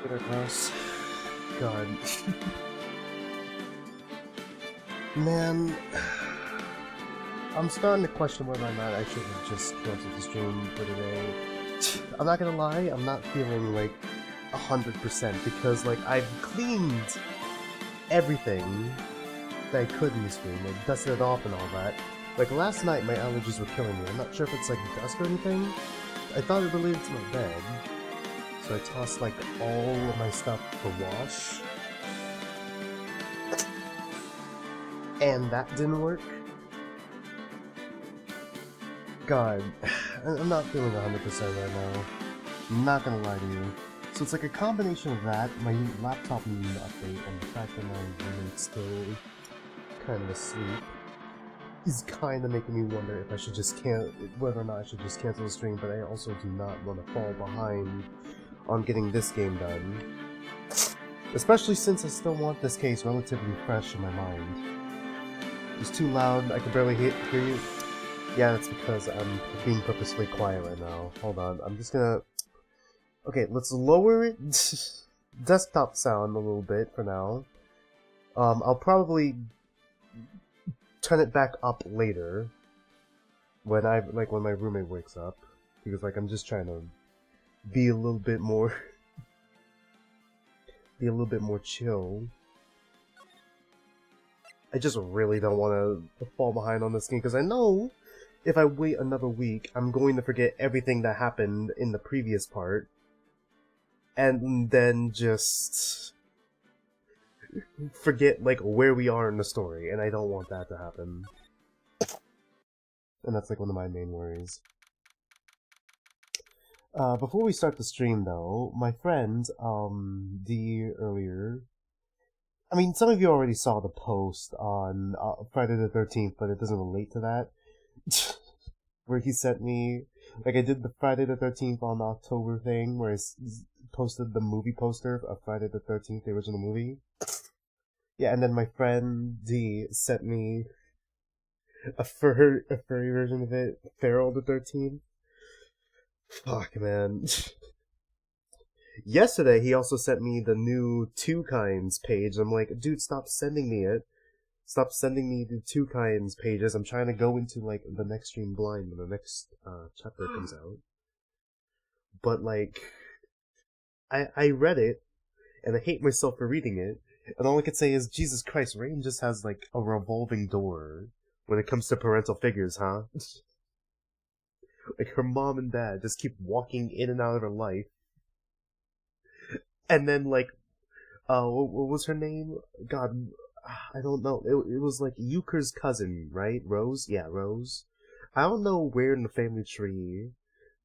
Get our house. God. Man, I'm starting to question whether or not I should have just canceled the stream for today. I'm not gonna lie, I'm not feeling like 100% because like I've cleaned everything that I could in the stream, like dusted it off and all that. Like last night my allergies were killing me. I'm not sure if it's like dust or anything. I thought it related to my bed. So I tossed like all of my stuff to wash. And that didn't work. God, I'm not feeling 100% right now. I'm not gonna lie to you. So it's like a combination of that, my laptop needing an update, and the fact that my roommate's still kind of asleep is kind of making me wonder if I should just whether or not I should just cancel the stream, but I also do not want to fall behind on getting this game done. Especially since I still want this case relatively fresh in my mind. It's too loud, I can barely hear you. Yeah, that's because I'm being purposefully quiet right now. Hold on, I'm just gonna... Okay, let's lower it desktop sound a little bit for now. I'll probably turn it back up later when when my roommate wakes up, because like I'm just trying to be a little bit more chill. I just really don't want to fall behind on this game because I know if I wait another week, I'm going to forget everything that happened in the previous part. And then just forget, like, where we are in the story, and I don't want that to happen. And that's, like, one of my main worries. Before we start the stream, though, my friend, D earlier... I mean, some of you already saw the post on Friday the 13th, but it doesn't relate to that. Where he sent me... Like, I did the Friday the 13th on October thing, where I posted the movie poster of Friday the 13th, the original movie. Yeah, and then my friend D sent me a furry version of it, Feral the 13th. Fuck, man. Yesterday, he also sent me the new Two Kinds page. I'm like, dude, stop sending me it. Stop sending me the Two Kinds pages. I'm trying to go into, like, the next stream blind when the next chapter comes out. But, like... I read it, and I hate myself for reading it, and all I could say is, Jesus Christ, Rain just has, like, a revolving door when it comes to parental figures, huh? Like, her mom and dad just keep walking in and out of her life. And then, like, what was her name? God, I don't know. It was, like, Euchre's cousin, right? Rose? Yeah, Rose. I don't know where in the family tree,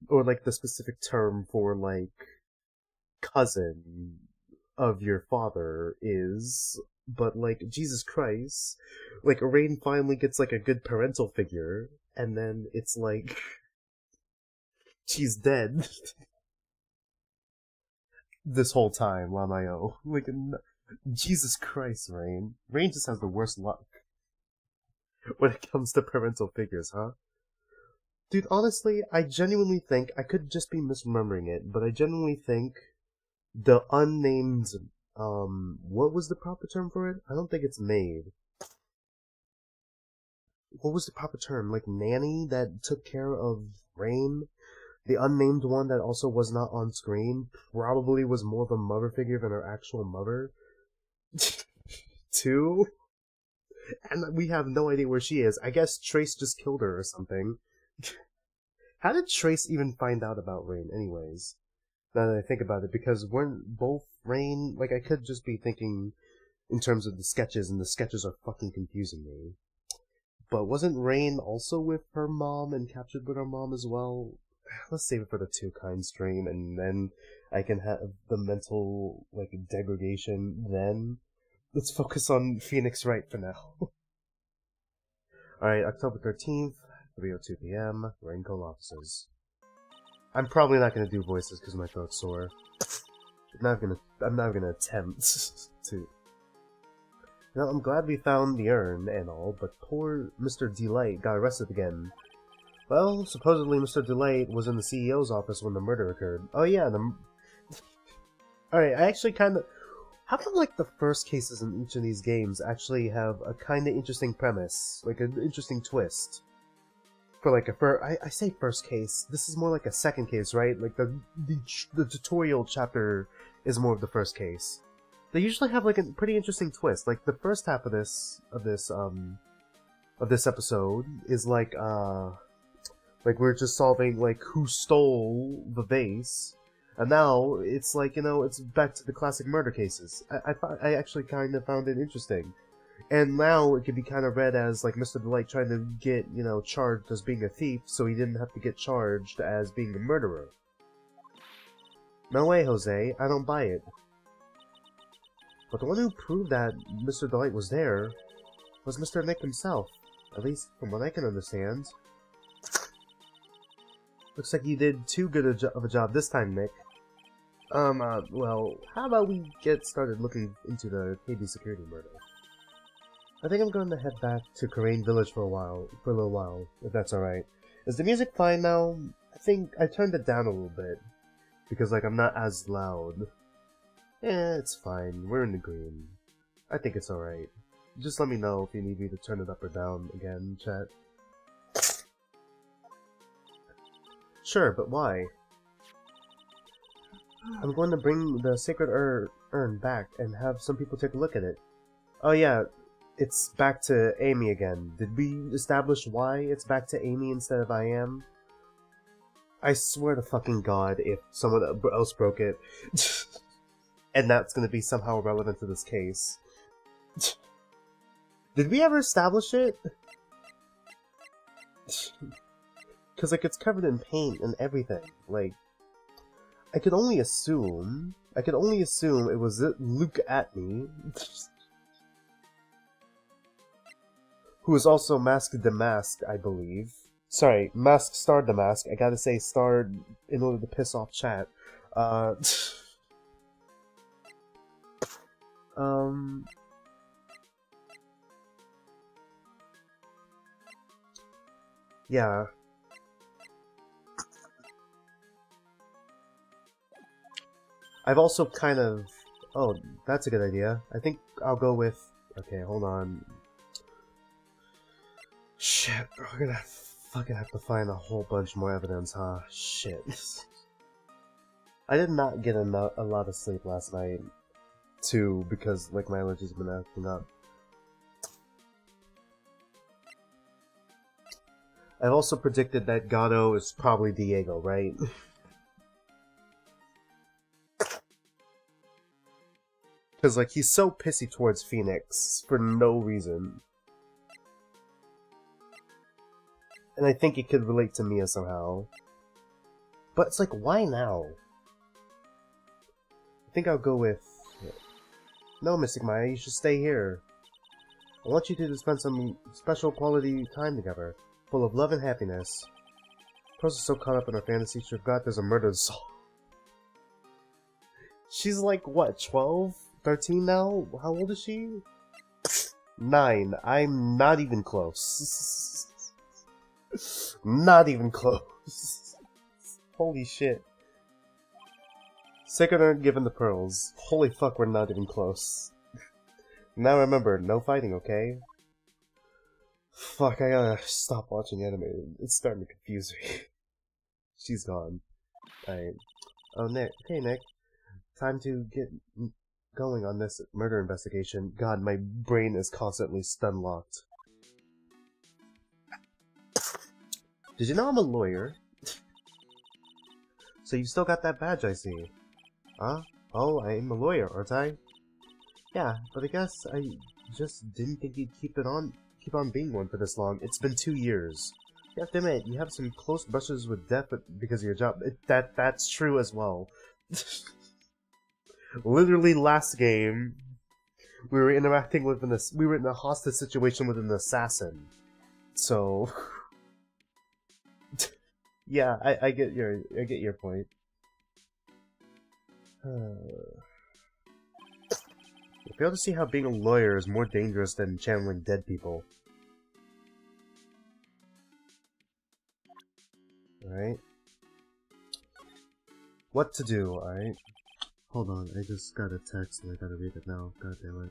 or, like, the specific term for, like, cousin of your father is, but like Jesus Christ, like Rain finally gets like a good parental figure, and then it's like she's dead this whole time. Lamayo, like Jesus Christ, Rain just has the worst luck when it comes to parental figures, huh? Dude, honestly, I genuinely think I could just be misremembering it, but I genuinely think the unnamed, what was the proper term for it? I don't think it's maid. What was the proper term? Like, nanny that took care of Rain? The unnamed one that also was not on screen probably was more of a mother figure than her actual mother. Too? And we have no idea where she is. I guess Trace just killed her or something. How did Trace even find out about Rain anyways? Now that I think about it, because weren't both Rain... Like, I could just be thinking in terms of the sketches, and the sketches are fucking confusing me. But wasn't Rain also with her mom and captured with her mom as well? Let's save it for the Two Kind stream, and then I can have the mental, like, degradation then. Let's focus on Phoenix Wright for now. Alright, October 13th, 3:02 p.m., Rain Call Officers. I'm probably not gonna do voices because my throat's sore. I'm not gonna attempt to. Now, I'm glad we found the urn and all, but poor Mr. Delight got arrested again. Well, supposedly Mr. Delight was in the CEO's office when the murder occurred. Oh yeah, Alright, I actually kind of... How come, like, the first cases in each of these games actually have a kind of interesting premise? Like, an interesting twist? For, like, I say first case. This is more like a second case, right? Like, the tutorial chapter is more of the first case. They usually have, like, a pretty interesting twist. Like, the first half of this episode is, like we're just solving, like, who stole the vase. And now, it's like, you know, it's back to the classic murder cases. I actually kind of found it interesting. And now, it could be kind of read as, like, Mr. Delight trying to get, you know, charged as being a thief, so he didn't have to get charged as being a murderer. No way, Jose. I don't buy it. But the one who proved that Mr. Delight was there was Mr. Nick himself. At least, from what I can understand. Looks like you did too good of a job this time, Nick. Well, how about we get started looking into the KB security murder? I think I'm going to head back to Karain Village for a little while, if that's alright. Is the music fine now? I think I turned it down a little bit, because, like, I'm not as loud. Eh, it's fine. We're in the green. I think it's alright. Just let me know if you need me to turn it up or down again, chat. Sure, but why? I'm going to bring the sacred urn back and have some people take a look at it. Oh yeah, it's back to Amy again. Did we establish why it's back to Amy instead of I am? I swear to fucking God if someone else broke it. And that's gonna be somehow relevant to this case. Did we ever establish it? Because, like, it's covered in paint and everything. Like, I could only assume it was Luke Atney, who is also Mask Damask, I believe. Sorry, Mask Star Damask. I gotta say star in order to piss off chat. Yeah. I've also kind of... Oh, that's a good idea. I think I'll go with... Okay, hold on. Shit, we're gonna fucking have to find a whole bunch more evidence, huh? Shit. I did not get a lot of sleep last night, too, because, like, my allergies have been acting up. I've also predicted that Gato is probably Diego, right? Because, like, he's so pissy towards Phoenix for no reason. And I think it could relate to Mia somehow. But it's like, why now? I think I'll go with... No, Mystic Maya, you should stay here. I want you two to spend some special quality time together, full of love and happiness. Rose is so caught up in her fantasy, she forgot there's a murder to solve. She's like, what, 12? 13 now? How old is she? 9. I'm not even close. Not even close. Holy shit. Sacred Urn given the pearls. Holy fuck, we're not even close. Now remember, no fighting, okay? Fuck, I gotta stop watching anime. It's starting to confuse me. She's gone. Alright. Oh, Nick. Okay, Nick. Time to get going on this murder investigation. God, my brain is constantly stun-locked. Did you know I'm a lawyer? So you still got that badge, I see. Huh? Oh, I'm a lawyer, aren't I? Yeah, but I guess I just didn't think you'd keep on being one for this long. It's been 2 years. You have to admit, you have some close brushes with death because of your job. That's true as well. Literally last game, we were interacting with we were in a hostage situation with an assassin. So, yeah, I get your point. You fail to see how being a lawyer is more dangerous than channeling dead people. Alright. What to do, alright? Hold on, I just got a text and I gotta read it now. God damn it.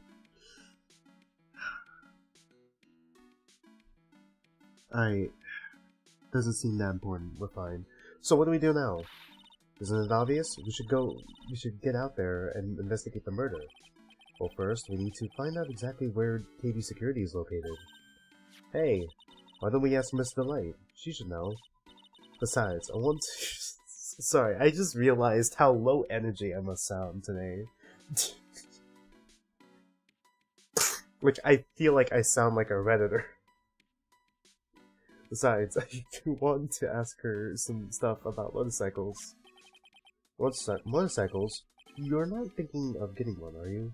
Alright. Doesn't seem that important. We're fine. So what do we do now? Isn't it obvious? We should get out there and investigate the murder. Well, first, we need to find out exactly where KV Security is located. Hey, why don't we ask Miss Delight? She should know. Besides, I want to... Sorry, I just realized how low energy I must sound today. Like, I feel like I sound like a Redditor. Besides, I do want to ask her some stuff about motorcycles. Motorcycles? You're not thinking of getting one, are you?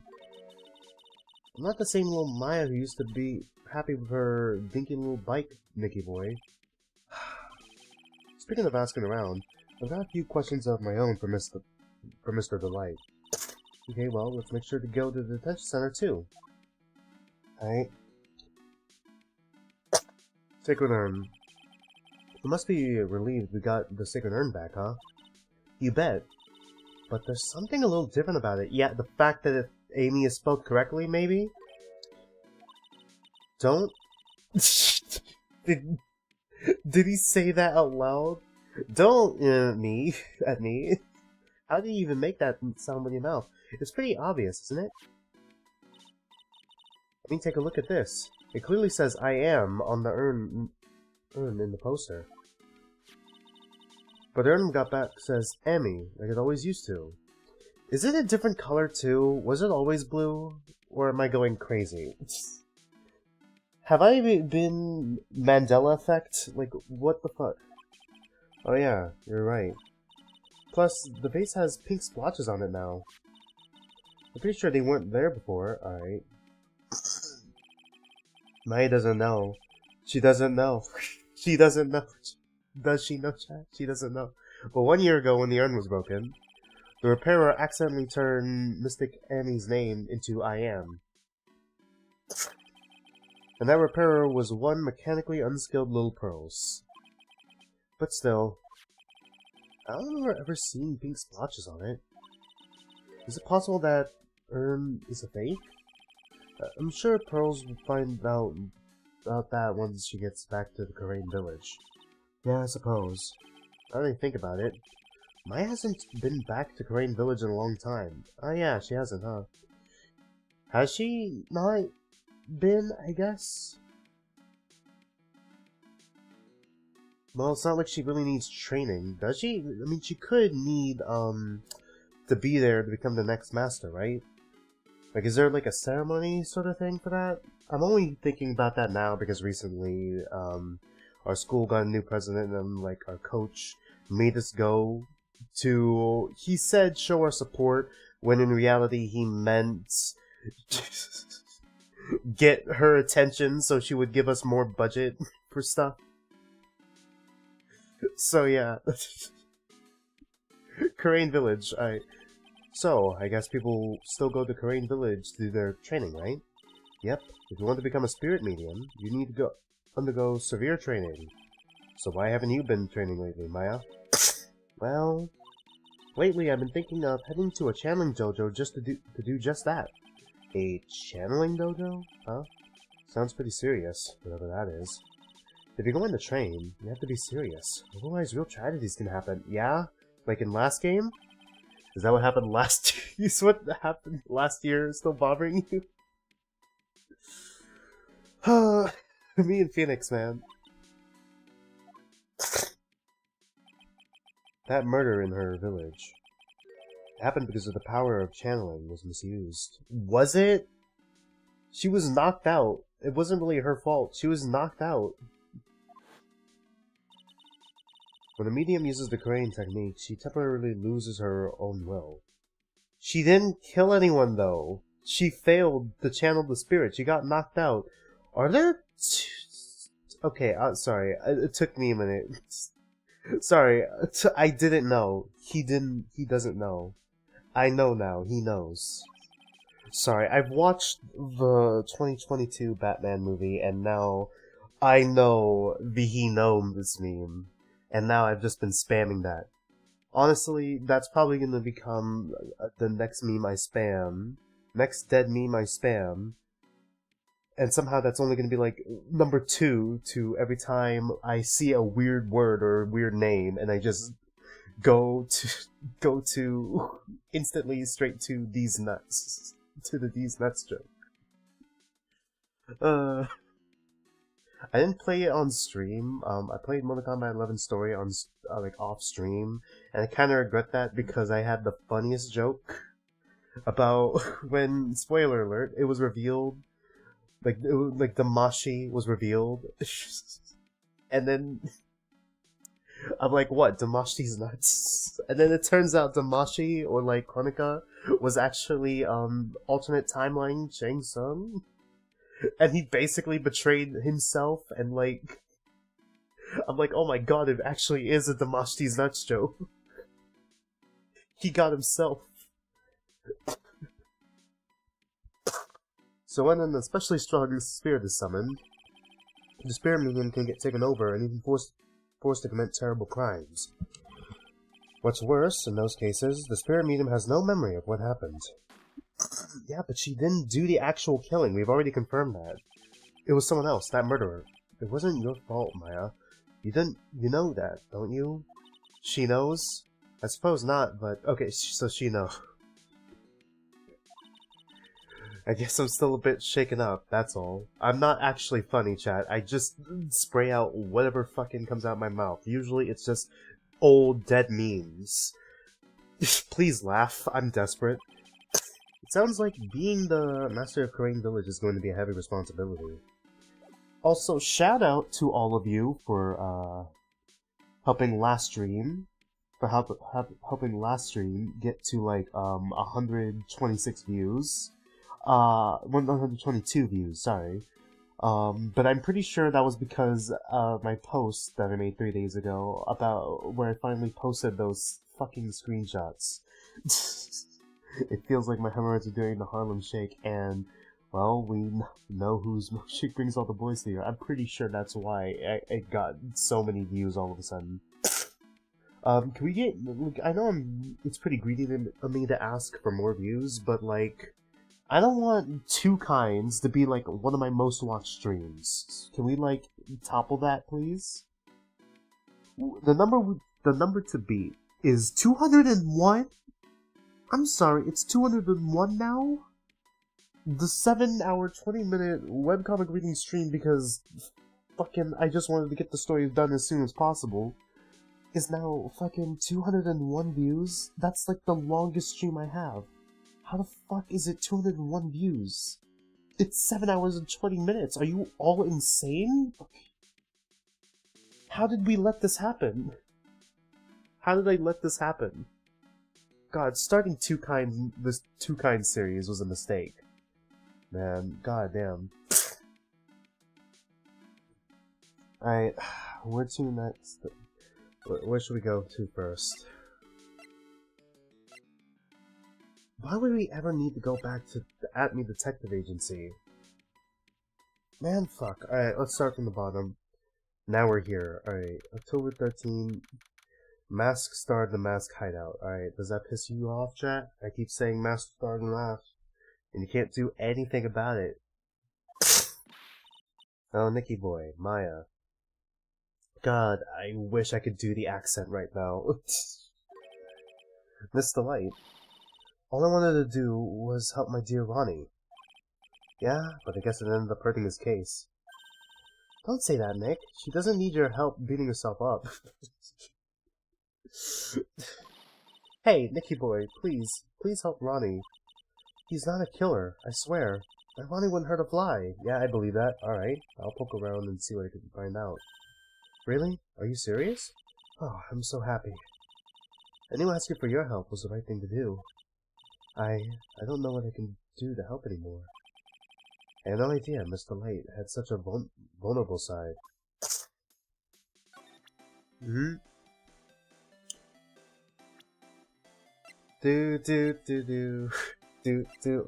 I'm not the same little Maya who used to be happy with her dinky little bike, Nicky boy. Speaking of asking around, I've got a few questions of my own for Mr. Delight. Okay, well, let's make sure to go to the detention center too. Alright. Sacred Urn. You must be relieved we got the Sacred Urn back, huh? You bet. But there's something a little different about it. Yeah, the fact that Amy is spelled correctly, maybe? Don't... Did he say that out loud? Don't, me. At me. How do you even make that sound with your mouth? It's pretty obvious, isn't it? I mean, take a look at this. It clearly says I am on the urn in the poster. But the urn got back says Amy, like it always used to. Is it a different color too? Was it always blue? Or am I going crazy? Have I been Mandela effect? Like, what the fuck? Oh yeah, you're right. Plus, the base has pink splotches on it now. I'm pretty sure they weren't there before. Alright. Maya doesn't know. She doesn't know. She doesn't know. Does she know, chat? She doesn't know. But 1 year ago, when the urn was broken, the repairer accidentally turned Mystic Amy's name into I am. And that repairer was one mechanically unskilled Lil Pearls. But still, I don't remember ever seeing pink splotches on it. Is it possible that urn is a fake? I'm sure Pearls will find out about that once she gets back to the Korean village. Yeah, I suppose. Now that I think about it, Maya hasn't been back to Korean village in a long time. Oh yeah, she hasn't, huh? Has she not been, I guess? Well, it's not like she really needs training, does she? I mean, she could need, to be there to become the next master, right? Like, is there, like, a ceremony sort of thing for that? I'm only thinking about that now because recently, our school got a new president and, like, our coach made us go to, he said show our support, when in reality he meant get her attention so she would give us more budget for stuff. So yeah. Korean Village, So, I guess people still go to Korean Village to do their training, right? Yep. If you want to become a spirit medium, you need to undergo severe training. So why haven't you been training lately, Maya? Well, lately I've been thinking of heading to a channeling dojo just to do just that. A channeling dojo? Huh? Sounds pretty serious, whatever that is. If you're going to train, you have to be serious. Otherwise, real tragedies can happen. Yeah? Like in last game? Is that what happened last year? Is what happened last year still bothering you? Me and Phoenix, man. That murder in her village happened because of the power of channeling was misused. Was it? She was knocked out. It wasn't really her fault. She was knocked out. When a medium uses the Korean technique, she temporarily loses her own will. She didn't kill anyone, though. She failed to channel the spirit. She got knocked out. Are there... Okay, sorry. It took me a minute. Sorry, I didn't know. He doesn't know. I know now. He knows. Sorry, I've watched the 2022 Batman movie, and now I know the he knows meme. And now I've just been spamming that Honestly, that's probably gonna become the next meme I spam. Next dead meme I spam. And somehow that's only gonna be like number 2 to every time I see a weird word or a weird name and I just go to instantly straight to these nuts. To the these nuts joke. I didn't play it on stream. I played Mortal Kombat 11 story on like off stream, and I kind of regret that because I had the funniest joke about when, spoiler alert, it was revealed, like Damashi was revealed, and then I'm like, what? Damashi's nuts, and then it turns out Damashi or like Kronika was actually alternate timeline Shang Tsung. And he basically betrayed himself, and like, I'm like, oh my god, it actually is a Damashti's Nuts joke. He got himself. So when an especially strong spirit is summoned, the spirit medium can get taken over and even forced to commit terrible crimes. What's worse, in those cases, the spirit medium has no memory of what happened. Yeah, but she didn't do the actual killing. We've already confirmed that. It was someone else, that murderer. It wasn't your fault, Maya. You know that, don't you? She knows? I suppose not, but okay, so she knows. I guess I'm still a bit shaken up, that's all. I'm not actually funny, chat. I just spray out whatever fucking comes out my mouth. Usually it's just old, dead memes. Please laugh, I'm desperate. It sounds like being the master of Korean Village is going to be a heavy responsibility. Also, shout out to all of you for helping last stream, helping last stream get to like 126 views, 122 views. Sorry, but I'm pretty sure that was because of my post that I made 3 days ago about where I finally posted those fucking screenshots. It feels like my hemorrhoids are doing the Harlem Shake, and, well, we know whose milkshake brings all the boys here. I'm pretty sure that's why it got so many views all of a sudden. Can we get, like, I know it's pretty greedy of me to ask for more views, but, like, I don't want Two Kinds to be, like, one of my most watched streams. Can we, like, topple that, please? The number to beat is 201? I'm sorry, it's 201 now? The 7-hour, 20-minute webcomic reading stream because fucking I just wanted to get the story done as soon as possible is now fucking 201 views? That's like the longest stream I have. How the fuck is it 201 views? It's 7 hours and 20 minutes. Are you all insane? How did we let this happen? How did I let this happen? God, starting this Two Kind series was a mistake. Man, goddamn. Alright, where to next? Where should we go to first? Why would we ever need to go back to the Atme Detective Agency? Man, fuck. Alright, let's start from the bottom. Now we're here. Alright, October 13th. Mask starred the Mask Hideout. Alright, does that piss you off, chat? I keep saying Mask starred and laugh, and you can't do anything about it. Oh, Nicky Boy, Maya. God, I wish I could do the accent right now. Miss the Light. All I wanted to do was help my dear Ronnie. Yeah, but I guess it ended up hurting his case. Don't say that, Nick. She doesn't need your help beating herself up. Hey, Nicky Boy, please help Ronnie. He's not a killer, I swear. And Ronnie wouldn't hurt a fly. Yeah, I believe that. Alright, I'll poke around and see what I can find out. Really? Are you serious? Oh, I'm so happy. I knew asking for your help was the right thing to do. I don't know what I can do to help anymore. I had no idea Mr. Light had such a vulnerable side.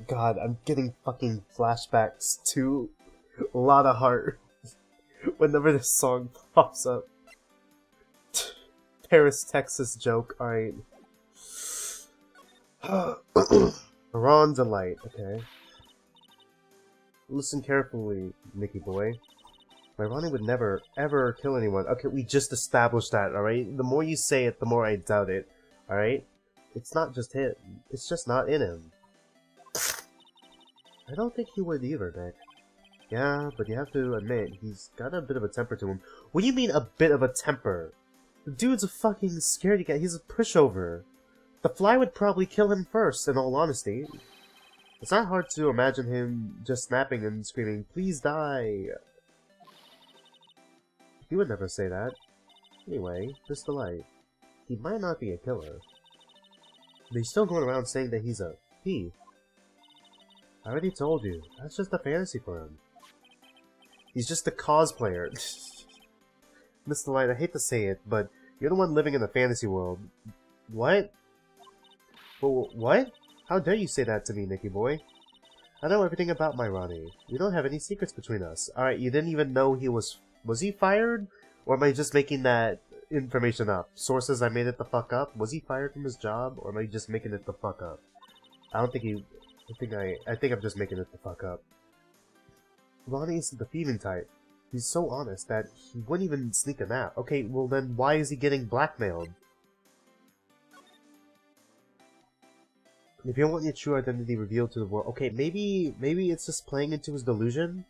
God, I'm getting fucking flashbacks to a lot of heart whenever this song pops up. Paris, Texas joke. Alright. Ron Delight. Okay. Listen carefully, Nicky boy. My Ronnie would never, ever kill anyone. Okay, we just established that, alright? The more you say it, the more I doubt it. Alright? It's not just him. It's just not in him. I don't think he would either, Nick. Yeah, but you have to admit, he's got a bit of a temper to him. What do you mean, a bit of a temper? The dude's a fucking scaredy cat. He's a pushover. The fly would probably kill him first, in all honesty. It's not hard to imagine him just snapping and screaming, "Please die!" He would never say that. Anyway, this Delight. He might not be a killer. But he's still going around saying that he's a thief. I already told you, that's just a fantasy for him. He's just a cosplayer. Miss Delight, I hate to say it, but you're the one living in the fantasy world. What? Well, what? How dare you say that to me, Nicky boy? I know everything about my Ronnie. We don't have any secrets between us. Alright, you didn't even know he was he fired? Or am I just making that information up? Sources, I made it the fuck up? Was he fired from his job? Or am I just making it the fuck up? I don't think he... I think I'm just making it the fuck up. Ronnie isn't the thieving type. He's so honest that he wouldn't even sneak a nap. Okay, well then why is he getting blackmailed? If you don't want your true identity revealed to the world... Okay, maybe it's just playing into his delusion?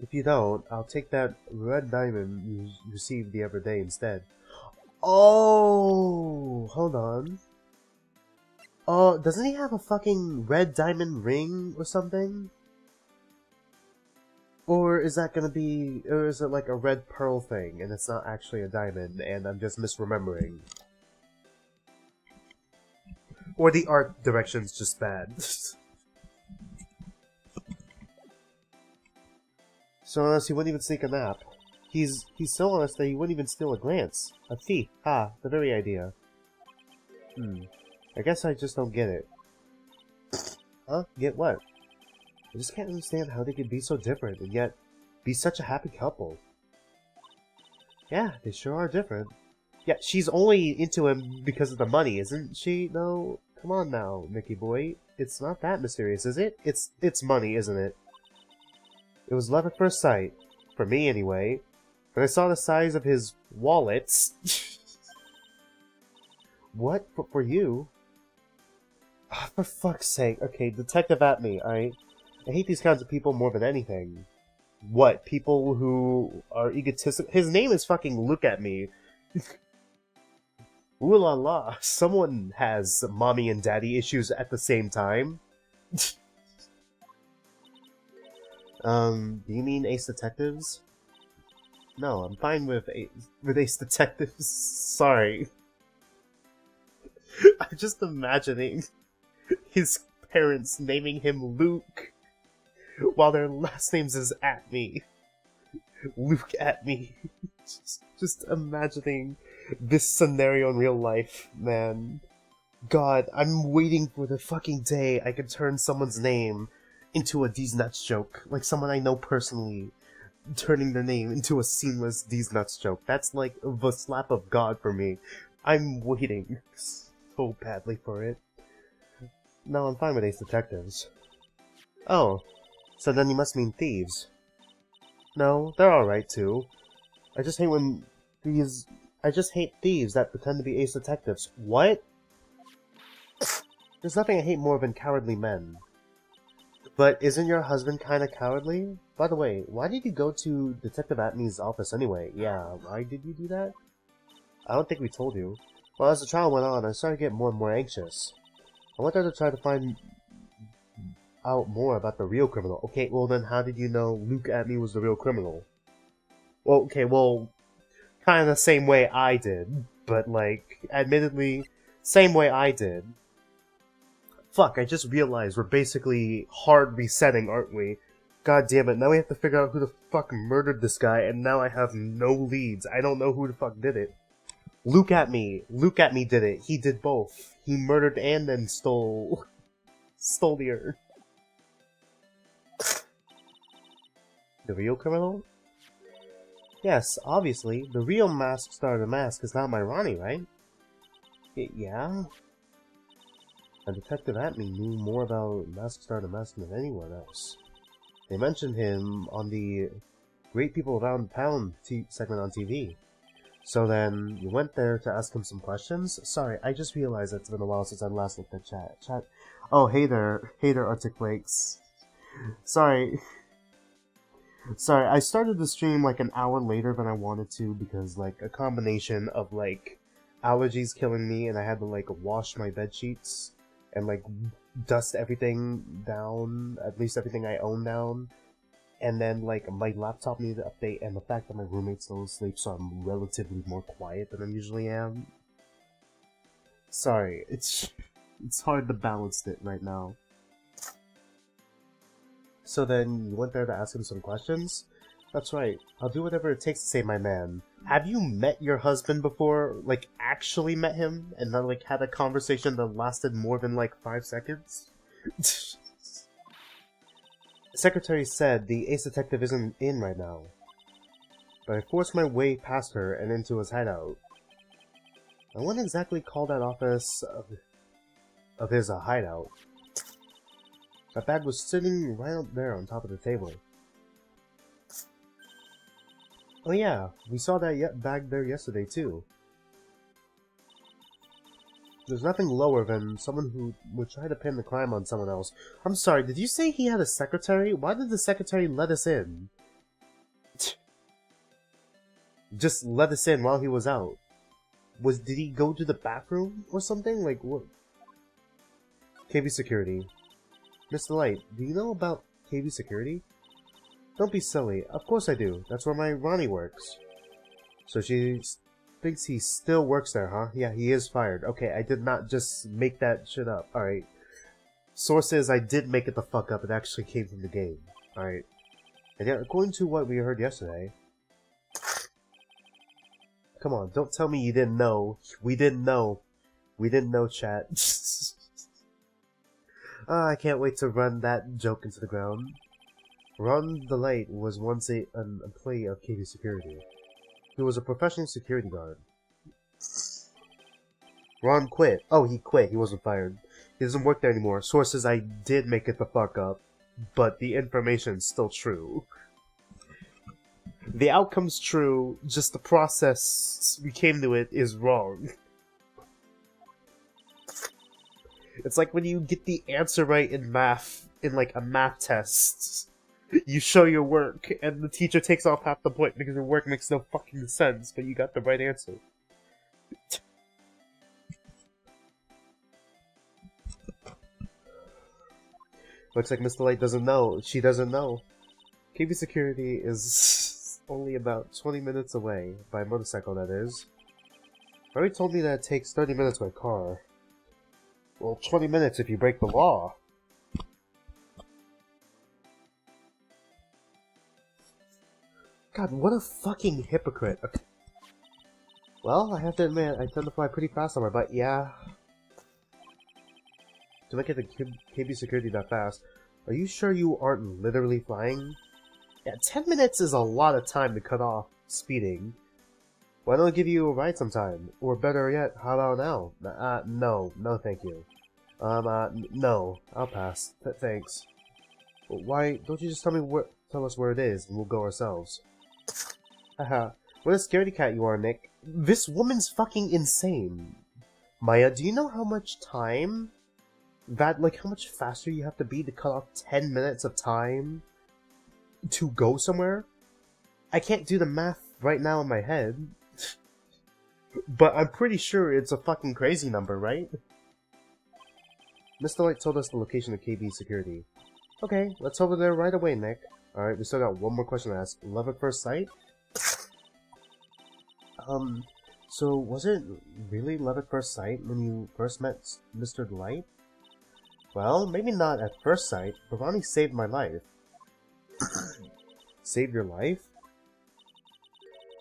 If you don't, I'll take that red diamond you received the other day instead. Oh! Hold on. Oh, doesn't he have a fucking red diamond ring or something? Or is that gonna be... Or is it like a red pearl thing and it's not actually a diamond and I'm just misremembering? Or the art direction's just bad. So honest, he wouldn't even sneak a nap. He's so honest that he wouldn't even steal a glance. A thief. Ha, the very idea. I guess I just don't get it. Huh? Get what? I just can't understand how they could be so different and yet be such a happy couple. Yeah, they sure are different. Yeah, she's only into him because of the money, isn't she? No, come on now, Nicky boy. It's not that mysterious, is it? It's money, isn't it? It was love at first sight. For me, anyway. When I saw the size of his wallets... What? For you? Oh, for fuck's sake. Okay, detective at me, alright? I hate these kinds of people more than anything. What? People who are egotistical? His name is fucking Look At Me. Ooh la la. Someone has mommy and daddy issues at the same time. Do you mean Ace Detectives? No, I'm fine with Ace Detectives. Sorry. I'm just imagining his parents naming him Luke while their last names is At Me. Luke At Me. Just imagining this scenario in real life, man. God, I'm waiting for the fucking day I can turn someone's name into a These Nuts joke. Like someone I know personally turning their name into a seamless These Nuts joke. That's like the slap of God for me. I'm waiting so badly for it. No, I'm fine with Ace Detectives. Oh, so then you must mean thieves. No, they're alright too. I just hate when thieves... I just hate thieves that pretend to be Ace Detectives. What? There's nothing I hate more than cowardly men. But isn't your husband kinda cowardly? By the way, why did you go to Detective Atme's office anyway? Yeah, why did you do that? I don't think we told you. Well, as the trial went on, I started to get more and more anxious. I wanted to try to find out more about the real criminal. Okay, well then how did you know Luke Atme was the real criminal? Well, okay, well, kinda the same way I did. But, like, admittedly, same way I did. Fuck, I just realized we're basically hard resetting, aren't we? God damn it, now we have to figure out who the fuck murdered this guy, and now I have no leads. I don't know who the fuck did it. Look at me. Look at me did it. He did both. He murdered and then stole the earth. The real criminal? Yes, obviously, the real Mask Star the Mask is not my Ronnie, right? Yeah? A detective at me knew more about Mask Star the Mask than anyone else. They mentioned him on the Great People Around Town segment on TV. So then, you went there to ask him some questions? Sorry, I just realized it's been a while since I last looked at chat. Oh, hey there, Arctic Flakes. Sorry, I started the stream like an hour later than I wanted to because like a combination of like allergies killing me and I had to like wash my bed sheets and like dust everything down, at least everything I own down. And then like my laptop needed to update and the fact that my roommate's still asleep so I'm relatively more quiet than I usually am. Sorry, it's hard to balance it right now. So then you went there to ask him some questions? That's right. I'll do whatever it takes to save my man. Have you met your husband before? Like, actually met him? And then, like, had a conversation that lasted more than, like, 5 seconds? The secretary said the ace detective isn't in right now. But I forced my way past her and into his hideout. I wouldn't exactly call that office of his a hideout. That bag was sitting right up there on top of the table. Oh yeah, we saw that bag there yesterday too. There's nothing lower than someone who would try to pin the crime on someone else. I'm sorry, did you say he had a secretary? Why did the secretary let us in? Just let us in while he was out. Did he go to the bathroom or something? Like, what? KB Security. Mr. Light, do you know about KB Security? Don't be silly. Of course I do. That's where my Ronnie works. So she thinks he still works there, huh? Yeah, he is fired. Okay, I did not just make that shit up. Alright. Source says I did make it the fuck up. It actually came from the game. Alright. And yeah, according to what we heard yesterday... Come on, don't tell me you didn't know. We didn't know. We didn't know, chat. I can't wait to run that joke into the ground. Ron the Light was once an employee of KB Security. He was a professional security guard. Ron quit. Oh, he quit. He wasn't fired. He doesn't work there anymore. Sources, I did make it the fuck up, but the information's still true. The outcome's true, just the process we came to it is wrong. It's like when you get the answer right in math, in like a math test. You show your work, and the teacher takes off half the point because your work makes no fucking sense, but you got the right answer. Looks like Mr. Light doesn't know. She doesn't know. KB Security is only about 20 minutes away, by motorcycle that is. Already told me that it takes 30 minutes by car. Well, 20 minutes if you break the law. God, what a fucking hypocrite. Okay. Well, I have to admit, I tend to fly pretty fast on my bike, yeah. To make it to KB Security that fast, are you sure you aren't literally flying? Yeah, 10 minutes is a lot of time to cut off speeding. Why don't I give you a ride sometime? Or better yet, how about now? No, thank you. No, I'll pass. Thanks. But why don't you just tell us where it is, and we'll go ourselves? Haha, what a scaredy cat you are, Nick. This woman's fucking insane. Maya, do you know how much time how much faster you have to be to cut off 10 minutes of time to go somewhere? I can't do the math right now in my head. But I'm pretty sure it's a fucking crazy number, right? Mr. Light told us the location of KB Security. Okay, let's over there right away, Nick. Alright, we still got one more question to ask. Love at first sight? So was it really love at first sight when you first met Mr. Light? Well, maybe not at first sight, but Ronnie saved my life. Saved your life?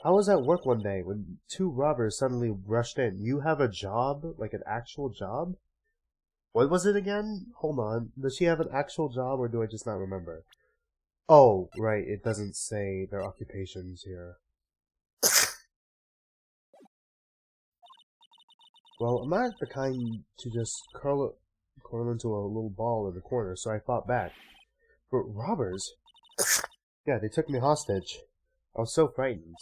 I was at work one day when 2 robbers suddenly rushed in. You have a job? Like an actual job? What was it again? Hold on. Does she have an actual job or do I just not remember? Oh, right. It doesn't say their occupations here. Well, I'm not the kind to just curl into a little ball in the corner, so I fought back. But robbers? Yeah, they took me hostage. I was so frightened.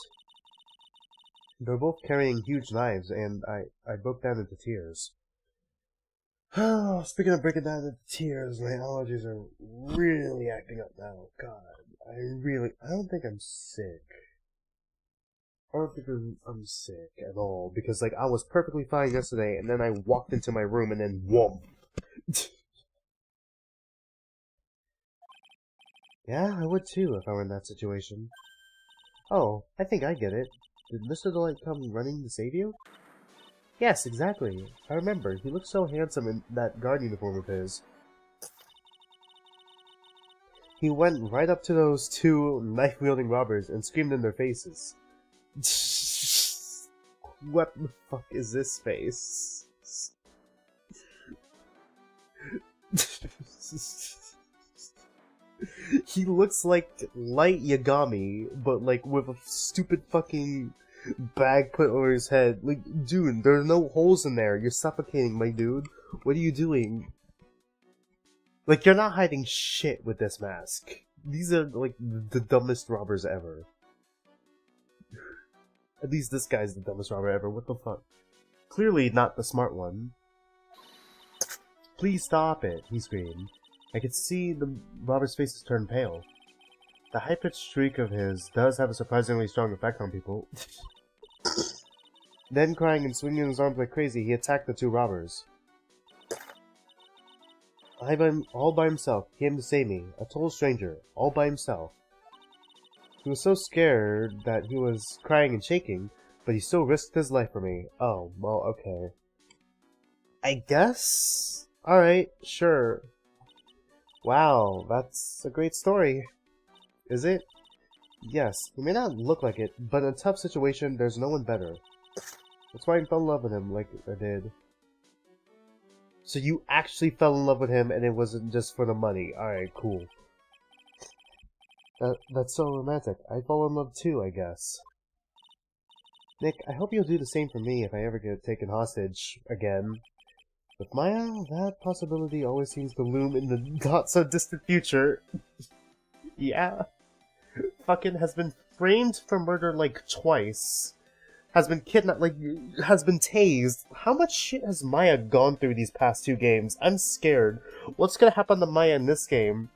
They were both carrying huge knives, and I broke down into tears. Speaking of breaking down into tears, my allergies are really acting up now. God, I don't think I'm sick. I don't think I'm sick at all, because, like, I was perfectly fine yesterday, and then I walked into my room, and then whoop. Yeah, I would too if I were in that situation. Oh, I think I get it. Did Mr. Delight come running to save you? Yes, exactly. I remember. He looked so handsome in that guard uniform of his. He went right up to those two knife-wielding robbers and screamed in their faces. What the fuck is this face? He looks like Light Yagami, but like with a stupid fucking bag put over his head. Like, dude, there are no holes in there. You're suffocating, my dude. What are you doing? Like, you're not hiding shit with this mask. These are, like, the dumbest robbers ever. At least this guy's the dumbest robber ever. What the fuck? Clearly not the smart one. Please stop it, he screamed. I could see the robber's faces turn pale. The high-pitched shriek of his does have a surprisingly strong effect on people. Then, crying and swinging his arms like crazy, he attacked the two robbers. All by himself, he came to save me, a total stranger, all by himself. He was so scared that he was crying and shaking, but he still risked his life for me. Oh, well, okay. I guess? Alright, sure. Wow, that's a great story. Is it? Yes, he may not look like it, but in a tough situation, there's no one better. That's why I fell in love with him like I did. So you actually fell in love with him and it wasn't just for the money. Alright, cool. That's so romantic. I'd fall in love too, I guess. Nick, I hope you'll do the same for me if I ever get taken hostage again. With Maya, that possibility always seems to loom in the not-so-distant future. Yeah. Fucking has been framed for murder, like, twice. Has been kidnapped, like, has been tased. How much shit has Maya gone through these past two games? I'm scared. What's gonna happen to Maya in this game?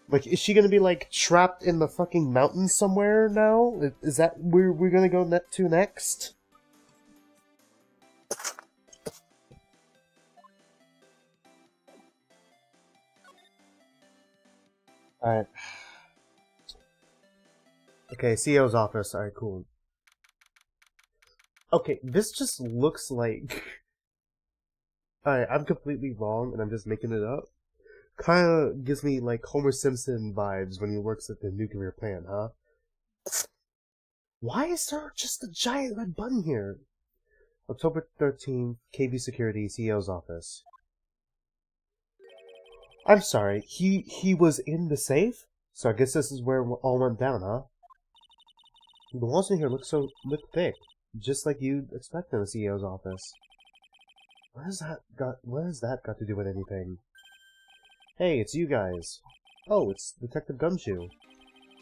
Like, is she gonna be, like, trapped in the fucking mountains somewhere now? Is that where we're gonna go to next? Alright. Okay, CEO's office. Alright, cool. Okay, this just looks like... Alright, I'm completely wrong, and I'm just making it up. Kinda gives me, like, Homer Simpson vibes when he works at the nuclear plant, huh? Why is there just a giant red button here? October 13th, KB Security, CEO's office. I'm sorry, he was in the safe? So I guess this is where it all went down, huh? The walls in here look thick, just like you'd expect in a CEO's office. What has that got to do with anything? Hey, it's you guys. Oh, it's Detective Gumshoe.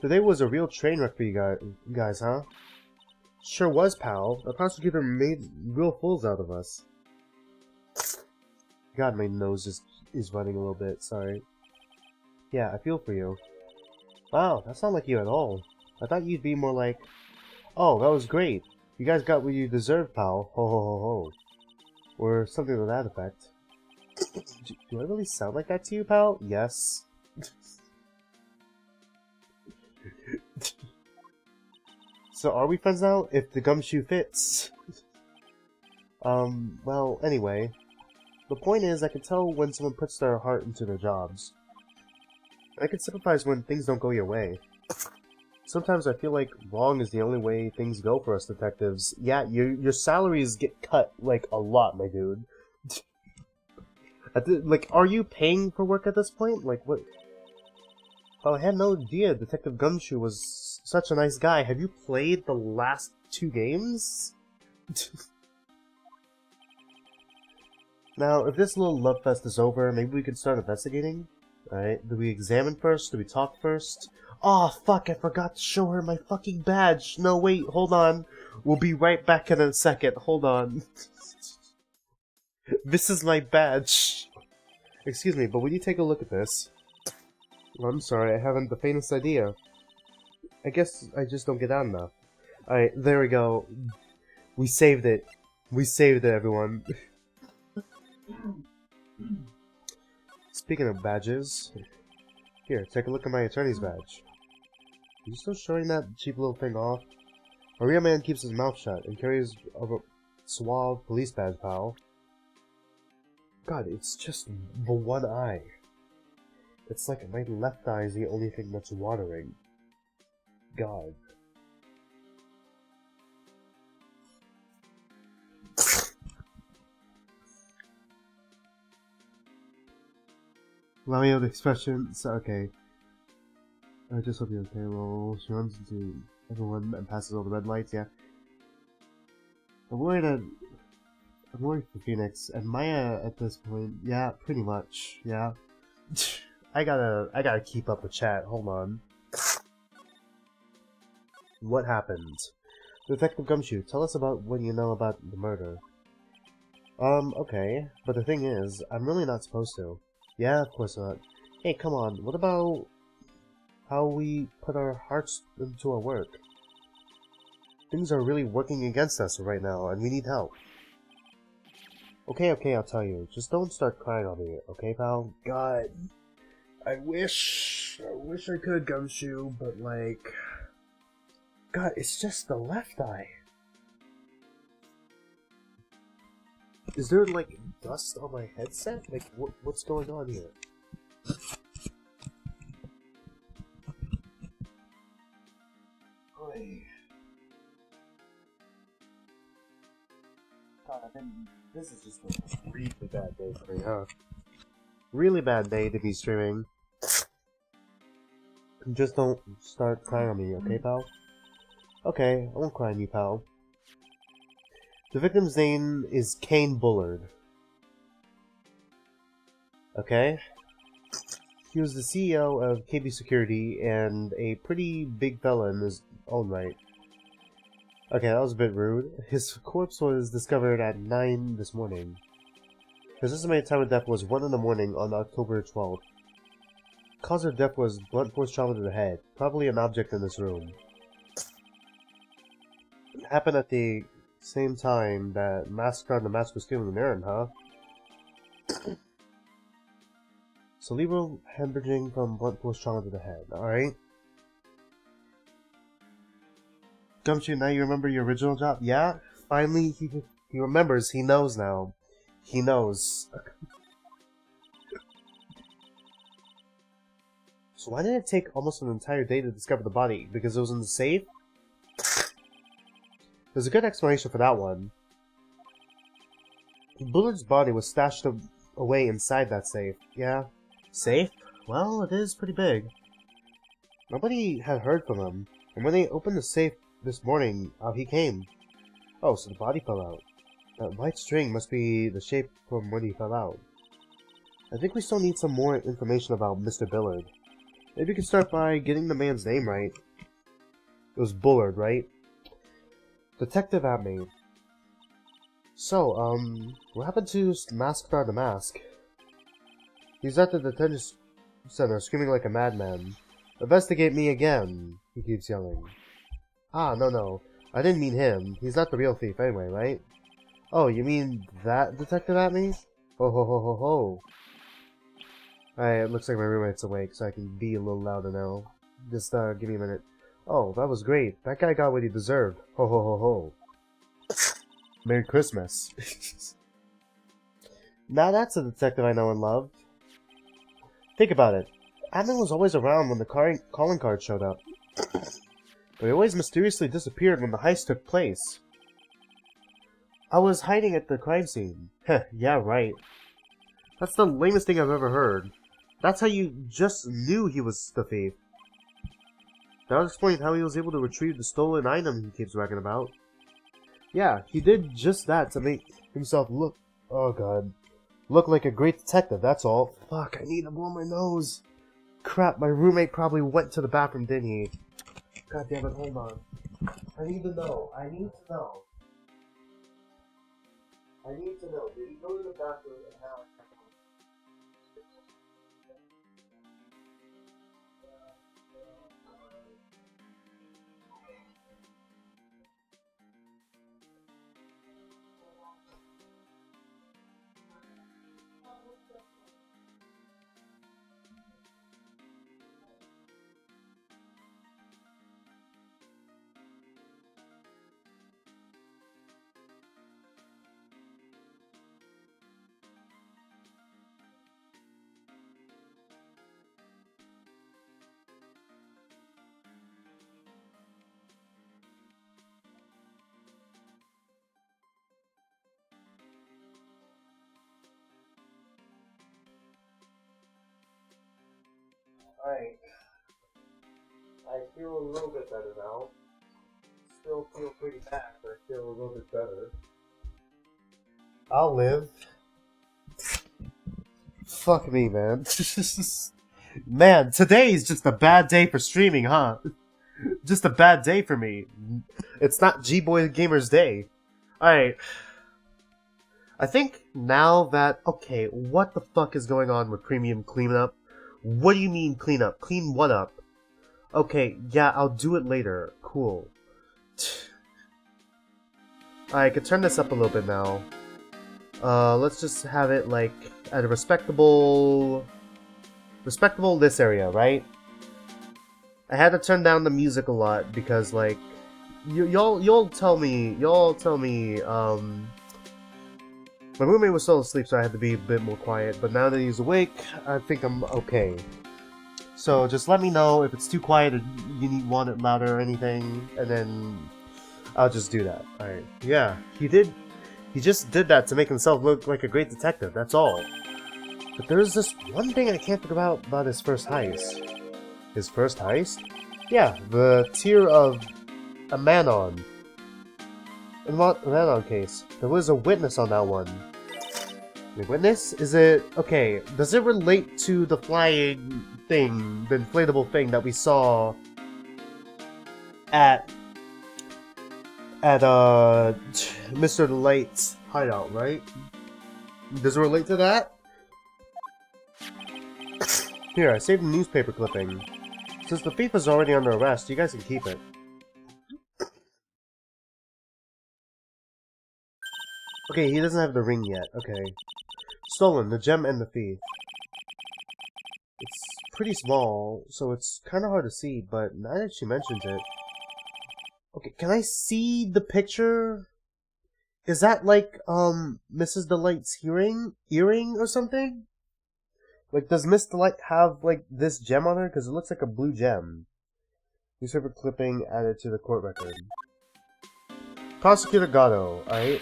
Today was a real train wreck for you guys, huh? Sure was, pal. The prosecutor made real fools out of us. God, my nose is running a little bit, sorry. Yeah, I feel for you. Wow, that's not like you at all. I thought you'd be more like, oh, that was great. You guys got what you deserved, pal. Ho ho ho ho. Or something to that effect. Do I really sound like that to you, pal? Yes. So are we friends now? If the gumshoe fits. Well, anyway. The point is, I can tell when someone puts their heart into their jobs. I can sympathize when things don't go your way. Sometimes I feel like wrong is the only way things go for us detectives. Yeah, your salaries get cut, like, a lot, my dude. Like, are you paying for work at this point? Like, what? Oh, I had no idea Detective Gumshoe was such a nice guy. Have you played the last two games? Now, if this little love fest is over, maybe we can start investigating? Alright, do we examine first? Do we talk first? Aw, fuck, I forgot to show her my fucking badge. No, wait, hold on. We'll be right back in a second. Hold on. This is my badge. Excuse me, but will you take a look at this? Well, I'm sorry, I haven't the faintest idea. I guess I just don't get out enough. Alright, there we go. We saved it. We saved it, everyone. Speaking of badges, here, take a look at my attorney's badge. Are you still showing that cheap little thing off? A real man keeps his mouth shut and carries a suave police badge, pal. God, it's just the one eye. It's like my left eye is the only thing that's watering. God. Allow me out expressions. Okay. I just hope you're okay. Well, she runs into everyone and passes all the red lights, yeah. I'm worried for Phoenix and Maya at this point. Yeah, pretty much. Yeah. I gotta keep up with chat. Hold on. What happened? Detective Gumshoe, tell us about what you know about the murder. Okay. But the thing is, I'm really not supposed to. Yeah, of course not. Hey, come on, what about how we put our hearts into our work? Things are really working against us right now, and we need help. Okay, I'll tell you. Just don't start crying on me, okay, pal? God. I wish I could, Gumshoe, but like... God, it's just the left eye. Is there, like, dust on my headset? Like, what's going on here? Oy. God, this is just a really bad day for me, huh? Really bad day to be streaming. Just don't start crying on me, okay, pal? Okay, I won't cry on you, pal. The victim's name is Kane Bullard. Okay? He was the CEO of KB Security and a pretty big fella in his own right. Okay, that was a bit rude. His corpse was discovered at 9 this morning. His estimated time of death was 1 in the morning on October 12th. Cause of death was blunt force trauma to the head, probably an object in this room. It happened at the same time that Massacre on the Mask was killing an errand, huh? Cerebral hemorrhaging from blunt force trauma to the head, alright? Gumshoe, now you remember your original job? Yeah? Finally, he remembers, he knows now. He knows. So why did it take almost an entire day to discover the body? Because it was in the safe? There's a good explanation for that one. Bullard's body was stashed away inside that safe. Yeah. Safe? Well, it is pretty big. Nobody had heard from him, and when they opened the safe this morning, out he came. Oh, so the body fell out. That white string must be the shape from when he fell out. I think we still need some more information about Mr. Bullard. Maybe we could start by getting the man's name right. It was Bullard, right? Detective at me. So, what happened to Masked the Mask? He's at the detention center screaming like a madman. Investigate me again, he keeps yelling. Ah, no. I didn't mean him. He's not the real thief anyway, right? Oh, you mean that detective at me? Ho ho ho ho ho. Alright, it looks like my roommate's awake, so I can be a little louder now. Just, give me a minute. Oh, that was great. That guy got what he deserved. Ho ho ho ho. Merry Christmas. Now that's a detective I know and love. Think about it. Admin was always around when the calling card showed up. But he always mysteriously disappeared when the heist took place. I was hiding at the crime scene. Heh, yeah, right. That's the lamest thing I've ever heard. That's how you just knew he was the thief. That would explain how he was able to retrieve the stolen item he keeps bragging about. Yeah, he did just that to make himself look... Oh god. Look like a great detective, that's all. Fuck, I need to blow my nose. Crap, my roommate probably went to the bathroom, didn't he? God damn it, hold on. I need to know. I need to know. I need to know. Did he go to the bathroom and now I can't go? Alright. I feel a little bit better now. Still feel pretty bad, but I feel a little bit better. I'll live. Fuck me, man. Man, today's just a bad day for streaming, huh? Just a bad day for me. It's not G-Boy Gamer's day. Alright. I think now that... Okay, what the fuck is going on with Premium Cleanup? What do you mean cleanup? Clean what up? Okay, yeah, I'll do it later. Cool. I could turn this up a little bit now. Let's just have it, like, at a respectable this area, right? I had to turn down the music a lot because, like, y'all tell me, my roommate was still asleep, so I had to be a bit more quiet, but now that he's awake, I think I'm okay. So just let me know if it's too quiet or you want it louder or anything, and then I'll just do that. Alright. Yeah, he just did that to make himself look like a great detective, that's all. But there's this one thing I can't think about his first heist. His first heist? Yeah, the tier of a Manon. In what Manon case? There was a witness on that one. The witness? Is it... Okay, does it relate to the flying thing, the inflatable thing that we saw at Mr. Delight's hideout, right? Does it relate to that? Here, I saved a newspaper clipping. Since the thief is already under arrest, you guys can keep it. Okay, he doesn't have the ring yet. Okay. Stolen, the gem and the thief. It's pretty small, so it's kind of hard to see, but now that she mentions it... Okay, can I see the picture? Is that like, Mrs. Delight's earring or something? Like, does Miss Delight have, like, this gem on her? Because it looks like a blue gem. Newspaper clipping added to the court record. Prosecutor Gatto, alright?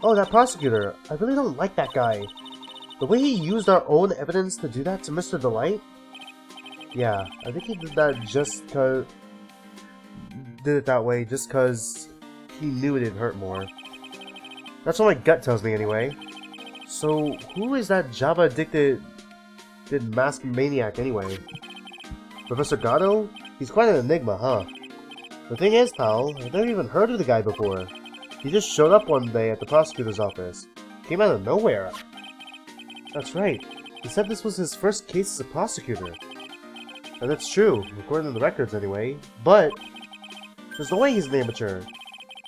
Oh, that prosecutor. I really don't like that guy. The way he used our own evidence to do that to Mr. Delight? Yeah, I think he did that just cause... Did it that way just cause he knew it'd hurt more. That's what my gut tells me anyway. So, who is that Java-addicted masked maniac anyway? Professor Gatto? He's quite an enigma, huh? The thing is, pal, I've never even heard of the guy before. He just showed up one day at the prosecutor's office. Came out of nowhere. That's right. He said this was his first case as a prosecutor. And that's true, according to the records anyway. But there's no way he's an amateur.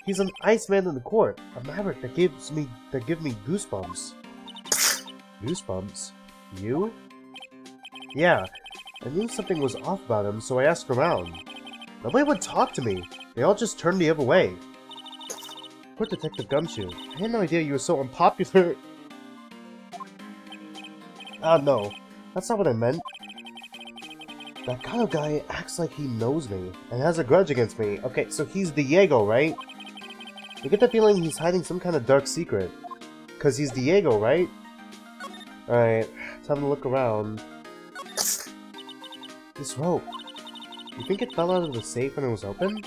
He's an Iceman in the court, a maverick that give me goosebumps. Goosebumps? You? Yeah, I knew something was off about him, so I asked around. Nobody would talk to me. They all just turned the other way. Court Detective Gumshoe, I had no idea you were so unpopular. No, that's not what I meant. That kind of guy acts like he knows me, and has a grudge against me. Okay, so he's Diego, right? I get the feeling he's hiding some kind of dark secret. Because he's Diego, right? Alright, time to look around. This rope. You think it fell out of the safe when it was open?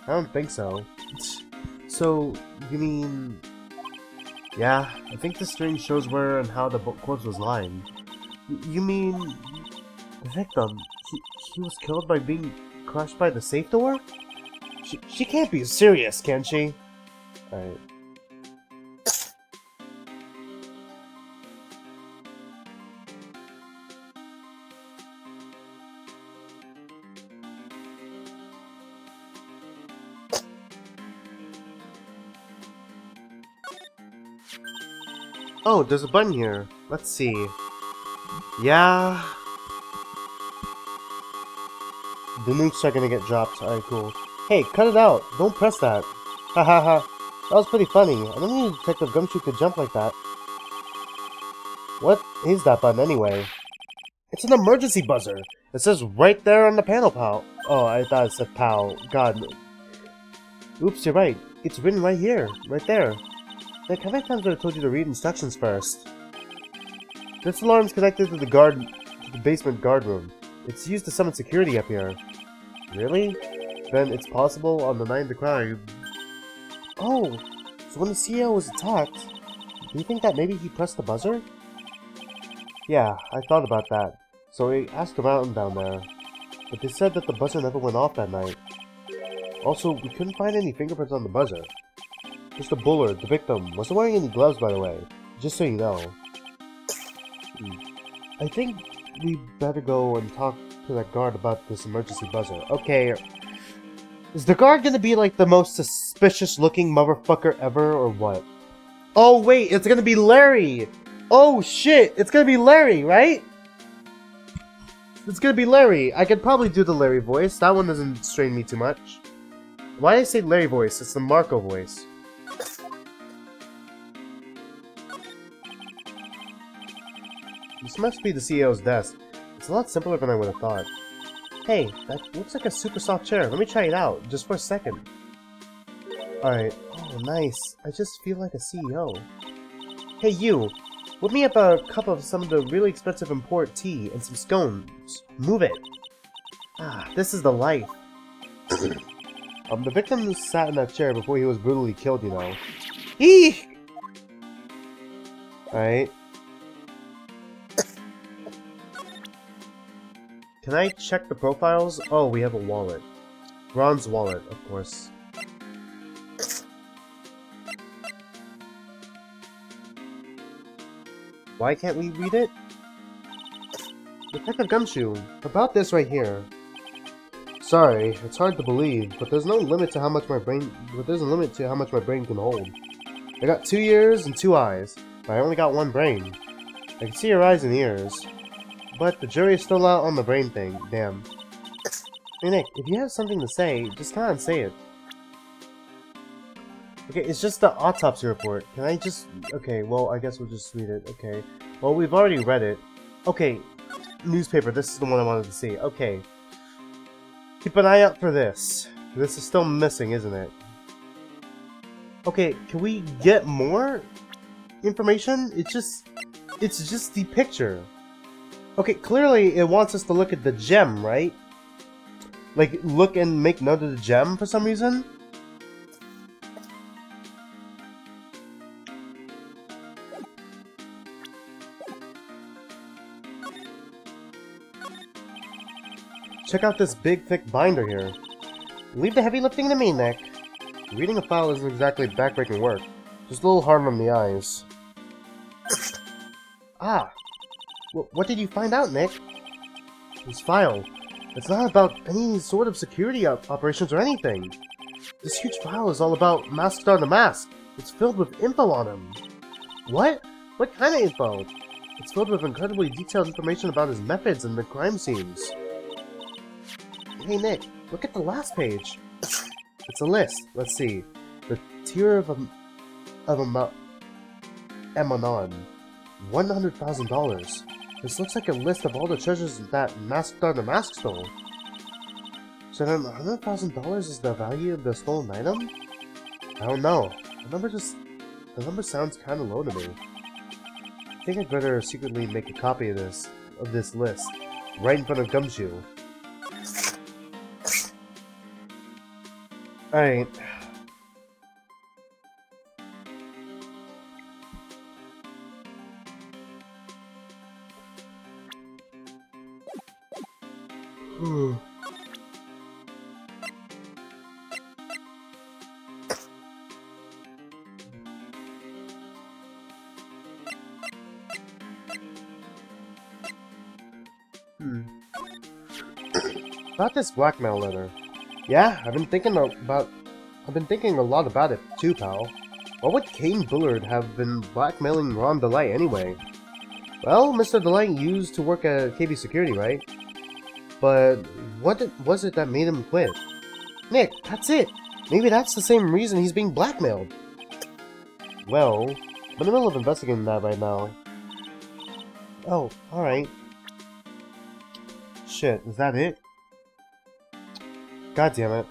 I don't think so. So, you mean... Yeah, I think the string shows where and how the corpse was lying. You mean the victim? He was killed by being crushed by the safe door? She can't be serious, can she? Alright. Oh, there's a button here. Let's see. Yeah. The nukes are gonna get dropped. Alright, cool. Hey, cut it out. Don't press that. Ha ha ha. That was pretty funny. I didn't know Detective Gumshoe could jump like that. What is that button anyway? It's an emergency buzzer. It says right there on the panel, pal. Oh, I thought it said pal. God. Oops, you're right. It's written right here. Right there. Like, how many times would I told you to read instructions first? This alarm's connected to the basement guard room. It's used to summon security up here. Really? Then it's possible on the night of the crime. Oh, so when the CEO was attacked, do you think that maybe he pressed the buzzer? Yeah, I thought about that. So I asked around down there, but they said that the buzzer never went off that night. Also, we couldn't find any fingerprints on the buzzer. Mr. Bullard, the victim, wasn't wearing any gloves, by the way. Just so you know. I think we better go and talk to that guard about this emergency buzzer. Okay. Is the guard gonna be like the most suspicious looking motherfucker ever, or what? Oh wait, it's gonna be Larry! Oh shit, it's gonna be Larry, right? It's gonna be Larry. I could probably do the Larry voice. That one doesn't strain me too much. Why did I say Larry voice? It's the Marco voice. This must be the CEO's desk. It's a lot simpler than I would have thought. Hey, that looks like a super soft chair. Let me try it out, just for a second. Alright. Oh, nice. I just feel like a CEO. Hey, you! Whip me up a cup of some of the really expensive import tea and some scones. Move it! Ah, this is the life. The victim sat in that chair before he was brutally killed, you know. Eek! Alright. Can I check the profiles? Oh, we have a wallet. Ron's wallet, of course. Why can't we read it? Detective Gumshoe, about this right here. Sorry, it's hard to believe, but there's no limit to how much my brain. But there's a limit to how much my brain can hold. I got 2 ears and 2 eyes, but I only got 1 brain. I can see your eyes and ears, but the jury is still out on the brain thing. Damn. Hey Nick, if you have something to say, just come on and say it. Okay, it's just the autopsy report. Can I just... Okay, well, I guess we'll just read it. Okay. Well, we've already read it. Okay. Newspaper, this is the one I wanted to see. Okay. Keep an eye out for this. This is still missing, isn't it? Okay, can we get more information? It's just the picture. Okay, clearly it wants us to look at the gem, right? Like, look and make note of the gem for some reason? Check out this big, thick binder here. Leave the heavy lifting to me, Nick. Reading a file isn't exactly backbreaking work. Just a little hard on the eyes. Ah! What did you find out, Nick? This file. It's not about any sort of security operations or anything. This huge file is all about Masked Star the Mask. It's filled with info on him. What? What kind of info? It's filled with incredibly detailed information about his methods and the crime scenes. Hey Nick, look at the last page. It's a list. Let's see. The Tier of Emanon. $100,000. This looks like a list of all the treasures that Masked Star the Mask stole. So then $100,000 is the value of the stolen item? I don't know. The number sounds kind of low to me. I think I'd better secretly make a copy of this list, right in front of Gumshoe. Alright. About this blackmail letter. Yeah, I've been thinking a lot about it too, pal. What would Kane Bullard have been blackmailing Ron Delight anyway? Well, Mr. Delight used to work at KB Security, right? But what was it that made him quit? Nick, that's it! Maybe that's the same reason he's being blackmailed. Well, I'm in the middle of investigating that right now. Oh, alright. Shit, is that it? God damn it.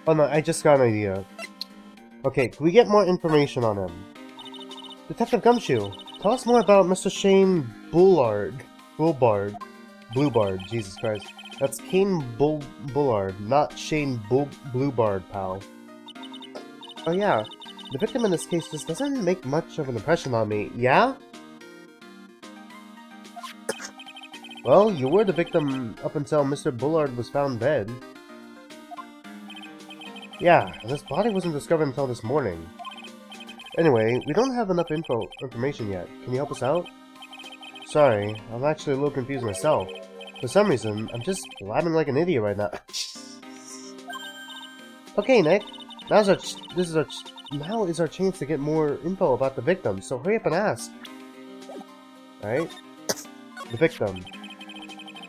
Oh no, I just got an idea. Okay, can we get more information on him? Detective Gumshoe, tell us more about Mr. Shane Bullard. Bluebard, Jesus Christ. That's Kane Bullard, not Shane Bluebard, pal. Oh yeah, the victim in this case just doesn't make much of an impression on me, yeah? Well, you were the victim up until Mr. Bullard was found dead. Yeah, and his body wasn't discovered until this morning. Anyway, we don't have enough information yet. Can you help us out? Sorry, I'm actually a little confused myself. For some reason, I'm just blabbing like an idiot right now. Okay, Nick. Now is our chance to get more info about the victim, so hurry up and ask. Alright? The victim.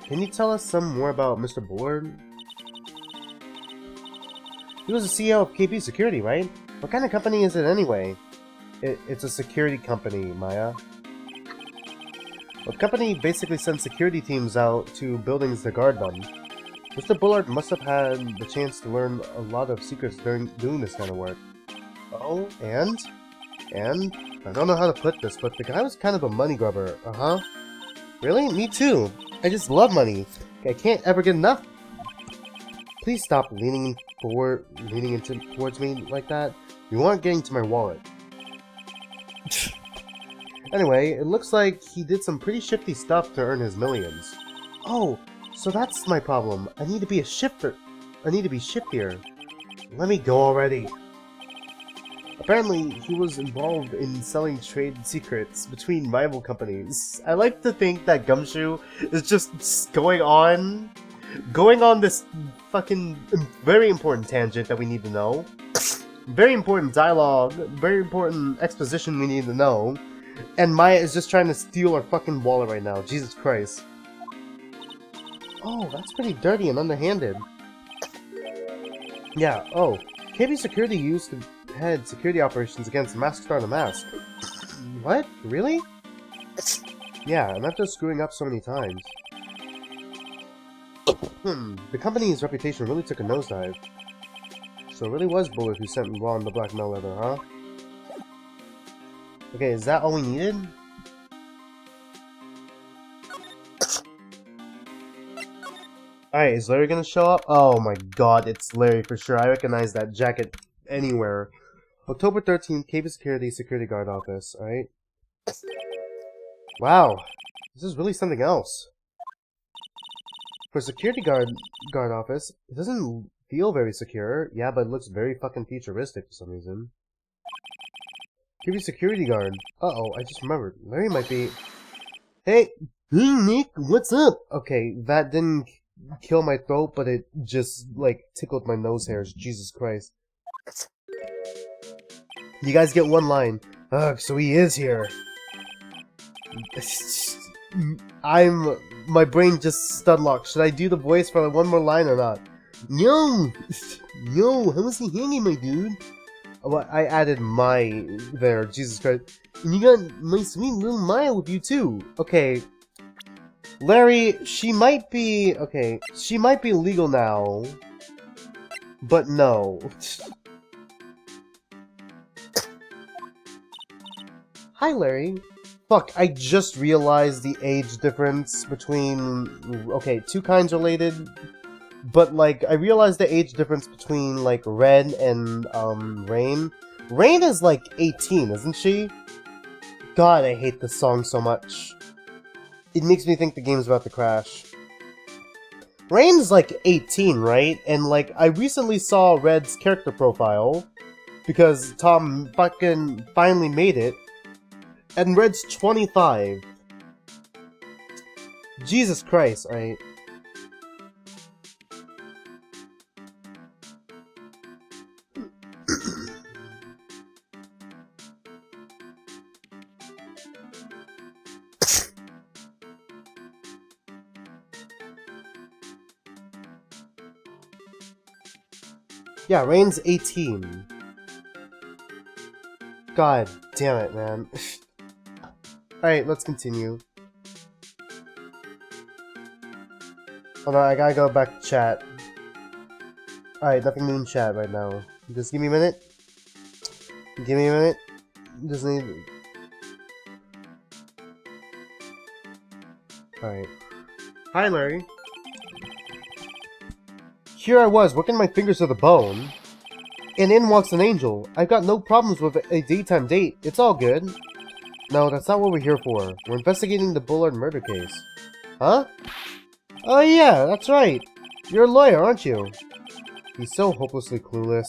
Can you tell us some more about Mr. Bullard? He was the CEO of KB Security, right? What kind of company is it anyway? It's a security company, Maya. The company basically sends security teams out to buildings to guard them. Mr. Bullard must have had the chance to learn a lot of secrets during doing this kind of work. Oh, and? I don't know how to put this, but the guy was kind of a money grubber, uh-huh. Really? Me too. I just love money. I can't ever get enough. Please stop leaning towards me like that. You aren't getting to my wallet. Anyway, it looks like he did some pretty shifty stuff to earn his millions. Oh, so that's my problem. I need to be shiftier. Let me go already. Apparently, he was involved in selling trade secrets between rival companies. I like to think that Gumshoe is just going on this fucking very important tangent that we need to know. Very important dialogue, very important exposition we need to know. And Maya is just trying to steal our fucking wallet right now. Jesus Christ. Oh, that's pretty dirty and underhanded. Yeah, oh. KB Security used to head security operations against Mask Star the Mask. What? Really? Yeah, and after screwing up so many times. The company's reputation really took a nosedive. So it really was Bullard who sent Ron the blackmail letter, huh? Okay, is that all we needed? Alright, is Larry gonna show up? Oh my god, it's Larry for sure. I recognize that jacket anywhere. October 13th, KB Security Guard Office, alright? Wow, this is really something else. For security guard office, it doesn't feel very secure. Yeah, but it looks very fucking futuristic for some reason. KB Security Guard. Uh-oh, I just remembered. Larry might be... Hey, Nick, what's up? Okay, that didn't kill my throat, but it just, like, tickled my nose hairs. Jesus Christ. You guys get one line. Ugh, so he is here. My brain just stud-locked. Should I do the voice for like one more line or not? Yo, how was he hanging, my dude? Well, I added my there, Jesus Christ. And you got my sweet little Maya with you too. Okay. Larry, she might be legal now. But no. Hi, Larry. Fuck, I just realized the age difference between... Okay, two kinds related, but, like, I realized the age difference between, like, Red and, Rain. Rain is, like, 18, isn't she? God, I hate this song so much. It makes me think the game's about to crash. Rain's, like, 18, right? And, like, I recently saw Red's character profile, because Tom fucking finally made it. And Red's 25. Jesus Christ, right? Yeah, Rain's 18. God damn it, man. Alright, let's continue. Hold on, I gotta go back to chat. Alright, nothing new in chat right now. Just give me a minute. Give me a minute. Just need... Alright. Hi, Larry. Here I was, working my fingers to the bone. And in walks an angel. I've got no problems with a daytime date. It's all good. No, that's not what we're here for. We're investigating the Bullard murder case. Huh? Oh yeah, that's right. You're a lawyer, aren't you? He's so hopelessly clueless.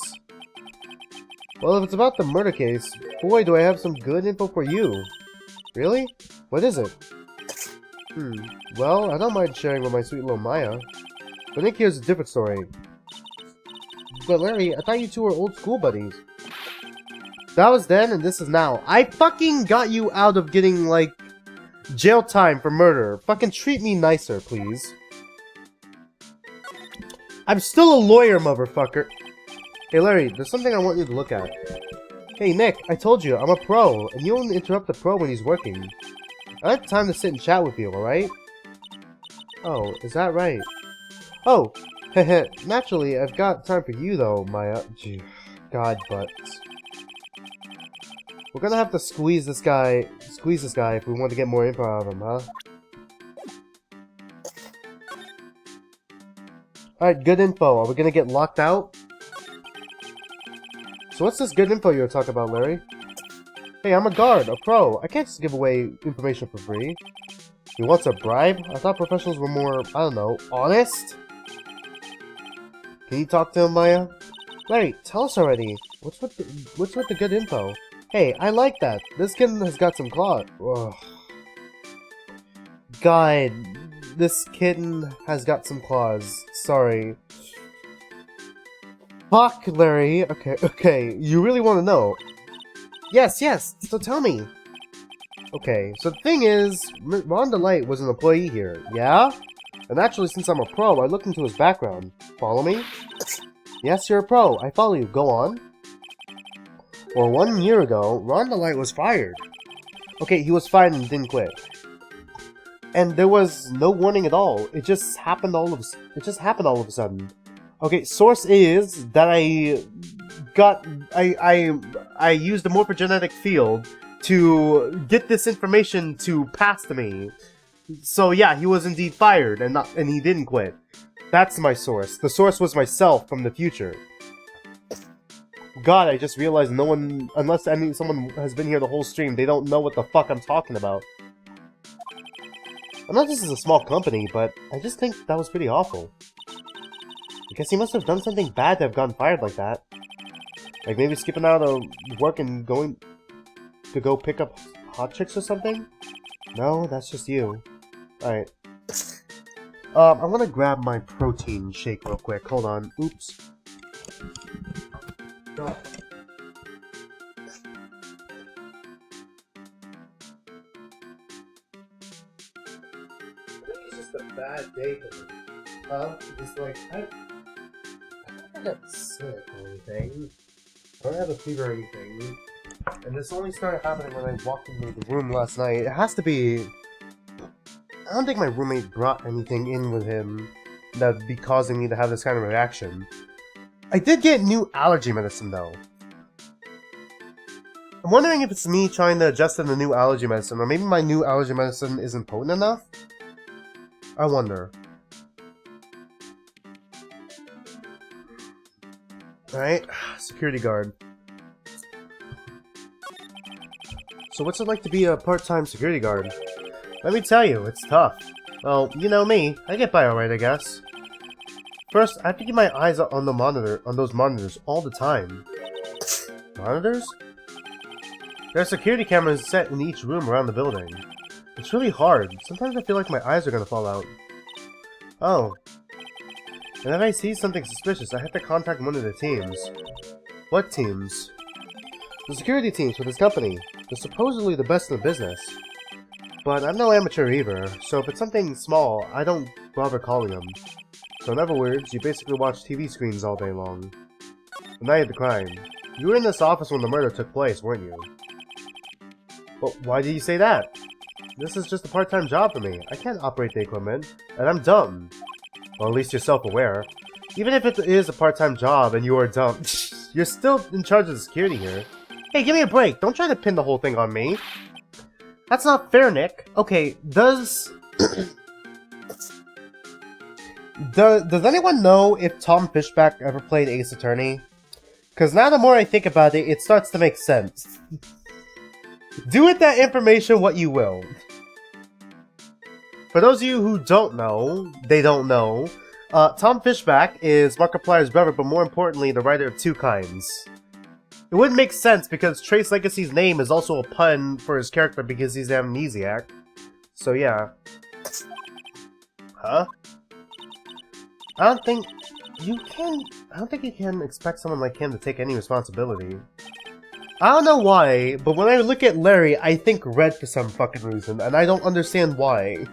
Well, if it's about the murder case, boy, do I have some good info for you. Really? What is it? Well, I don't mind sharing with my sweet little Maya. But Nick here's a different story. But Larry, I thought you two were old school buddies. That was then, and this is now. I fucking got you out of getting, like, jail time for murder. Fucking treat me nicer, please. I'm still a lawyer, motherfucker. Hey, Larry, there's something I want you to look at. Hey, Nick, I told you, I'm a pro, and you only interrupt the pro when he's working. I have time to sit and chat with you, alright? Oh, is that right? Oh, heh, naturally, I've got time for you, though, Maya. Gee, God, but... We're gonna have to squeeze this guy if we want to get more info out of him, huh? Alright, good info. Are we gonna get locked out? So what's this good info you were talking about, Larry? Hey, I'm a guard, a pro. I can't just give away information for free. He wants a bribe? I thought professionals were more, I don't know, honest? Can you talk to him, Maya? Larry, tell us already. What's with the good info? Hey, I like that. This kitten has got some claws. Ugh. God, this kitten has got some claws. Sorry. Fuck, Larry. Okay. You really want to know? Yes. So tell me. Okay, so the thing is, Rhonda Light was an employee here, yeah? And naturally, since I'm a pro, I looked into his background. Follow me? Yes, you're a pro. I follow you. Go on. Well, 1 year ago, Rhonda Light was fired. Okay, he was fired and didn't quit. And there was no warning at all. It just happened all of a sudden. Okay, source is that I used the morphogenetic field to get this information to pass to me. So yeah, he was indeed fired and he didn't quit. That's my source. The source was myself from the future. God, I just realized no one, unless someone has been here the whole stream, they don't know what the fuck I'm talking about. I know this is a small company, but I just think that was pretty awful. I guess he must have done something bad to have gotten fired like that. Like maybe skipping out of work and going to go pick up hot chicks or something? No, that's just you. Alright. I'm gonna grab my protein shake real quick. Hold on. Oops. God. It's just a bad day for me. It's like, I don't get sick or anything. I don't have a fever or anything. And this only started happening when I walked into the room last night. It has to be... I don't think my roommate brought anything in with him that would be causing me to have this kind of reaction. I did get new allergy medicine, though. I'm wondering if it's me trying to adjust to the new allergy medicine, or maybe my new allergy medicine isn't potent enough? I wonder. Alright, security guard. So what's it like to be a part-time security guard? Let me tell you, it's tough. Well, you know me, I get by alright, I guess. First, I have to keep my eyes on those monitors all the time. Monitors? There are security cameras set in each room around the building. It's really hard. Sometimes I feel like my eyes are gonna fall out. Oh. And if I see something suspicious, I have to contact one of the teams. What teams? The security teams for this company. They're supposedly the best in the business. But I'm no amateur either, so if it's something small, I don't bother calling them. So in other words, you basically watch TV screens all day long. The night of the crime. You were in this office when the murder took place, weren't you? Well, why did you say that? This is just a part-time job for me. I can't operate the equipment, and I'm dumb. Well, at least you're self-aware. Even if it is a part-time job and you are dumb, you're still in charge of the security here. Hey, give me a break. Don't try to pin the whole thing on me. That's not fair, Nick. Okay, does anyone know if Tom Fishback ever played Ace Attorney? Because now the more I think about it, it starts to make sense. Do with that information what you will. For those of you who don't know, they don't know, Tom Fishback is Markiplier's brother, but more importantly, the writer of Two Kinds. It wouldn't make sense because Trace Legacy's name is also a pun for his character because he's an amnesiac. So yeah. Huh? I don't think you can expect someone like him to take any responsibility. I don't know why, but when I look at Larry, I think red for some fucking reason, and I don't understand why.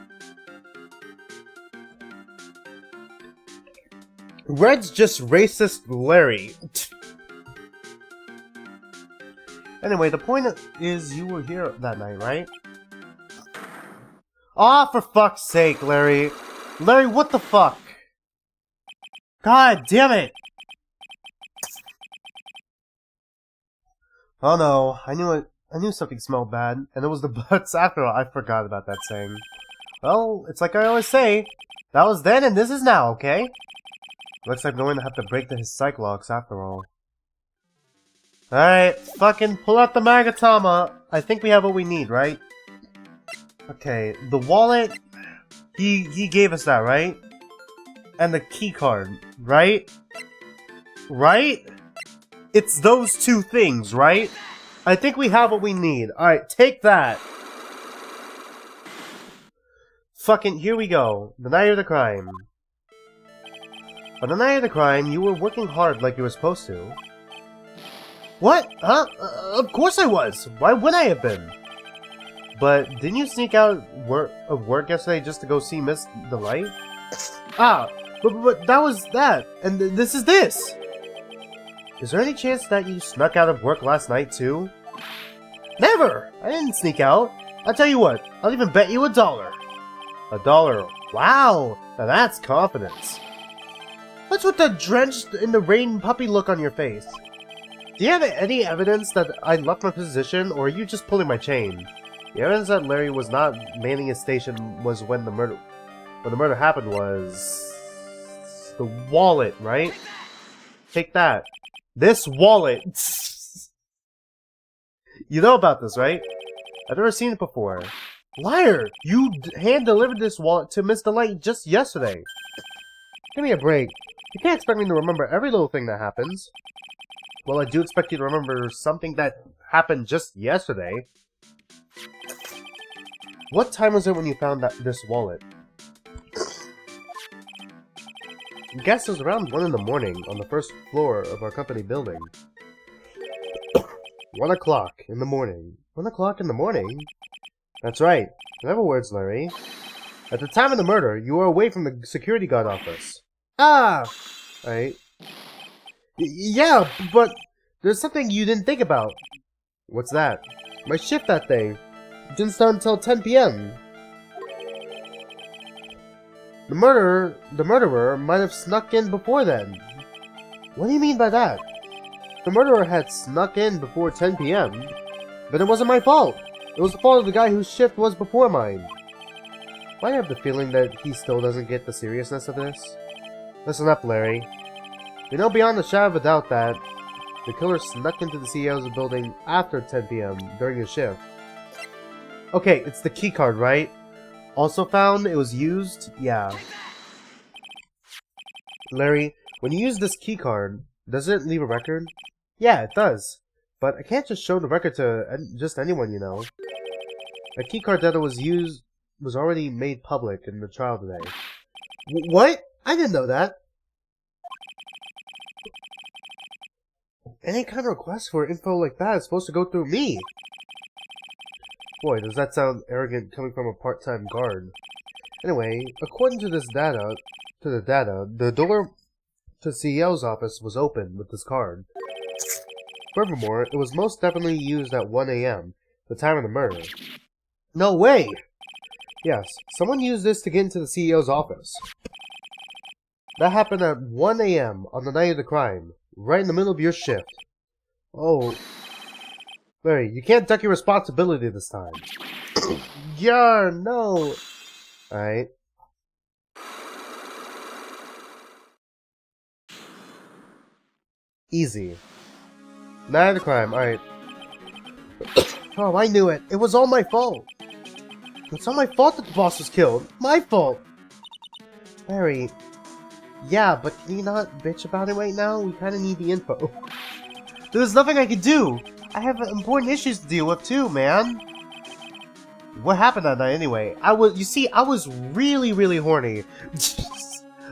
Red's just racist Larry. Anyway, the point is you were here that night, right? Aw, for fuck's sake, Larry. Larry, what the fuck? God damn it! Oh no, I knew something smelled bad, and it was the butts after all. I forgot about that saying. Well, it's like I always say, that was then and this is now, okay? Looks like I'm going to have to break his psych locks after all. Alright, fucking pull out the Magatama. I think we have what we need, right? Okay, the wallet, he gave us that, right? And the key card, right? Right? It's those two things, right? I think we have what we need. Alright, take that. Fucking, here we go. The night of the crime. On the night of the crime, you were working hard like you were supposed to. What? Huh? Of course I was! Why wouldn't I have been? But didn't you sneak out of work yesterday just to go see Miss Delight? Ah, but that was that, and this is this! Is there any chance that you snuck out of work last night too? Never! I didn't sneak out. I'll tell you what, I'll even bet you $1. $1? Wow! Now that's confidence. What's with the drenched in the rain puppy look on your face? Do you have any evidence that I left my position, or are you just pulling my chain? The evidence that Larry was not manning his station was when the murder happened was the wallet, right? Take that. This wallet. You know about this, right? I've never seen it before. Liar! You hand-delivered this wallet to Miss Delight just yesterday. Give me a break. You can't expect me to remember every little thing that happens. Well, I do expect you to remember something that happened just yesterday. What time was it when you found this wallet? I guess it was around 1 in the morning on the first floor of our company building. 1 o'clock in the morning. 1 o'clock in the morning? That's right. In other words, Larry, at the time of the murder, you were away from the security guard office. Ah! Right. Yeah, but there's something you didn't think about. What's that? My shift that day didn't start until 10 p.m. The murderer might have snuck in before then. What do you mean by that? The murderer had snuck in before 10 p.m. But it wasn't my fault! It was the fault of the guy whose shift was before mine. I have the feeling that he still doesn't get the seriousness of this. Listen up, Larry. We know beyond a shadow of a doubt that the killer snuck into the CEO's building after 10 p.m. during his shift. Okay, it's the keycard, right? Also found it was used? Yeah. Larry, when you use this keycard, does it leave a record? Yeah, it does. But I can't just show the record to just anyone, you know. A keycard that was already made public in the trial today. What? I didn't know that. Any kind of request for info like that is supposed to go through me. Boy, does that sound arrogant coming from a part-time guard. Anyway, according to the door to CEO's office was open with this card. Furthermore, it was most definitely used at 1 a.m., the time of the murder. No way! Yes, someone used this to get into the CEO's office. That happened at 1 a.m. on the night of the crime, right in the middle of your shift. Oh. Larry, you can't duck your responsibility this time. Yeah, no. Alright. Easy. Night of the crime, alright. Oh, I knew it. It was all my fault. It's all my fault that the boss was killed. My fault. Larry. Yeah, but can you not bitch about it right now? We kinda need the info. There's nothing I can do. I have important issues to deal with too, man. What happened that night anyway? I was really, really horny.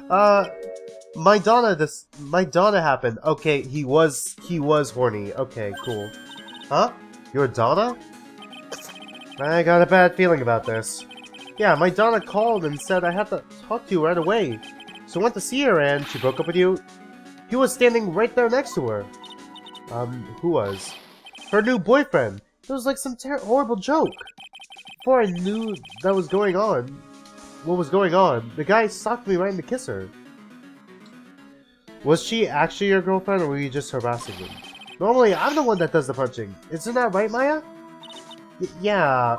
My Donna happened. Okay, he was horny. Okay, cool. Huh? You're Donna? I got a bad feeling about this. Yeah, my Donna called and said I had to talk to you right away. So I went to see her and she broke up with you. He was standing right there next to her. Who was? Her new boyfriend. It was like some horrible joke. Before I knew what was going on, the guy socked me right in the kisser. Was she actually your girlfriend, or were you just harassing him? Normally, I'm the one that does the punching. Isn't that right, Maya? Yeah.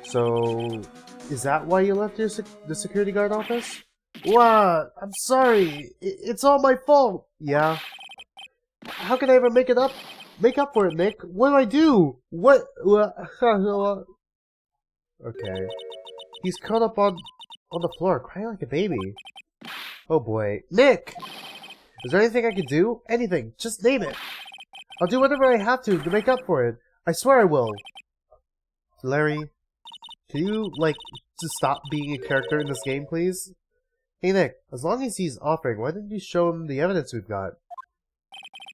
So, is that why you left the security guard office? What? I'm sorry. It's all my fault. Yeah. How can I ever make up for it, Nick? What do I do? What? Okay. He's curled up on the floor, crying like a baby. Oh boy. Nick! Is there anything I can do? Anything. Just name it. I'll do whatever I have to make up for it. I swear I will. Larry, can you, just stop being a character in this game, please? Hey Nick, as long as he's offering, why didn't you show him the evidence we've got?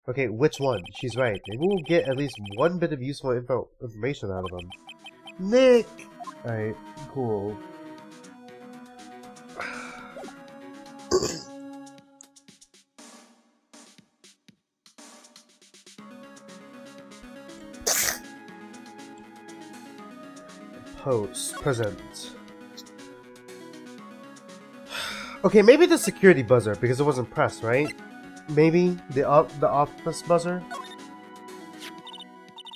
Okay, which one? She's right. Maybe we'll get at least one bit of useful information out of him. Nick! Alright, cool. Present. Okay, maybe the security buzzer, because it wasn't pressed, right? Maybe the office buzzer?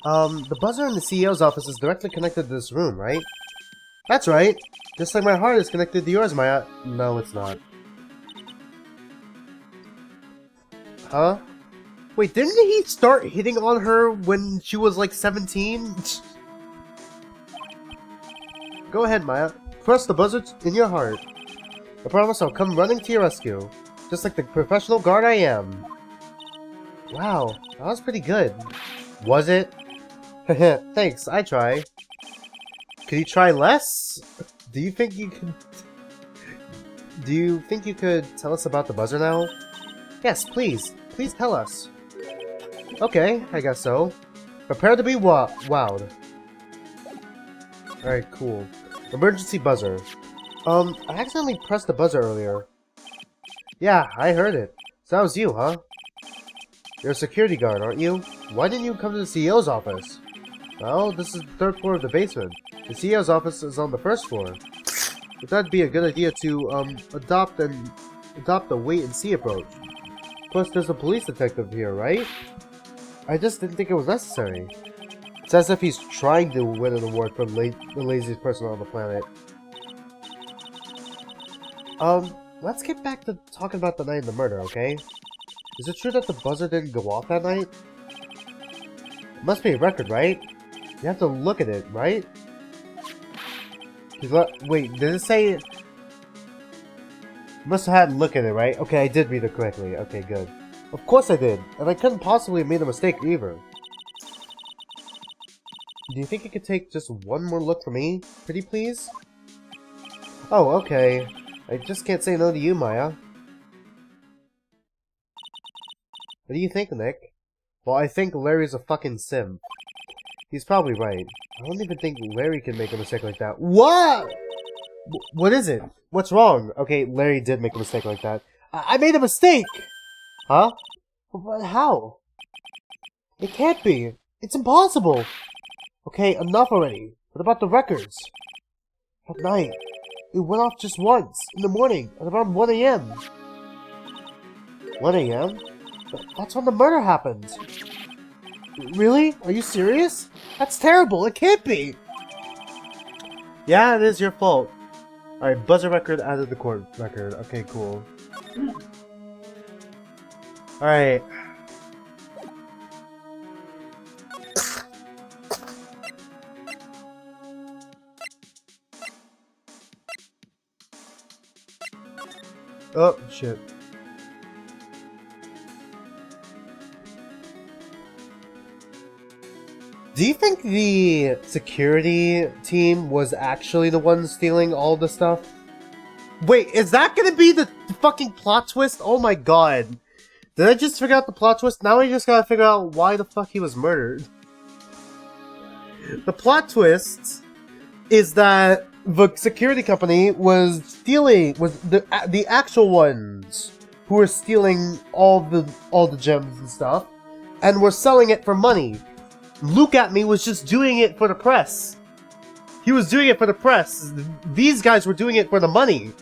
The buzzer in the CEO's office is directly connected to this room, right? That's right! Just like my heart is connected to yours, Maya. No, it's not. Huh? Wait, didn't he start hitting on her when she was like 17? Go ahead, Maya. Press the buzzer in your heart. I promise I'll come running to your rescue. Just like the professional guard I am. Wow, that was pretty good. Was it? Thanks, I try. Could you try less? Do you think you could tell us about the buzzer now? Yes, please. Please tell us. Okay, I guess so. Prepare to be wowed. Alright, cool. Emergency buzzer. I accidentally pressed the buzzer earlier. Yeah, I heard it. So that was you, huh? You're a security guard, aren't you? Why didn't you come to the CEO's office? Well, this is the third floor of the basement. The CEO's office is on the first floor. But that'd be a good idea to, adopt the wait-and-see approach. Plus, there's a police detective here, right? I just didn't think it was necessary. It's as if he's trying to win an award for the laziest person on the planet. Let's get back to talking about the night of the murder, okay? Is it true that the buzzer didn't go off that night? It must be a record, right? You have to look at it, right? Wait, did it say... Must have had to look at it, right? Okay, I did read it correctly. Okay, good. Of course I did. And I couldn't possibly have made a mistake either. Do you think you could take just one more look for me? Pretty please? Oh, okay. I just can't say no to you, Maya. What do you think, Nick? Well, I think Larry's a fucking simp. He's probably right. I don't even think Larry can make a mistake like that. What? What is it? What's wrong? Okay, Larry did make a mistake like that. I made a mistake! Huh? But how? It can't be. It's impossible. Okay, enough already. What about the records? At night. It went off just once, in the morning, at around 1 AM. 1 AM? That's when the murder happened. Really? Are you serious? That's terrible. It can't be. Yeah, it is your fault. Alright, buzzer record added the court record. Okay, cool. Alright. Oh, shit. Do you think the security team was actually the one stealing all the stuff? Wait, is that gonna be the fucking plot twist? Oh my god. Did I just figure out the plot twist? Now I just gotta figure out why the fuck he was murdered. The plot twist is that the security company was stealing, was the actual ones who were stealing all the gems and stuff, and were selling it for money. Look at Me was just doing it for the press. He was doing it for the press. These guys were doing it for the money.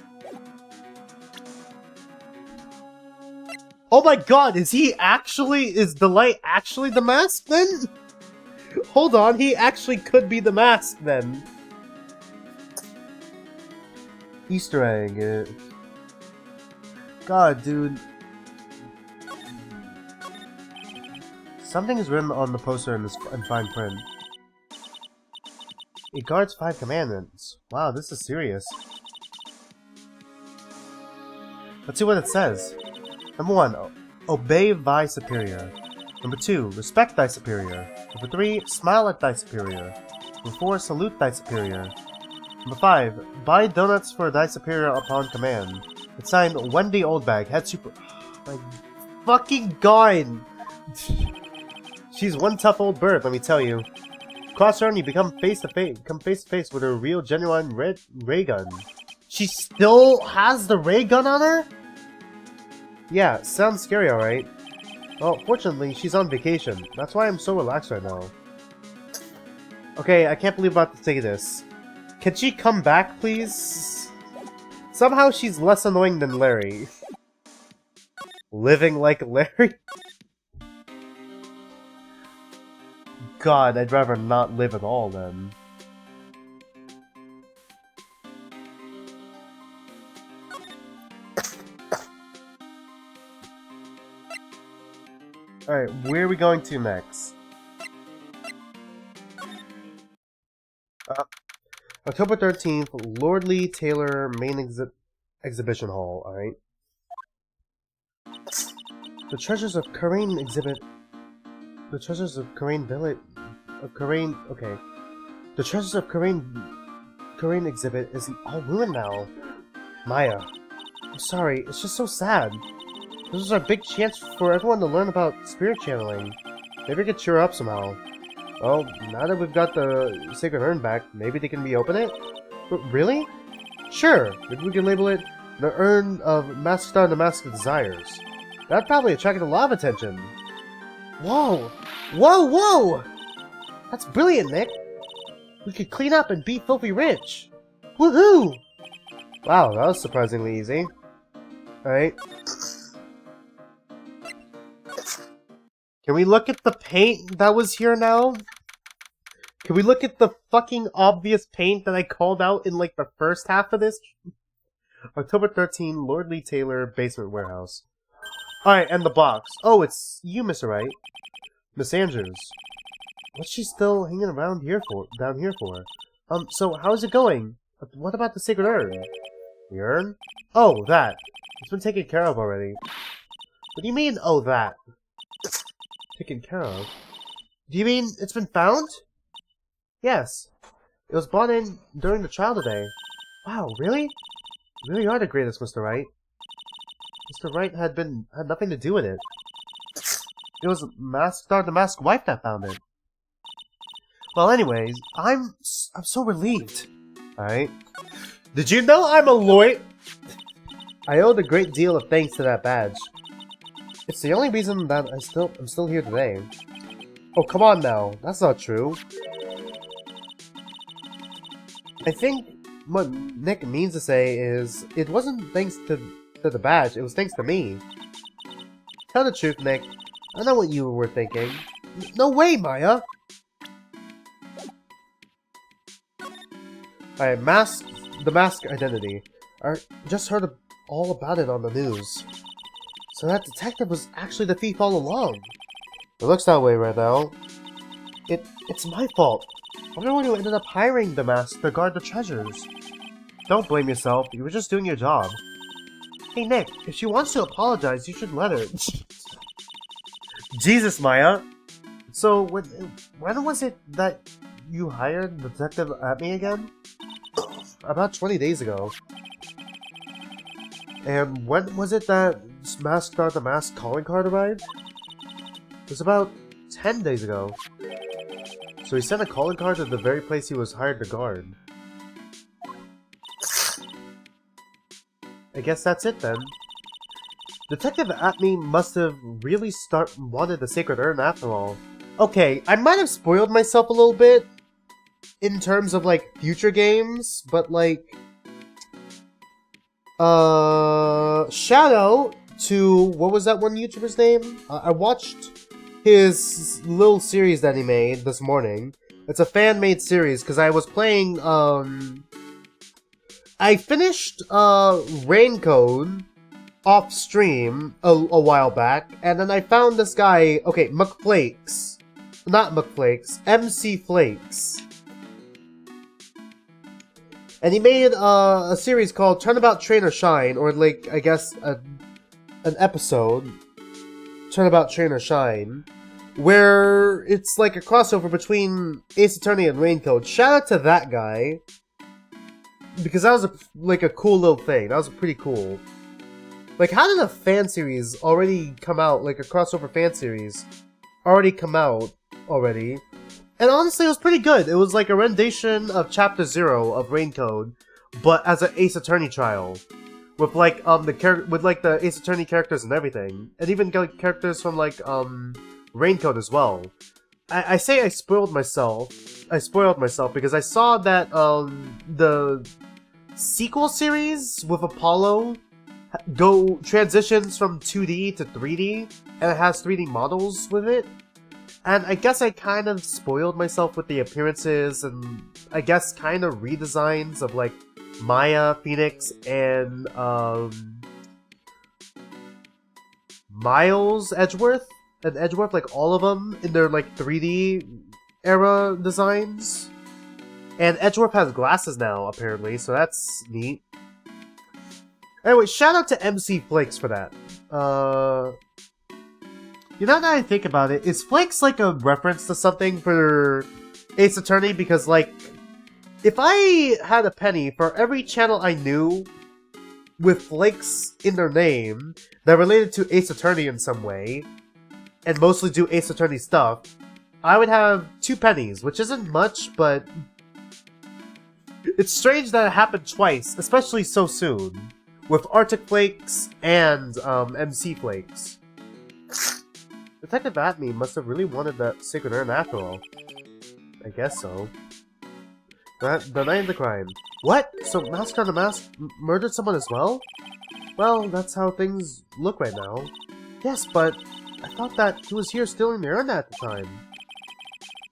Oh my god, is the light actually the mask then? Hold on, he actually could be the mask then. Easter egg. God, dude. Something is written on the poster in fine print. It guards 5 commandments. Wow, this is serious. Let's see what it says. Number 1, obey thy superior. Number 2, respect thy superior. Number 3, smile at thy superior. Number 4, salute thy superior. Number 5, buy donuts for thy superior upon command. It's signed Wendy Oldbag, head super... My fucking god! She's one tough old bird, let me tell you. Cross her and you become face to face with her real genuine ray gun. She still has the ray gun on her? Yeah, sounds scary, alright. Well, fortunately, she's on vacation. That's why I'm so relaxed right now. Okay, I can't believe I'm about to say this. Can she come back, please? Somehow she's less annoying than Larry. Living like Larry? God, I'd rather not live at all then. Alright, where are we going to next? October 13th, Lordly Taylor Main Exhibition Hall, alright? The Treasures of Karain exhibit... The Treasures of Karain Village... Okay. The Treasures of Karain exhibit is all ruined now. Maya, I'm sorry, it's just so sad. This is our big chance for everyone to learn about spirit channeling. Maybe we could cheer up somehow. Well, now that we've got the Sacred Urn back, maybe they can reopen it? But really? Sure, maybe we can label it the Urn of Mask Star the Mask of Desires. That'd probably attract a lot of attention. Whoa! Whoa, whoa! That's brilliant, Nick! We could clean up and be filthy rich! Woohoo! Wow, that was surprisingly easy. Alright. Can we look at the paint that was here now? Can we look at the fucking obvious paint that I called out in, like, the first half of this? October 13, Lord Lee Taylor, Basement Warehouse. Alright, and the box. Oh, it's you, Mr. Wright. Miss Andrews. What's she still hanging around here for? Down here for? So how's it going? What about the sacred urn? The urn? Oh, that. It's been taken care of already. What do you mean, oh, that? Taken care of? Do you mean it's been found? Yes. It was brought in during the trial today. Wow, really? You really are the greatest, Mr. Wright. Mr. Wright had nothing to do with it. It was the masked wife that found it. Well, anyways, I'm so relieved. Alright. Did you know I'm a lawyer? I owed a great deal of thanks to that badge. It's the only reason that I'm still here today. Oh, come on now. That's not true. I think what Nick means to say is, it wasn't thanks to the badge, it was thanks to me. Tell the truth, Nick. I know what you were thinking. No way, Maya! Alright, the mask identity. I just heard all about it on the news. So that detective was actually the thief all along. It looks that way right now. It's my fault. I'm the one who ended up hiring the mask to guard the treasures. Don't blame yourself, you were just doing your job. Hey Nick, if she wants to apologize, you should let her. Jesus, Maya! So, when was it that you hired Detective Atme again? About 20 days ago. And when was it that Mask got the Mask calling card arrived? It was about 10 days ago. So he sent a calling card to the very place he was hired to guard. I guess that's it then. Detective Atme must have really wanted the Sacred Urn after all. Okay, I might have spoiled myself a little bit in terms of like future games, but like shout out to, what was that one YouTuber's name? I watched his little series that he made this morning. It's a fan-made series, because I was playing, I finished, Rain Code off stream a while back, and then I found this guy, okay, McFlakes. Not McFlakes, MC Flakes. And he made, a series called Turnabout Train or Shine, or like, I guess, an episode, Turnabout Train or Shine, where it's like a crossover between Ace Attorney and Rain Code. Shout out to that guy, because that was like a cool little thing. That was pretty cool. Like, how did a fan series already come out, like a crossover fan series, already come out already? And honestly, it was pretty good. It was like a rendition of Chapter 0 of Rain Code, but as an Ace Attorney trial. With like the Ace Attorney characters and everything, and even like characters from like Rain Code as well. I say I spoiled myself. I spoiled myself because I saw that the sequel series with Apollo transitions from 2D to 3D, and it has 3D models with it. And I guess I kind of spoiled myself with the appearances and I guess kind of redesigns of like Maya, Phoenix, and Miles Edgeworth, like all of them in their like 3D era designs. And Edgeworth has glasses now, apparently, so that's neat. Anyway, shout out to MC Flakes for that. You know, now that I think about it, is Flakes like a reference to something for Ace Attorney? Because like, if I had a penny for every channel I knew with Flakes in their name that related to Ace Attorney in some way, and mostly do Ace Attorney stuff, I would have 2 pennies, which isn't much, but it's strange that it happened twice, especially so soon, with Arctic Flakes and MC Flakes. Detective Atme must have really wanted that Sacred Urn after all. I guess so. The night of the crime. What? So Mask on the Mask murdered someone as well? Well, that's how things look right now. Yes, but I thought that he was here stealing the urn at the time.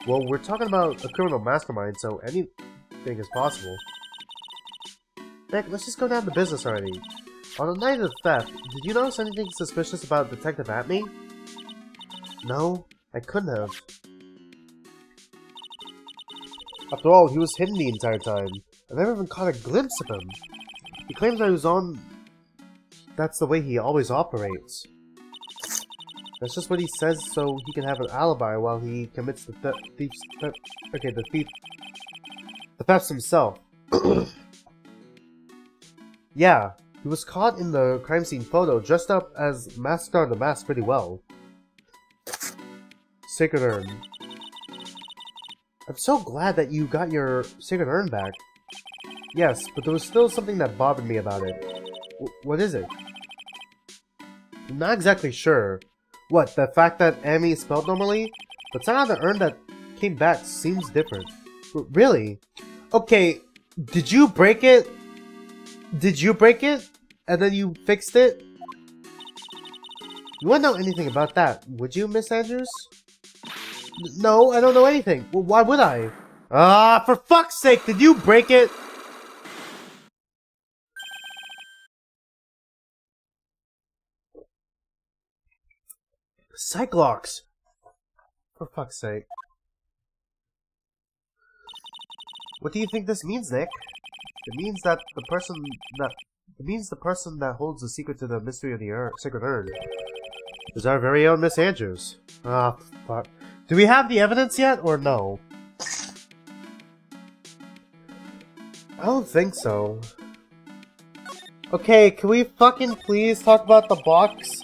Well, we're talking about a criminal mastermind, so anything is possible. Nick, let's just go down to business already. On the night of the theft, did you notice anything suspicious about Detective Atme? No, I couldn't have. After all, he was hidden the entire time. I never even caught a glimpse of him. He claims I was on... That's the way he always operates. That's just what he says so he can have an alibi while he commits the thefts himself. Yeah, he was caught in the crime scene photo dressed up as Mascot the Mask pretty well. Sacred Urn. I'm so glad that you got your Sacred Urn back. Yes, but there was still something that bothered me about it. What is it? I'm not exactly sure. What, the fact that Amy is spelled normally? But somehow the urn that came back seems different. Really? Okay, did you break it? Did you break it? And then you fixed it? You wouldn't know anything about that, would you, Miss Andrews? No, I don't know anything. Well, why would I? Ah, for fuck's sake, did you break it? Cyclops! For fuck's sake. What do you think this means, Nick? It means that the person that holds the secret to the mystery of the Sacred Urn is our very own Miss Andrews. Ah, fuck. Do we have the evidence yet, or no? I don't think so. Okay, can we fucking please talk about the box?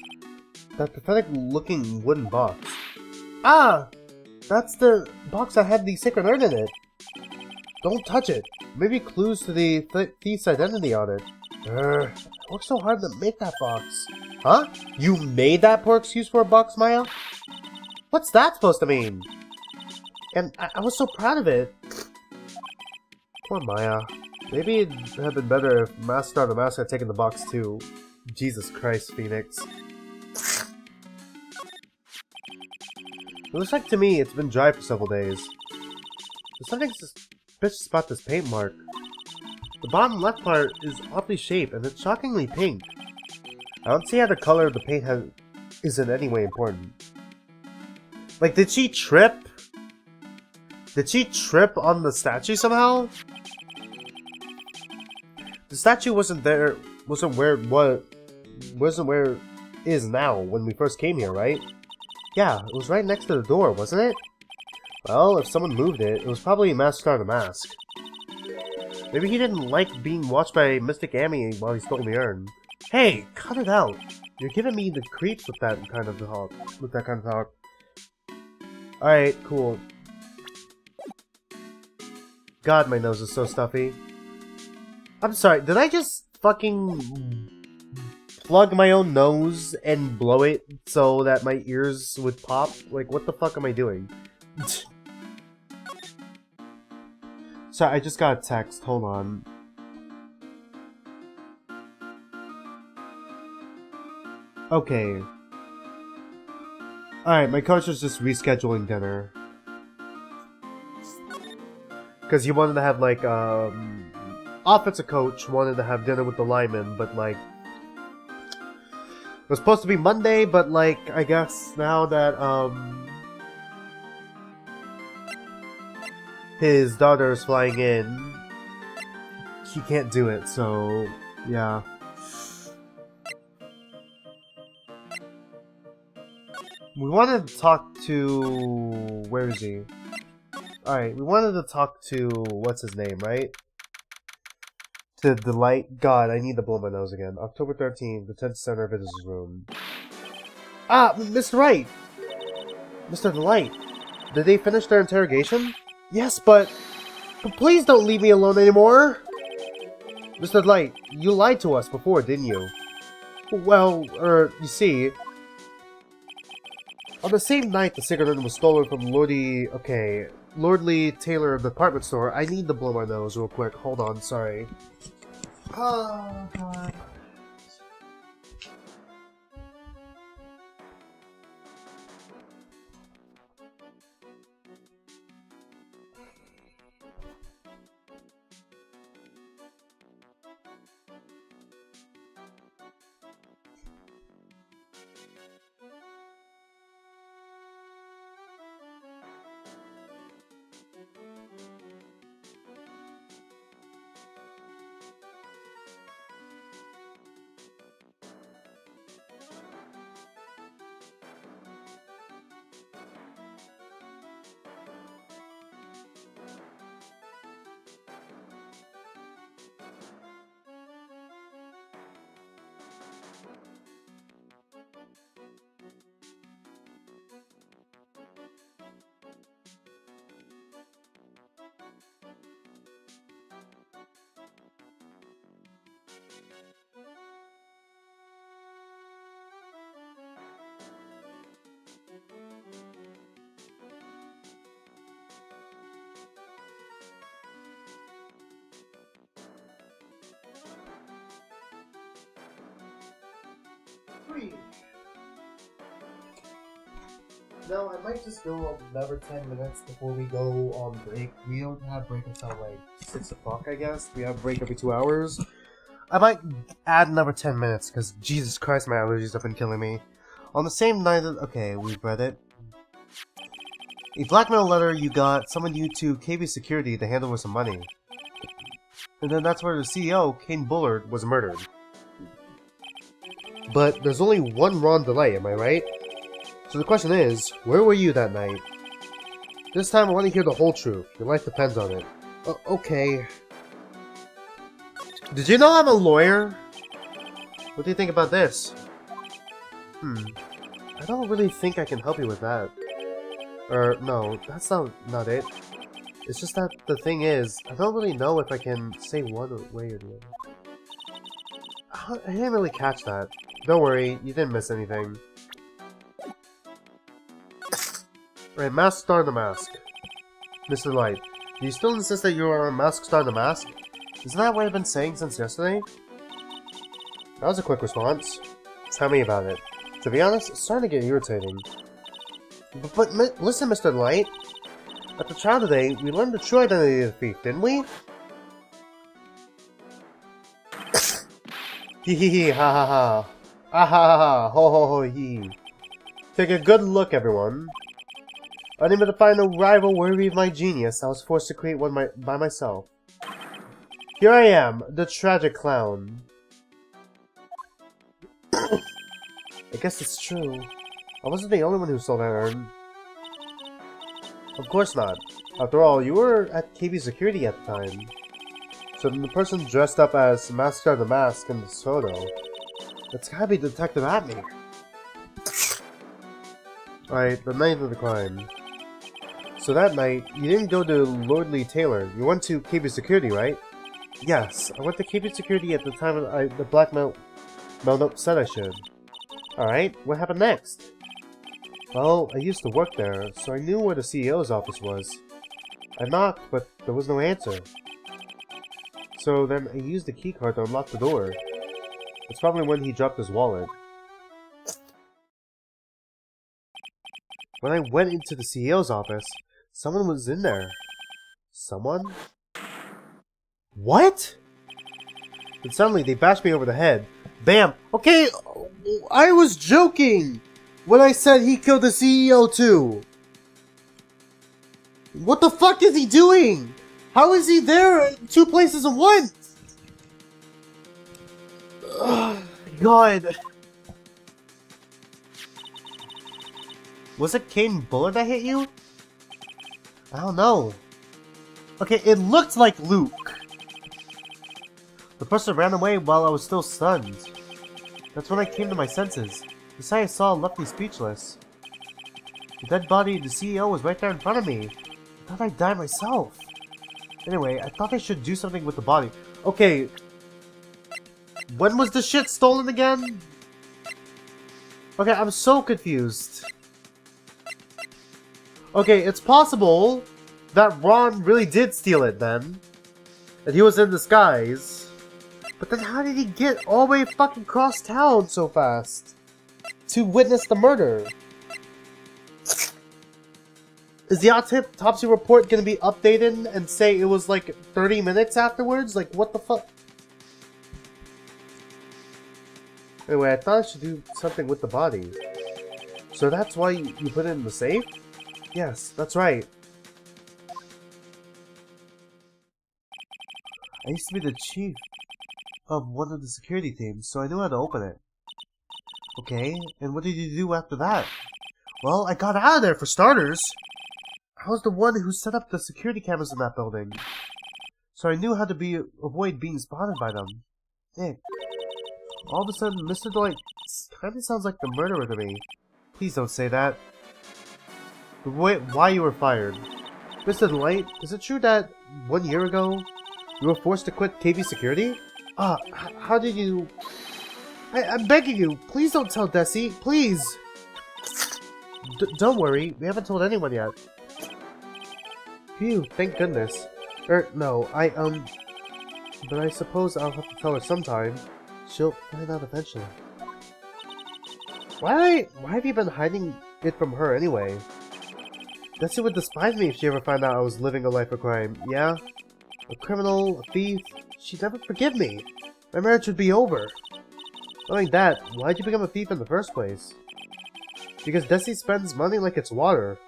That pathetic looking wooden box. Ah! That's the box that had the Sacred Urn in it. Don't touch it. Maybe clues to the thief's identity on it. I worked so hard to make that box. Huh? You made that poor excuse for a box, Maya? What's that supposed to mean? And I was so proud of it. Poor Maya. Maybe it'd have been better if Master the Mask had taken the box too. Jesus Christ, Phoenix. It looks like to me it's been dry for several days. There's something suspicious about this paint mark. The bottom left part is oddly shaped and it's shockingly pink. I don't see how the color of the paint is in any way important. Like, did she trip? Did she trip on the statue somehow? The statue wasn't where it is now when we first came here, right? Yeah, it was right next to the door, wasn't it? Well, if someone moved it, it was probably Master the Mask. Maybe he didn't like being watched by Mystic Amy while he stole the urn. Hey, cut it out! You're giving me the creeps with that kind of talk. Alright, cool. God, my nose is so stuffy. I'm sorry, did I just fucking plug my own nose and blow it so that my ears would pop? Like, what the fuck am I doing? Sorry, I just got a text. Hold on. Okay. Alright, my coach is just rescheduling dinner. Because he wanted to have, like, offensive coach wanted to have dinner with the linemen, but, like, it was supposed to be Monday, but, like, I guess now that, his daughter is flying in, he can't do it, so, yeah. We wanted to talk to... Where is he? Alright, we wanted to talk to... What's his name, right? To Delight. God, I need to blow my nose again. October 13th, the 10th Center Visitors Room. Ah, Mr. Wright! Mr. Delight, did they finish their interrogation? Yes, but please don't leave me alone anymore! Mr. Delight, you lied to us before, didn't you? Well, you see... On the same night the Sacred Urn was stolen from Lordly Taylor department store, I need to blow my nose real quick. Hold on, sorry. Oh, God. hungry! No, I might just go another 10 minutes before we go on break. We don't have break until like 6 o'clock, I guess. We have break every 2 hours. I might add another 10 minutes, because Jesus Christ, my allergies have been killing me. On the same night that... Okay, we've read it. A blackmail letter you got summoned you to KB Security to handle with some money. And then that's where the CEO, Kane Bullard, was murdered. But there's only one wrong delay, am I right? So the question is, where were you that night? This time I want to hear the whole truth. Your life depends on it. Okay. Did you know I'm a lawyer? What do you think about this? I don't really think I can help you with that. No, that's not it. It's just that the thing is, I don't really know if I can say one way or the other. I didn't really catch that. Don't worry, you didn't miss anything. Right, Mask Star the Mask. Mr. Light, do you still insist that you are Mask Star the Mask? Isn't that what I've been saying since yesterday? That was a quick response. Tell me about it. To be honest, it's starting to get irritating. But listen, Mr. Light. At the trial today, we learned the true identity of the thief, didn't we? Hee hee hee, ha ha ha. Ah ha ha ha, ho ho ho hee. Take a good look, everyone. Unable to find a rival worthy of my genius, I was forced to create one by myself. Here I am, the tragic clown. I guess it's true. I wasn't the only one who saw that urn. Of course not. After all, you were at KB Security at the time. So then the person dressed up as Master the Mask in this photo, it's gotta be Detective Atney. Alright, the night of the crime. So that night, you didn't go to Lordly Taylor. You went to KB Security, right? Yes, I went to KB Security at the time the blackmail note said I should. Alright, what happened next? Well, I used to work there, so I knew where the CEO's office was. I knocked, but there was no answer. So then I used the keycard to unlock the door. It's probably when he dropped his wallet. When I went into the CEO's office, someone was in there. Someone? What? And suddenly they bashed me over the head. Bam! Okay, I was joking when I said he killed the CEO too. What the fuck is he doing? How is he there in two places at once? Oh, God. Was it Kane Bullard that hit you? I don't know. Okay, it looked like Luke. The person ran away while I was still stunned. That's when I came to my senses. Besides, I saw left me speechless. The dead body of the CEO was right there in front of me. I thought I'd die myself. Anyway, I thought I should do something with the body. Okay. When was the shit stolen again? Okay, I'm so confused. Okay, it's possible that Ron really did steal it then. And he was in disguise. But then how did he get all the way fucking across town so fast? To witness the murder? Is the autopsy report gonna be updated and say it was like 30 minutes afterwards? Like, what the fuck? Anyway, I thought I should do something with the body. So that's why you put it in the safe? Yes, that's right. I used to be the chief of one of the security teams, so I knew how to open it. Okay, and what did you do after that? Well, I got out of there for starters. I was the one who set up the security cameras in that building. So I knew how to avoid being spotted by them. Nick. All of a sudden, Mr. Dwight kinda sounds like the murderer to me. Please don't say that. Why you were fired. Mr. Dwight, is it true that 1 year ago, you were forced to quit KB Security? How did you... I'm begging you, please don't tell Desi, please! Don't worry, we haven't told anyone yet. Phew, thank goodness. No, but I suppose I'll have to tell her sometime. She'll find out eventually. Why have you been hiding it from her anyway? Guess she would despise me if she ever found out I was living a life of crime. Yeah? A criminal, a thief. She'd never forgive me. My marriage would be over. Knowing that, why'd you become a thief in the first place? Because Desi spends money like it's water.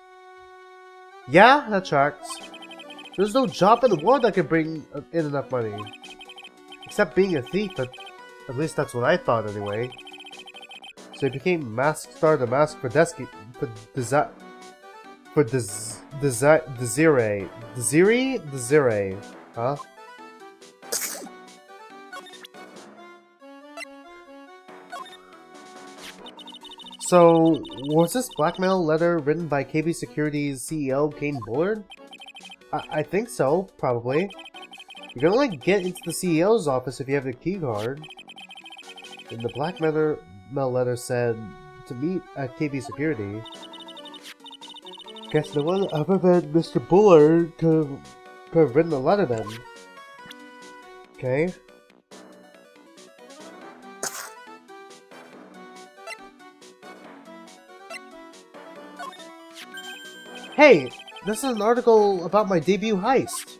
Yeah, that tracks. There's no job in the world that can bring in enough money. Except being a thief, but at least that's what I thought anyway. So he became Mask Star the Mask for Desire. Desire? Huh? So, was this blackmail letter written by KB Security's CEO, Kane Bullard? I think so, probably. You can only get into the CEO's office if you have the key card. And the blackmail letter said to meet at KB Security. Guess no one other than Mr. Bullard could have written the letter then. Okay. Hey! This is an article about my debut heist!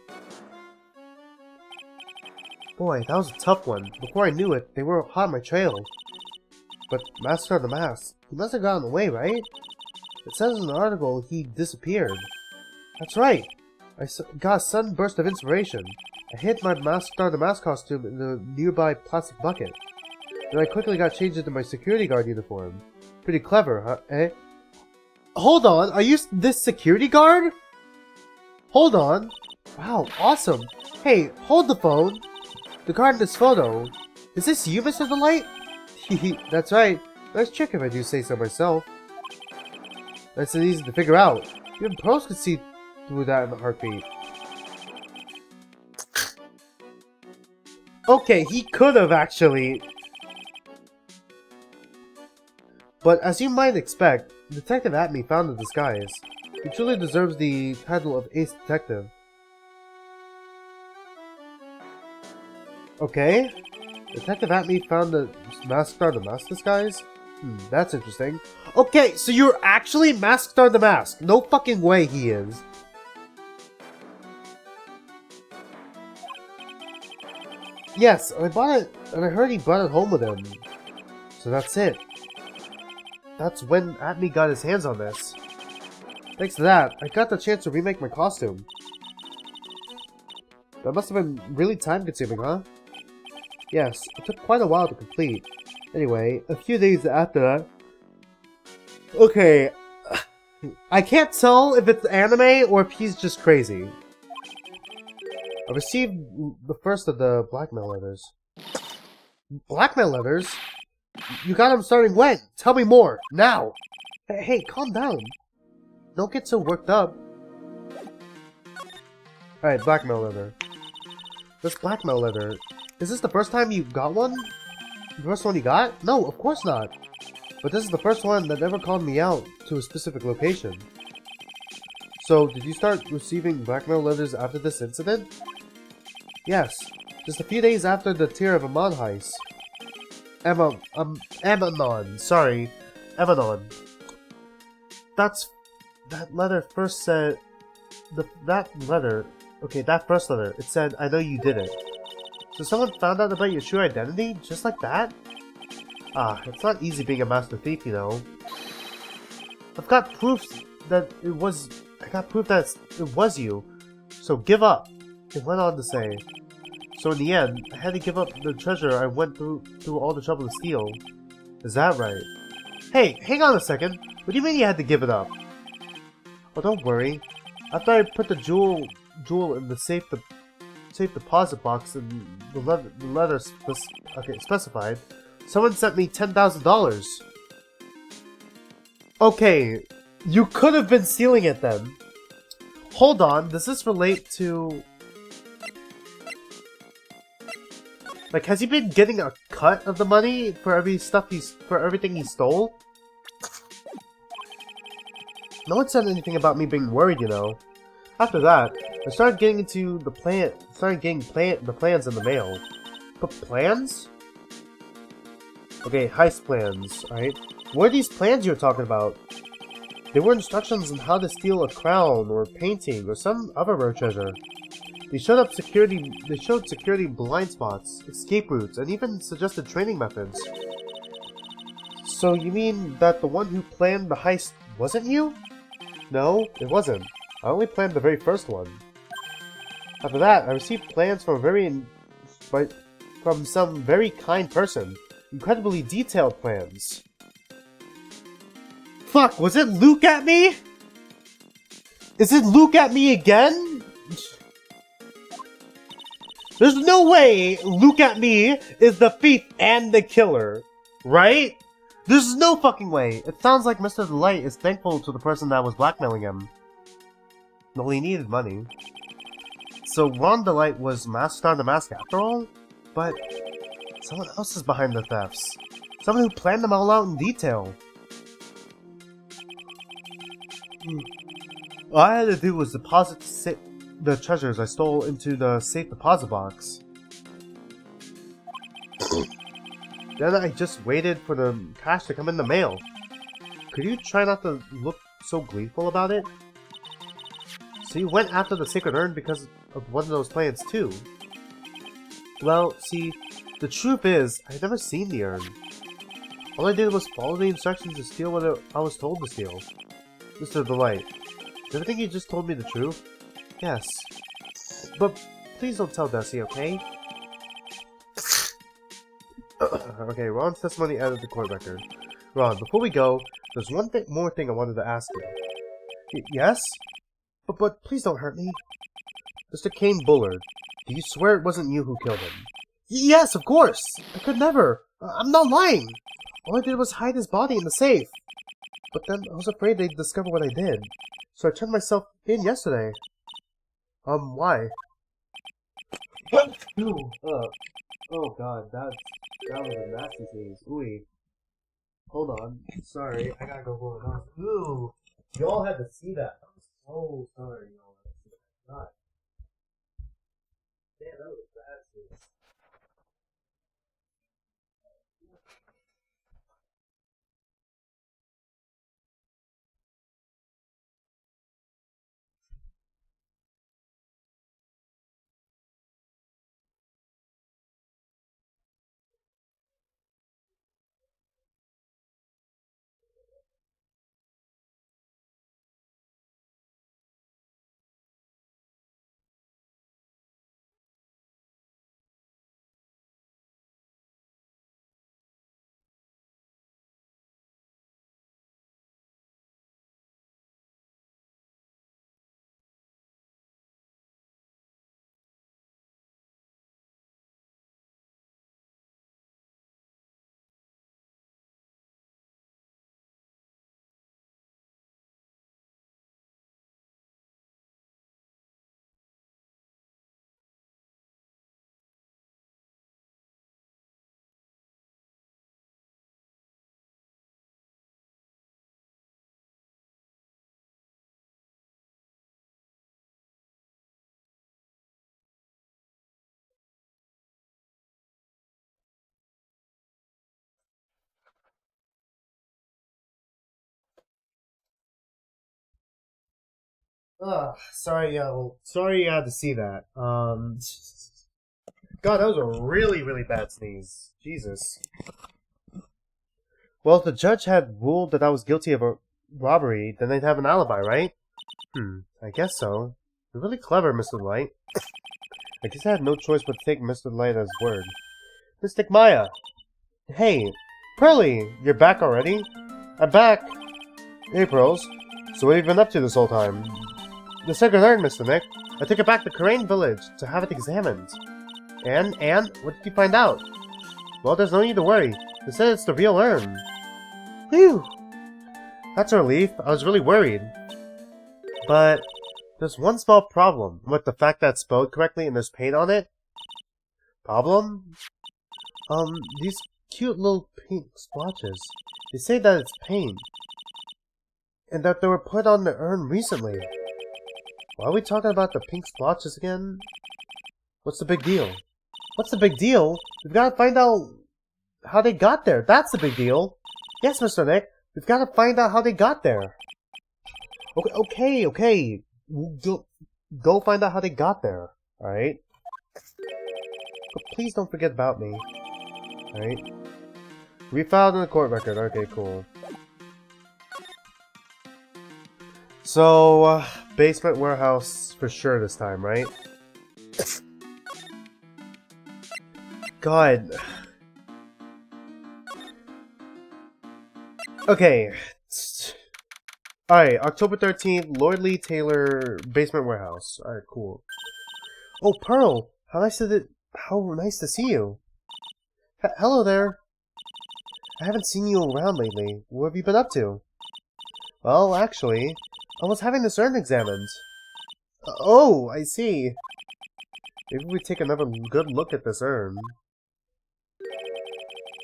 Boy, that was a tough one. Before I knew it, they were hot on my trail. But Master of the Mask, he must have gotten away, right? It says in the article he disappeared. That's right! I got a sudden burst of inspiration. I hid my Master of the Mask costume in a nearby plastic bucket. Then I quickly got changed into my security guard uniform. Pretty clever, huh? Eh? Hold on, are you this security guard? Hold on. Wow, awesome. Hey, hold the phone. The card in this photo. Is this you, Mr. Delight? Hehe, that's right. Nice trick if I do say so myself. Nice and easy to figure out. Even pros could see through that in a heartbeat. Okay, he could have actually. But as you might expect, Detective Atme found the disguise. He truly deserves the title of Ace Detective. Okay. Detective Atme found the Masked Star the Mask disguise? That's interesting. Okay, so you're actually Masked Star the Mask. No fucking way he is. Yes, I bought it, and I heard he brought it home with him. So that's it. That's when Atme got his hands on this. Thanks to that, I got the chance to remake my costume. That must have been really time-consuming, huh? Yes, it took quite a while to complete. Anyway, a few days after that... Okay, I can't tell if it's anime or if he's just crazy. I received the first of the blackmail letters. Blackmail letters? You got them starting when? Tell me more, now! Hey, calm down. Don't get so worked up. Alright, blackmail letter. This blackmail letter. Is this the first time you got one? The first one you got? No, of course not. But this is the first one that ever called me out to a specific location. So, did you start receiving blackmail letters after this incident? Yes, just a few days after the Tear of Amon heist. Amanon, sorry. Amanon. That letter first said... that first letter, it said, I know you did it. So someone found out about your true identity? Just like that? Ah, it's not easy being a master thief, you know. I've got proof that it was you. So give up. It went on to say. So in the end, I had to give up the treasure I went through all the trouble to steal. Is that right? Hey, hang on a second. What do you mean you had to give it up? Oh, don't worry. After I put the jewel in the safe deposit box and the letter specified, someone sent me $10,000. Okay, you could have been stealing it then. Hold on, does this relate to... Like, has he been getting a cut of the money for everything he stole? No one said anything about me being worried, you know. After that, I started getting into the plans in the mail. But plans? Okay, heist plans, alright? What are these plans you're talking about? They were instructions on how to steal a crown, or painting, or some other rare treasure. They showed security blind spots, escape routes, and even suggested training methods. So you mean that the one who planned the heist wasn't you? No, it wasn't. I only planned the very first one. After that, I received plans from some very kind person. Incredibly detailed plans. Fuck, was it Luke at me? Is it Luke at me again? There's no way Luke at me is the thief and the killer, right? There's no fucking way. It sounds like Mr. Delight is thankful to the person that was blackmailing him. Well, he needed money. So Ron Delight was Star the Mask after all? But someone else is behind the thefts. Someone who planned them all out in detail. All I had to do was deposit the treasures I stole into the safe deposit box. Then I just waited for the cash to come in the mail. Could you try not to look so gleeful about it? So you went after the sacred urn because of one of those plans too? Well, see, the truth is, I've never seen the urn. All I did was follow the instructions to steal what I was told to steal. Mr. Delight, is everything you just told me the truth? Yes. But please don't tell Desi, okay? Okay, Ron's testimony added to court record. Ron, before we go, there's one more thing I wanted to ask you. Yes? But please don't hurt me. Mr. Kane Bullard, do you swear it wasn't you who killed him? Yes, of course! I could never! I'm not lying! All I did was hide his body in the safe. But then I was afraid they'd discover what I did. So I turned myself in yesterday. Why? Oh god, that was a nasty sneeze. Ooey. Hold on. Sorry, I gotta go hold on. Ooh! Y'all had to see that. I'm so sorry, y'all had to see that. God. Man, that was a bad sneeze. Sorry, sorry you had to see that. God, that was a really, really bad sneeze. Jesus. Well, if the judge had ruled that I was guilty of a robbery, then they'd have an alibi, right? I guess so. You're really clever, Mr. Light. I guess I had no choice but to take Mr. Light at his word. Mystic Maya! Hey, Pearly! You're back already? I'm back! Hey, Pearls. So what have you been up to this whole time? The sacred urn, Mr. Nick. I took it back to Crane Village to have it examined. And, what did you find out? Well, there's no need to worry. They said it's the real urn. Phew! That's a relief. I was really worried. But there's one small problem with the fact that it's spelled correctly and there's paint on it. Problem? These cute little pink splotches. They say that it's paint. And that they were put on the urn recently. Why are we talking about the pink splotches again? What's the big deal? What's the big deal? We've got to find out how they got there. That's the big deal. Yes, Mr. Nick. We've got to find out how they got there. Okay. Go find out how they got there. Alright? But please don't forget about me. Alright? We filed in the court record. Okay, cool. So, basement warehouse for sure this time, right? God. Okay. Alright, October 13th, Lloyd Lee Taylor, basement warehouse. Alright, cool. Oh, Pearl! How nice to see you. Hello there. I haven't seen you around lately. What have you been up to? Well, actually, I was having this urn examined. Oh, I see. Maybe we take another good look at this urn.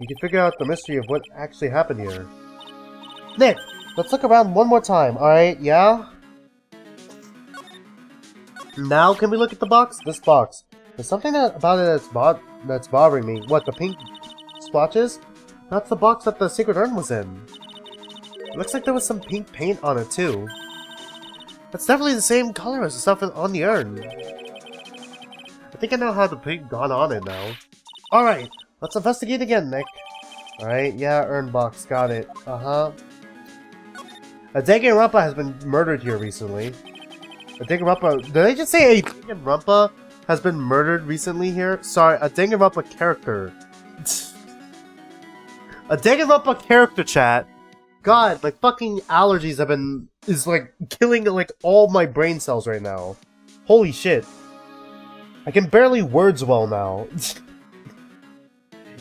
You can figure out the mystery of what actually happened here. Nick, let's look around one more time, alright? Yeah? Now can we look at the box? This box. There's something about it that's bothering me. What, the pink splotches? That's the box that the secret urn was in. It looks like there was some pink paint on it too. That's definitely the same color as the stuff on the urn. I think I know how the paint got on it now. Alright, let's investigate again, Nick. Alright, yeah, urn box, got it. Uh-huh. A Danganronpa has been murdered here recently. A Danganronpa... Did I just say a Danganronpa has been murdered recently here? Sorry, a Danganronpa character. A Danganronpa character, chat. God, my fucking allergies have been... is like killing like all my brain cells right now. Holy shit. I can barely words well now.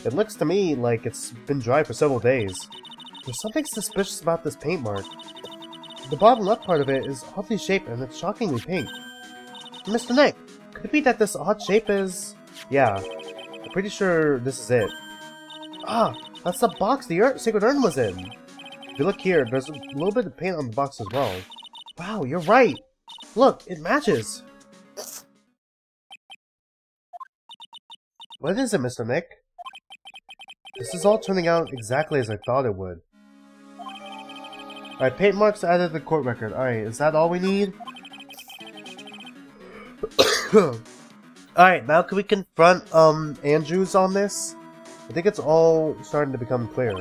It looks to me like it's been dry for several days. There's something suspicious about this paint mark. The bottom left part of it is oddly shaped and it's shockingly pink. Mr. Nick, could it be that this odd shape is... Yeah, I'm pretty sure this is it. Ah, that's the box the sacred urn was in. If you look here, there's a little bit of paint on the box as well. Wow, you're right! Look, it matches! What is it, Mr. Nick? This is all turning out exactly as I thought it would. Alright, paint marks added to the court record. Alright, is that all we need? Alright, now can we confront, Andrews on this? I think it's all starting to become clear.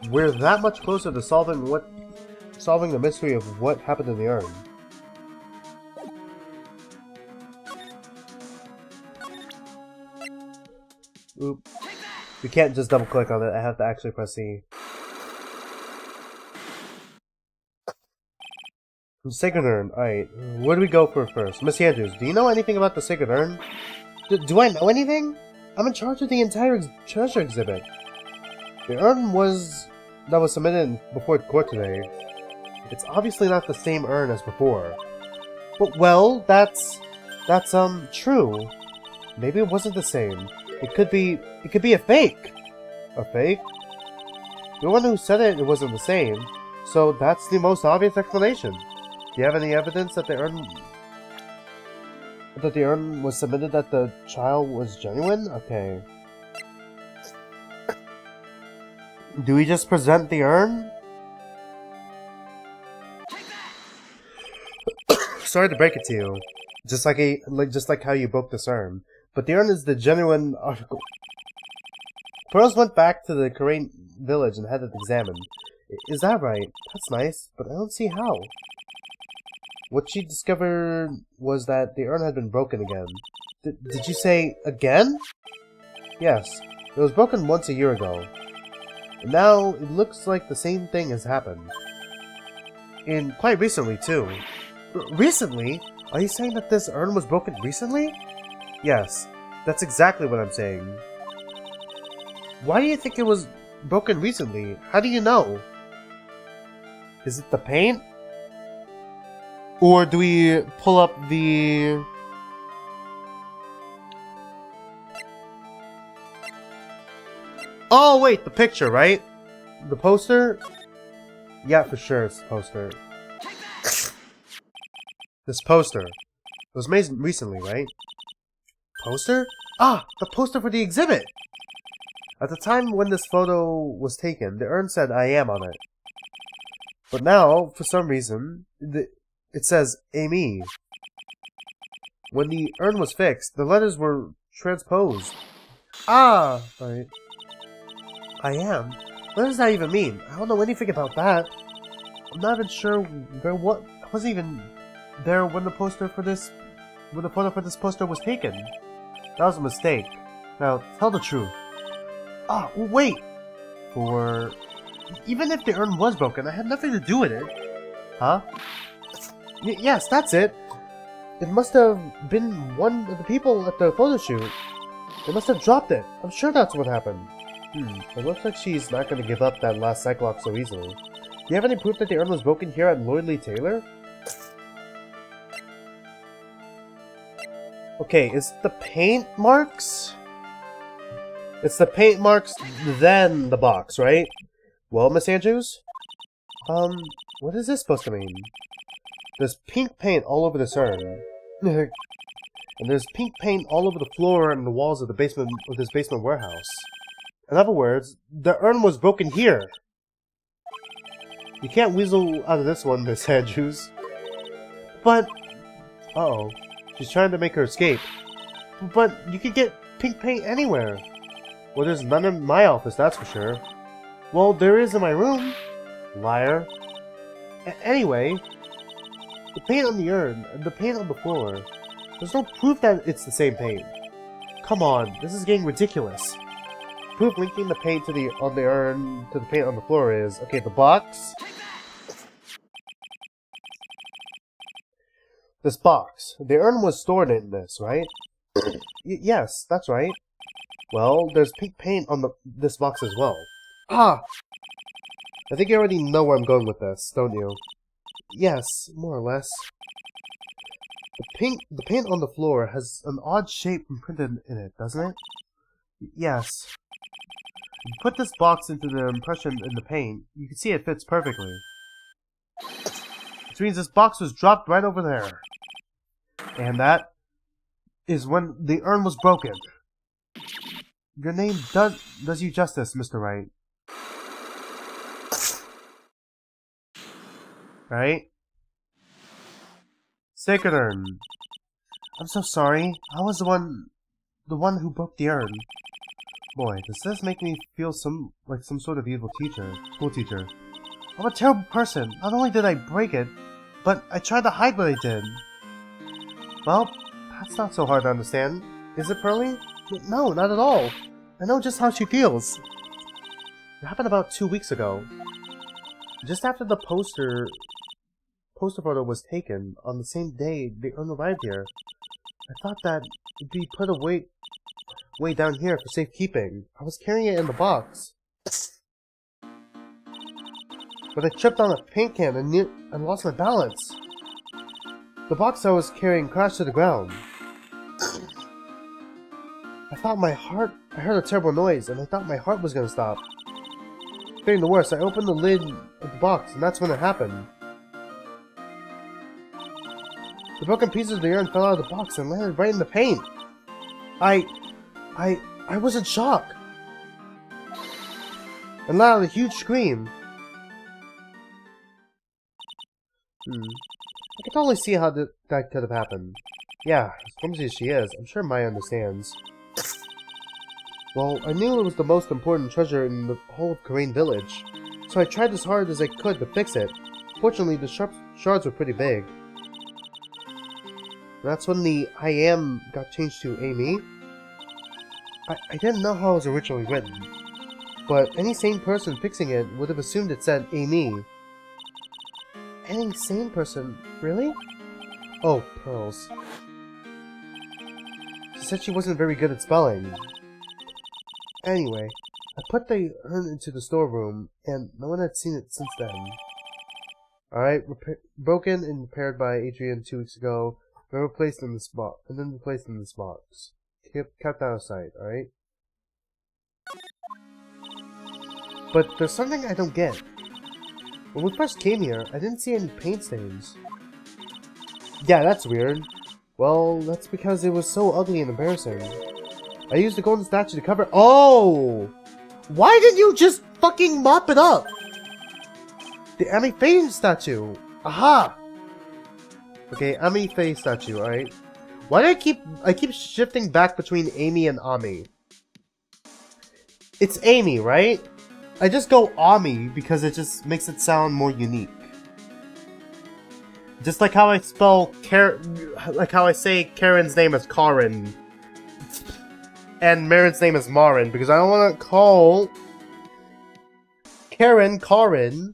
We're that much closer to solving the mystery of what happened in the urn. Oop. We can't just double click on it, I have to actually press C. Sacred urn, alright. Where do we go for first? Miss Andrews, do you know anything about the sacred urn? Do I know anything? I'm in charge of the entire treasure exhibit. The urn that was submitted before court today. It's obviously not the same urn as before. But, well, that's true. Maybe it wasn't the same. It could be a fake. A fake? The one who said it wasn't the same. So that's the most obvious explanation. Do you have any evidence that the urn was submitted that the child was genuine? Okay. Do we just present the urn? Sorry to break it to you. Just like how you broke this urn. But the urn is the genuine article. Pearls went back to the Korean village and had it examined. Is that right? That's nice, but I don't see how. What she discovered was that the urn had been broken again. Did you say again? Yes. It was broken once a year ago. And now it looks like the same thing has happened. And quite recently, too. Recently? Are you saying that this urn was broken recently? Yes. That's exactly what I'm saying. Why do you think it was broken recently? How do you know? Is it the paint? Or do we pull up the... Oh, wait, the picture, right? The poster? Yeah, for sure it's the poster. This poster. It was made recently, right? Poster? Ah, the poster for the exhibit! At the time when this photo was taken, the urn said I am on it. But now, for some reason, it says Amy. When the urn was fixed, the letters were transposed. Ah! Right. I am? What does that even mean? I don't know anything about that. I'm not even sure what... I wasn't even there when the photo for this poster was taken. That was a mistake. Now, tell the truth. Ah, wait! Even if the urn was broken, I had nothing to do with it. Huh? Yes, that's it. It must have been one of the people at the photo shoot. They must have dropped it. I'm sure that's what happened. It looks like she's not going to give up that last Cyclops so easily. Do you have any proof that the urn was broken here at Lloyd Lee Taylor? Okay, is the paint marks? It's the paint marks, then the box, right? Well, Miss Andrews? What is this supposed to mean? There's pink paint all over this urn. And there's pink paint all over the floor and the walls of the basement of this basement warehouse. In other words, the urn was broken here. You can't weasel out of this one, Miss Andrews. But... Uh-oh. She's trying to make her escape. But you can get pink paint anywhere. Well, there's none in my office, that's for sure. Well, there is in my room. Liar. Anyway, the paint on the urn and the paint on the floor. There's no proof that it's the same paint. Come on, this is getting ridiculous. Proof linking the paint on the urn to the paint on the floor is, okay, the box. This box. The urn was stored in this, right? Yes, that's right. Well, there's pink paint on this box as well. Ah! I think you already know where I'm going with this, don't you? Yes, more or less. The paint on the floor has an odd shape imprinted in it, doesn't it? Yes. You put this box into the impression in the paint, you can see it fits perfectly. Which means this box was dropped right over there. And that is when the urn was broken. Your name does you justice, Mr. Wright. Right? Sacred urn. I'm so sorry. I was the one who broke the urn. Boy, does this make me feel like some sort of evil school teacher. I'm a terrible person. Not only did I break it, but I tried to hide what I did. Well, that's not so hard to understand. Is it, Pearlie? No, not at all. I know just how she feels. It happened about 2 weeks ago. Just after the poster photo was taken, on the same day the urn arrived here, I thought that it'd be put away way down here for safekeeping. I was carrying it in the box. But I tripped on a paint can and lost my balance. The box I was carrying crashed to the ground. I heard a terrible noise, and I thought my heart was gonna stop. Fearing the worst, I opened the lid of the box, and that's when it happened. The broken pieces of the urn fell out of the box and landed right in the paint. I was in shock. And let out a huge scream. I can totally see how that could have happened. Yeah, as clumsy as she is, I'm sure Maya understands. Well, I knew it was the most important treasure in the whole of Crane Village, so I tried as hard as I could to fix it. Fortunately, the shards were pretty big. That's when the I am got changed to Amy. I didn't know how it was originally written, but any sane person fixing it would have assumed it said Amy. Any sane person? Really? Oh, pearls. She said she wasn't very good at spelling. Anyway, I put the urn into the storeroom, and no one had seen it since then. Alright, broken and repaired by Adrian 2 weeks ago, but replaced in this box, and then replaced in this box. Kept out of sight, alright? But there's something I don't get. When we first came here, I didn't see any paint stains. Yeah, that's weird. Well, that's because it was so ugly and embarrassing. I used the golden statue to cover— Oh! Why did you just fucking mop it up? The Ami Faye statue. Aha! Okay, Ami Faye statue, alright. Why do I keep shifting back between Amy and Ami? It's Amy, right? I just go Ami because it just makes it sound more unique. Just like how I spell like how I say Karen's name is Karen. And Marin's name is Marin, because I don't want to call Karen Karin.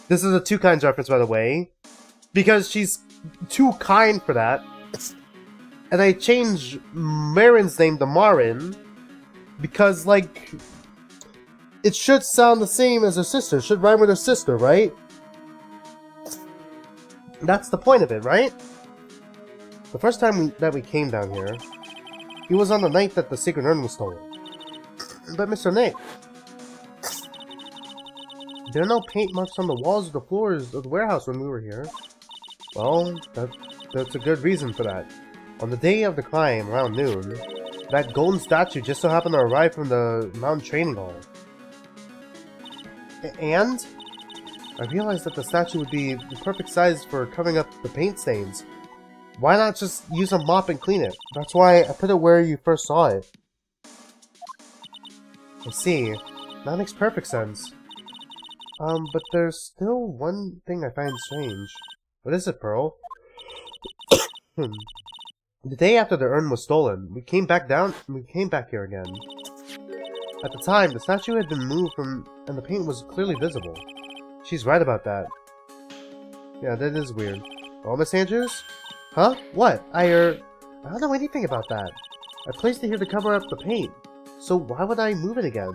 This is a Two Kinds reference, by the way. Because she's too kind for that. And I changed Marin's name to Marin. Because, like, it should sound the same as her sister. It should rhyme with her sister, right? That's the point of it, right? The first time that we came down here, it was on the night that the sacred urn was stolen. But Mr. Nick, there are no paint marks on the walls or the floors of the warehouse when we were here. Well, that's a good reason for that. On the day of the crime, around noon, that golden statue just so happened to arrive from the mountain training hall. And I realized that the statue would be the perfect size for covering up the paint stains. Why not just use a mop and clean it? That's why I put it where you first saw it. I see. That makes perfect sense. But there's still one thing I find strange. What is it, Pearl? The day after the urn was stolen, we came back here again. At the time, the statue had been moved and the paint was clearly visible. She's right about that. Yeah, that is weird. Oh, Miss Andrews? Huh? What? I don't know anything about that. I placed it here to cover up the paint. So why would I move it again?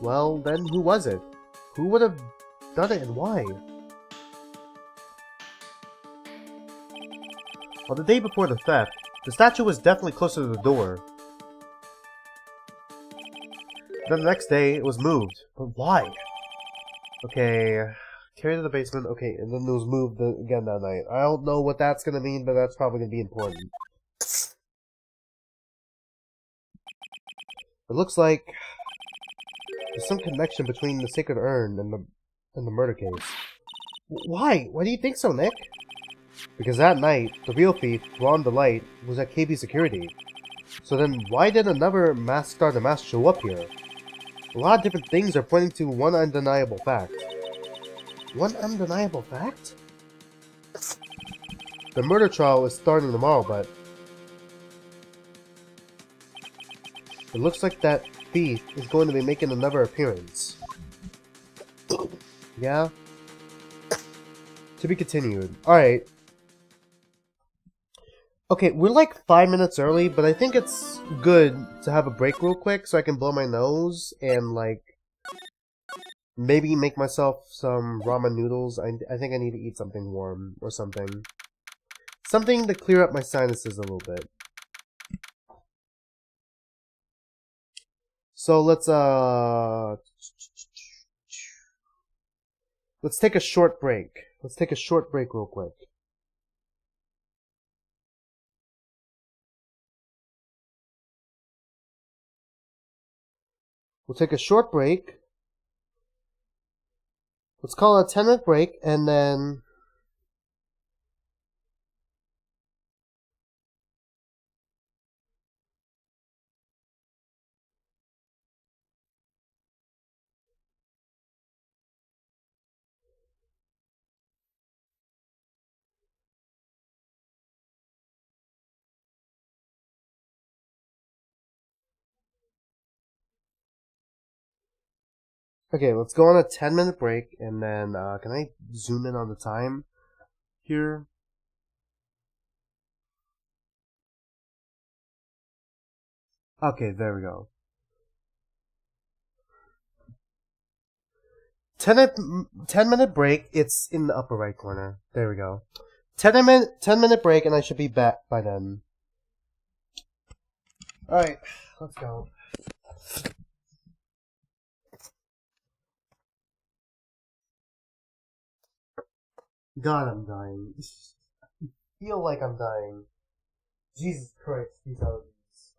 Well, then who was it? Who would have done it and why? On the day before the theft, the statue was definitely closer to the door. Then the next day, it was moved. But why? Okay, carried to the basement. Okay, and then it was moved again that night. I don't know what that's gonna mean, but that's probably gonna be important. It looks like there's some connection between the sacred urn and the murder case. Why? Why do you think so, Nick? Because that night, the real thief, Ron the Light, was at KB Security. So then, why did another masked Sergeant Mask show up here? A lot of different things are pointing to one undeniable fact. One undeniable fact? The murder trial is starting tomorrow, but it looks like that thief is going to be making another appearance. Yeah? To be continued. Alright. Okay, we're like 5 minutes early, but I think it's good to have a break real quick so I can blow my nose and, like, maybe make myself some ramen noodles. I think I need to eat something warm or something. Something to clear up my sinuses a little bit. So let's take a short break. Let's take a short break real quick. We'll take a short break. Let's call it a 10-minute break, and then okay, let's go on a 10-minute break, and then, can I zoom in on the time here? Okay, there we go. 10-minute break, it's in the upper right corner. There we go. 10-minute break, and I should be back by then. Alright, let's go. God, I'm dying. I feel like I'm dying. Jesus Christ, these allergies.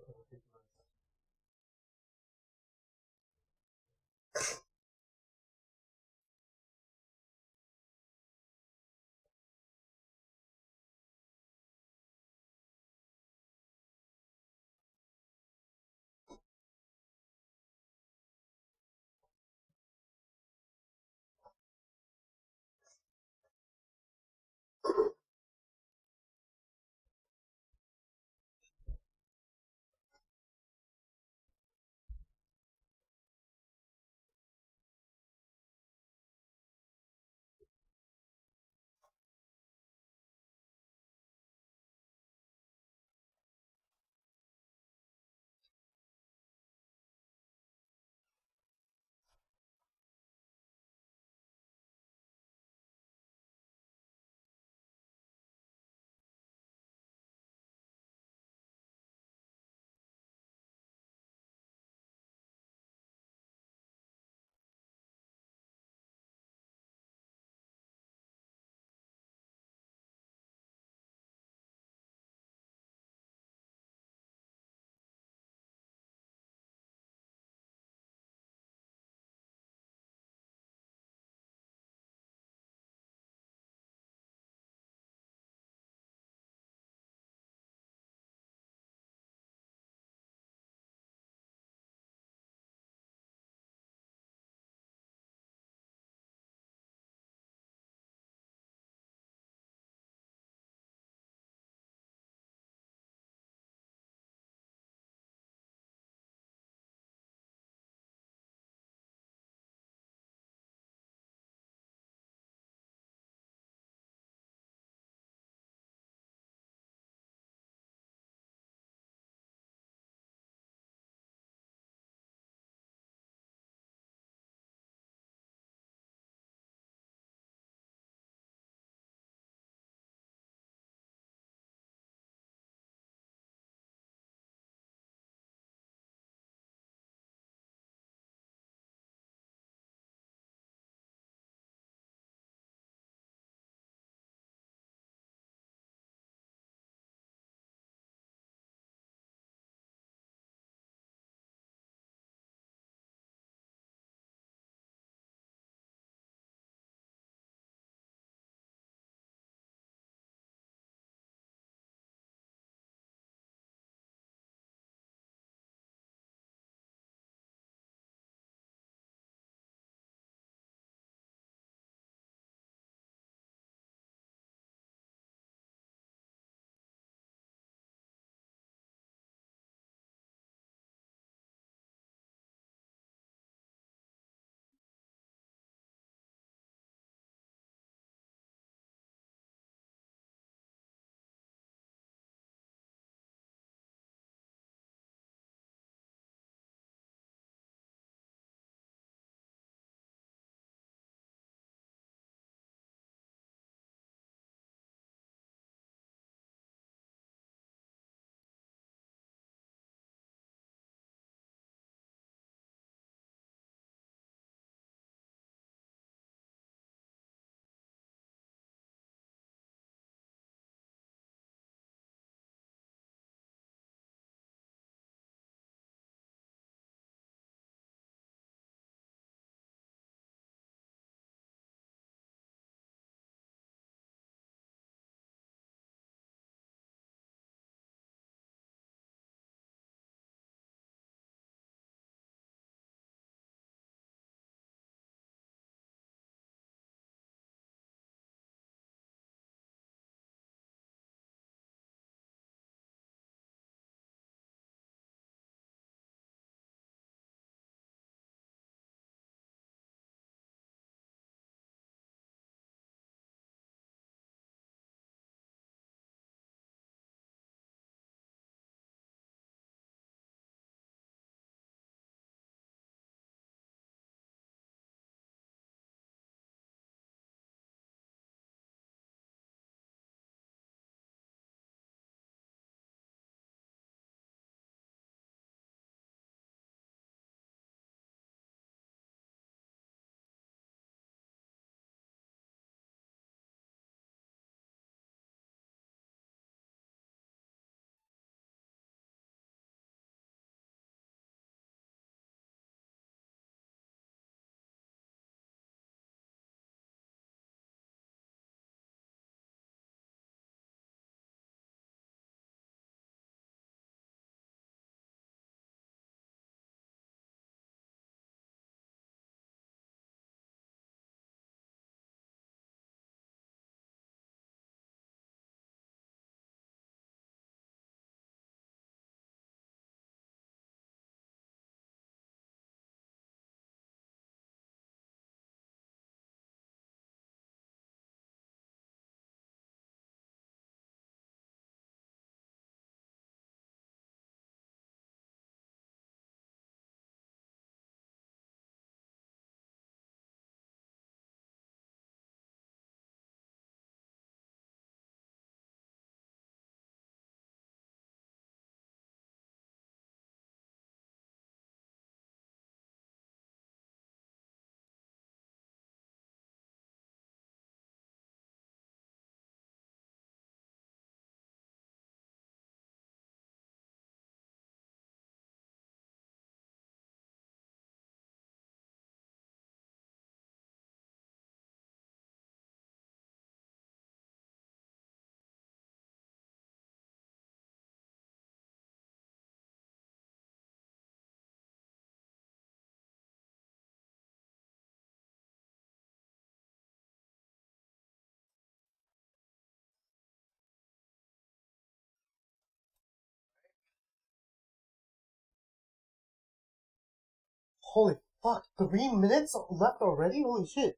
Holy fuck, 3 minutes left already? Holy shit.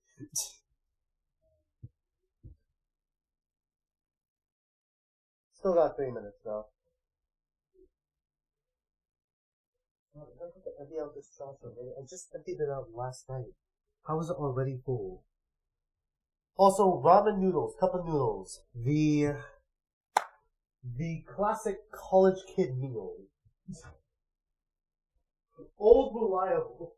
Still got 3 minutes though. I have to empty out this trash already. I just emptied it out last night. How is it already full? Also, ramen noodles, cup of noodles. The classic college kid meal. Old reliable.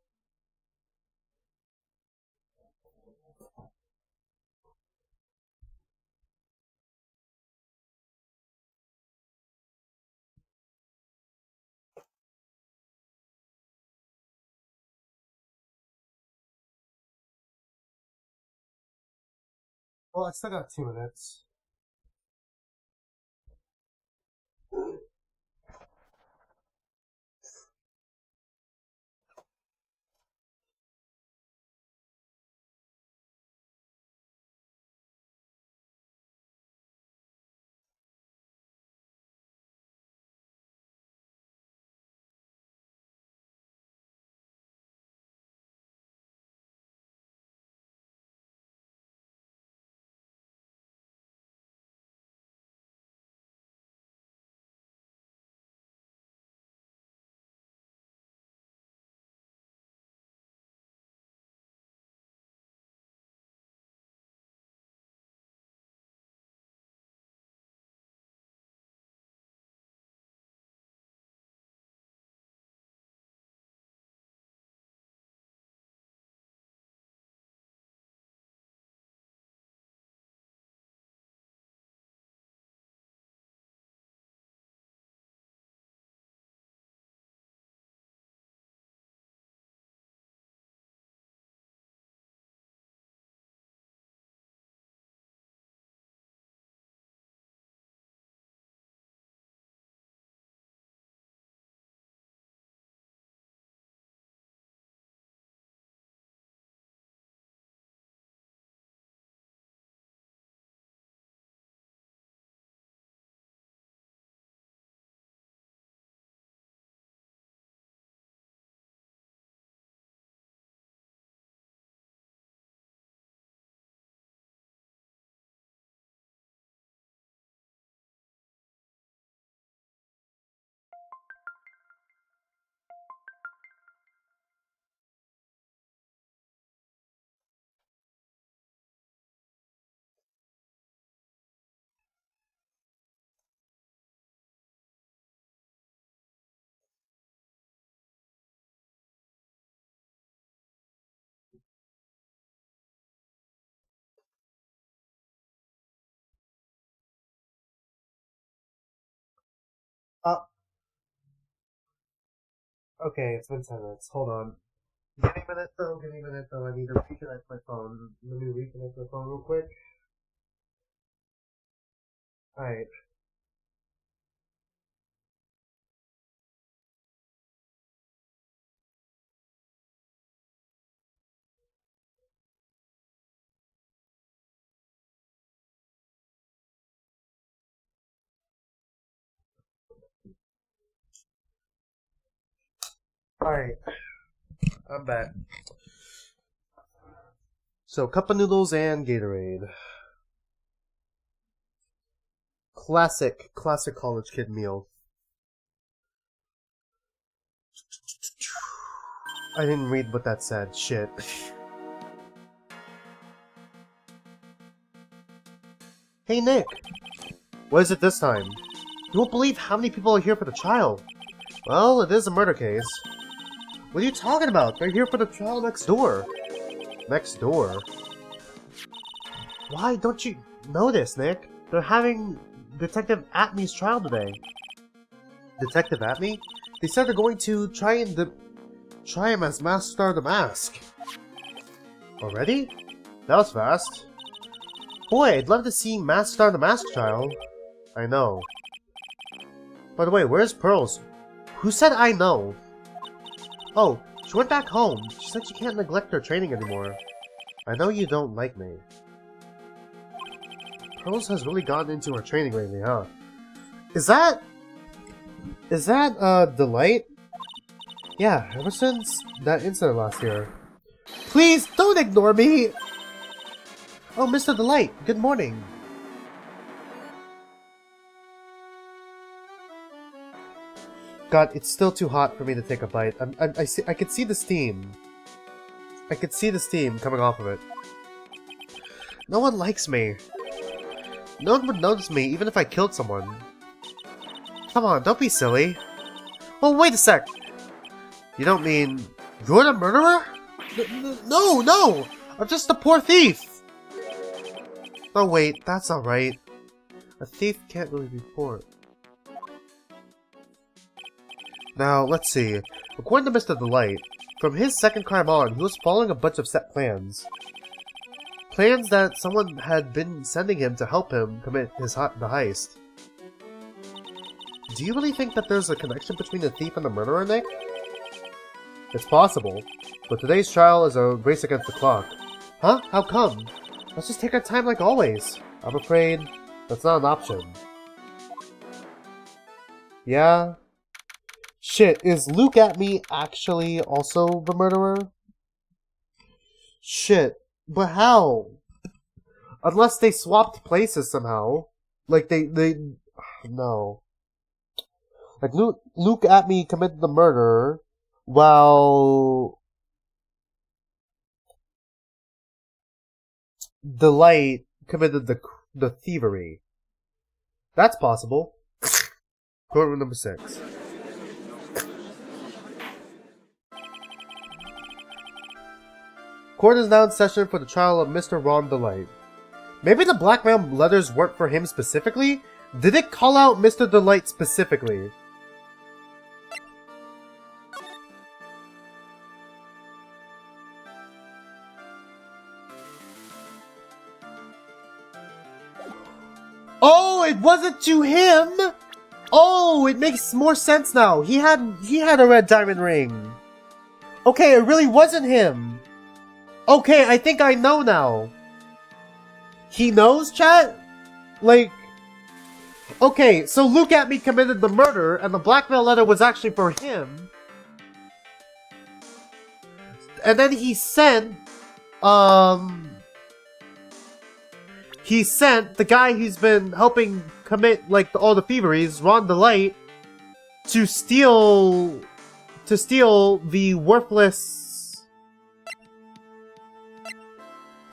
Well, I still got 2 minutes. Uh, okay, it's been 10 minutes. Hold on. Give me a minute though, I need to reconnect my phone. Let me reconnect my phone real quick. Alright. Alright. I'm back. So, cup of noodles and Gatorade. Classic college kid meal. I didn't read what that said. Shit. Hey, Nick. What is it this time? You won't believe how many people are here for the trial. Well, it is a murder case. What are you talking about? They're here for the trial next door. Next door? Why don't you know this, Nick? They're having Detective Atmey's trial today. Detective Atmey? They said they're going to try him as Master the Mask. Already? That was fast. Boy, I'd love to see Master the Mask trial. I know. By the way, where's Pearls? Who said I know? Oh, she went back home. She said she can't neglect her training anymore. I know you don't like me. Pearls has really gotten into her training lately, huh? Is that Delight? Yeah, ever since that incident last year. Please, don't ignore me! Oh, Mr. Delight, good morning. God, it's still too hot for me to take a bite. I could see the steam. I could see the steam coming off of it. No one likes me. No one would notice me even if I killed someone. Come on, don't be silly. Oh, wait a sec. You don't mean you're the murderer? No, no! I'm just a poor thief! Oh wait, that's alright. A thief can't really be poor. Now, let's see. According to Mr. Delight, from his second crime on, he was following a bunch of set plans. Plans that someone had been sending him to help him commit the heist. Do you really think that there's a connection between the thief and the murderer, Nick? It's possible, but today's trial is a race against the clock. Huh? How come? Let's just take our time like always. I'm afraid that's not an option. Yeah? Shit, is Luke at me actually also the murderer? Shit, but how? Unless they swapped places somehow. Like they no. Like Luke at me committed the murder while Delight committed the thievery. That's possible. Courtroom number 6. Court is now in session for the trial of Mr. Ron Delight. Maybe the blackmail letters weren't for him specifically? Did it call out Mr. Delight specifically? Oh, it wasn't to him! Oh, it makes more sense now. He had a red diamond ring. Okay, it really wasn't him. Okay, I think I know now. He knows, chat? Like, okay, so Luke at me committed the murder, and the blackmail letter was actually for him. And then he sent the guy who's been helping commit, like, all the thieveries, Ron Delight, to steal the worthless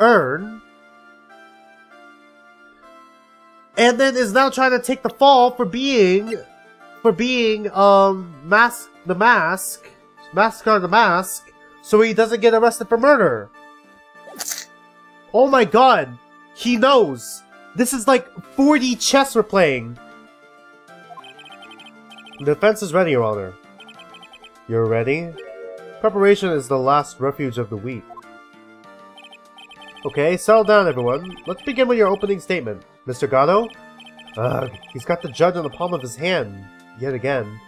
urn, and then is now trying to take the fall for being the mask, so he doesn't get arrested for murder. Oh my god, he knows. This is like 4D chess we're playing. The defense is ready, Your Honor. You're ready? Preparation is the last refuge of the weak. Okay, settle down, everyone. Let's begin with your opening statement. Mr. Gatto? Ugh, he's got the judge on the palm of his hand, yet again.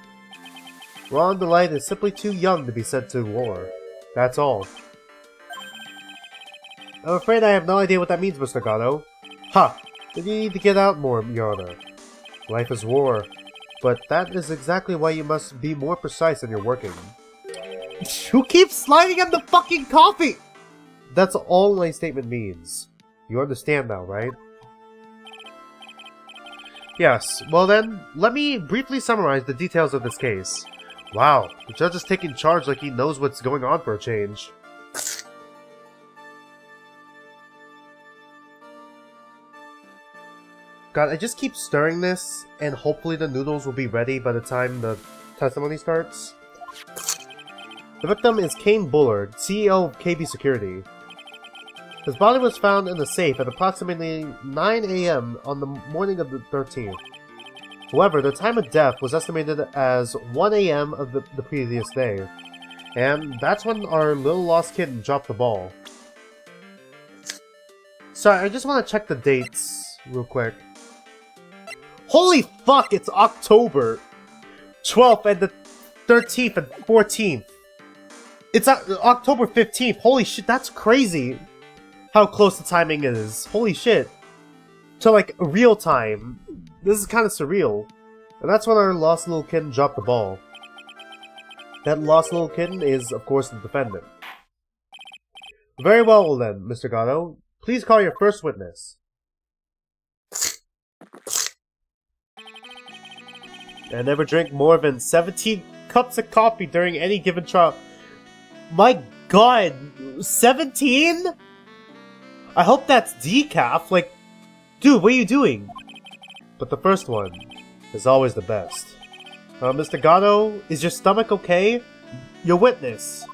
Ron Delight is simply too young to be sent to war. That's all. I'm afraid I have no idea what that means, Mr. Gatto. Ha! Then you need to get out more, Your Honor. Life is war, but that is exactly why you must be more precise in your working. Who keeps sliding on the fucking coffee? That's all my statement means. You understand now, right? Yes, well then, let me briefly summarize the details of this case. Wow, the judge is taking charge like he knows what's going on for a change. God, I just keep stirring this, and hopefully the noodles will be ready by the time the testimony starts. The victim is Kane Bullard, CEO of KB Security. His body was found in the safe at approximately 9 a.m. on the morning of the 13th. However, the time of death was estimated as 1 a.m. of the previous day. And that's when our little lost kid dropped the ball. Sorry, I just want to check the dates real quick. Holy fuck, it's October 12th and the 13th and 14th. It's October 15th. Holy shit, that's crazy. How close the timing is. Holy shit. To like real time. This is kind of surreal. And that's when our lost little kid dropped the ball. That lost little kitten is, of course, the defendant. Very well, then, Mr. Gatto. Please call your first witness. I never drink more than 17 cups of coffee during any given trial. My god, 17? I hope that's decaf. Like, dude, what are you doing? But the first one is always the best. Mr. Gatto, is your stomach okay? Your witness.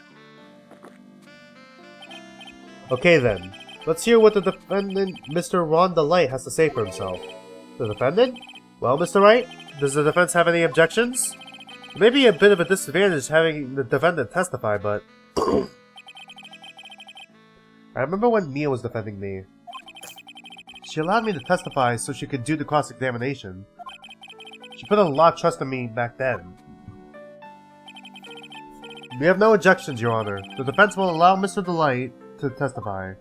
Okay then, let's hear what the defendant, Mr. Ron DeLight, has to say for himself. The defendant? Well, Mr. Wright, does the defense have any objections? It may be a bit of a disadvantage having the defendant testify, but... I remember when Mia was defending me. She allowed me to testify so she could do the cross-examination. She put a lot of trust in me back then. We have no objections, Your Honor. The defense will allow Mr. DeLight to testify.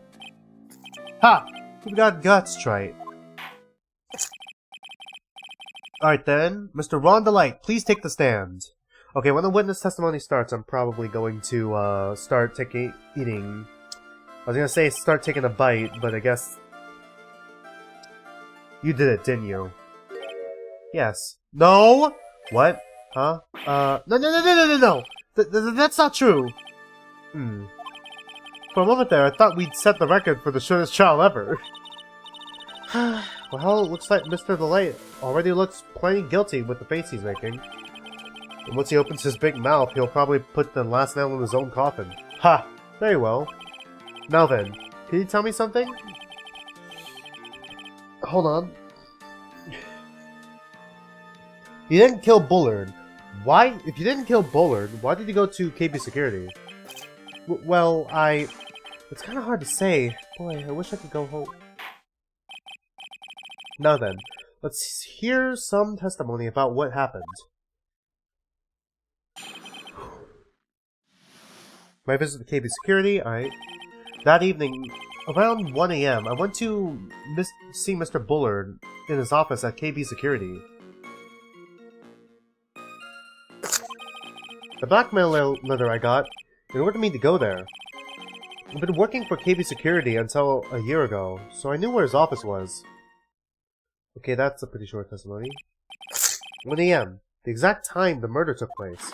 Ha! We got guts, Trite. Alright then, Mr. Ron DeLight, please take the stand. Okay, when the witness testimony starts, I'm probably going to start eating. I was gonna say start taking a bite, but I guess you did it, didn't you? Yes. No. What? Huh? No. That's not true. For a moment there, I thought we'd set the record for the shortest trial ever. Well, it looks like Mr. DeLight already looks plenty guilty with the face he's making. And once he opens his big mouth, he'll probably put the last nail in his own coffin. Ha! Very well. Now then, can you tell me something? Hold on. You didn't kill Bullard. Why? If you didn't kill Bullard, why did you go to KB Security? Well, it's kind of hard to say. Boy, I wish I could go home. Now then, let's hear some testimony about what happened. My visit to KB Security, that evening, around 1 AM, I went to see Mr. Bullard in his office at KB Security. The blackmail letter I got in order for me to go there. I've been working for KB Security until a year ago, so I knew where his office was. Okay, that's a pretty short testimony. 1 AM, the exact time the murder took place.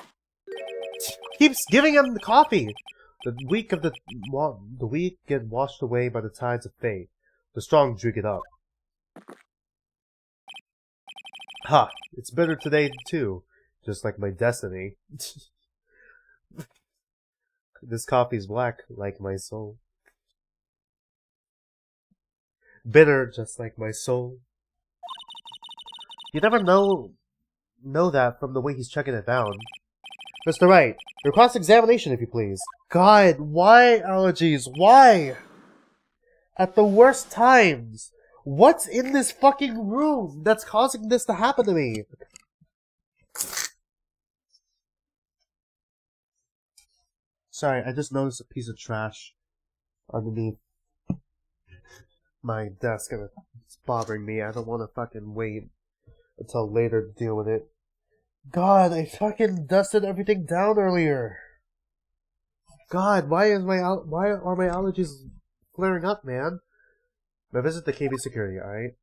Keeps giving him the coffee! The weak get washed away by the tides of fate. The strong drink it up. Ha! It's bitter today, too. Just like my destiny. This coffee's black, like my soul. Bitter, just like my soul. You never know that from the way he's checking it down. Mr. Wright, your cross-examination, if you please. God, why allergies? Why? At the worst times. What's in this fucking room that's causing this to happen to me? Sorry, I just noticed a piece of trash underneath my desk and it's bothering me. I don't want to fucking wait until later to deal with it. God, I fucking dusted everything down earlier. God, why are my allergies flaring up, man? Now visit the KB Security, alright?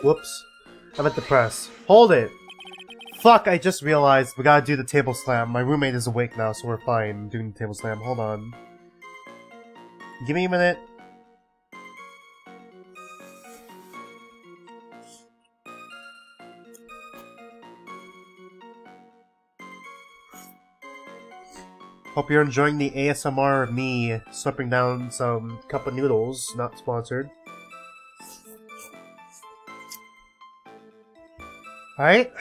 Whoops. I'm at the press. Hold it! Fuck, I just realized we gotta do the table slam. My roommate is awake now, so we're fine doing the table slam. Hold on. Give me a minute. Hope you're enjoying the ASMR of me slurping down some cup of noodles. Not sponsored. Alright.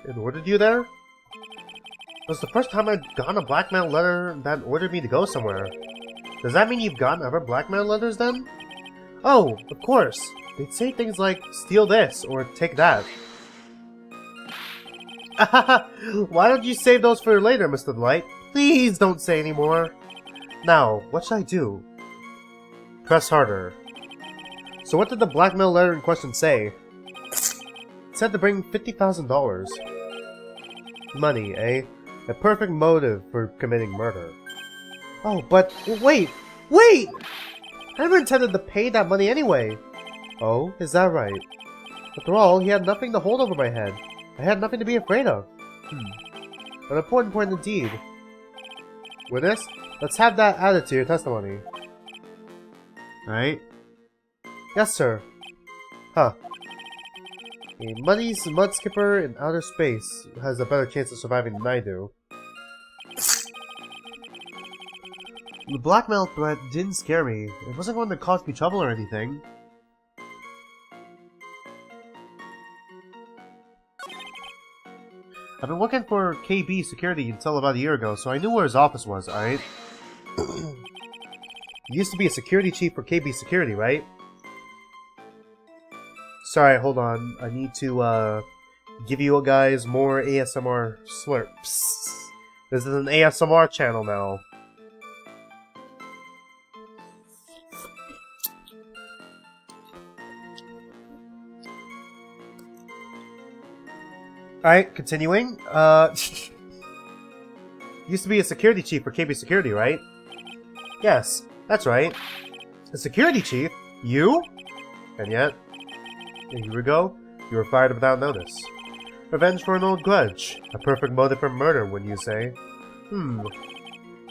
It ordered you there? It was the first time I'd gotten a blackmail letter that ordered me to go somewhere. Does that mean you've gotten other blackmail letters then? Oh, of course. They'd say things like, steal this, or take that. Why don't you save those for later, Mr. DeLight? Please don't say any more. Now, what should I do? Press harder. So what did the blackmail letter in question say? It said to bring $50,000. Money, eh? A perfect motive for committing murder. Oh, but wait! Wait! I never intended to pay that money anyway. Oh, is that right? After all, he had nothing to hold over my head. I had nothing to be afraid of. An important point indeed. Witness, let's have that added to your testimony. Alright. Yes, sir. Huh. A muddy mud skipper in outer space has a better chance of surviving than I do. The blackmail threat didn't scare me. It wasn't going to cause me trouble or anything. I've been working for KB Security until about a year ago, so I knew where his office was, alright? You used to be a security chief for KB Security, right? Sorry, hold on. I need to, give you guys more ASMR slurps. This is an ASMR channel now. Alright, continuing. Used to be a security chief for KB Security, right? Yes, that's right. A security chief? You? And yet, a year ago, you were fired without notice. Revenge for an old grudge. A perfect motive for murder, wouldn't you say?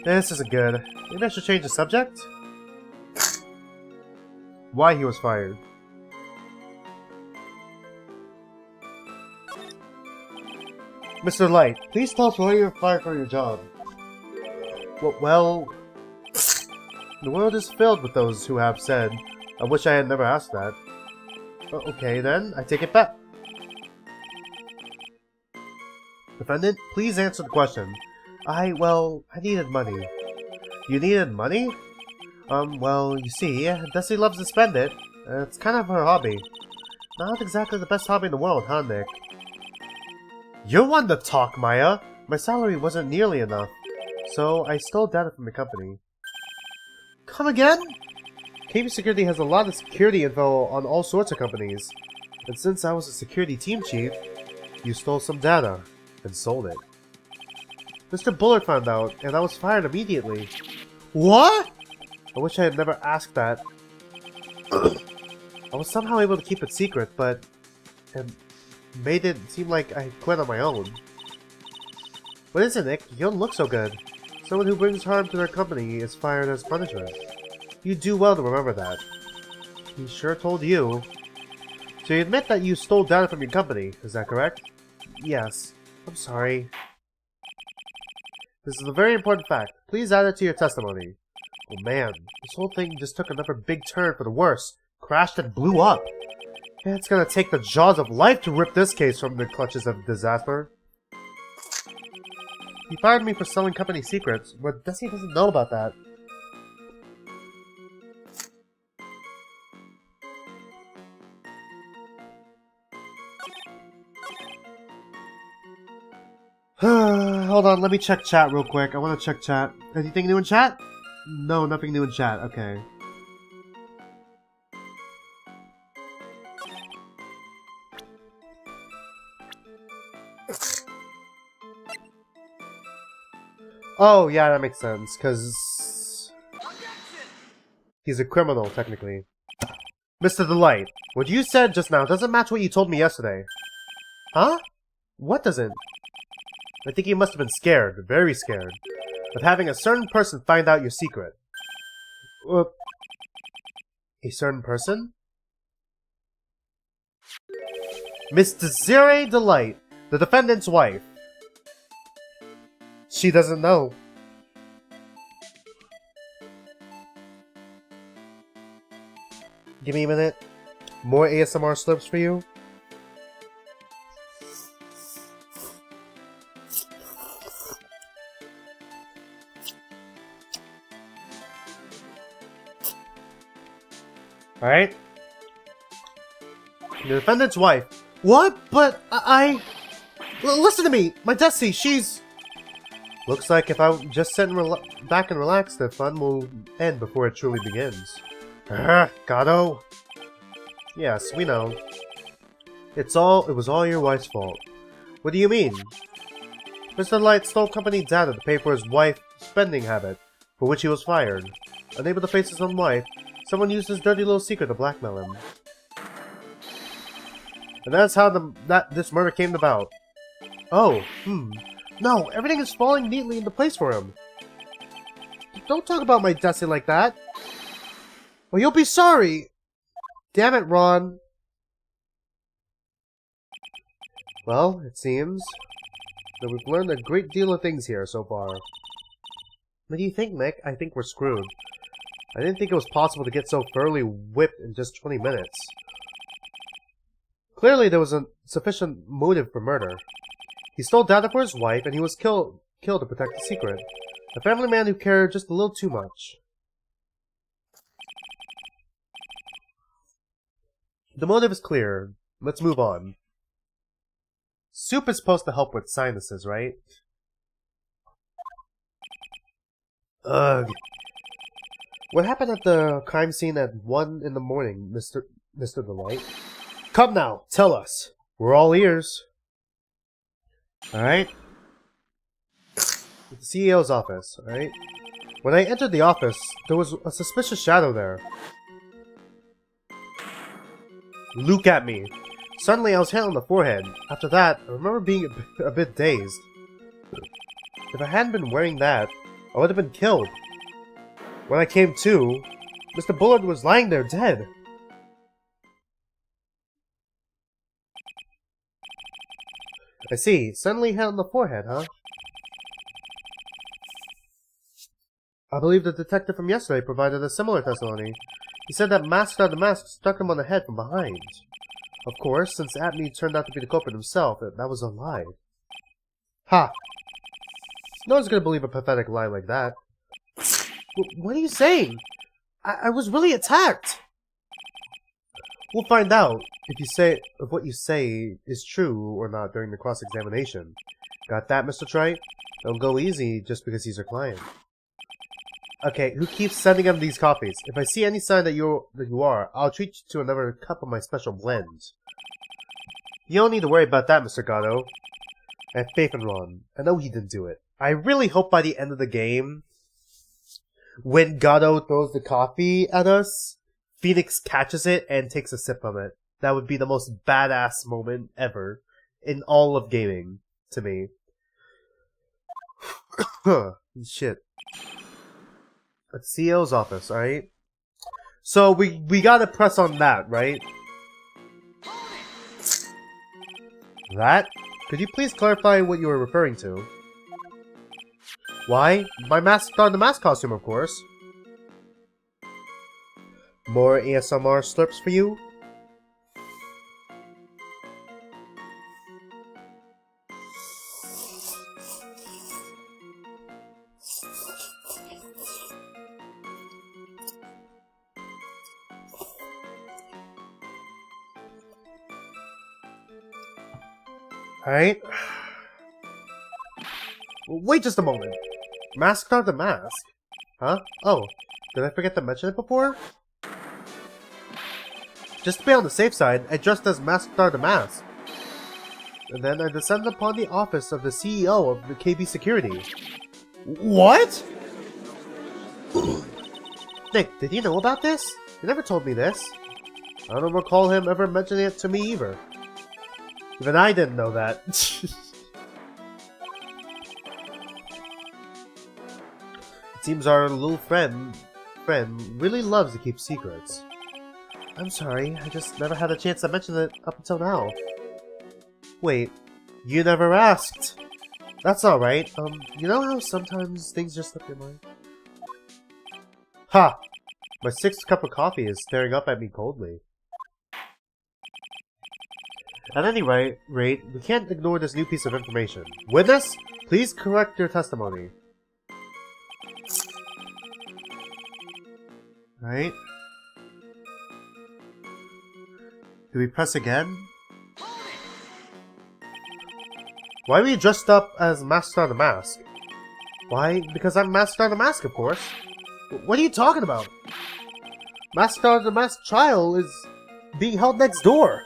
This isn't good. Maybe I should change the subject? Why he was fired. Mr. Light, please tell us why you were fired from your job. Well, the world is filled with those who have said, I wish I had never asked that. Okay then, I take it back. Defendant, please answer the question. I needed money. You needed money? Well, you see, Desi loves to spend it. It's kind of her hobby. Not exactly the best hobby in the world, huh, Nick? You're one to talk, Maya! My salary wasn't nearly enough, so I stole data from the company. Come again? KB Security has a lot of security info on all sorts of companies. And since I was a security team chief, you stole some data and sold it. Mr. Bullard found out, and I was fired immediately. What? I wish I had never asked that. I was somehow able to keep it secret, but... and made it seem like I quit on my own. What is it, Nick? You don't look so good. Someone who brings harm to their company is fired as punishment. You do well to remember that. He sure told you. So you admit that you stole data from your company, is that correct? Yes. I'm sorry. This is a very important fact. Please add it to your testimony. Oh man, this whole thing just took another big turn for the worse. Crashed and blew up. It's gonna take the jaws of life to rip this case from the clutches of disaster. He fired me for selling company secrets, but Desi doesn't know about that. Hold on, let me check chat real quick. I want to check chat. Anything new in chat? No, nothing new in chat. Okay. Oh, yeah, that makes sense, because he's a criminal, technically. Mr. Delight, what you said just now doesn't match what you told me yesterday. Huh? What doesn't? I think you must have been scared, very scared, of having a certain person find out your secret. A certain person? Miss Desiree Delight, the defendant's wife. She doesn't know. Give me a minute. More ASMR slips for you. Alright. The defendant's wife. What? But listen to me! My Desi, she's... Looks like if I just sit back and relax, the fun will end before it truly begins. Gato. Yes, we know. It was all your wife's fault. What do you mean? Mr. Light stole company data to pay for his wife's spending habit, for which he was fired. Unable to face his own wife, someone used his dirty little secret to blackmail him. And that's how this murder came about. Oh, no, everything is falling neatly into place for him. Don't talk about my destiny like that. Well, you'll be sorry. Damn it, Ron. Well, it seems that we've learned a great deal of things here so far. What do you think, Mick? I think we're screwed. I didn't think it was possible to get so thoroughly whipped in just 20 minutes. Clearly, there was a sufficient motive for murder. He stole data for his wife, and he was killed to protect the secret. A family man who cared just a little too much. The motive is clear. Let's move on. Soup is supposed to help with sinuses, right? Ugh. What happened at the crime scene at 1 in the morning, Mr. Delight? Come now, tell us. We're all ears. Alright? The CEO's office, alright? When I entered the office, there was a suspicious shadow there. Look at me. Suddenly I was hit on the forehead. After that, I remember being a bit dazed. If I hadn't been wearing that, I would have been killed. When I came to, Mr. Bullard was lying there dead. I see. Suddenly hit on the forehead, huh? I believe the detective from yesterday provided a similar testimony. He said that Master of the Mask struck him on the head from behind. Of course, since Atme turned out to be the culprit himself, that was a lie. Ha! No one's gonna believe a pathetic lie like that. What are you saying? I was really attacked! We'll find out if what you say is true or not during the cross-examination. Got that, Mr. Trite? Don't go easy just because he's your client. Okay, who keeps sending him these copies? If I see any sign that you are, I'll treat you to another cup of my special blend. You don't need to worry about that, Mr. Gatto. I have faith in Ron. I know he didn't do it. I really hope by the end of the game, when Gatto throws the coffee at us, Phoenix catches it and takes a sip of it. That would be the most badass moment ever in all of gaming, to me. Shit. At CEO's office, alright? So we gotta press on that, right? That? Could you please clarify what you were referring to? Why? My Master of the Mask costume, of course. More ASMR slurps for you? Alright. Wait just a moment. Masked of the Mask? Huh? Oh, did I forget to mention it before? Just to be on the safe side, I dressed as Masked of the Mask. And then I descended upon the office of the CEO of the KB Security. What? Nick, did you know about this? You never told me this. I don't recall him ever mentioning it to me either. Even I didn't know that. It seems our little friend really loves to keep secrets. I'm sorry, I just never had a chance to mention it up until now. Wait, you never asked. That's alright. You know how sometimes things just slip your mind? Ha! My 6th cup of coffee is staring up at me coldly. At any rate, we can't ignore this new piece of information. Witness, please correct your testimony. Right? Do we press again? Why are we dressed up as Master of the Mask? Why? Because I'm Master of the Mask, of course. What are you talking about? Master of the Mask trial is being held next door.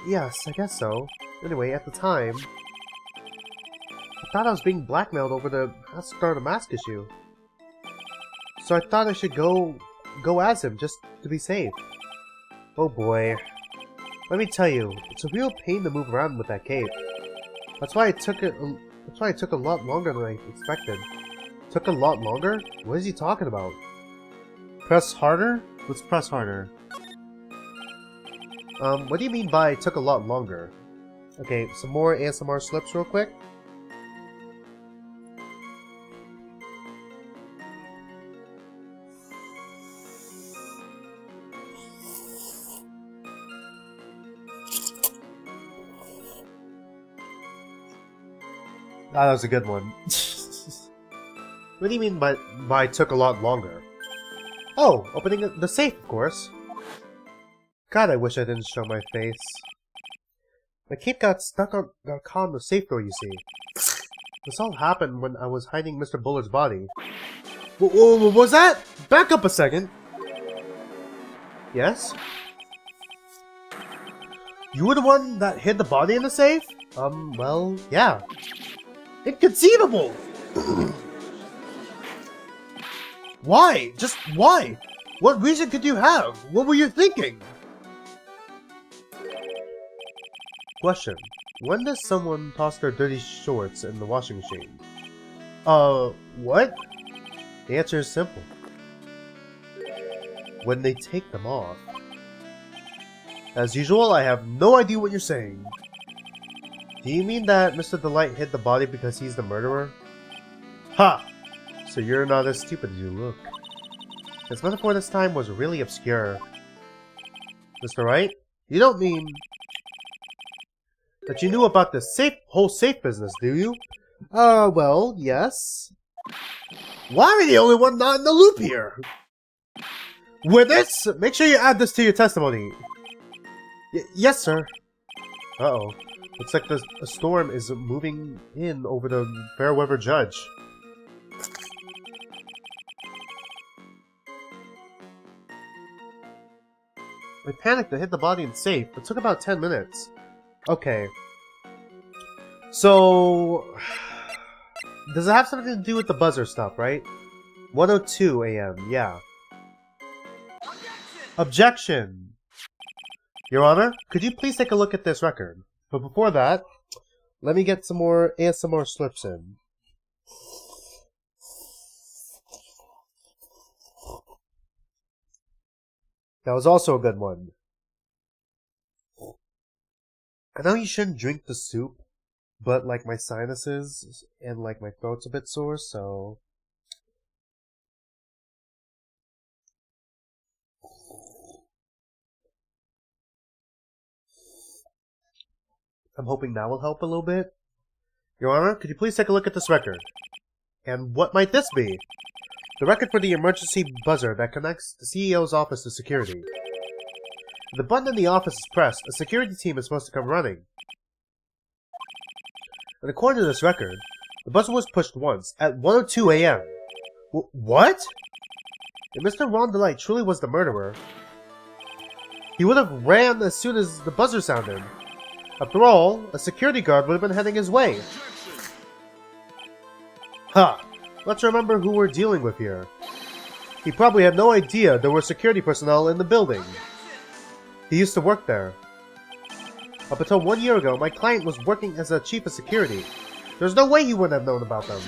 Yes, I guess so. Anyway, at the time, I thought I was being blackmailed over the start a mask issue. So I thought I should go as him, just to be safe. Oh boy. Let me tell you, it's a real pain to move around with that cape. That's why it took a lot longer than I expected. Took a lot longer? What is he talking about? Press harder? Let's press harder. What do you mean by took a lot longer? Okay, some more ASMR slips real quick. Ah, that was a good one. What do you mean by took a lot longer? Oh, opening the safe, of course. God, I wish I didn't show my face. My cape got caught on the safe door, you see. This all happened when I was hiding Mr. Bullard's body. What was that? Back up a second. Yes? You were the one that hid the body in the safe? Well, yeah. Inconceivable! Why? Just why? What reason could you have? What were you thinking? Question. When does someone toss their dirty shorts in the washing machine? What? The answer is simple. When they take them off. As usual, I have no idea what you're saying. Do you mean that Mr. Delight hid the body because he's the murderer? Ha! So you're not as stupid as you look. His metaphor this time was really obscure. Mr. Wright, you don't mean that you knew about the whole safe business, do you? Well, yes. Why am I the only one not in the loop here? Witness, make sure you add this to your testimony. Yes, sir. Uh-oh. Looks like a storm is moving in over the Fairweather Judge. I panicked to hit the body in safe. It took about 10 minutes. Okay. So... does it have something to do with the buzzer stuff, right? 1:02 a.m., yeah. Objection! Your Honor, could you please take a look at this record? But before that, let me get some more ASMR slips in. That was also a good one. I know you shouldn't drink the soup, but like my sinuses and like my throat's a bit sore, so... I'm hoping that will help a little bit. Your Honor, could you please take a look at this record? And what might this be? The record for the emergency buzzer that connects the CEO's office to security. If the button in the office is pressed, a security team is supposed to come running. And according to this record, the buzzer was pushed once, at 1:02 a.m. What? If Mr. Ron Delight truly was the murderer, he would have ran as soon as the buzzer sounded. After all, a security guard would have been heading his way. Ha! Let's remember who we're dealing with here. He probably had no idea there were security personnel in the building. He used to work there. Up until 1 year ago, my client was working as a chief of security. There's no way he wouldn't have known about them.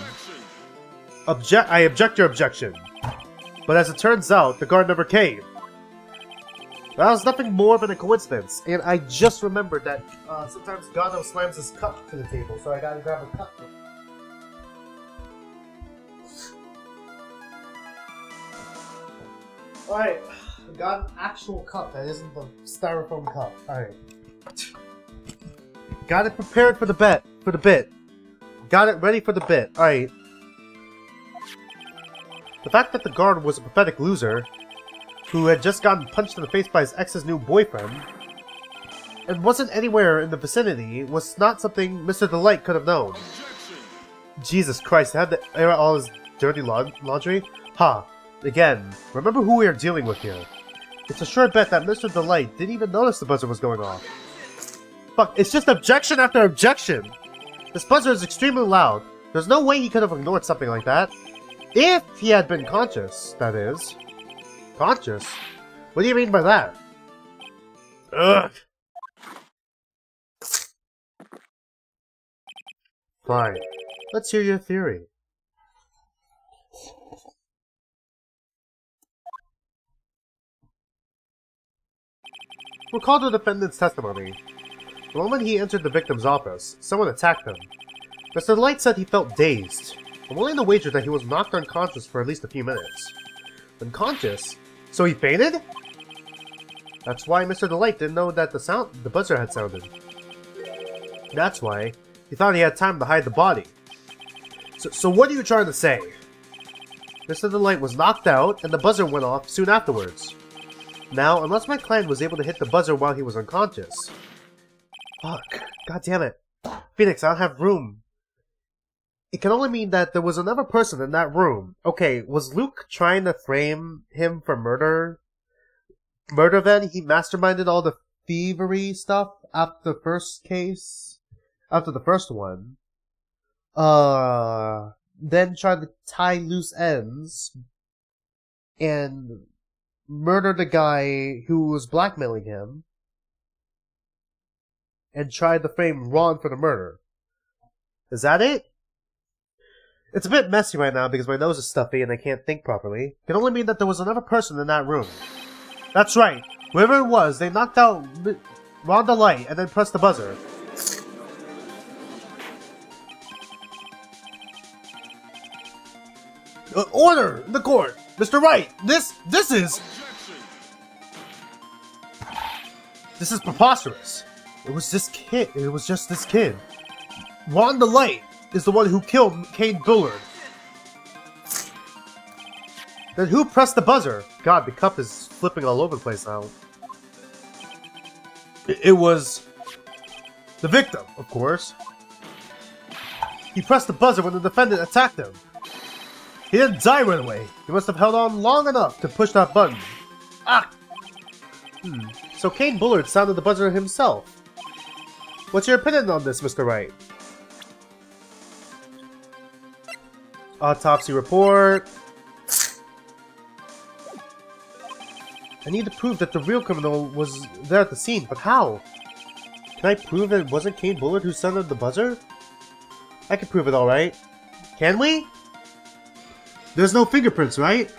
I object your objection. But as it turns out, the guard never came. That was nothing more than a coincidence, and I just remembered that sometimes Gano slams his cup to the table, so I gotta grab a cup. Alright, I got an actual cup that isn't the styrofoam cup. Alright. Got it prepared for the bit. Got it ready for the bit. Alright. The fact that the guard was a pathetic loser who had just gotten punched in the face by his ex's new boyfriend and wasn't anywhere in the vicinity was not something Mr. Delight could have known. Jesus Christ, had to air all his dirty laundry? Ha! Again, remember who we are dealing with here. It's a sure bet that Mr. Delight didn't even notice the buzzer was going off. Fuck, it's just objection after objection! This buzzer is extremely loud. There's no way he could have ignored something like that. If he had been conscious, that is. Conscious? What do you mean by that? Ugh! Fine. Let's hear your theory. Recall the defendant's testimony. The moment he entered the victim's office, someone attacked him. Mr. Light said he felt dazed. I'm willing to wager that he was knocked unconscious for at least a few minutes. Unconscious? So he fainted? That's why Mr. Delight didn't know that the buzzer had sounded. That's why he thought he had time to hide the body. So what are you trying to say? Mr. Delight was knocked out, and the buzzer went off soon afterwards. Now, unless my client was able to hit the buzzer while he was unconscious... Fuck. God damn it. Phoenix, I don't have room. It can only mean that there was another person in that room. Okay, was Luke trying to frame him for murder? Murder then? He masterminded all the thievery stuff after the first case? After the first one. Then tried to tie loose ends. And murdered the guy who was blackmailing him. And tried to frame Ron for the murder. Is that it? It's a bit messy right now because my nose is stuffy and I can't think properly. It can only mean that there was another person in that room. That's right. Whoever it was, they knocked out Ron the light and then pressed the buzzer. Order in the court! Mr. Wright, this is... This is preposterous. It was just this kid. Ron the Light is the one who killed Kane Bullard. Then who pressed the buzzer? God, the cup is flipping all over the place now. It was... the victim, of course. He pressed the buzzer when the defendant attacked him. He didn't die right away. He must have held on long enough to push that button. Ah! So Kane Bullard sounded the buzzer himself. What's your opinion on this, Mr. Wright? Autopsy report. I need to prove that the real criminal was there at the scene, but how? Can I prove that it wasn't Kane Bullard who sounded the buzzer? I can prove it alright. Can we? There's no fingerprints, right?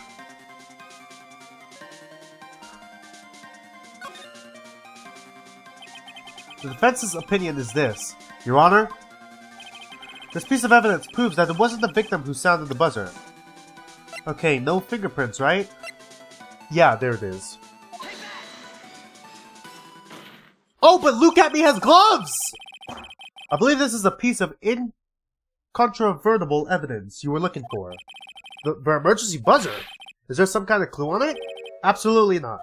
The defense's opinion is this, Your Honor. This piece of evidence proves that it wasn't the victim who sounded the buzzer. Okay, no fingerprints, right? Yeah, there it is. Oh, but Luke at me has gloves! I believe this is a piece of incontrovertible evidence you were looking for. The emergency buzzer? Is there some kind of clue on it? Absolutely not.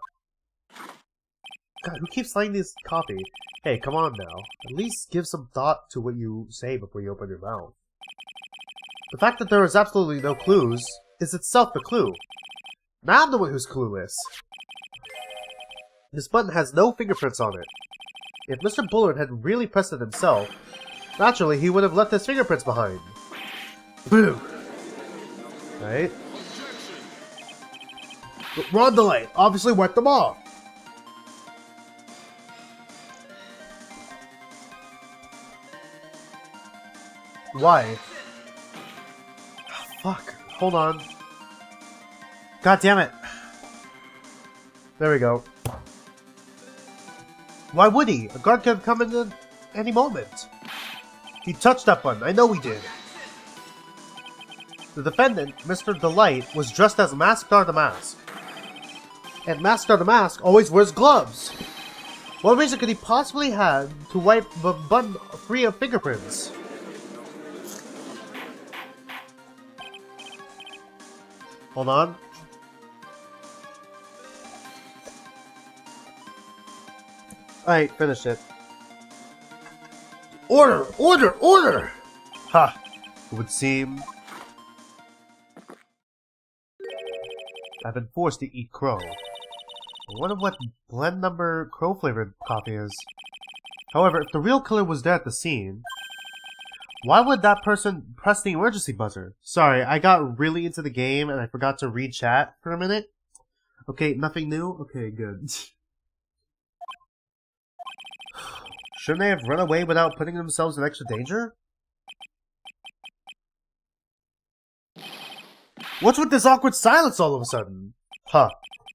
God, who keeps lighting this coffee? Hey, come on now. At least give some thought to what you say before you open your mouth. The fact that there is absolutely no clues is itself the clue. Now I'm the one who's clueless. This button has no fingerprints on it. If Mr. Bullard had really pressed it himself, naturally he would have left his fingerprints behind. Boo! Right? But Ron the Light obviously wiped them off. Why? Fuck. Hold on. God damn it. There we go. Why would he? A guard could have come in at any moment. He touched that button. I know he did. The defendant, Mr. Delight, was dressed as Masked the Mask. And Masked the Mask always wears gloves. What reason could he possibly have to wipe the button free of fingerprints? Hold on. Alright, finish it. Order! Order! Order! Ha! It would seem I've been forced to eat crow. I wonder what blend number crow flavored coffee is. However, if the real killer was there at the scene, why would that person press the emergency buzzer? Sorry, I got really into the game and I forgot to read chat for a minute. Okay, nothing new? Okay, good. Shouldn't they have run away without putting themselves in extra danger? What's with this awkward silence all of a sudden? Huh.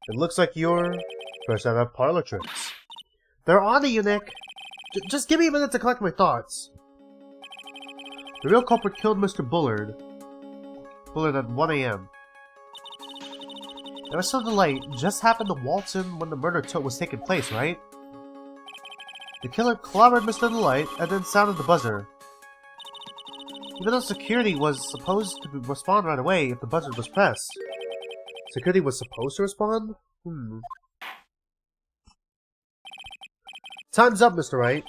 It looks like you're fresh out of parlor tricks. They're on it, you, Nick. Just give me a minute to collect my thoughts. The real culprit killed Mr. Bullard at 1 a.m. And Mr. Delight just happened to waltz in when the murder was taking place, right? The killer clobbered Mr. Delight and then sounded the buzzer. Even though security was supposed to respond right away if the buzzer was pressed. Security was supposed to respond? Time's up, Mr. Wright.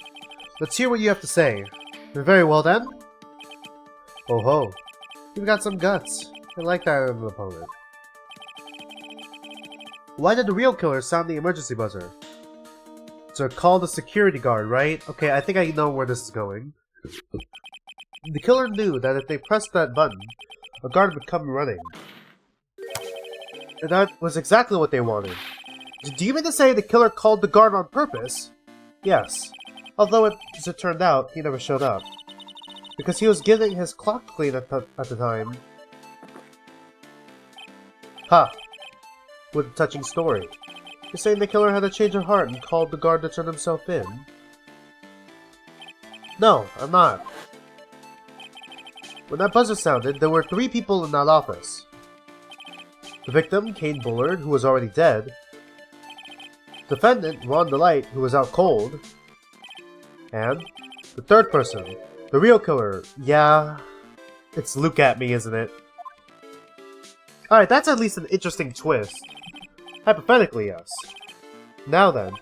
Let's hear what you have to say. Very well then. Oh ho. You've got some guts. I like that in an opponent. Why did the real killer sound the emergency buzzer? To call the security guard, right? Okay, I think I know where this is going. The killer knew that if they pressed that button, a guard would come running. And that was exactly what they wanted. Do you mean to say the killer called the guard on purpose? Yes. Although, as it turned out, he never showed up. Because he was getting his clock cleaned at the time. Ha! What a touching story. You're saying the killer had a change of heart and called the guard to turn himself in? No, I'm not. When that buzzer sounded, there were 3 people in that office. The victim, Kane Bullard, who was already dead. Defendant, Ron Delight, who was out cold. And the 3rd person, the real killer. Yeah, it's Look at Me, isn't it? Alright, that's at least an interesting twist. Hypothetically, yes. Now then,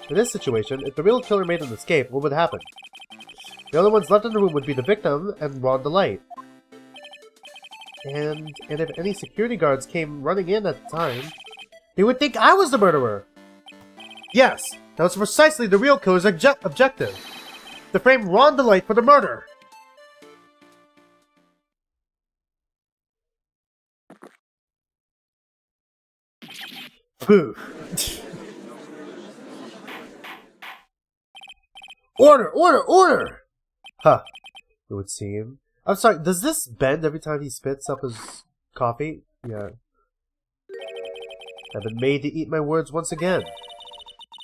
in this situation, if the real killer made an escape, what would happen? The only ones left in the room would be the victim and Ron Delight. And if any security guards came running in at the time, they would think I was the murderer! Yes, that was precisely the real killer's objective. To frame Ron Delight for the murder! Boo. Order! Order! Order! Huh. It would seem. I'm sorry, does this bend every time he spits up his coffee? Yeah. I've been made to eat my words once again.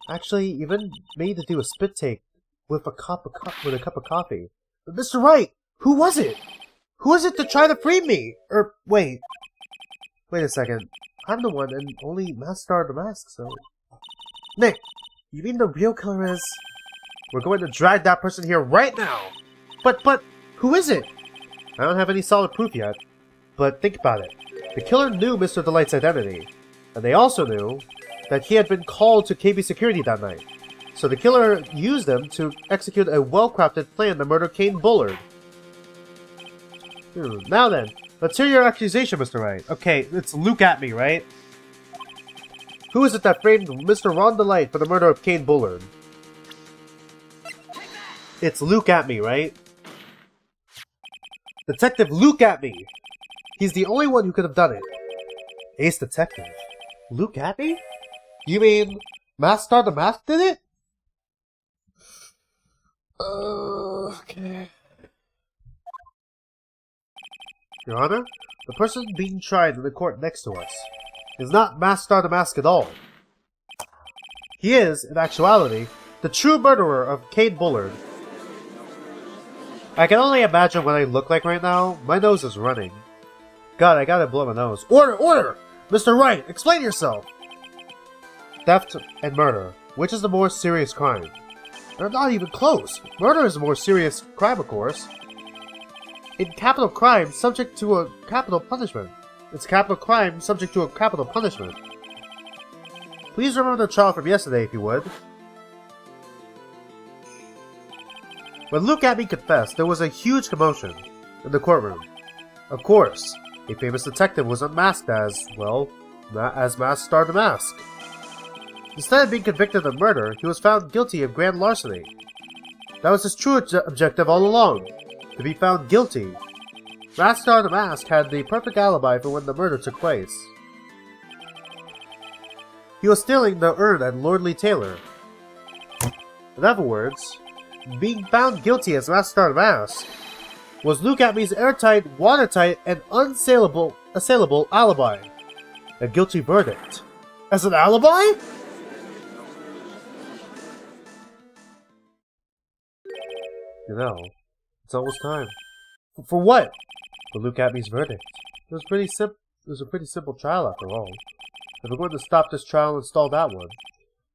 Actually, even made to do a spit take with a cup of coffee. But Mr. Wright! Who was it? Who was it to try to free me? Wait. Wait a second. I'm the one and only Master the Mask, so... Nick, you mean the real killer is... We're going to drag that person here right now! But, who is it? I don't have any solid proof yet. But think about it. The killer knew Mr. Delight's identity. And they also knew that he had been called to KB security that night. So the killer used them to execute a well-crafted plan to murder Kane Bullard. Now then, let's hear your accusation, Mr. Wright. Okay, it's Look at Me, right? Who is it that framed Mr. Ron Delight for the murder of Kane Bullard? It's Look at Me, right? Detective Look at Me! He's the only one who could have done it. Ace Detective. Look at Me? You mean Master the Mask did it? Okay. Your Honor, the person being tried in the court next to us is not Master the Mask at all. He is, in actuality, the true murderer of Kane Bullard. I can only imagine what I look like right now. My nose is running. God, I gotta blow my nose. Order! Order! Mr. Wright, explain yourself! Theft and murder. Which is the more serious crime? They're not even close. Murder is a more serious crime, of course. In capital crime, subject to a capital punishment. It's capital crime, subject to a capital punishment. Please remember the trial from yesterday, if you would. When Look at Me confessed, there was a huge commotion in the courtroom. Of course, a famous detective was unmasked as, well, as Master the Mask. Instead of being convicted of murder, he was found guilty of grand larceny. That was his true objective all along, to be found guilty. Master the Mask had the perfect alibi for when the murder took place. He was stealing the urn at Lordly Taylor. In other words, being found guilty as Master the Mask was Luke Atmy's airtight, watertight, and unassailable alibi. A guilty verdict. As an alibi? You know, it's almost time. For what? For Luke Atmy's verdict. It was a pretty simple trial after all. If we're going to stop this trial and install that one,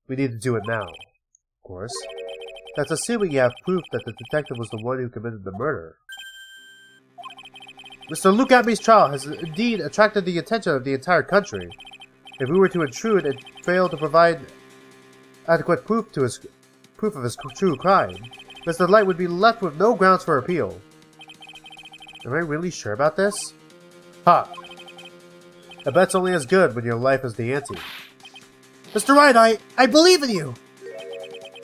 we need to do it now. Of course. That's assuming you have proof that the detective was the one who committed the murder. Mr. Luke Atmy's trial has indeed attracted the attention of the entire country. If we were to intrude and fail to provide adequate proof of his true crime, Mr. Light would be left with no grounds for appeal. Am I really sure about this? Ha! A bet's only as good when your life is the ante. Mr. Wright, I believe in you!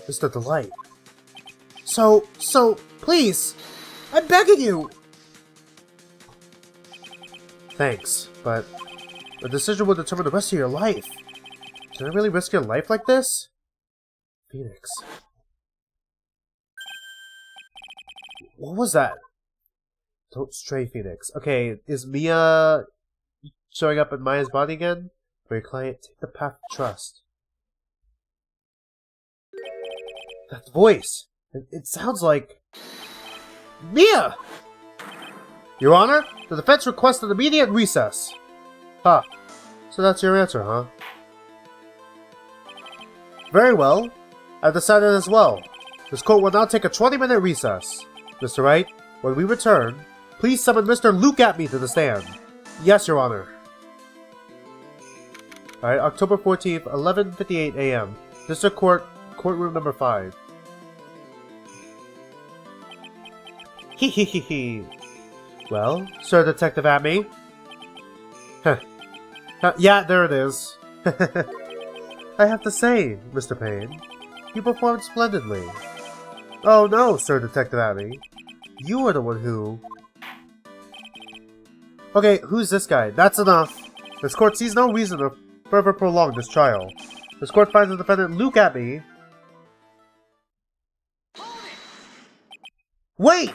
Mr. Delight. So, please, I'm begging you! Thanks, but the decision will determine the rest of your life. Can I really risk your life like this? Phoenix. What was that? Don't stray, Phoenix. Okay, is Mia showing up in Maya's body again? For your client, take the path of trust. That voice! It sounds like... Mia! Your Honor, the defense requests an immediate recess. Ha. So that's your answer, huh? Very well. I've decided as well. This court will now take a 20-minute recess. Mr. Wright, when we return, please summon Mr. Luke Atmy to the stand. Yes, Your Honor. Alright, October 14th, 11:58 a.m. District Court, courtroom number 5. Hee. Well, Sir Detective Atmy. Yeah, there it is. I have to say, Mr. Payne, you performed splendidly. Oh no, Sir Detective Atmy. You are the one who... Okay, who's this guy? That's enough. This court sees no reason to further prolong this trial. This court finds the defendant Luke Atmy... Wait!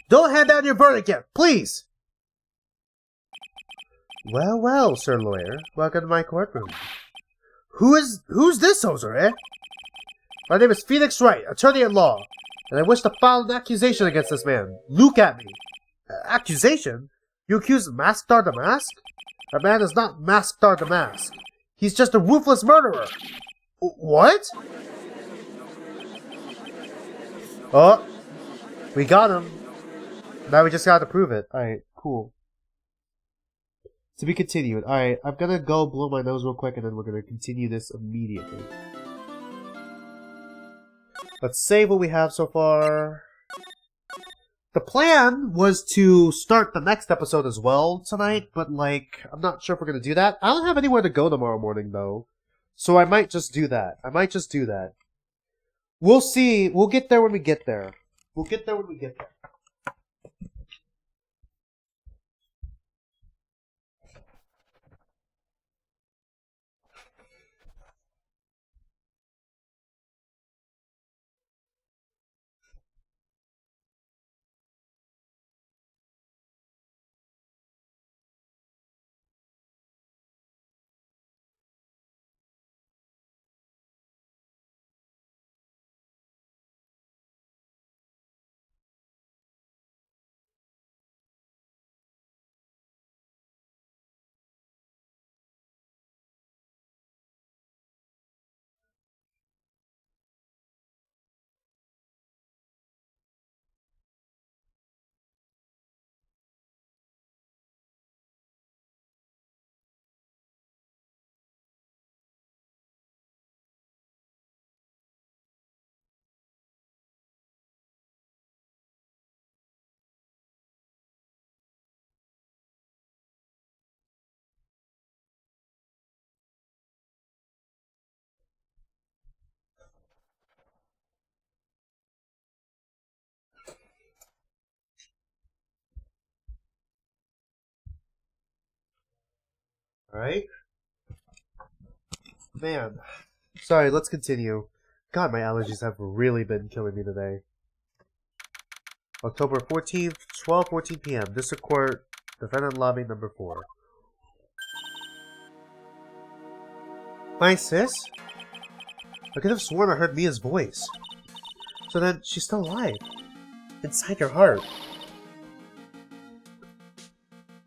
Don't hand down your verdict yet, please! Well, Sir Lawyer. Welcome to my courtroom. Who's this hoser, eh? My name is Phoenix Wright, attorney at law, and I wish to file an accusation against this man, Luke Atmy. Accusation? You accuse Masked-Star the Mask? That man is not Masked-Star the Mask. He's just a ruthless murderer. What? Oh, we got him. Now we just gotta prove it. Alright, cool. To be continued. Alright, I'm gonna go blow my nose real quick and then we're gonna continue this immediately. Let's save what we have so far. The plan was to start the next episode as well tonight, but like, I'm not sure if we're gonna do that. I don't have anywhere to go tomorrow morning though. So I might just do that. We'll see. We'll get there when we get there. Alright? Man. Sorry, let's continue. God, my allergies have really been killing me today. October 14th, 12:14 p.m. District Court, Defendant Lobby number 4. My sis? I could have sworn I heard Mia's voice. So then, she's still alive. Inside your heart.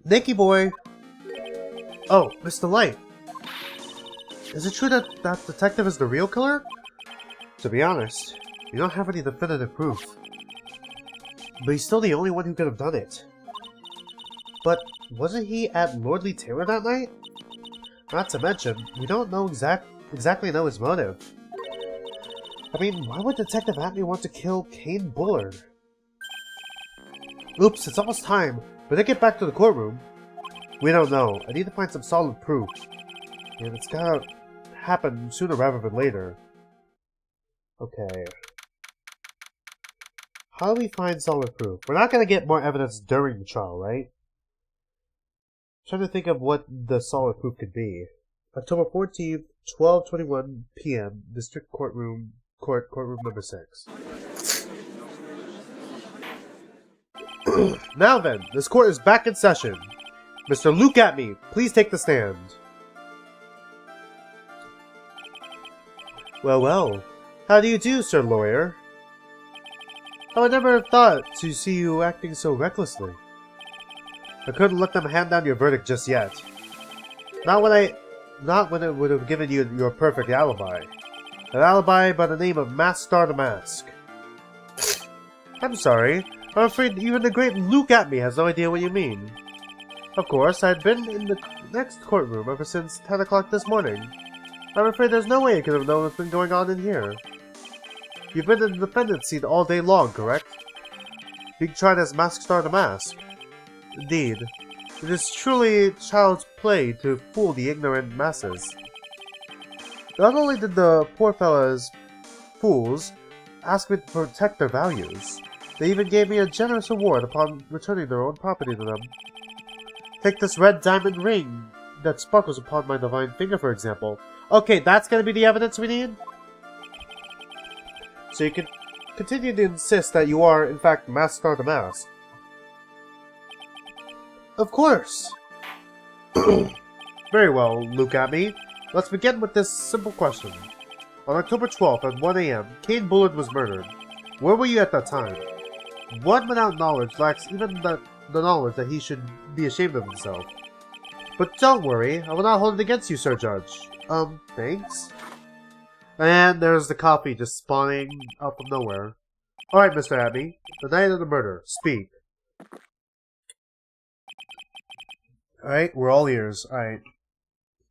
Nicky boy! Oh, Mr. Light. Is it true that that detective is the real killer? To be honest, we don't have any definitive proof. But he's still the only one who could have done it. But wasn't he at Lordly Taylor that night? Not to mention, we don't know exactly know his motive. I mean, why would Detective Atney want to kill Kane Bullard? Oops, it's almost time. Better get back to the courtroom. We don't know. I need to find some solid proof. And it's gotta happen sooner rather than later. Okay. How do we find solid proof? We're not gonna get more evidence during the trial, right? I'm trying to think of what the solid proof could be. October 14th, 12:21 p.m. District Courtroom number 6. Now then, this court is back in session. Mr. Luke Atney, please take the stand. Well, well. How do you do, Sir Lawyer? I would never have thought to see you acting so recklessly. I couldn't let them hand down your verdict just yet. Not when it would have given you your perfect alibi. An alibi by the name of Master the Mask. I'm sorry. I'm afraid even the great Luke Atney has no idea what you mean. Of course, I'd been in the next courtroom ever since 10 o'clock this morning. I'm afraid there's no way I could have known what's been going on in here. You've been in the defendant's seat all day long, correct? Being tried as Master the Mask. Indeed. It is truly child's play to fool the ignorant masses. Not only did the poor fellas, fools, ask me to protect their values, they even gave me a generous reward upon returning their own property to them. Take this red diamond ring that sparkles upon my divine finger, for example. Okay, that's gonna be the evidence we need? So you can continue to insist that you are, in fact, Master the Mask. Of course! Very well, Luke Atney. Let's begin with this simple question. On October 12th at 1 a.m., Kane Bullard was murdered. Where were you at that time? One without knowledge lacks even the knowledge that he should be ashamed of himself. But don't worry, I will not hold it against you, Sir Judge. Thanks? And there's the coffee just spawning out from nowhere. Alright, Mr. Atney. The night of the murder. Speak. Alright, we're all ears. Alright.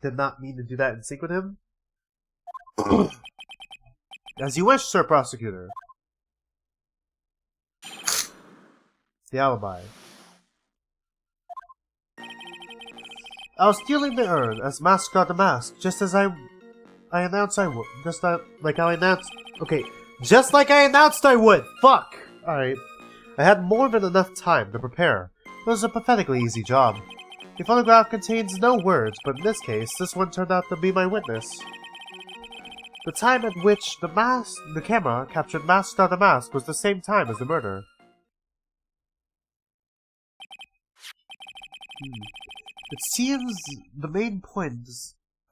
Did not mean to do that in sync with him. As you wish, Sir Prosecutor. The alibi. I was stealing the urn as Master the Mask, just as I announced I would. Just like how I announced. Okay, just like I announced I would. Fuck. All right. I had more than enough time to prepare. It was a pathetically easy job. The photograph contains no words, but in this case, this one turned out to be my witness. The time at which the camera captured Master the Mask was the same time as the murder. It seems the main point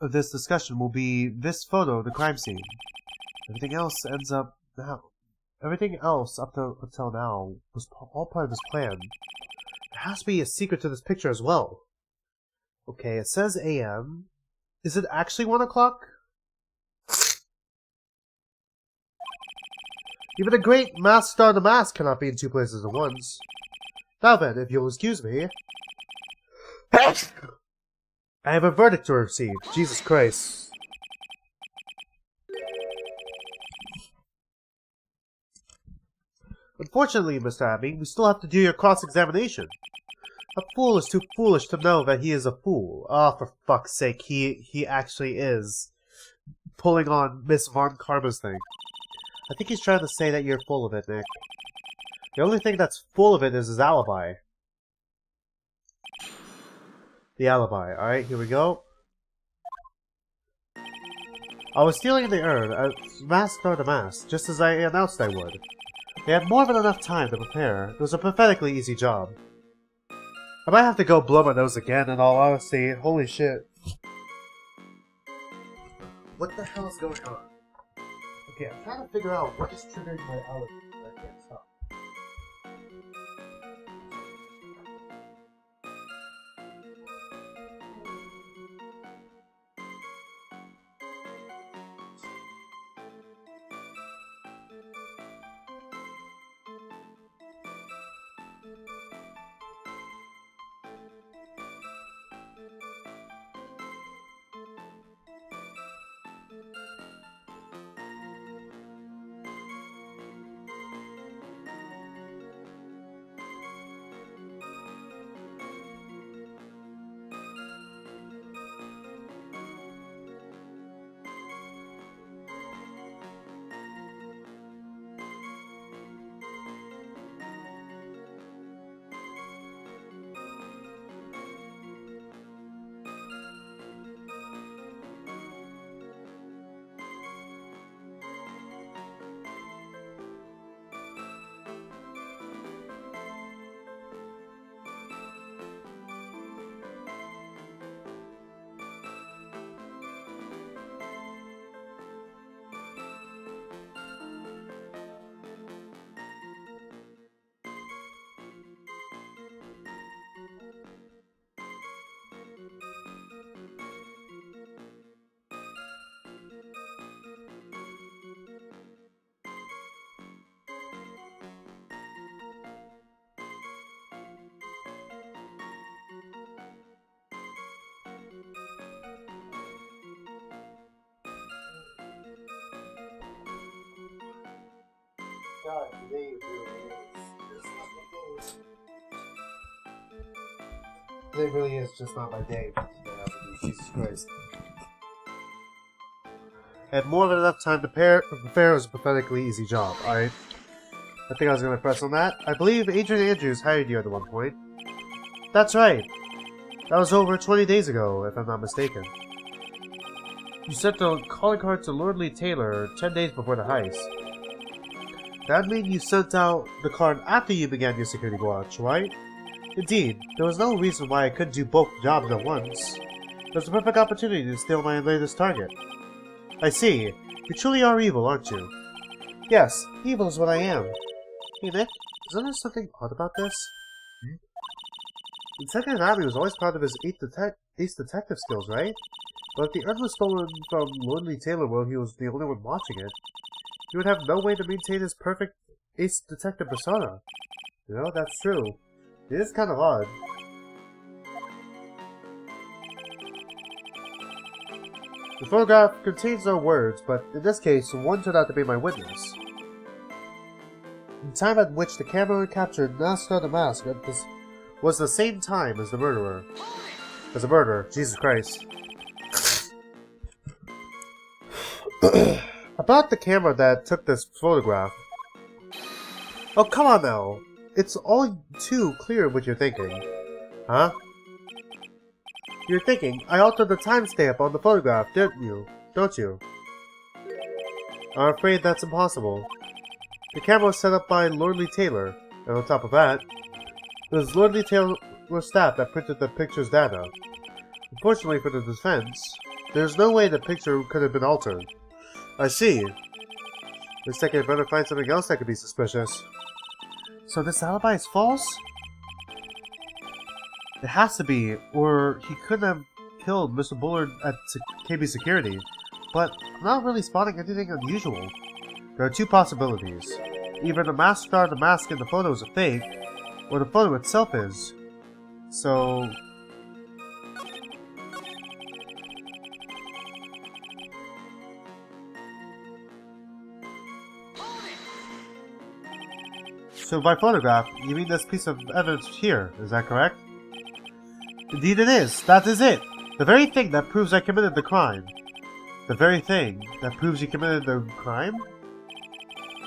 of this discussion will be this photo of the crime scene. Everything else up until now was all part of his plan. There has to be a secret to this picture as well. Okay, it says AM. Is it actually 1 o'clock? Even the great Master the Mask cannot be in two places at once. Now then, if you'll excuse me. I have a verdict to receive. Jesus Christ. Unfortunately, Mr. Atney, we still have to do your cross-examination. A fool is too foolish to know that he is a fool. Oh, for fuck's sake, he actually is pulling on Miss Von Karma's thing. I think he's trying to say that you're full of it, Nick. The only thing that's full of it is his alibi. The alibi. Alright, here we go. I was stealing the urn, mask or the mask, just as I announced I would. They had more than enough time to prepare. It was a pathetically easy job. I might have to go blow my nose again, in all honesty. Holy shit. What the hell is going on? Okay, I'm trying to figure out what is triggering my allergy. I can't stop. God, today really is just not my day. Jesus Christ. I had more than enough time to prepare. It was a pathetically easy job, alright? I think I was going to press on that. I believe Adrian Andrews hired you at one point. That's right. That was over 20 days ago, if I'm not mistaken. You sent a calling card to Lordly Taylor 10 days before the heist. That means you sent out the card after you began your security watch, right? Indeed, there was no reason why I couldn't do both jobs at once. It was a perfect opportunity to steal my latest target. I see. You truly are evil, aren't you? Yes, evil is what I am. Hey Nick, isn't there something odd about this? Detective Abbey was always proud of his ace detective skills, right? But if the urn was stolen from Lordly Taylor while he was the only one watching it, he would have no way to maintain his perfect ace detective persona. You know, that's true. It is kind of odd. The photograph contains no words, but in this case, one turned out to be my witness. The time at which the camera captured Master the Mask was the same time as the murderer. As a murderer, Jesus Christ. About the camera that took this photograph. Oh, come on now. It's all too clear what you're thinking. Huh? You're thinking, I altered the timestamp on the photograph, didn't you? Don't you? I'm afraid that's impossible. The camera was set up by Lordly Taylor, and on top of that, it was Lordly Taylor's staff that printed the picture's data. Unfortunately for the defense, there's no way the picture could have been altered. I see. Looks like I better find something else that could be suspicious. So this alibi is false? It has to be, or he couldn't have killed Mr. Bullard at KB Security. But I'm not really spotting anything unusual. There are two possibilities. Either the mask in the photo is a fake, or the photo itself is. So... So by photograph, you mean this piece of evidence here, is that correct? Indeed it is. That is it. The very thing that proves I committed the crime. The very thing that proves you committed the crime?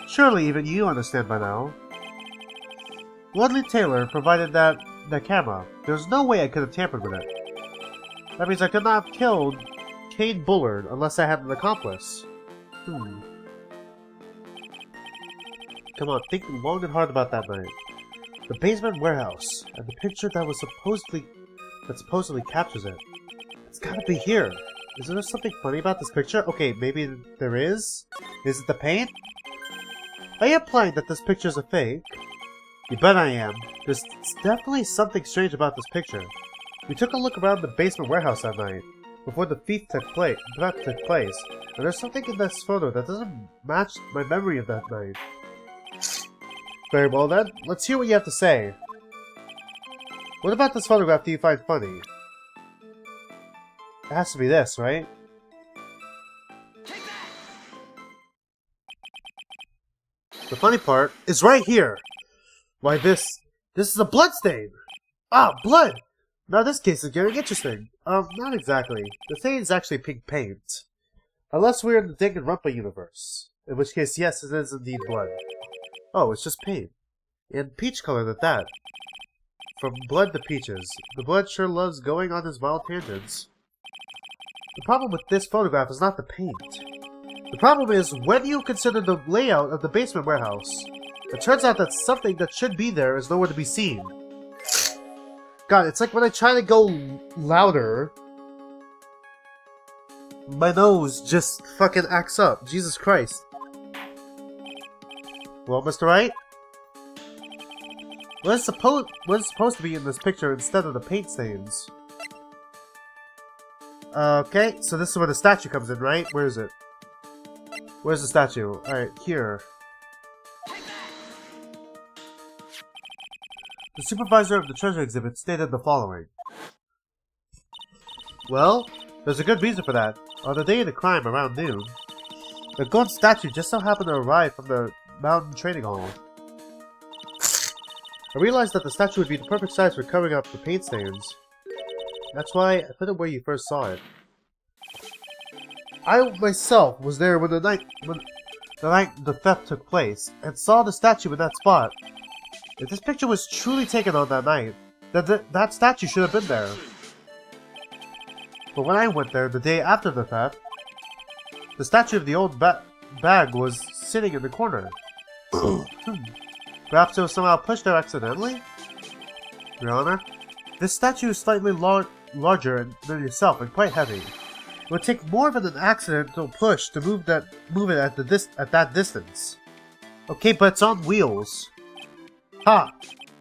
Surely even you understand by now. Lordly Taylor provided that camera. There's no way I could have tampered with it. That means I could not have killed Kane Bullard unless I had an accomplice. Come on, think long and hard about that night. The basement warehouse, and the picture that supposedly captures it. It's gotta be here. Is there something funny about this picture? Okay, maybe there is? Is it the paint? Are you implying that this picture is a fake? You bet I am. There's definitely something strange about this picture. We took a look around the basement warehouse that night, before the theft took place, and there's something in this photo that doesn't match my memory of that night. Very well then, let's hear what you have to say. What about this photograph do you find funny? It has to be this, right? The funny part is right here. Why this is a blood stain! Ah, blood! Now this case is getting interesting. Not exactly. The stain is actually pink paint. Unless we're in the Danganronpa universe. In which case, yes, it is indeed blood. Oh, it's just paint. And peach colored at that. From blood to peaches. The blood sure loves going on his wild tangents. The problem with this photograph is not the paint. The problem is, when you consider the layout of the basement warehouse, it turns out that something that should be there is nowhere to be seen. God, it's like when I try to go louder, my nose just fucking acts up. Jesus Christ. Well, Mr. Wright? What is supposed to be in this picture instead of the paint stains? Okay, so this is where the statue comes in, right? Where is it? Where's the statue? Alright, here. The supervisor of the treasure exhibit stated the following. Well, there's a good reason for that. On the day of the crime, around noon, the gold statue just so happened to arrive from the mountain trading hall. I realized that the statue would be the perfect size for covering up the paint stains. That's why I put it where you first saw it. I myself was there when the night the theft took place, and saw the statue in that spot. If this picture was truly taken on that night, then that statue should have been there. But when I went there the day after the theft, the statue of the old bag was sitting in the corner. Perhaps it was somehow pushed there accidentally? Your Honor, this statue is slightly larger than yourself and quite heavy. It would take more than an accidental push to move it at that distance. Okay, but it's on wheels. Ha!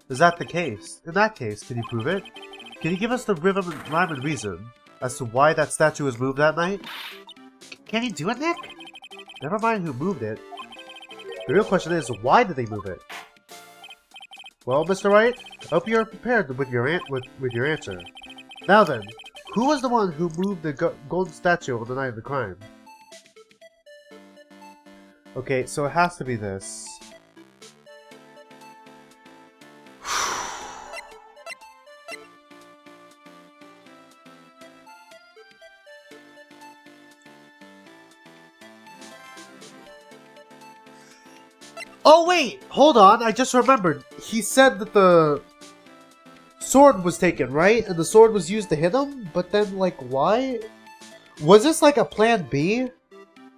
Is that the case? In that case, can you prove it? Can you give us the rhyme and reason as to why that statue was moved that night? Can you do it, Nick? Never mind who moved it. The real question is, why did they move it? Well, Mr. Wright, I hope you're prepared with your answer. Now then, who was the one who moved the golden statue on the night of the crime? Okay, so it has to be this. Oh wait, hold on, I just remembered. He said that the sword was taken, right? And the sword was used to hit him? But then, like, why? Was this like a plan B?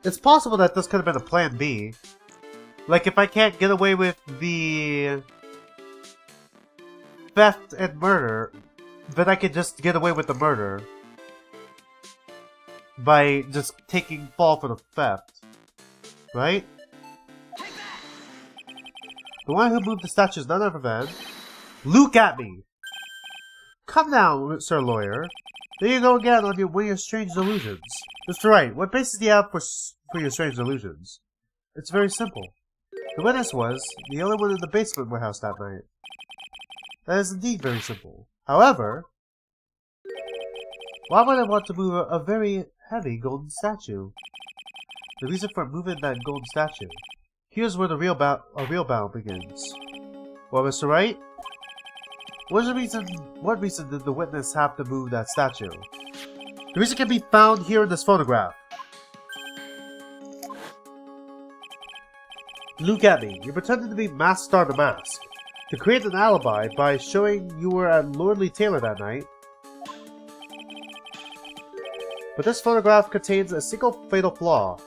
It's possible that this could have been a plan B. Like, if I can't get away with the theft and murder, then I could just get away with the murder by just taking fall for the theft. Right? The one who moved the statue is none other than... Look at me! Come now, Sir Lawyer. There you go again on your strange delusions. Mr. Wright, what basis do you have for your strange delusions? It's very simple. The witness was the only one in the basement warehouse that night. That is indeed very simple. However, why would I want to move a very heavy golden statue? The reason for moving that golden statue. Here's where the real battle begins. Well, Mr. Wright, what reason did the witness have to move that statue? The reason can be found here in this photograph. Look at me. You pretended to be Masked Star the Mask to create an alibi by showing you were at Lordly Taylor that night. But this photograph contains a single fatal flaw.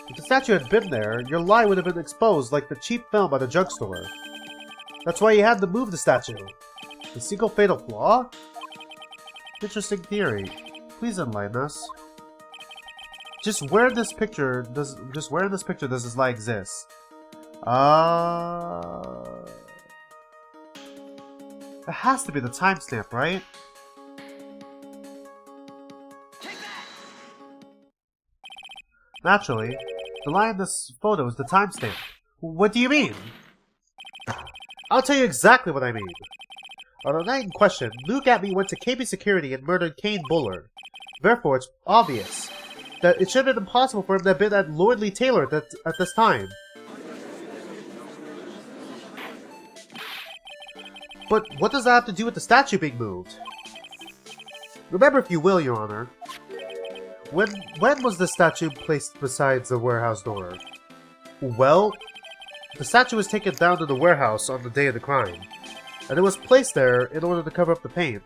If the statue had been there, your lie would have been exposed like the cheap film at a drugstore. That's why you had to move the statue. The single fatal flaw? Interesting theory. Please enlighten us. Just where in this picture does this lie exist? It has to be the timestamp, right? Naturally, the lie in this photo is the timestamp. What do you mean? I'll tell you exactly what I mean. On the night in question, Luke Atme went to KB Security and murdered Kane Buller. Therefore, it's obvious that it should have been impossible for him to have been at Lordly Taylor at this time. But what does that have to do with the statue being moved? Remember, if you will, Your Honor, when was the statue placed beside the warehouse door? Well, the statue was taken down to the warehouse on the day of the crime, and it was placed there in order to cover up the paint.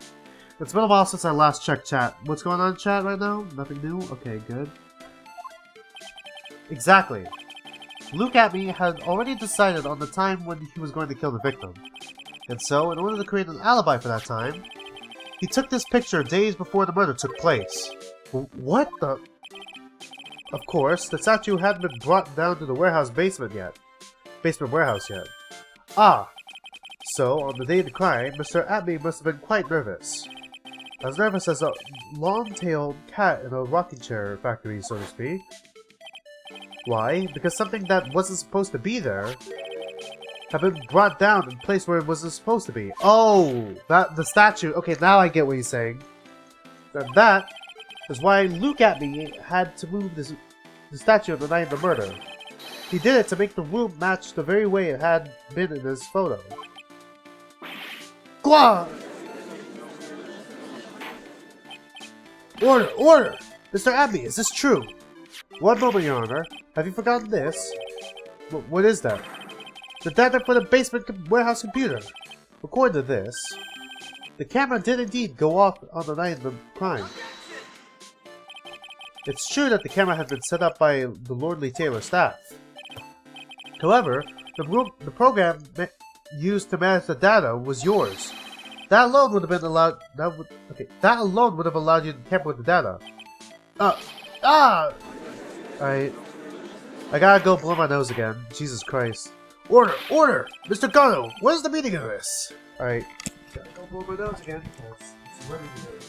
It's been a while since I last checked chat. What's going on in chat right now? Nothing new? Okay, good. Exactly. Luke Atme had already decided on the time when he was going to kill the victim. And so, in order to create an alibi for that time, he took this picture days before the murder took place. What the... Of course, the statue hadn't been brought down to the warehouse basement warehouse yet. Ah! So, on the day of the crime, Mr. Atme must have been quite nervous. As nervous as a long-tailed cat in a rocking chair factory, so to speak. Why? Because something that wasn't supposed to be there had been brought down and placed where it wasn't supposed to be. Oh! The statue. Okay, now I get what he's saying. That is why Luke Atme had to move the statue on the night of the murder. He did it to make the room match the very way it had been in his photo. Gwa! Order! Order! Mr. Atme, is this true? One moment, Your Honor. Have you forgotten this? What is that? The data for the basement warehouse computer. According to this, the camera did indeed go off on the night of the crime. It's true that the camera had been set up by the Lordly Taylor staff. However, the program used to manage the data was yours. That alone would have been allowed. That alone would have allowed you to tamper with the data. I gotta go blow my nose again. Jesus Christ. Order! Order! Mr. Gatto, what is the meaning of this? Alright. Gotta go blow my nose again. It's really good.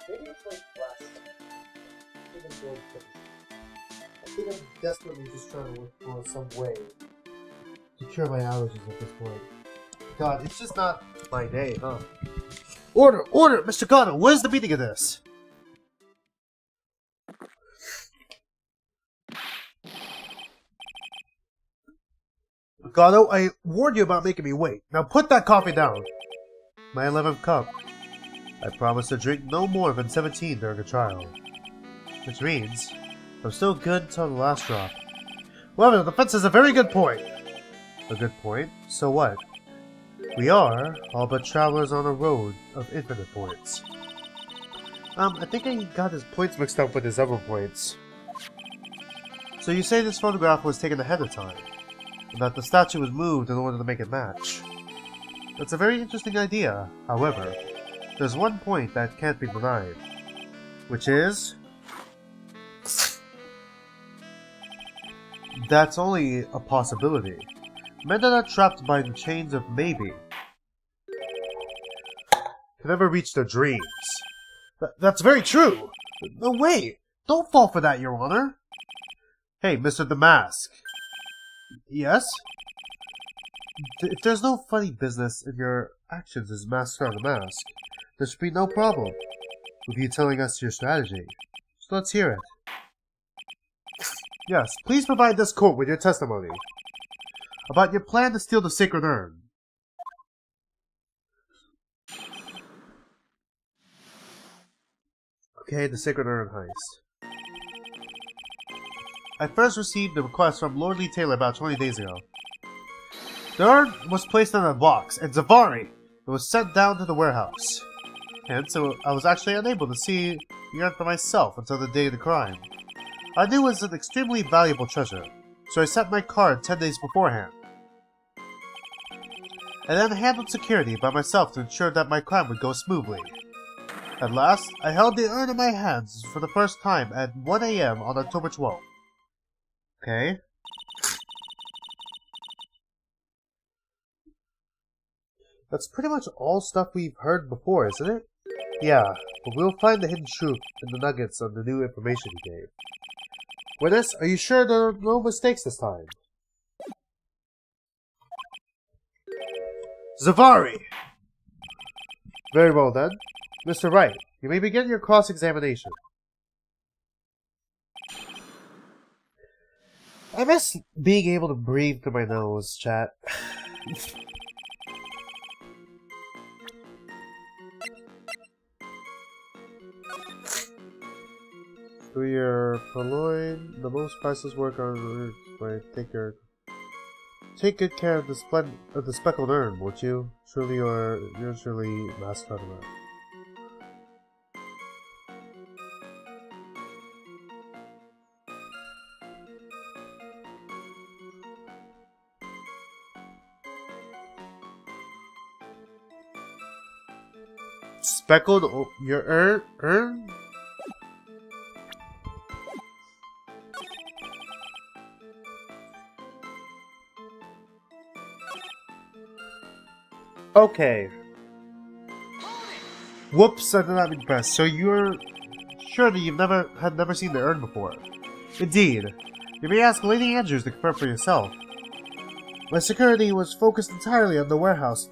Maybe it's like last time. I think I'm desperately just trying to look for some way to cure my allergies at this point. God, it's just not my day, huh? Order! Order! Mr. Gatto, what is the meaning of this? Gatto, I warned you about making me wait. Now put that coffee down. My 11th cup. I promise to drink no more than 17 during a trial. Which means, I'm still good until the last drop. Well, the defense has a very good point. A good point? So what? We are all but travelers on a road of infinite points. I think I got his points mixed up with his other points. So you say this photograph was taken ahead of time, and that the statue was moved in order to make it match. That's a very interesting idea. However, there's one point that can't be denied, which is... that's only a possibility. Men that are trapped by the chains of maybe can never reach their dreams. That's very true! No way! Don't fall for that, Your Honor! Hey, Mr. The Mask. Yes? If there's no funny business in your actions as Master of the Mask, there should be no problem with you telling us your strategy. So let's hear it. Yes, please provide this court with your testimony about your plan to steal the sacred urn. Okay, the sacred urn heist. I first received a request from Lord Lee Taylor about 20 days ago. The urn was placed in a box, and Zavari was sent down to the warehouse. And so I was actually unable to see the urn for myself until the day of the crime. I knew it was an extremely valuable treasure, so I sent my card 10 days beforehand. I then handled security by myself to ensure that my crime would go smoothly. At last, I held the urn in my hands for the first time at 1 AM on October 12th. Okay. That's pretty much all stuff we've heard before, isn't it? Yeah, but we'll find the hidden truth in the nuggets of the new information he gave. Witness, are you sure there are no mistakes this time? Zavari! Very well then. Mr. Wright, you may begin your cross-examination. I miss being able to breathe through my nose, chat. Through your purloin, the most priceless work on earth. Take good care of the speckled urn, won't you? Surely you're surely master of that. Speckled your urn? Okay. Whoops, I did not mean to press. So you're sure that you've never seen the urn before? Indeed. You may ask Lady Andrews to confirm for yourself. My security was focused entirely on the warehouse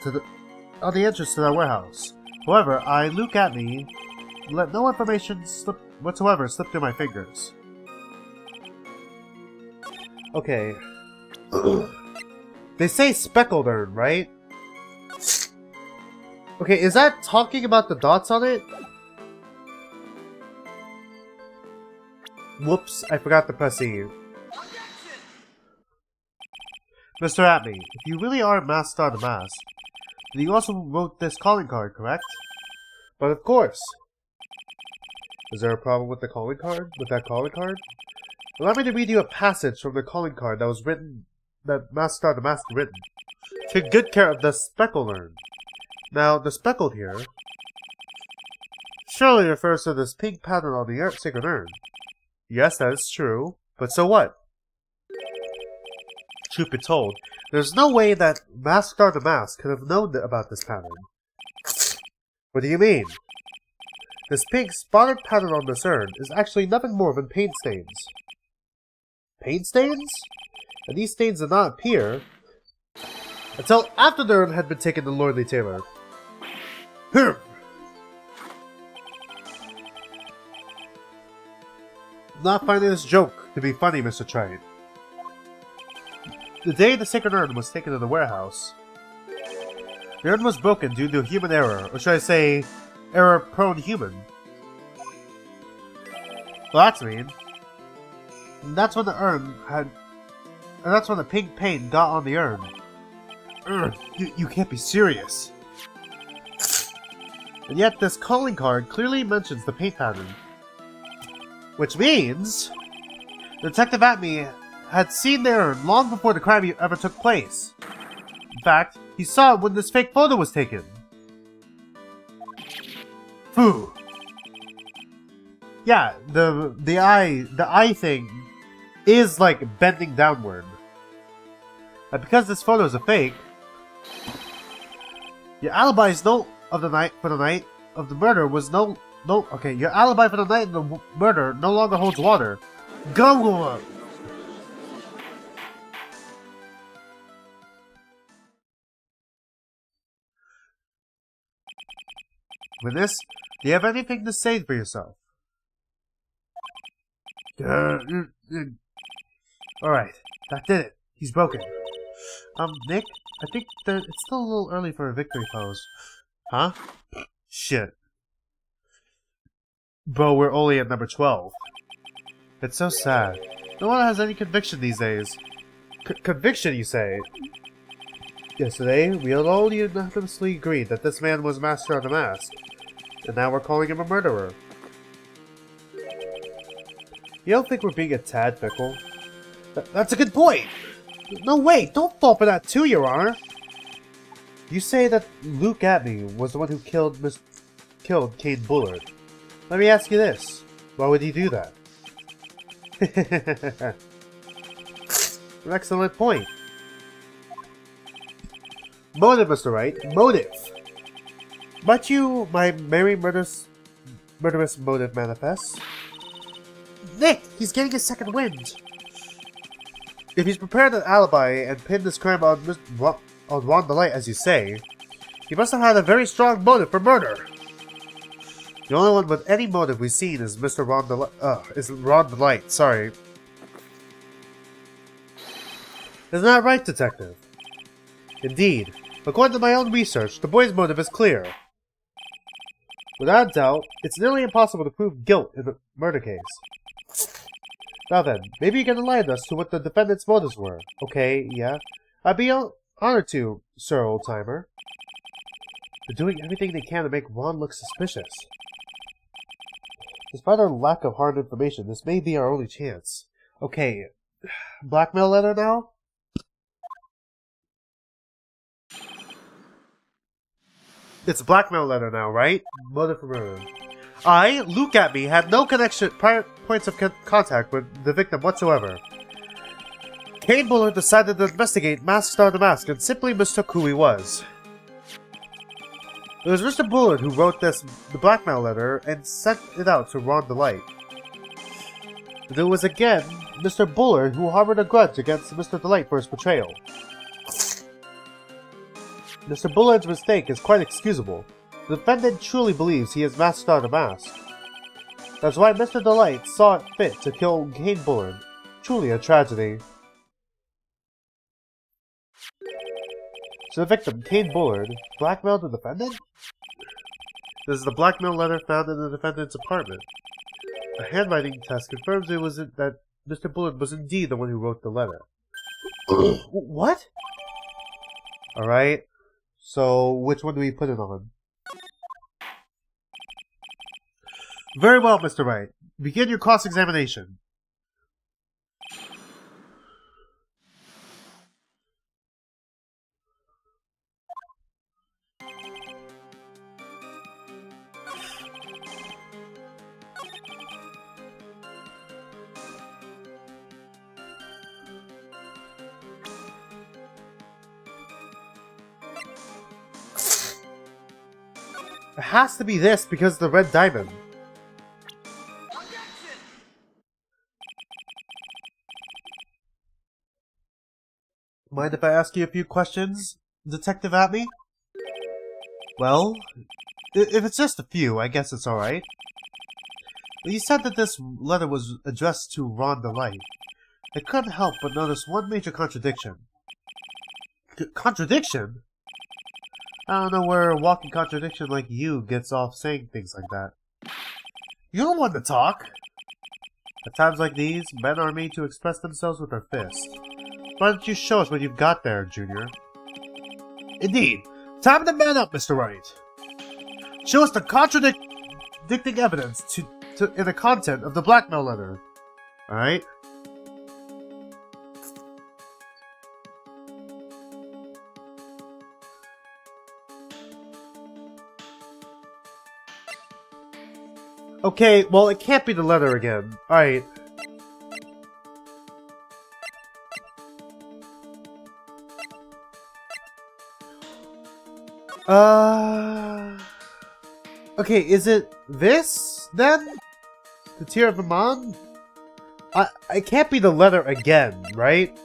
on the entrance to that warehouse. However, I look at me, let no information whatsoever slip through my fingers. Okay. They say speckled urn, right? Okay, is that talking about the dots on it? Whoops, I forgot to press E. Mr. Atney, if you really are Master of the Mask, then you also wrote this calling card, correct? But of course. Is there a problem with the calling card? With that calling card? Allow me to read you a passage from the calling card that was written, that Master of the Mask written. Take good care of the speckled urn. Now, the speckled here surely refers to this pink pattern on the sacred urn. Yes, that is true. But so what? Truth be told, there's no way that Master of the Mask could have known about this pattern. What do you mean? This pink spotted pattern on this urn is actually nothing more than paint stains. paint stains? And these stains did not appear until after the urn had been taken to Lordly Taylor. Not finding this joke to be funny, Mr. Trite. The day the sacred urn was taken to the warehouse, the urn was broken due to human error, or should I say, error-prone human. Well, that's mean. And that's when the pink paint got on the urn. You can't be serious. And yet this calling card clearly mentions the paint pattern. Which means Detective Atme had seen the urn long before the crime ever took place. In fact, he saw it when this fake photo was taken. Phew. Yeah, the eye thing is like bending downward. And because this photo is a fake, your alibi is for the night of the murder was okay, your alibi for the night of the murder no longer holds water. Go! With this, do you have anything to say for yourself? Alright, that did it. He's broken. Nick, I think that it's still a little early for a victory pose. Huh? Shit. Bro, we're only at number 12. It's so sad. No one has any conviction these days. Conviction, you say? Yesterday, we all unanimously agreed that this man was Master of the Mask. And now we're calling him a murderer. You don't think we're being a tad fickle? That's a good point! No, wait! Don't fall for that too, Your Honor! You say that Luke Atme was the one who killed Kane Bullard. Let me ask you this. Why would he do that? An excellent point. Motive, Mr. Wright. Motive! Might you, my merry murderous motive manifest? Nick! He's getting a second wind! If he's prepared an alibi and pinned this crime on Ron the Light, as you say, he must have had a very strong motive for murder! The only one with any motive we've seen is Ron the Light, sorry. Isn't that right, Detective? Indeed. According to my own research, the boy's motive is clear. Without doubt, it's nearly impossible to prove guilt in a murder case. Now then, maybe you can enlighten us to what the defendant's motives were. Okay, yeah. I'd be honored to, Sir Old-Timer. They're doing everything they can to make Ron look suspicious. Despite our lack of hard information, this may be our only chance. Okay, blackmail letter now? It's a blackmail letter now, right? Motive for murder. I, Luke Atme, had no prior points of contact with the victim whatsoever. Kane Bullard decided to investigate Master of the Mask and simply mistook who he was. It was Mr. Bullard who wrote the blackmail letter and sent it out to Ron the Light. And it was again Mr. Bullard who harbored a grudge against Mr. Delight for his betrayal. Mr. Bullard's mistake is quite excusable. The defendant truly believes he is Master of the Mask. That's why Mr. Delight saw it fit to kill Kane Bullard. Truly a tragedy. So the victim, Kane Bullard, blackmailed the defendant? This is the blackmail letter found in the defendant's apartment. A handwriting test confirms that Mr. Bullard was indeed the one who wrote the letter. What? Alright. So, which one do we put it on? Very well, Mr. Wright. Begin your cross-examination. It has to be this because of the red diamond. Mind if I ask you a few questions, Detective Atme? Well, if it's just a few, I guess it's alright. You said that this letter was addressed to Ron the Light. I couldn't help but notice one major contradiction. Contradiction? I don't know where a walking contradiction like you gets off saying things like that. You're the one to talk! At times like these, men are made to express themselves with their fists. Why don't you show us what you've got there, Junior? Indeed. Time to man up, Mr. Wright. Show us the contradicting evidence in the content of the blackmail letter. Alright? Okay, well, it can't be the letter again. Alright. Okay, is it this, then? The Tear of Amon? It can't be the letter again, right?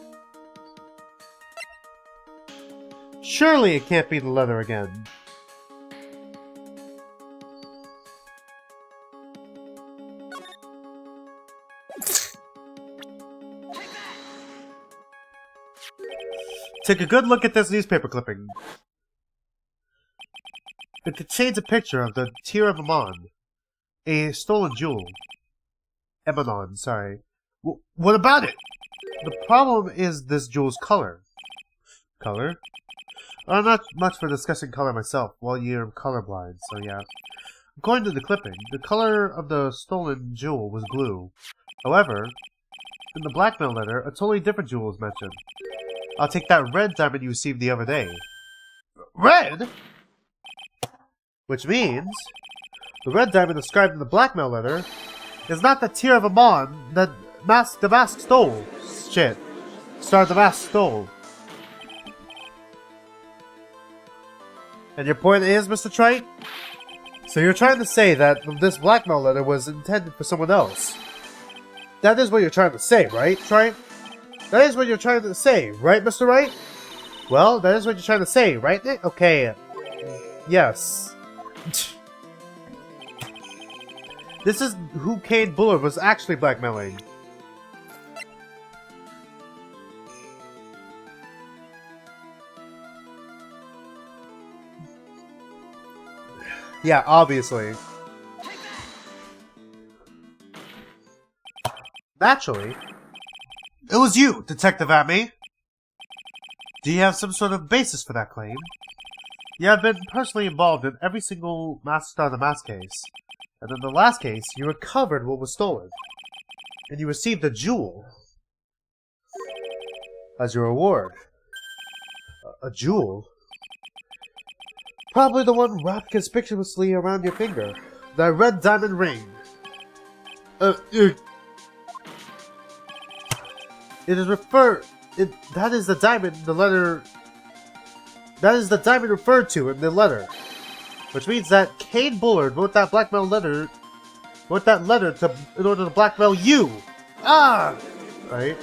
Surely it can't be the letter again. Take a good look at this newspaper clipping. It contains a picture of the Tear of Amon, a stolen jewel. Emanon, sorry. What about it? The problem is this jewel's color. Color? I'm not much for discussing color myself, while you're colorblind, so yeah. According to the clipping, the color of the stolen jewel was blue. However, in the blackmail letter, a totally different jewel is mentioned. I'll take that red diamond you received the other day. Red? Which means, the red diamond described in the blackmail letter is not the Tear of Amon that the mask stole. Shit. Star the mask stole. And your point is, Mr. Trite? So you're trying to say that this blackmail letter was intended for someone else. That is what you're trying to say, right, Trite? That is what you're trying to say, right, Mr. Wright? Well, that is what you're trying to say, right, Nick? Okay. Yes. This is who Kane Bullard was actually blackmailing. Yeah, obviously. Naturally. It was you, Detective Atme. Do you have some sort of basis for that claim? You have been personally involved in every single Star the Mask case. And in the last case, you recovered what was stolen. And you received a jewel. As your reward. A jewel? Probably the one wrapped conspicuously around your finger. That red diamond ring. It is that is the diamond the letter... That is the diamond referred to in the letter. Which means that Kane Bullard wrote that blackmail letter... Wrote that letter in order to blackmail you! Ah! Right?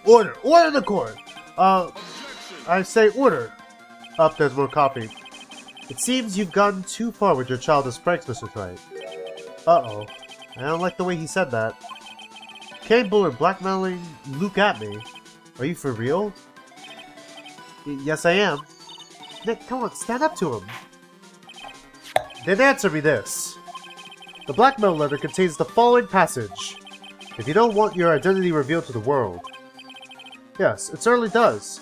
Order! Order the court! I say order. Up, there's more copy. It seems you've gone too far with your childish pranks, Mr. Trite. Uh-oh. I don't like the way he said that. Kane Bullard blackmailing Luke Atme. Are you for real? Yes, I am. Nick, come on, stand up to him. Then answer me this. The blackmail letter contains the following passage. If you don't want your identity revealed to the world. Yes, it certainly does.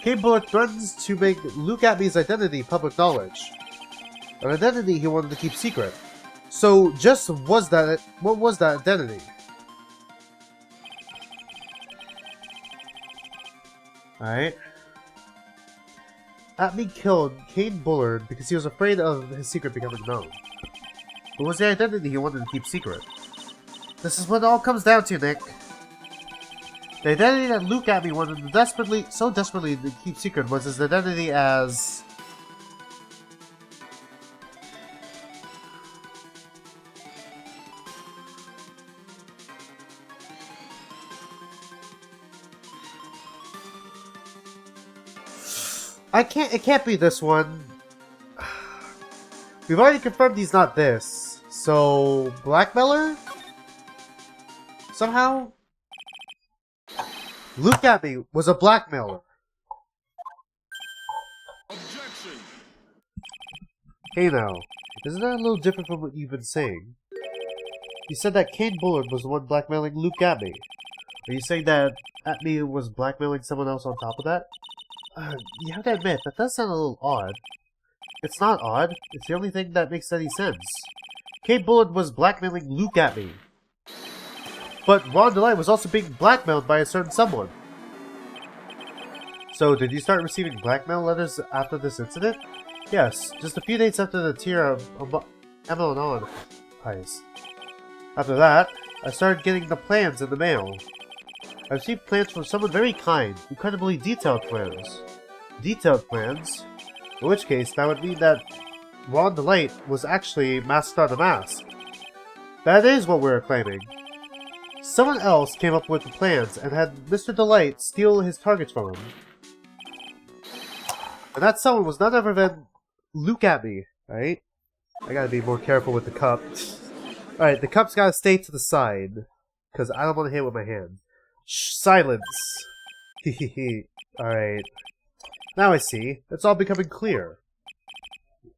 Kane Bullard threatens to make Luke Atme's identity public knowledge. An identity he wanted to keep secret. So, what was that identity? Alright. Atme killed Kane Bullard because he was afraid of his secret becoming known. What was the identity he wanted to keep secret? This is what it all comes down to, Nick. The identity that Luke Atme wanted so desperately to keep secret was his identity as... It can't be this one. We've already confirmed he's not this. So, blackmailer? Somehow? Look at me was a blackmailer. Objection. Hey now, isn't that a little different from what you've been saying? You said that Kane Bullard was the one blackmailing Luke Abbey. Are you saying that Atme was blackmailing someone else on top of that? You have to admit, that does sound a little odd. It's not odd. It's the only thing that makes any sense. Kane Bullard was blackmailing Luke Abbey. But Ron DeLite was also being blackmailed by a certain someone. So, did you start receiving blackmail letters after this incident? Yes, just a few days after the Tierra of Emmeline heist. After that, I started getting the plans in the mail. I received plans from someone very kind, incredibly detailed plans. Detailed plans? In which case, that would mean that Ron DeLite was actually Master the Mask. That is what we're claiming. Someone else came up with the plans and had Mr. DeLite steal his targets from him. And that someone was none other than Luke Abbey, right? I gotta be more careful with the cup. Alright, the cup's gotta stay to the side, because I don't want to hit it with my hand. Shh, silence! Hehehe. Alright. Now I see. It's all becoming clear.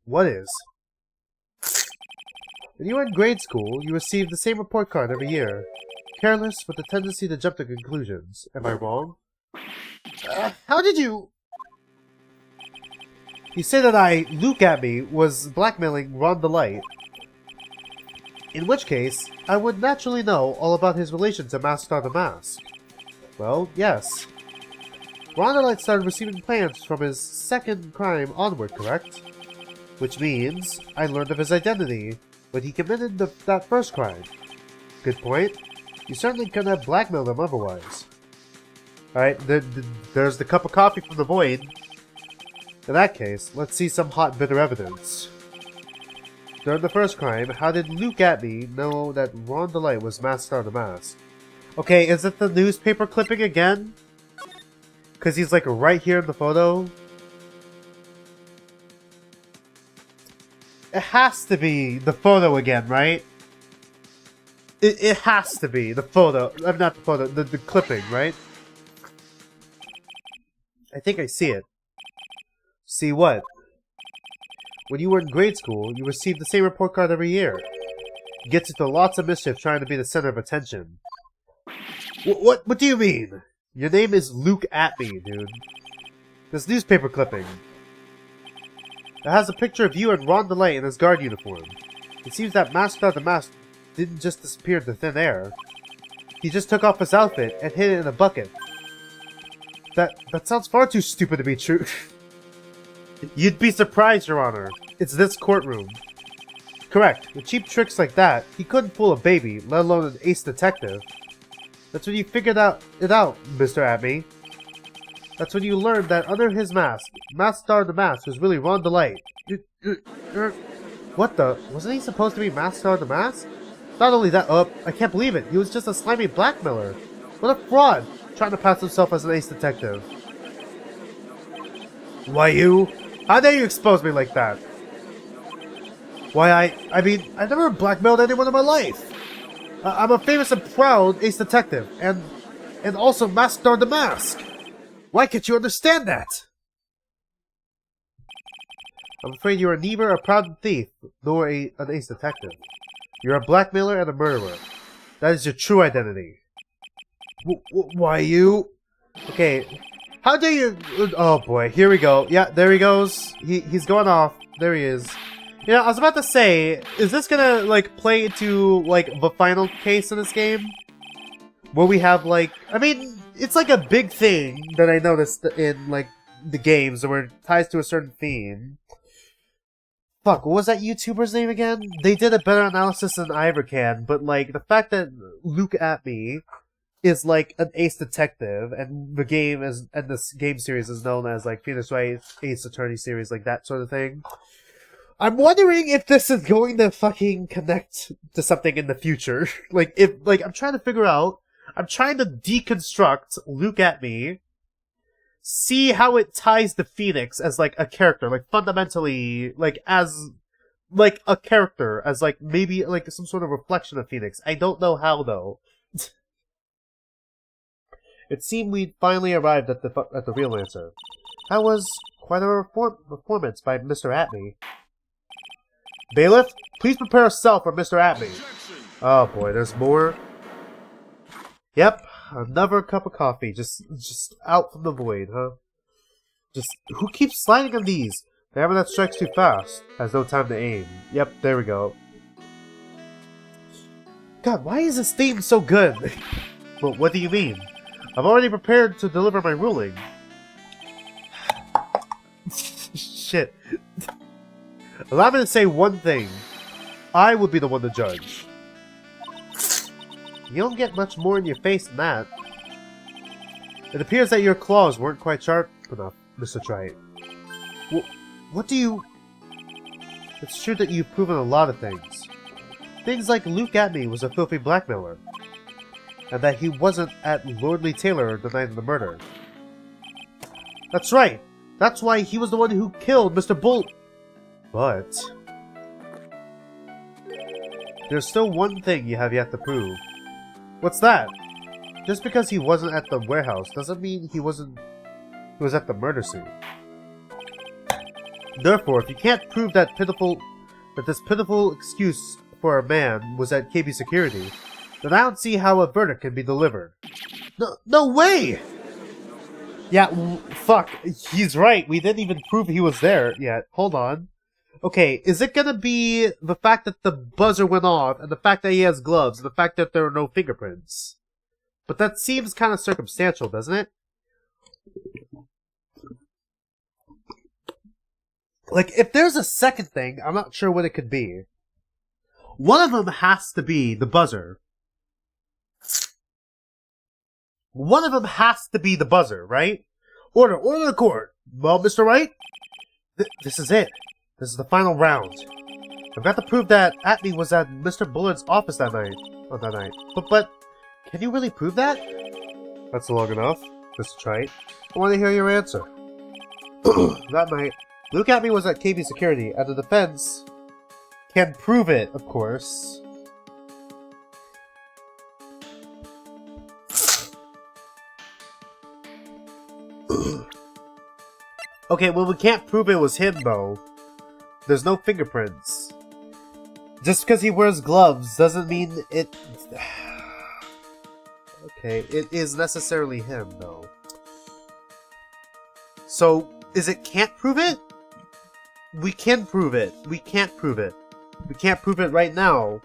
What is? When you were in grade school, you received the same report card every year. Careless, with a tendency to jump to conclusions. Am I wrong? How did you... You say that Luke Abbey, was blackmailing Ron DeLite. In which case, I would naturally know all about his relation to Master the Mask. Well, yes. Ron DeLite started receiving plans from his second crime onward, correct? Which means, I learned of his identity when he committed that first crime. Good point. You certainly couldn't have blackmailed him otherwise. Alright, there's the cup of coffee from the void. In that case, let's see some hot, bitter evidence. During the first crime, how did Luke Abbey know that Ron DeLite was Master the Mask? Okay, is it the newspaper clipping again? Because he's like right here in the photo? It has to be the photo again, right? It has to be the photo. Not the photo, the clipping, right? I think I see it. See what? When you were in grade school, you received the same report card every year. Gets into lots of mischief trying to be the center of attention. What do you mean? Your name is Luke Atme, dude. This newspaper clipping. It has a picture of you and Ron DeLite in his guard uniform. It seems that Master the Mask didn't just disappear into thin air. He just took off his outfit and hid it in a bucket. That sounds far too stupid to be true. You'd be surprised, Your Honor. It's this courtroom. Correct. With cheap tricks like that, he couldn't fool a baby, let alone an ace detective. That's when you figured it out, Mr. Atme. That's when you learned that under his mask, Master the Mask was really Ron DeLite. What the? Wasn't he supposed to be Master the Mask? Not only that, I can't believe it. He was just a slimy blackmailer. What a fraud, trying to pass himself as an ace detective. Why you? How dare you expose me like that? Why I mean, I've never blackmailed anyone in my life. I'm a famous and proud ace detective, and also Master the Mask. Why can't you understand that? I'm afraid you are neither a proud thief nor an ace detective. You're a blackmailer and a murderer. That is your true identity. Why you? Okay, how dare you? Oh boy, here we go. Yeah, there he goes. He's going off. There he is. You know, I was about to say, is this gonna, like, play into, like, the final case in this game? Where we have, like, I mean, it's like a big thing that I noticed in, like, the games where it ties to a certain theme. Fuck, what was that YouTuber's name again? They did a better analysis than I ever can, but, like, the fact that Luke Atme is, like, an ace detective, and the game is, and this game series is known as, like, Phoenix Wright Ace Attorney series, like, that sort of thing. I'm wondering if this is going to fucking connect to something in the future. I'm trying to figure out, I'm trying to deconstruct Luke Atme, see how it ties to Phoenix as, like, a character. Like, fundamentally, like, as, like, a character. As, like, maybe, like, some sort of reflection of Phoenix. I don't know how, though. It seemed we'd finally arrived at the real answer. That was quite a performance by Mr. Atney. Bailiff, please prepare a cell for Mr. Atney. Oh boy, there's more. Yep, another cup of coffee, just out from the void, huh? Just, who keeps sliding on these? The hammer that strikes too fast has no time to aim. Yep, there we go. God, why is this theme so good? Well, what do you mean? I've already prepared to deliver my ruling. Shit. Allow me to say one thing. I would be the one to judge. You don't get much more in your face than that. It appears that your claws weren't quite sharp enough, Mr. Wright. What do you... It's true that you've proven a lot of things. Things like Luke Atney was a filthy blackmailer. And that he wasn't at Lordly Taylor the night of the murder. That's right! That's why he was the one who killed Mr. Bull... But... There's still one thing you have yet to prove. What's that? Just because he wasn't at the warehouse doesn't mean he was at the murder scene. Therefore, if you can't prove that this pitiful excuse for a man was at KB Security, then I don't see how a verdict can be delivered. No way! Yeah, fuck, he's right. We didn't even prove he was there yet. Hold on. Okay, is it gonna be the fact that the buzzer went off, and the fact that he has gloves, and the fact that there are no fingerprints? But that seems kind of circumstantial, doesn't it? Like, if there's a second thing, I'm not sure what it could be. One of them has to be the buzzer. One of them has to be the buzzer, right? Order the court. Well, Mr. Wright, this is it. This is the final round. I've got to prove that Atney was at Mr. Bullard's office that night. But, can you really prove that? That's long enough, Mr. Wright. I want to hear your answer. That night, Luke Atney was at KB Security, and the defense can prove it, of course. Okay, well, we can't prove it was him, though. There's no fingerprints. Just because he wears gloves doesn't mean it... Okay, it is necessarily him, though. So, is it can't prove it? We can prove it. We can't prove it. We can't prove it right now.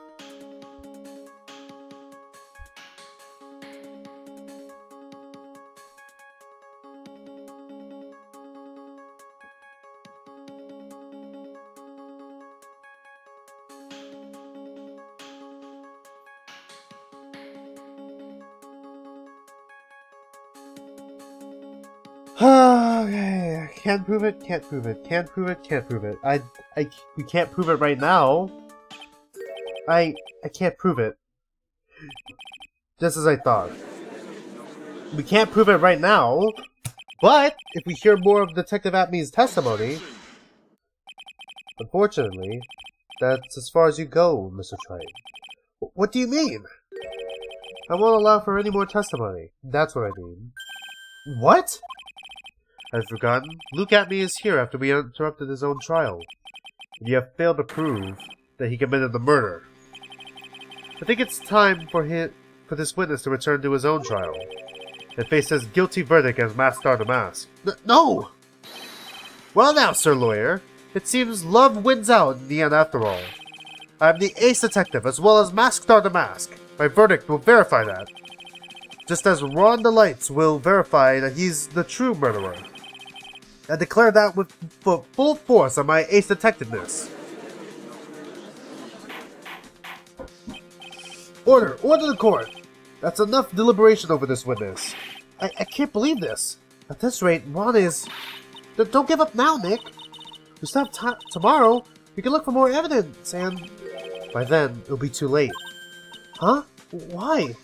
Okay, can't prove it, can't prove it, can't prove it, can't prove it. We can't prove it right now. I can't prove it. Just as I thought. We can't prove it right now, but if we hear more of Detective Atney's testimony, unfortunately, that's as far as you go, Mr. Wright. What do you mean? I won't allow for any more testimony. That's what I mean. What? I've forgotten. Luke Atney is here after we interrupted his own trial. And you have failed to prove that he committed the murder. I think it's time for this witness to return to his own trial and face his guilty verdict as Masked Mask. No! Well now, Sir Lawyer, it seems love wins out in the end after all. I'm the ace detective as well as Masked Mask. My verdict will verify that. Just as Ron the Lights will verify that he's the true murderer. I declare that with full force on my ace detectiveness. Order the court! That's enough deliberation over this witness. I can't believe this. At this rate, Ron is... Don't give up now, Nick. We still have time. Tomorrow, we can look for more evidence, and... By then, it'll be too late. Huh? Why?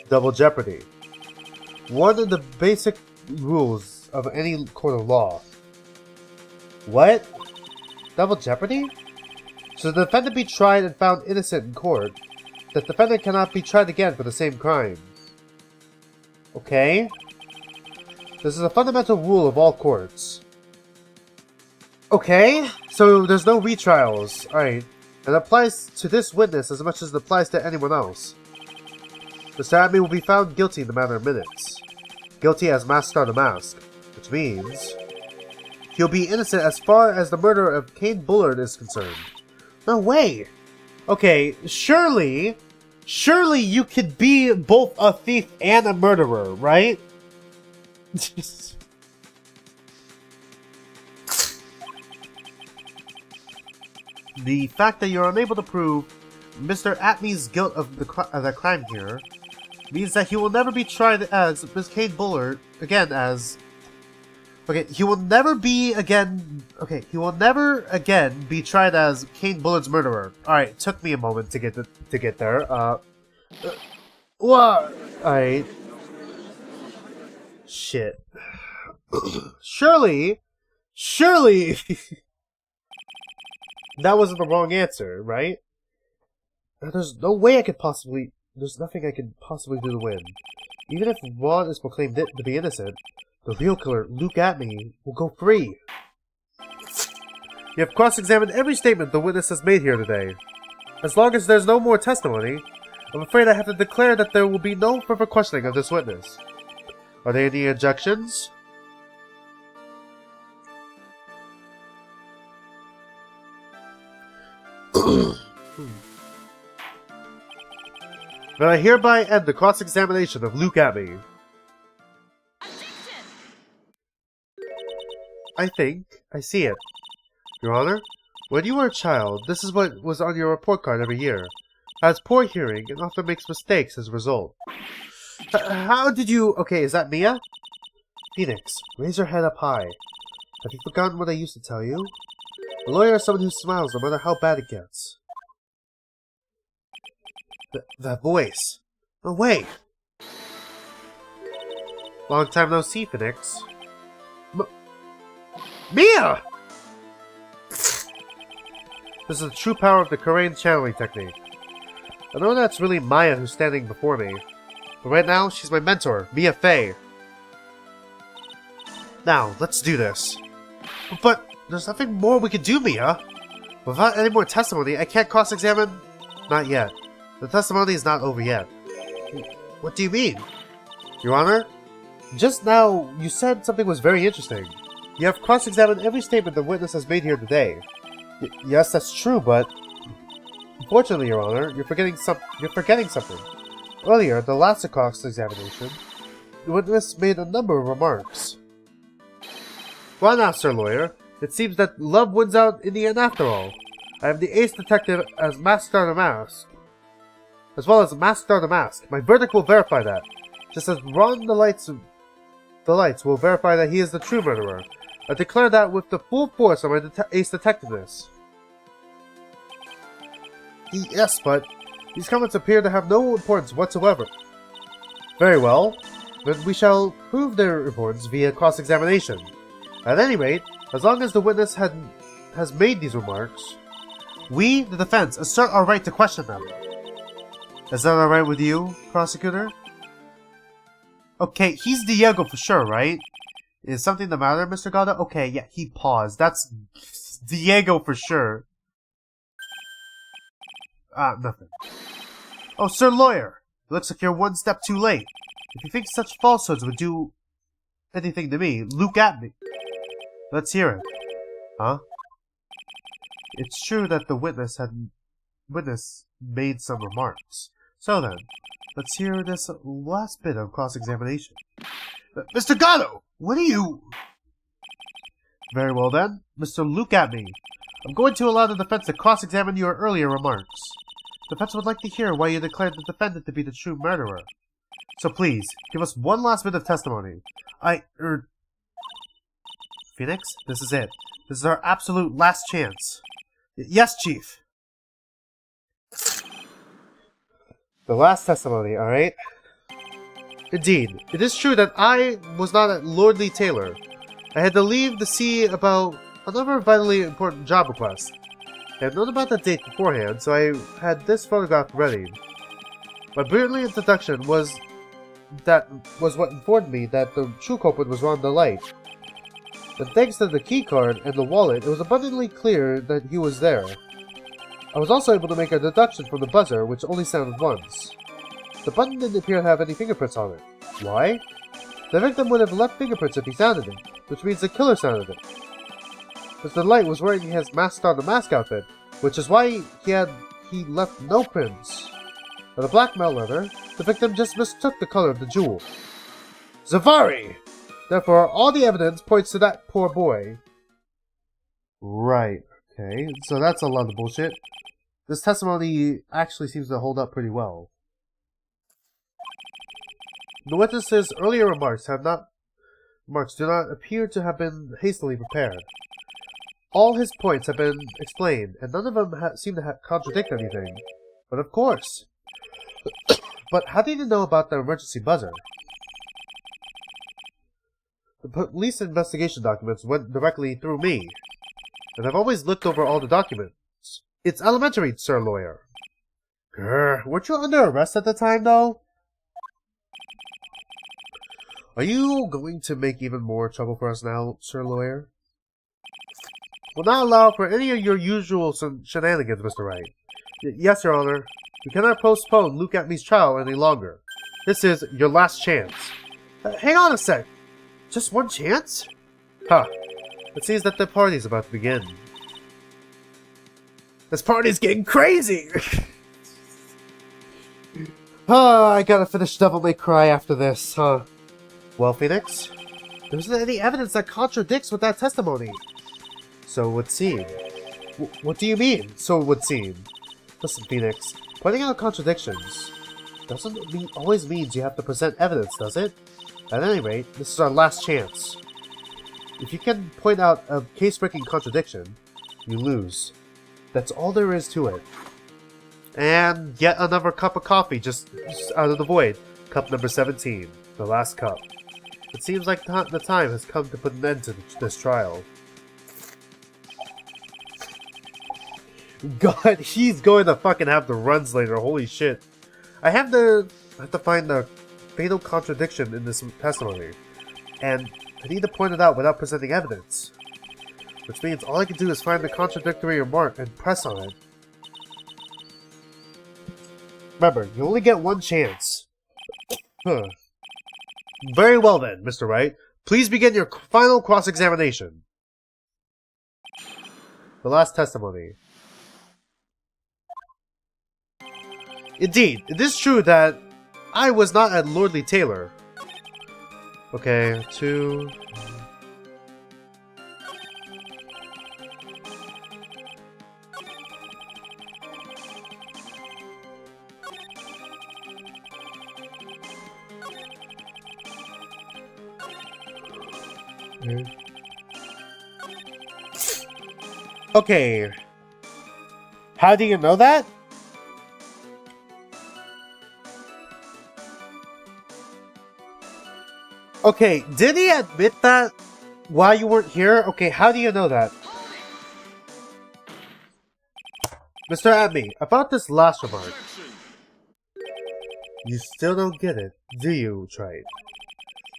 Double jeopardy. One of the basic rules of any court of law. What? Double jeopardy? Should the defendant be tried and found innocent in court, the defendant cannot be tried again for the same crime. Okay. This is a fundamental rule of all courts. Okay, so there's no retrials. Alright. It applies to this witness as much as it applies to anyone else. Mr. Atme will be found guilty in a matter of minutes. Guilty as masked on a mask, which means he'll be innocent as far as the murder of Kane Bullard is concerned. No way! Okay, surely you could be both a thief and a murderer, right? The fact that you're unable to prove Mr. Atme's guilt of the crime here means that he will never be tried as Miss Kane Bullard again as... Okay, he will never again be tried as Kane Bullard's murderer. Alright, it took me a moment to get there. What? Alright. Shit. Surely that wasn't the wrong answer, right? There's no way there's nothing I could possibly do to win. Even if Ron is proclaimed to be innocent, the real killer, Luke Atme, will go free. You have cross-examined every statement the witness has made here today. As long as there's no more testimony, I'm afraid I have to declare that there will be no further questioning of this witness. Are there any objections? Then I hereby end the cross-examination of Luke Atme. I think I see it. Your Honor, when you were a child, this is what was on your report card every year. Has poor hearing and often makes mistakes as a result. How did you... Okay, is that Mia? Phoenix, raise your head up high. Have you forgotten what I used to tell you? A lawyer is someone who smiles no matter how bad it gets. That voice. No way! Long time no see, Phoenix. Mia! This is the true power of the Korean channeling technique. I know that's really Maya who's standing before me, but right now she's my mentor, Mia Fey. Now, let's do this. But there's nothing more we could do, Mia. Without any more testimony, I can't cross-examine... Not yet. The testimony is not over yet. What do you mean? Your Honor? Just now, you said something was very interesting. You have cross-examined every statement the witness has made here today. Yes, that's true, but... Unfortunately, Your Honor, you're forgetting something. Earlier, at the last cross-examination, the witness made a number of remarks. Well now, Sir Lawyer, it seems that love wins out in the end after all. I am the ace detective as masked on a mask. As well as masked on a mask. My verdict will verify that. Just as Ron the lights will verify that he is the true murderer. I declare that with the full force of my ace detectiveness. Yes, but these comments appear to have no importance whatsoever. Very well, then we shall prove their importance via cross-examination. At any rate, as long as the witness has made these remarks, we, the defense, assert our right to question them. Is that alright with you, prosecutor? Okay, he's Diego for sure, right? Is something the matter, Mr. Gada? Okay, yeah, he paused. That's Diego for sure. Nothing. Oh, Sir Lawyer! It looks like you're one step too late. If you think such falsehoods would do anything to me, look at me. Let's hear it. Huh? It's true that the witness made some remarks. So then, let's hear this last bit of cross-examination. Mr. Gatto! What are you... Very well then, Mr. Luke Atme. I'm going to allow the defense to cross-examine your earlier remarks. The defense would like to hear why you declared the defendant to be the true murderer. So please, give us one last bit of testimony. Phoenix, this is it. This is our absolute last chance. Yes, Chief. The last testimony, alright? Indeed, it is true that I was not at Lordly Taylor. I had to leave to see about another vitally important job request. I had known about the date beforehand, so I had this photograph ready. My brilliant deduction was what informed me that the true culprit was Ron the Light. And thanks to the keycard and the wallet, it was abundantly clear that he was there. I was also able to make a deduction from the buzzer, which only sounded once. The button didn't appear to have any fingerprints on it. Why? The victim would have left fingerprints if he sounded it, which means the killer sounded it. Mr. Light was wearing his mask-on-the-mask outfit, which is why he left no prints. For the black mail leather, the victim just mistook the color of the jewel. Zavari! Therefore, all the evidence points to that poor boy. Right. Okay, so that's a lot of bullshit. This testimony actually seems to hold up pretty well. The witness's earlier remarks do not appear to have been hastily prepared. All his points have been explained, and none of them seem to contradict anything. But of course. But how did you know about the emergency buzzer? The police investigation documents went directly through me, and I've always looked over all the documents. It's elementary, Sir Lawyer. Grr, weren't you under arrest at the time, though? Are you going to make even more trouble for us now, Sir Lawyer? Will not allow for any of your usual shenanigans, Mr. Wright. Yes, Your Honor. We cannot postpone Luke Atmey's trial any longer. This is your last chance. Hang on a sec. Just one chance? Huh. It seems that the party's about to begin. This party's getting crazy! I gotta finish Devil May Cry after this, huh? Well, Phoenix, there isn't any evidence that contradicts with that testimony. So it would seem. What do you mean, so it would seem? Listen, Phoenix, pointing out contradictions doesn't always means you have to present evidence, does it? At any rate, this is our last chance. If you can point out a case-breaking contradiction, you lose. That's all there is to it. And yet another cup of coffee just out of the void. Cup number 17. The last cup. It seems like the time has come to put an end to this trial. God, he's going to fucking have the runs later. Holy shit. I have to find the fatal contradiction in this testimony. And I need to point it out without presenting evidence. Which means all I can do is find the contradictory remark and press on it. Remember, you only get one chance. Huh. Very well then, Mr. Wright. Please begin your final cross-examination. The last testimony. Indeed, it is true that I was not at Lordly Taylor. Okay, 2... Okay. How do you know that? Okay, did he admit that while you weren't here? Okay, how do you know that? Mr. Atmey, about this last remark. You still don't get it, do you, Trite?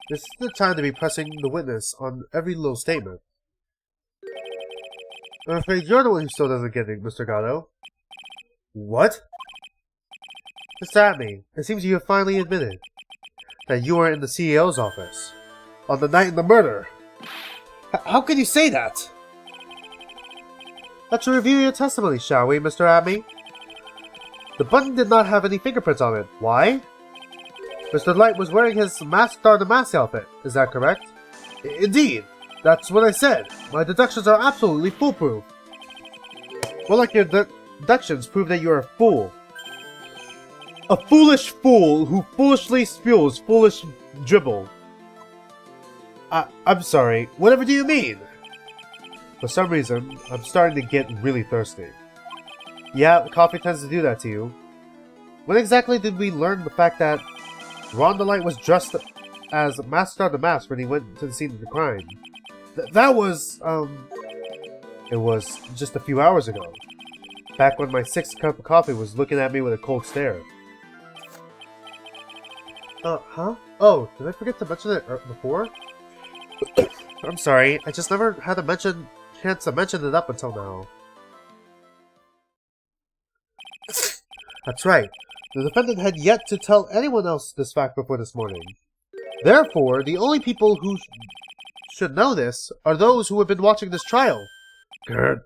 This is the time to be pressing the witness on every little statement. I'm afraid you're the one who still doesn't get it, Mr. Gatto. What? Mr. Atmey, it seems you have finally admitted that you were in the CEO's office on the night of the murder. How can you say that? Let's review your testimony, shall we, Mr. Atmey? The button did not have any fingerprints on it. Why? Mr. Light was wearing his mask-on-the-mask outfit. Is that correct? Indeed. That's what I said. My deductions are absolutely foolproof. Well, like your deductions prove that you're a fool. A foolish fool who foolishly spews foolish dribble. I'm sorry. Whatever do you mean? For some reason, I'm starting to get really thirsty. Yeah, coffee tends to do that to you. When exactly did we learn the fact that Ron the Light was dressed as Master of the Mask when he went to the scene of the crime. That was, it was just a few hours ago. Back when my sixth cup of coffee was looking at me with a cold stare. Huh? Oh, did I forget to mention it before? I'm sorry, I just never had a chance to mention it up until now. That's right. The defendant had yet to tell anyone else this fact before this morning. Therefore, the only people who should know this are those who have been watching this trial. Do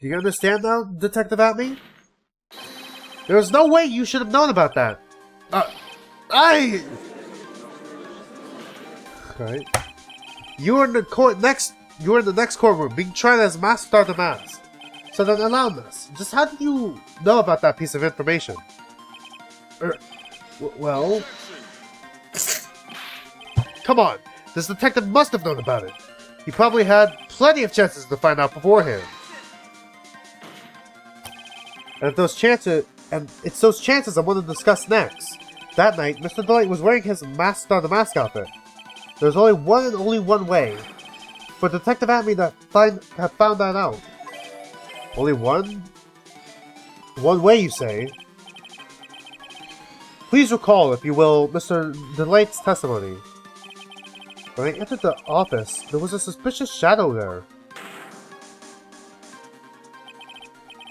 you understand now, Detective Atme? There is no way you should have known about that. Right. You are in the next courtroom, being tried as Master of the Mask. So then allow us. Just how did you know about that piece of information? Well... Come on! This detective must have known about it. He probably had plenty of chances to find out beforehand. And it's those chances I want to discuss next. That night, Mr. Delight was wearing his Master of the Mask outfit. There's only one way for Detective Atme to have found that out. Only one? One way, you say? Please recall, if you will, Mr. Delight's testimony. When I entered the office, there was a suspicious shadow there.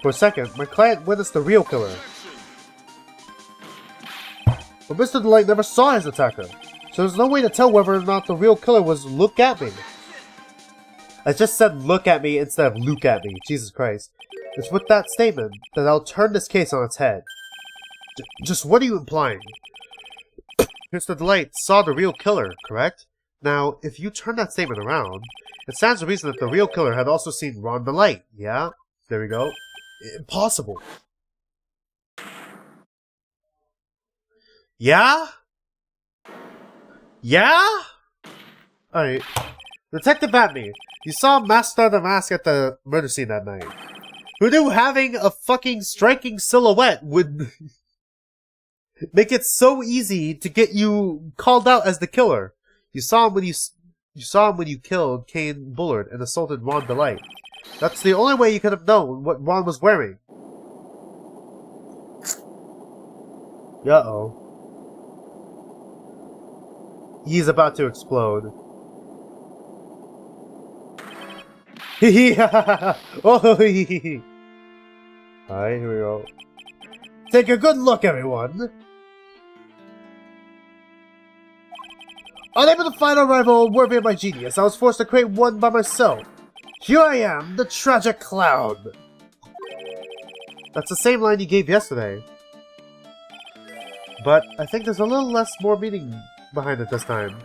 For a second, my client witnessed the real killer. But Mr. Delight never saw his attacker, so there's no way to tell whether or not the real killer was Look at Me. I just said look at me instead of Luke at me, Jesus Christ. It's with that statement that I'll turn this case on its head. Just what are you implying? Mr. Delight saw the real killer, correct? Now, if you turn that statement around, it stands to reason that the real killer had also seen Ron the Light, yeah? There we go. Impossible. Yeah? Yeah? Alright. Detective Atme, you saw Master of the Mask at the murder scene that night. Who knew having a fucking striking silhouette would make it so easy to get you called out as the killer? You saw him when you killed Kane Bullard and assaulted Ron the Light. That's the only way you could have known what Ron was wearing. Uh-oh. He's about to explode. Oh, alright, here we go. Take a good look, everyone. Unable to find a rival worthy of my genius, I was forced to create one by myself. Here I am, the tragic clown. That's the same line you gave yesterday. But I think there's a little less more meaning behind it this time.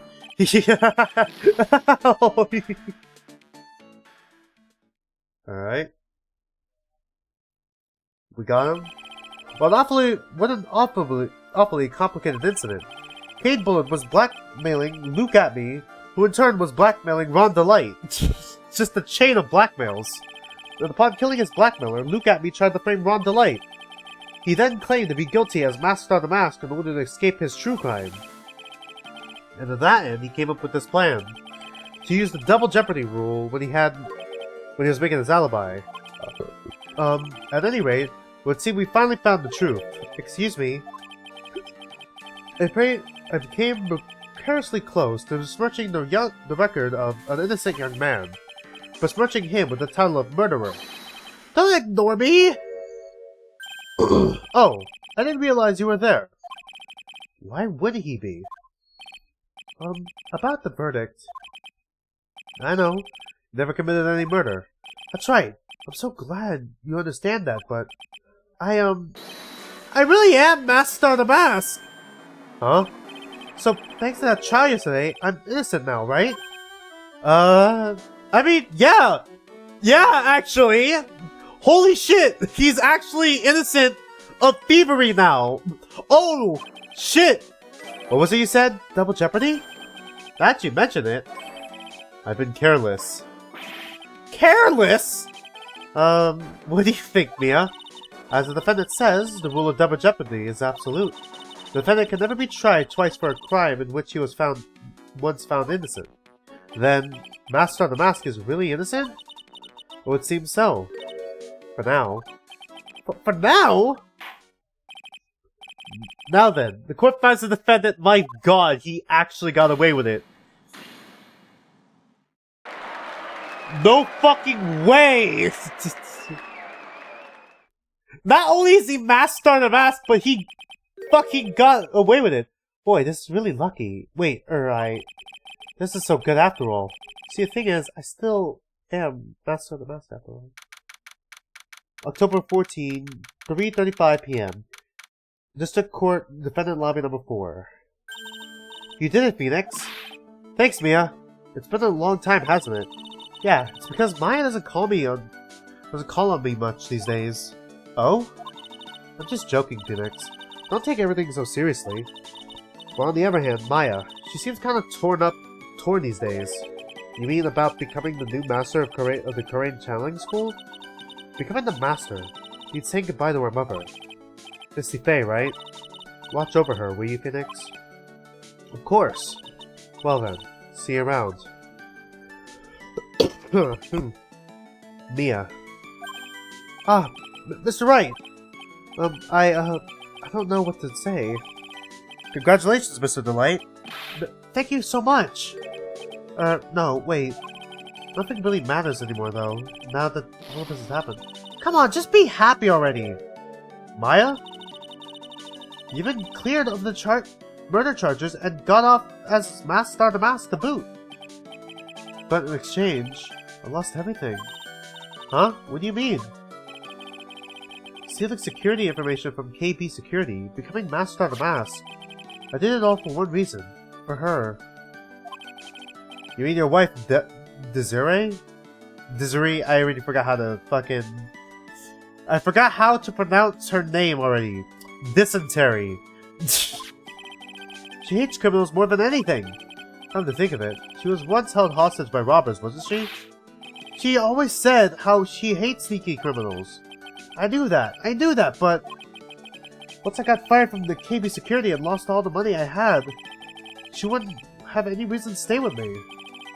Alright. We got him. What an awfully complicated incident. Kane Bullard was blackmailing Luke at me, who in turn was blackmailing Ron the Light. It's just a chain of blackmails. And upon killing his blackmailer, Luke at me tried to frame Ron the Light. He then claimed to be guilty as Master of the Mask in order to escape his true crime. And to that end, he came up with this plan. To use the double jeopardy rule when he was making his alibi. At any rate, it would seem we finally found the truth. Excuse me. I became precariously close to besmirching the record of an innocent young man. Besmirching him with the title of murderer. Don't ignore me! Oh, I didn't realize you were there. Why would he be? About the verdict. I know. Never committed any murder. That's right. I'm so glad you understand that, but... I really am Master of the Mask! Huh? So, thanks to that trial yesterday, I'm innocent now, right? I mean, yeah! Yeah, actually! Holy shit! He's actually innocent of thievery now! Oh! Shit! What was it you said? Double jeopardy? That you mentioned it. I've been careless. Careless? What do you think, Mia? As the defendant says, the rule of double jeopardy is absolute. The defendant can never be tried twice for a crime in which he was once found innocent. Then, Master of the Mask is really innocent? It would seem so. For now. For now? Now then, the court finds the defendant. My god, he actually got away with it. No fucking way! Not only is he Master of the Mask, but he fucking got away with it. Boy, this is really lucky. Wait, this is so good after all. See, the thing is, I still am Master of the Mask after all. October 14, 3:35 p.m. District Court, Defendant Lobby number 4. You did it, Phoenix. Thanks, Mia. It's been a long time, hasn't it? Yeah, it's because Maya doesn't call on me much these days. Oh? I'm just joking, Phoenix. Don't take everything so seriously. Well, on the other hand, Maya, she seems kind of torn these days. You mean about becoming the new master of the Korean Channeling School? Becoming the master. You'd say goodbye to her mother. Misty Faye, right? Watch over her, will you, Phoenix? Of course. Well then, see you around. Mia. Ah, Mr. Wright! I don't know what to say. Congratulations, Mr. Delight. Thank you so much! No, wait. Nothing really matters anymore, though, now that all this has happened. Come on, just be happy already! Maya? You've been cleared of the murder charges and got off as Master of the Mask to boot. But in exchange, I lost everything. Huh? What do you mean? Stealing security information from KB Security, becoming Master of the Mask. I did it all for one reason. For her. You mean your wife, Desiree? Desiree, I already forgot how to fucking... I forgot how to pronounce her name already. Dysentery. She hates criminals more than anything. Come to think of it, she was once held hostage by robbers, wasn't she? She always said how she hates sneaky criminals. I knew that, but... Once I got fired from the KB Security and lost all the money I had, she wouldn't have any reason to stay with me.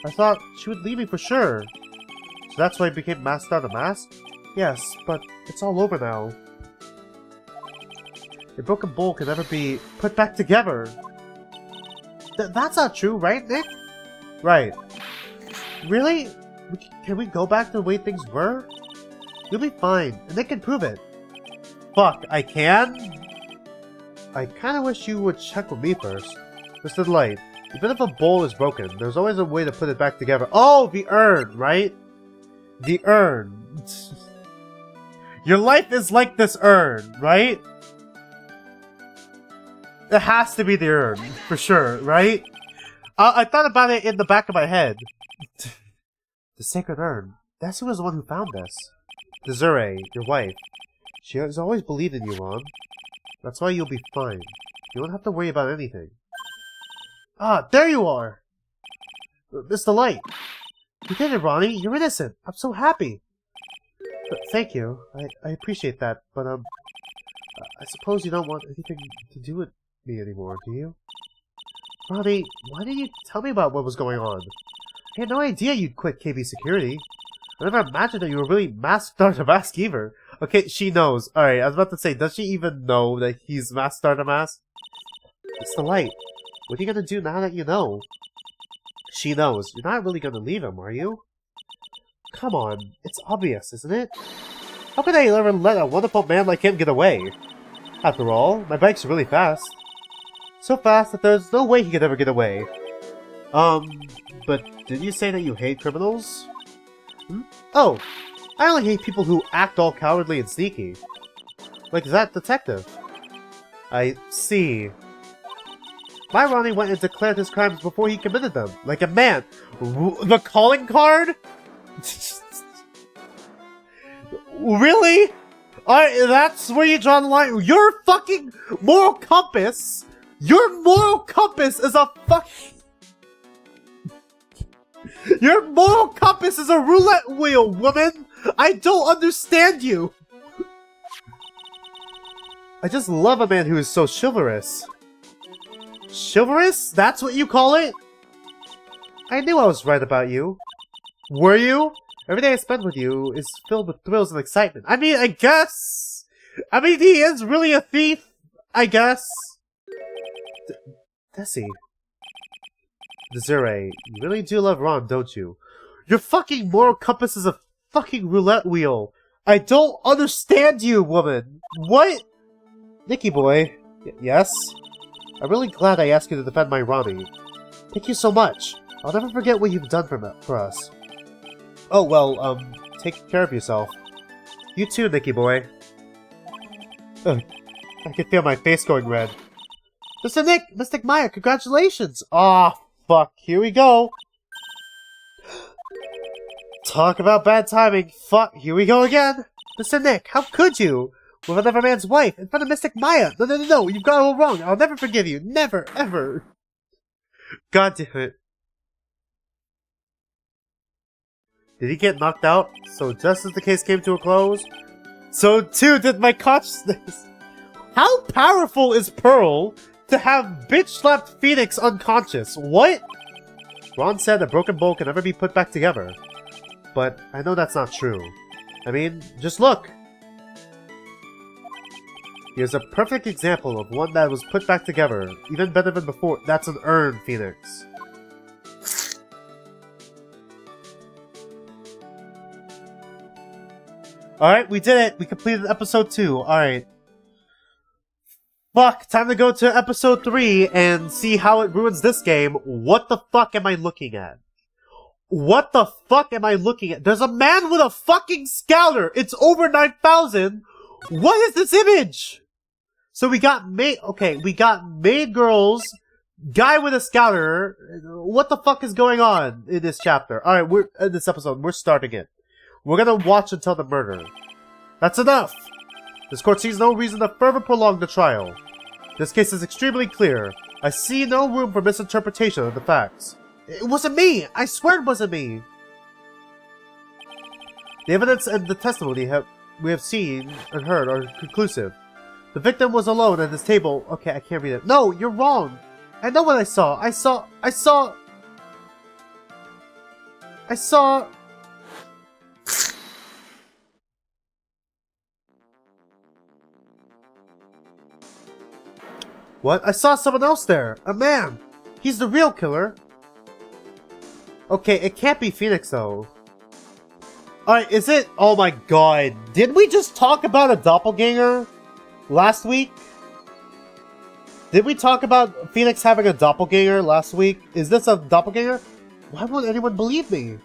I thought she would leave me for sure. So that's why I became Master of the Mask? Yes, but it's all over now. A broken bowl can never be put back together. That's not true, right, Nick? Right. Really? Can we go back to the way things were? You'll be fine, and Nick can prove it. Fuck, I can? I kinda wish you would check with me first. Mr. Light, even if a bowl is broken, there's always a way to put it back together. Oh, the urn, right? The urn. Your life is like this urn, right? It has to be the urn, for sure, right? I thought about it in the back of my head. The sacred urn. That's who was the one who found this. Desiree, your wife. She has always believed in you, Ron. That's why you'll be fine. You don't have to worry about anything. Ah, there you are! Mr. Light. You did it, Ronnie. You're innocent. I'm so happy. Thank you. I appreciate that, but, I suppose you don't want anything to do with me anymore, do you? Ronnie, why didn't you tell me about what was going on? I had no idea you'd quit KB Security. I never imagined that you were really Master of the Mask either. Okay, she knows. Alright, I was about to say, does she even know that he's Master of the Mask? It's the Light. What are you gonna do now that you know? She knows. You're not really gonna leave him, are you? Come on. It's obvious, isn't it? How could I ever let a wonderful man like him get away? After all, my bike's really fast. So fast that there's no way he could ever get away. But didn't you say that you hate criminals? Oh, I only hate people who act all cowardly and sneaky. Like that detective. I see. My Ronnie went and declared his crimes before he committed them, like a man. The calling card? Really? That's where you draw the line. Your fucking moral compass. Your moral compass is a fucking... Your moral compass is a roulette wheel, woman! I don't understand you! I just love a man who is so chivalrous. Chivalrous? That's what you call it? I knew I was right about you. Were you? Every day I spend with you is filled with thrills and excitement. I mean, I guess. I mean, he is really a thief. I guess. Tessie. Desiree, you really do love Ron, don't you? Your fucking moral compass is a fucking roulette wheel. I don't understand you, woman. What? Nicky boy. Yes? I'm really glad I asked you to defend my Ronnie. Thank you so much. I'll never forget what you've done for us. Oh, well, take care of yourself. You too, Nicky boy. Ugh, I can feel my face going red. Mr. Nick! Mystic Maya, congratulations! Aw, fuck, here we go! Talk about bad timing. Fuck, here we go again! Mr. Nick, how could you? With another man's wife, in front of Mystic Maya! No, you've got it all wrong! I'll never forgive you! Never, ever! God damn it. Did he get knocked out? So just as the case came to a close, so too did my consciousness. How powerful is Pearl to have bitch-slapped Phoenix unconscious? What? Ron said a broken bowl can never be put back together. But I know that's not true. I mean, just look. Here's a perfect example of one that was put back together, even better than before. That's an urn, Phoenix. Alright, we did it! We completed episode 2. Alright. Fuck, time to go to episode 3 and see how it ruins this game. What the fuck am I looking at? What the fuck am I looking at? There's a man with a fucking scouter! It's over 9,000! What is this image? So we got we got maid girls, guy with a scouter. What the fuck is going on in this chapter? Alright, we're in this episode, we're starting it. We're gonna watch until the murder. That's enough! This court sees no reason to further prolong the trial. This case is extremely clear. I see no room for misinterpretation of the facts. It wasn't me! I swear it wasn't me! The evidence and the testimony we have seen and heard are conclusive. The victim was alone at his table. Okay, I can't read it. No, you're wrong! I know what I saw! I saw... What? I saw someone else there! A man! He's the real killer! Okay, it can't be Phoenix though. Alright, is it? Oh my god. Did we just talk about a doppelganger last week? Did we talk about Phoenix having a doppelganger last week? Is this a doppelganger? Why won't anyone believe me?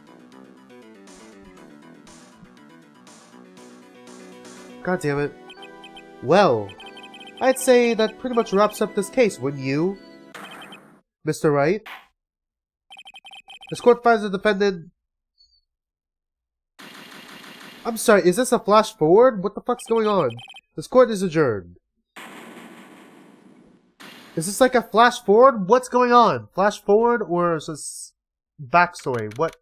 God damn it. Well, I'd say that pretty much wraps up this case, wouldn't you, Mr. Wright? This court finds the defendant... I'm sorry, is this a flash forward? What the fuck's going on? This court is adjourned. Is this like a flash forward? What's going on? Flash forward or is this backstory? What?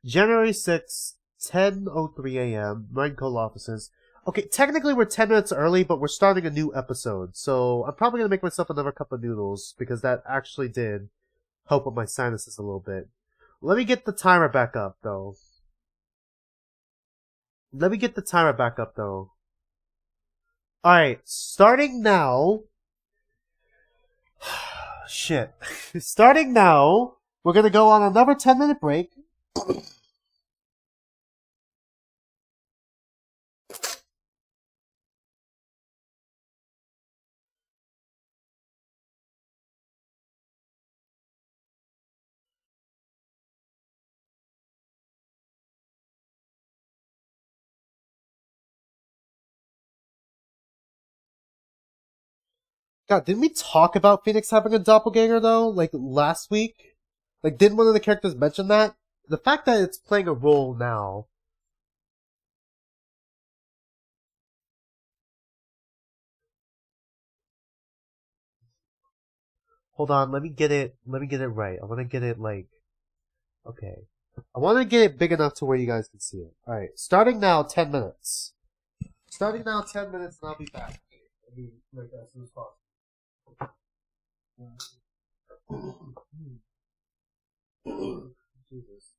January 6th, 10:03 a.m. Marine Code offices. Okay, technically we're 10 minutes early, but we're starting a new episode. So I'm probably going to make myself another cup of noodles because that actually did help with my sinuses a little bit. Let me get the timer back up, though. Alright, starting now... Shit. Starting now, we're gonna go on another 10-minute break. God, didn't we talk about Phoenix having a doppelganger, though? Like, last week? Like, didn't one of the characters mention that? The fact that it's playing a role now... Hold on, let me get it right. I want to get it, like... Okay. I want to get it big enough to where you guys can see it. Alright, starting now, 10 minutes. Starting now, 10 minutes, and I'll be back. I mean, like, as soon as possible. Jesus.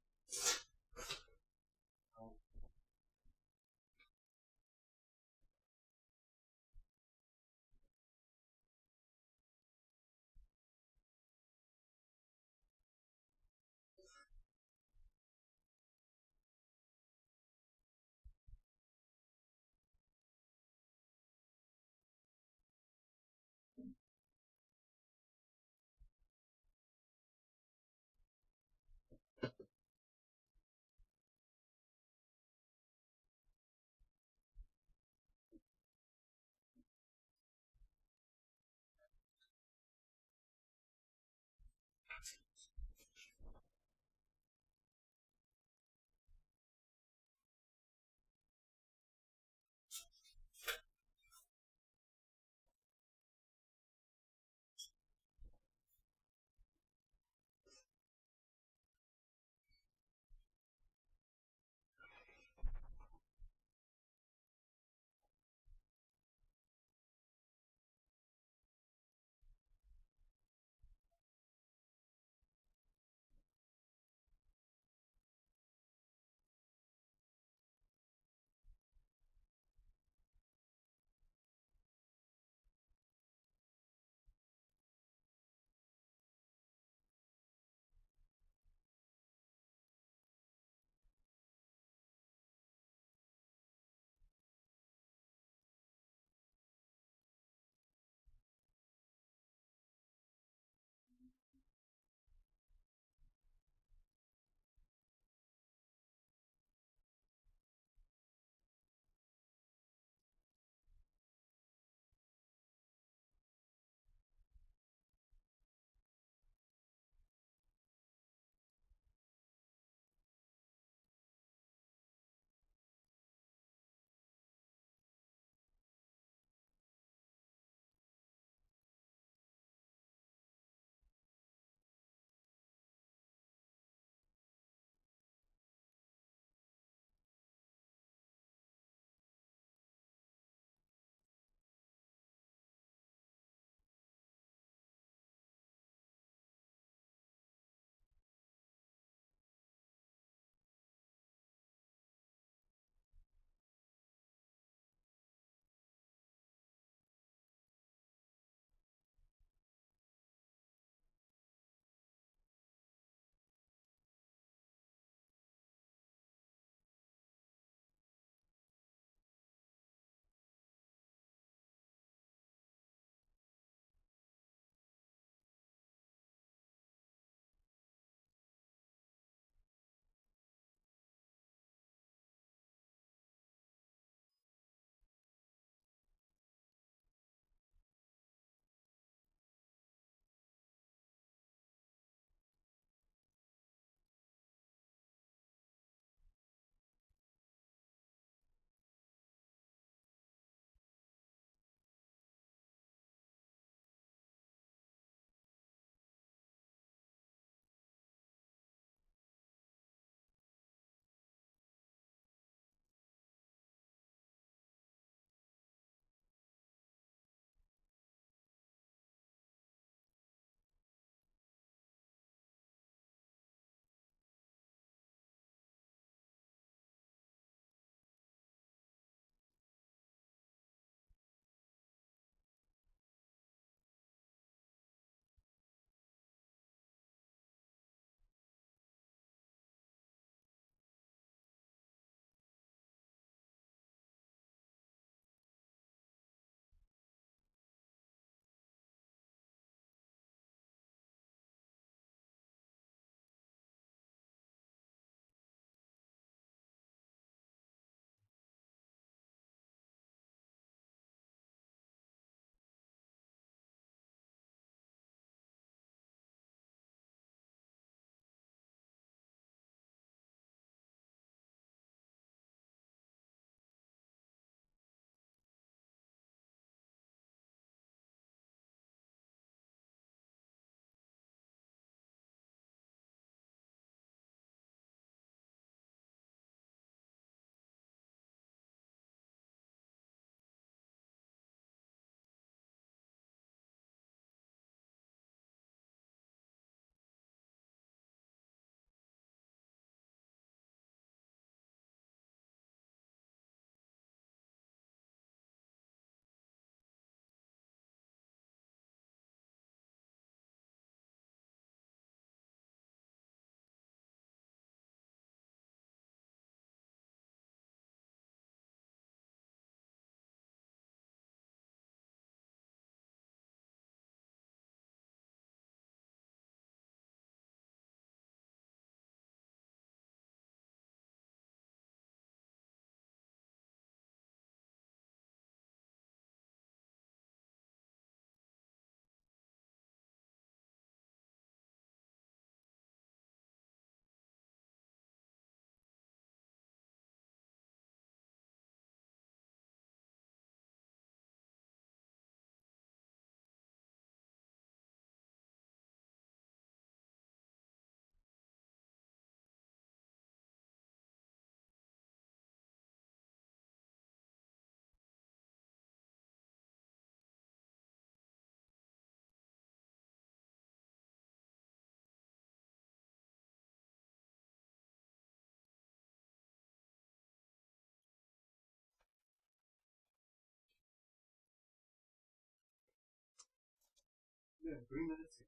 Yeah, 3 minutes.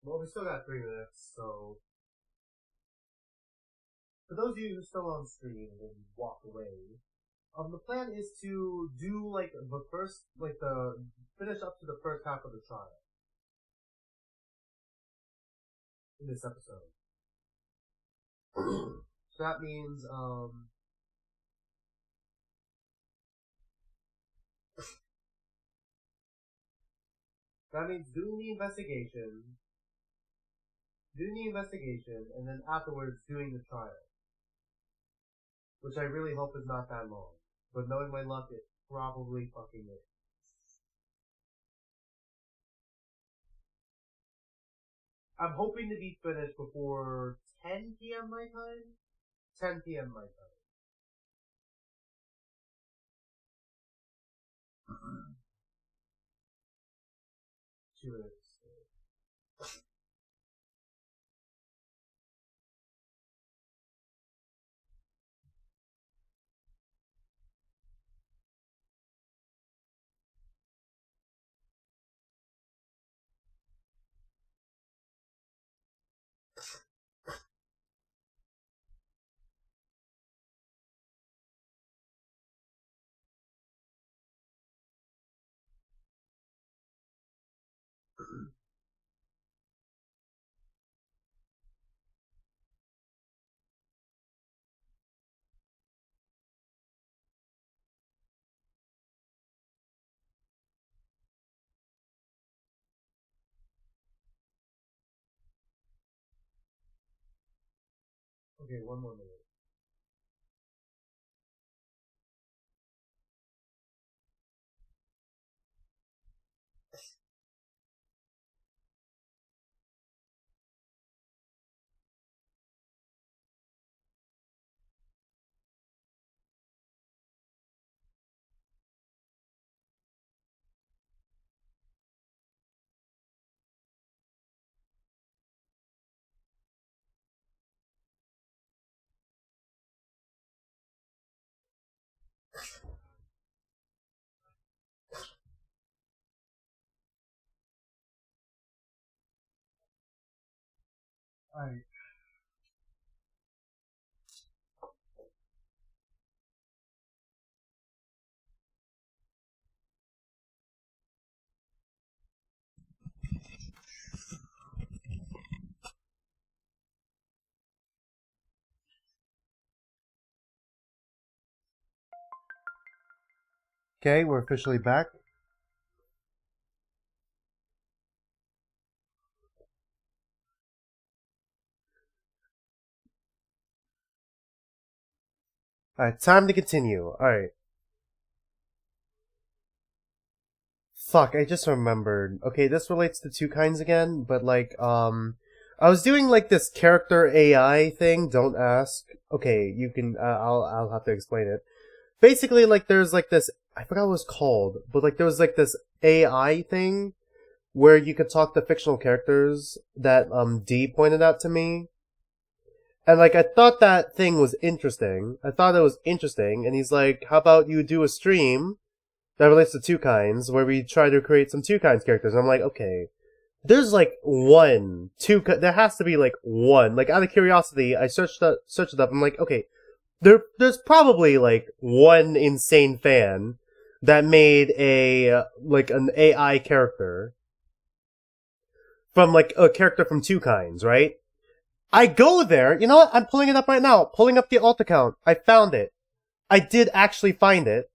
Well, we still got 3 minutes, so for those of you who still on stream and walk away, the plan is to do like the first, like the finish up to the first half of the trial in this episode. So that means doing the investigation, and then afterwards doing the trial. Which I really hope is not that long. But knowing my luck, it probably fucking is. I'm hoping to be finished before 10 p.m. my time? 10 p.m. my time. Cheers. Okay, one more minute. Alright. Okay, we're officially back. Alright, time to continue. Alright. Fuck, I just remembered. Okay, this relates to two kinds again, but like, I was doing like this character AI thing, don't ask. Okay, you can, I'll have to explain it. Basically, like, there's like this, I forgot what it was called, but like there was like this AI thing where you could talk to fictional characters that, D pointed out to me. And like, I thought that thing was interesting. I thought it was interesting, and he's like, how about you do a stream that relates to two kinds, where we try to create some two kinds characters. And I'm like, okay, there's like there has to be like one. Like, out of curiosity, I searched it up. I'm like, okay, there's probably like one insane fan that made like an AI character from like a character from two kinds, right? I go there, you know what? I'm pulling it up right now. Pulling up the alt account. I found it. I did actually find it.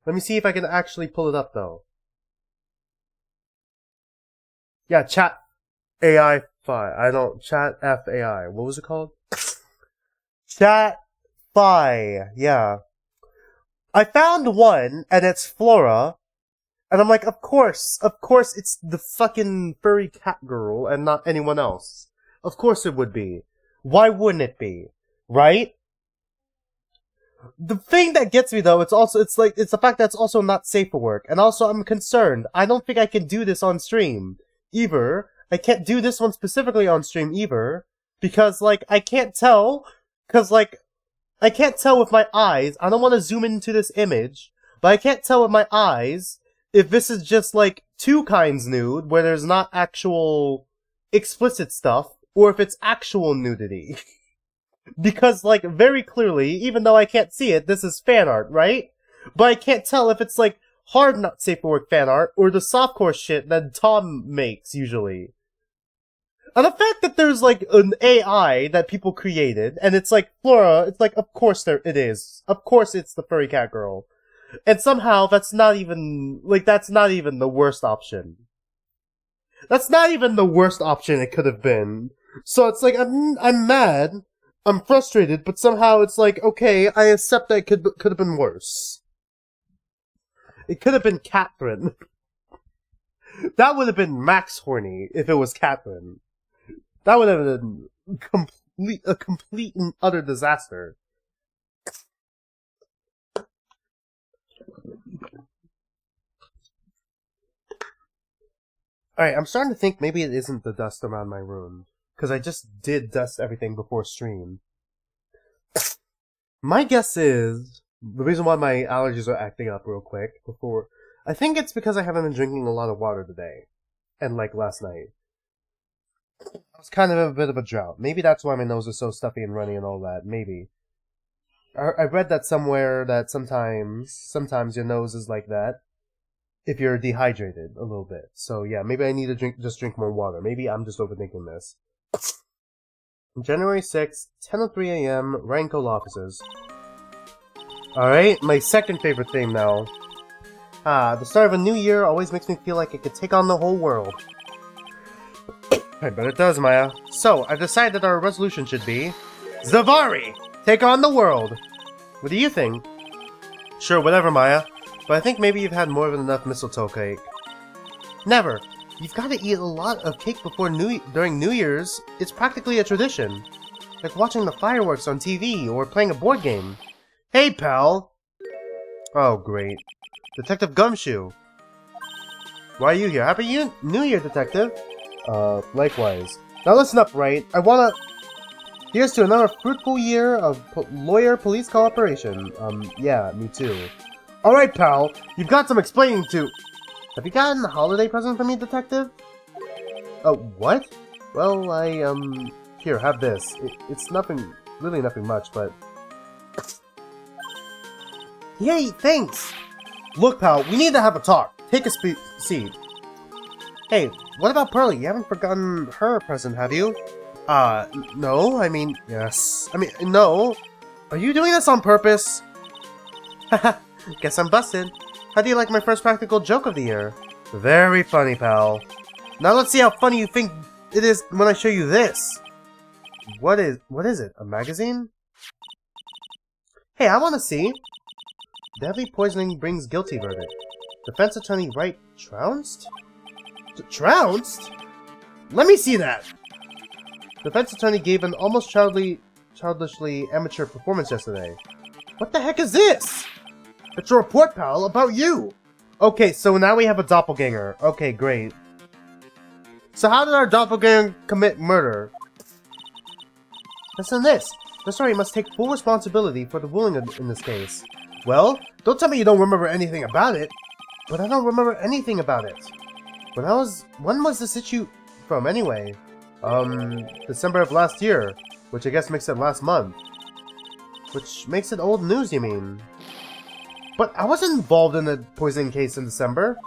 Let me see if I can actually pull it up, though. Yeah, Chat AI 5. Chat F AI. What was it called? Chat Fi. Yeah. I found one, and it's Flora. And I'm like, of course, it's the fucking furry cat girl, and not anyone else. Of course it would be. Why wouldn't it be? Right? The thing that gets me though, it's the fact that it's also not safe for work, and also I'm concerned. I don't think I can do this on stream either. I can't do this one specifically on stream either because like I can't tell with my eyes. I don't want to zoom into this image, but I can't tell with my eyes if this is just like two kinds nude where there's not actual explicit stuff or if it's actual nudity. Because, like, very clearly, even though I can't see it, this is fan art, right? But I can't tell if it's, like, hard not safe for work fan art, or the softcore shit that Tom makes, usually. And the fact that there's, like, an AI that people created, and it's like, Flora, it's like, of course it is. Of course it's the furry cat girl. And somehow, that's not even the worst option. That's not even the worst option it could have been. So it's like, I'm mad. I'm frustrated, but somehow it's like, okay, I accept that it could have been worse. It could have been Catherine. That would have been max horny if it was Catherine. That would have been a complete and utter disaster. Alright, I'm starting to think maybe it isn't the dust around my room. Because I just did dust everything before stream. My guess is, the reason why my allergies are acting up real quick before... I think it's because I haven't been drinking a lot of water today. And like last night. I was kind of in a bit of a drought. Maybe that's why my nose is so stuffy and runny and all that. Maybe. I read that somewhere that sometimes your nose is like that. If you're dehydrated a little bit. So yeah, maybe I need to just drink more water. Maybe I'm just overthinking this. January 6th, 10:03 a.m., Rankle offices. Alright, my second favorite theme now. The start of a new year always makes me feel like it could take on the whole world. I bet it does, Maya. So, I've decided our resolution should be... Zavari! Take on the world! What do you think? Sure, whatever, Maya. But I think maybe you've had more than enough mistletoe cake. Never! You've got to eat a lot of cake during New Year's. It's practically a tradition. Like watching the fireworks on TV or playing a board game. Hey, pal! Oh, great. Detective Gumshoe. Why are you here? Happy New Year, Detective! Likewise. Now listen up, Wright. Here's to another fruitful year of lawyer-police cooperation. Yeah, me too. Alright, pal. You've got some explaining to... Have you gotten a holiday present for me, Detective? Oh, what? Well, here, have this. It's really nothing much, but... Yay, thanks! Look, pal, we need to have a talk. Take a seat. Hey, what about Pearly? You haven't forgotten her present, have you? No, yes. No. Are you doing this on purpose? Haha, guess I'm busted. How do you like my first practical joke of the year? Very funny, pal. Now let's see how funny you think it is when I show you this. What is it? A magazine? Hey, I want to see. Deadly poisoning brings guilty verdict. Defense attorney Wright trounced? Trounced? Let me see that! Defense attorney gave an almost childishly amateur performance yesterday. What the heck is this? It's a report, pal, about you! Okay, so now we have a doppelganger. Okay, great. So how did our doppelganger commit murder? Listen to this. The story must take full responsibility for the ruling in this case. Well, don't tell me you don't remember anything about it. But I don't remember anything about it. When was this issue from, anyway? December of last year. Which I guess makes it last month. Which makes it old news, you mean? But I wasn't involved in the poisoning case in December.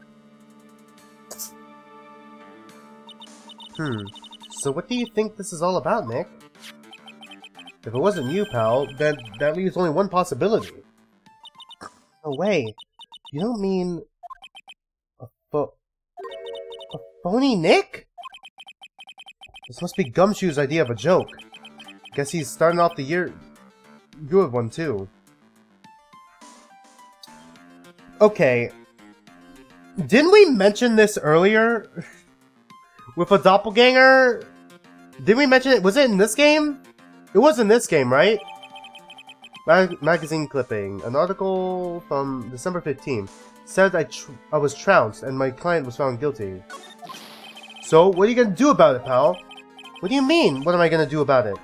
So what do you think this is all about, Nick? If it wasn't you, pal, then that leaves only one possibility. No way. You don't mean... a phony Nick? This must be Gumshoe's idea of a joke. Guess he's starting off the year... good one, too. Okay. Didn't we mention this earlier? With a doppelganger? Didn't we mention it? Was it in this game? It was in this game, right? Magazine clipping. An article from December 15th said I was trounced and my client was found guilty. So, what are you gonna do about it, pal? What do you mean, what am I gonna do about it?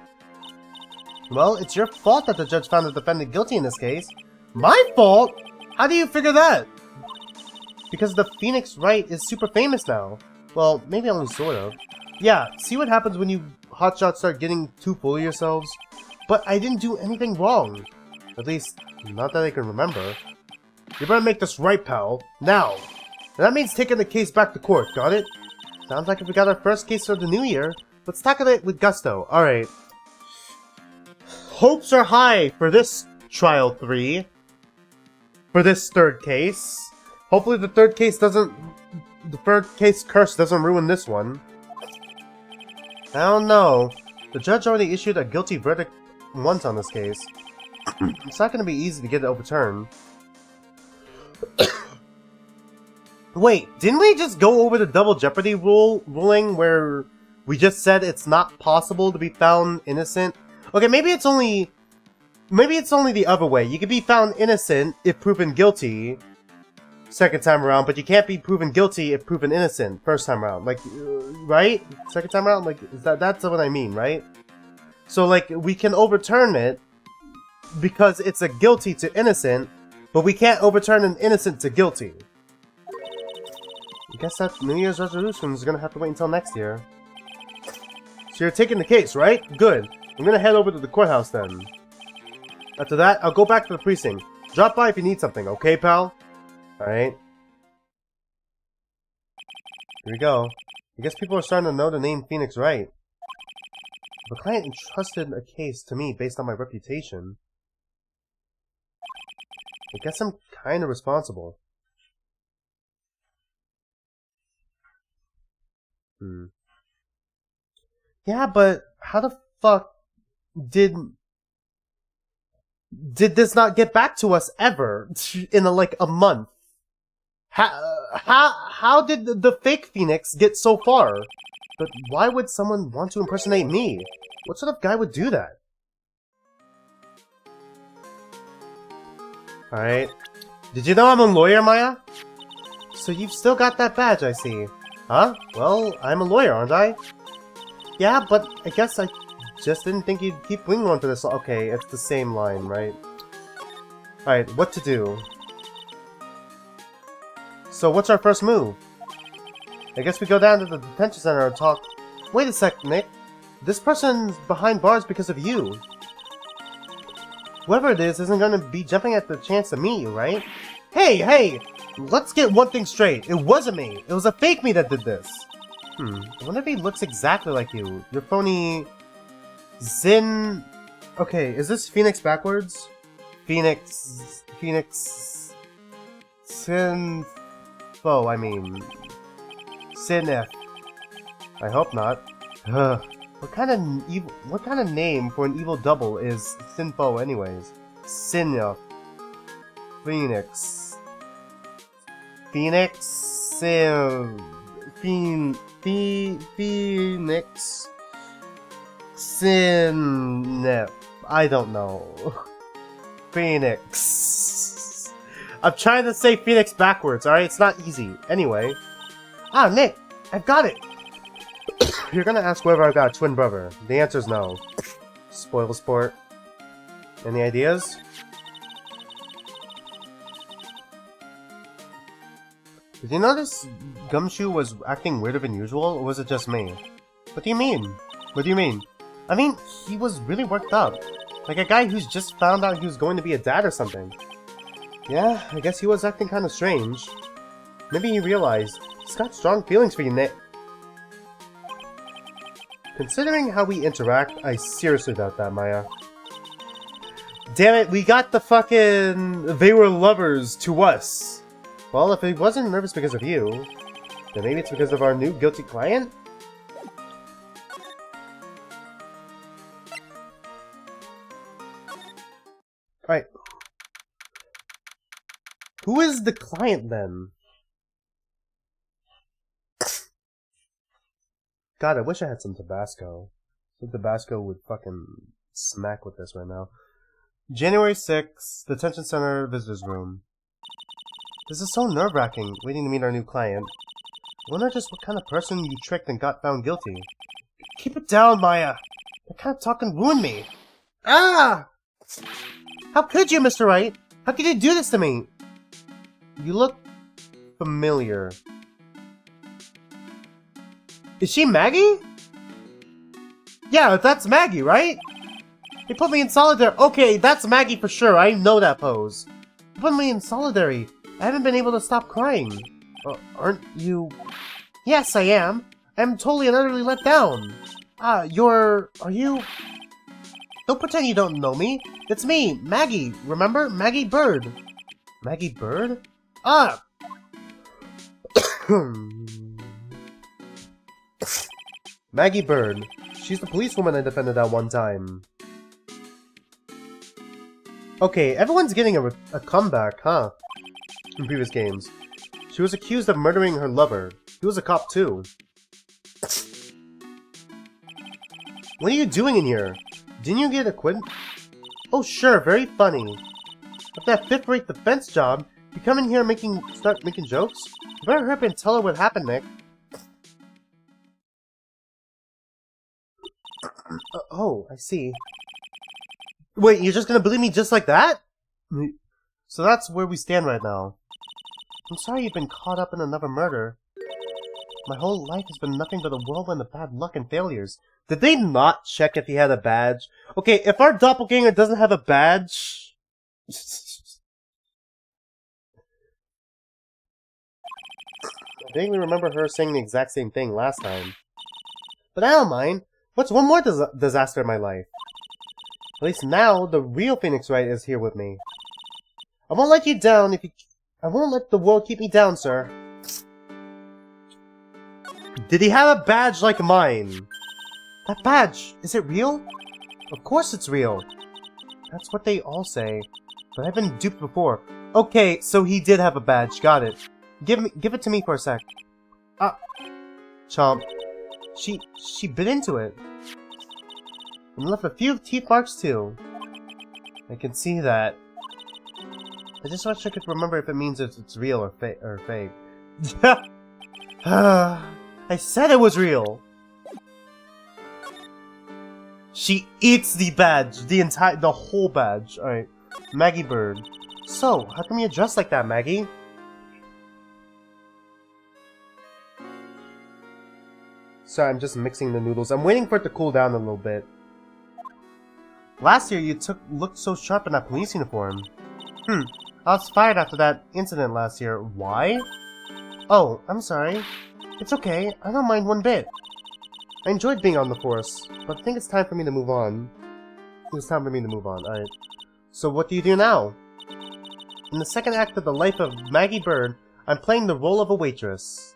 Well, it's your fault that the judge found the defendant guilty in this case. My fault? How do you figure that? Because the Phoenix Wright is super famous now. Well, maybe only sort of. Yeah, see what happens when you hotshots start getting too full of yourselves? But I didn't do anything wrong. At least, not that I can remember. You better make this right, pal. Now! And that means taking the case back to court, got it? Sounds like if we got our first case for the new year, let's tackle it with gusto. Alright. Hopes are high for this trial 3. For this third case. Hopefully the third case curse doesn't ruin this one. I don't know. The judge already issued a guilty verdict once on this case. It's not going to be easy to get it overturned. Wait, didn't we just go over the double jeopardy ruling where we just said it's not possible to be found innocent? Okay, maybe it's only the other way. You can be found innocent if proven guilty second time around, but you can't be proven guilty if proven innocent first time around. Like, right? Second time around? Like, that's what I mean, right? So, like, we can overturn it because it's a guilty to innocent, but we can't overturn an innocent to guilty. I guess that New Year's resolution is gonna have to wait until next year. So you're taking the case, right? Good. I'm gonna head over to the courthouse then. After that, I'll go back to the precinct. Drop by if you need something, okay, pal? Alright. Here we go. I guess people are starting to know the name Phoenix Wright. The client entrusted a case to me based on my reputation. I guess I'm kinda responsible. Yeah, but how the fuck did this not get back to us ever in like a month? How did the fake Phoenix get so far? But why would someone want to impersonate me? What sort of guy would do that? Alright. Did you know I'm a lawyer, Maya? So you've still got that badge, I see. Huh? Well, I'm a lawyer, aren't I? Yeah, but I guess I just didn't think you'd keep bringing one for this. Okay, it's the same line, right? Alright, what to do? So what's our first move? I guess we go down to the detention center and talk. Wait a sec, Nick. This person's behind bars because of you. Whoever it is isn't gonna be jumping at the chance to meet you, right? Hey! Let's get one thing straight. It wasn't me. It was a fake me that did this. I wonder if he looks exactly like you. Your phony... Zin... Okay, is this Phoenix backwards? Phoenix... Sinfo, I mean... Sinif. I hope not. What kind of name for an evil double is Sinfo anyways? Sinif. Phoenix. Phoenix... Phoenix... Sinif. I don't know. Phoenix. I'm trying to say Phoenix backwards, alright? It's not easy. Anyway. Ah, Nick! I've got it! You're gonna ask whether I've got a twin brother. The answer's no. Spoil sport. Any ideas? Did you notice Gumshoe was acting weirder than usual, or was it just me? What do you mean? What do you mean? I mean, he was really worked up. Like a guy who's just found out he was going to be a dad or something. Yeah, I guess he was acting kinda strange. Maybe he realized he's got strong feelings for you, Nick. Considering how we interact, I seriously doubt that, Maya. Damn it, we got the fucking... They were lovers to us. Well, if he wasn't nervous because of you, then maybe it's because of our new guilty client? Alright. Who is the client, then? God, I wish I had some Tabasco. Some Tabasco would fucking smack with this right now. January 6th, Detention Center Visitors Room. This is so nerve-wracking, waiting to meet our new client. I wonder just what kind of person you tricked and got found guilty. Keep it down, Maya! That kind of talking ruined me! Ah! How could you, Mr. Wright? How could you do this to me? You look familiar. Is she Maggie? Yeah, that's Maggie, right? They put me in solitary. Okay, that's Maggie for sure. I know that pose. They put me in solitary. I haven't been able to stop crying. Aren't you? Yes, I am. I'm totally and utterly let down. Are you? Don't pretend you don't know me. It's me, Maggie. Remember? Maggie Bird. Maggie Bird? Ah! Maggie Bird. She's the policewoman I defended at one time. Okay, everyone's getting a comeback, huh? In previous games. She was accused of murdering her lover. He was a cop too. What are you doing in here? Didn't you get acquitted? Oh sure, very funny. After that fifth-rate defense job, you come in here start making jokes? You better hurry up and tell her what happened, Nick. Oh, I see. Wait, you're just gonna believe me just like that? So that's where we stand right now. I'm sorry you've been caught up in another murder. My whole life has been nothing but a whirlwind of bad luck and failures. Did they not check if he had a badge? Okay, if our doppelganger doesn't have a badge... I vaguely remember her saying the exact same thing last time. But I don't mind. What's one more disaster in my life? At least now, the real Phoenix Wright is here with me. I won't let you down if you... I won't let the world keep me down, sir. Did he have a badge like mine? That badge, is it real? Of course it's real. That's what they all say. But I've been duped before. Okay, so he did have a badge. Got it. Give it to me for a sec. Ah. Chomp. She bit into it. And left a few teeth marks too. I can see that. I just wish I could remember if it means if it's real or fake. I said it was real! She eats the badge! The whole badge. Alright. Maggie Bird. So, how come you're dressed like that, Maggie? Sorry, I'm just mixing the noodles. I'm waiting for it to cool down a little bit. Last year, you looked so sharp in that police uniform. I was fired after that incident last year. Why? Oh, I'm sorry. It's okay. I don't mind one bit. I enjoyed being on the force, but I think it's time for me to move on. Alright. So what do you do now? In the second act of the life of Maggie Bird, I'm playing the role of a waitress.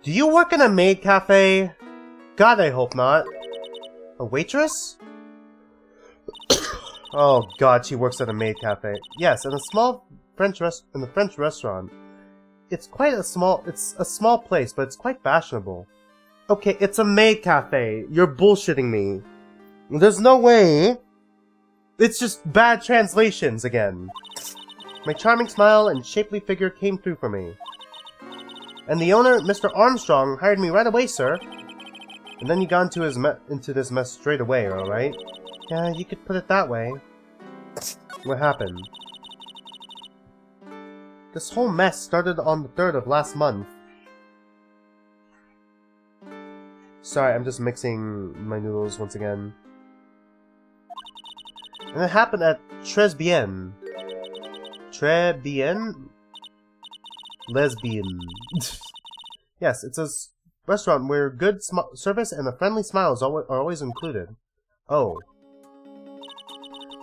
Do you work in a maid cafe? God, I hope not. A waitress? Oh god, she works at a maid cafe. Yes, in a small French restaurant. It's a small place, but it's quite fashionable. Okay, it's a maid cafe. You're bullshitting me. There's no way. It's just bad translations again. My charming smile and shapely figure came through for me. And the owner, Mr. Armstrong, hired me right away, sir. And then you got into this mess straight away, alright? Yeah, you could put it that way. What happened? This whole mess started on the 3rd of last month. Sorry, I'm just mixing my noodles once again. And it happened at Tribulations. Lesbian. Yes, it's a restaurant where good service and a friendly smile are always included. Oh.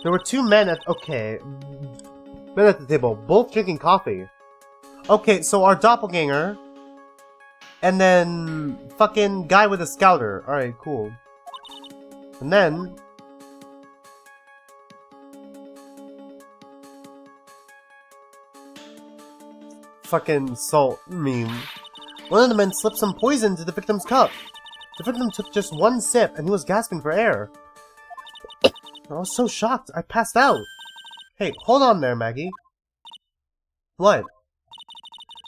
There were two men at the table, both drinking coffee. Okay, so our doppelganger, and then fucking guy with a scouter. Alright, cool. And then fucking salt meme. One of the men slipped some poison into the victim's cup. The victim took just one sip, and he was gasping for air. I was so shocked, I passed out. Hey, hold on there, Maggie. What?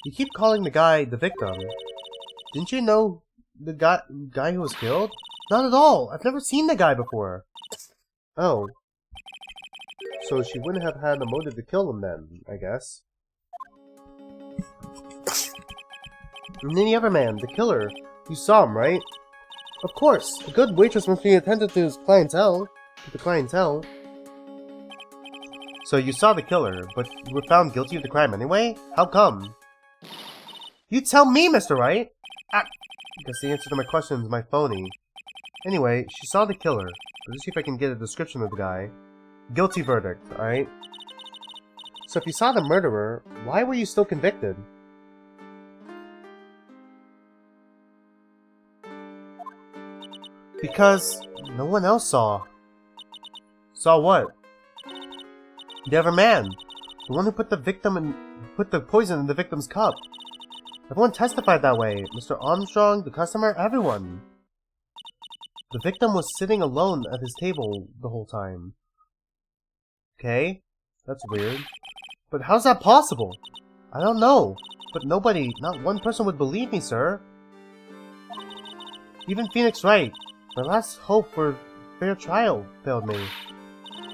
You keep calling the guy the victim. Didn't you know the guy who was killed? Not at all. I've never seen the guy before. Oh. So she wouldn't have had a motive to kill him then, I guess. And then the other man, the killer. You saw him, right? Of course. A good waitress must be attentive to his clientele. To the clientele. So you saw the killer, but you were found guilty of the crime anyway? How come? You tell me, Mr. Wright! I guess the answer to my question is my phony. Anyway, she saw the killer. Let's see if I can get a description of the guy. Guilty verdict, alright? So if you saw the murderer, why were you still convicted? Because no one else saw. Saw what? The other man. The one who put the poison in the victim's cup. Everyone testified that way. Mr. Armstrong, the customer, everyone. The victim was sitting alone at his table the whole time. Okay, that's weird. But how's that possible? I don't know. But nobody, not one person would believe me, sir. Even Phoenix Wright, my last hope for fair trial, failed me.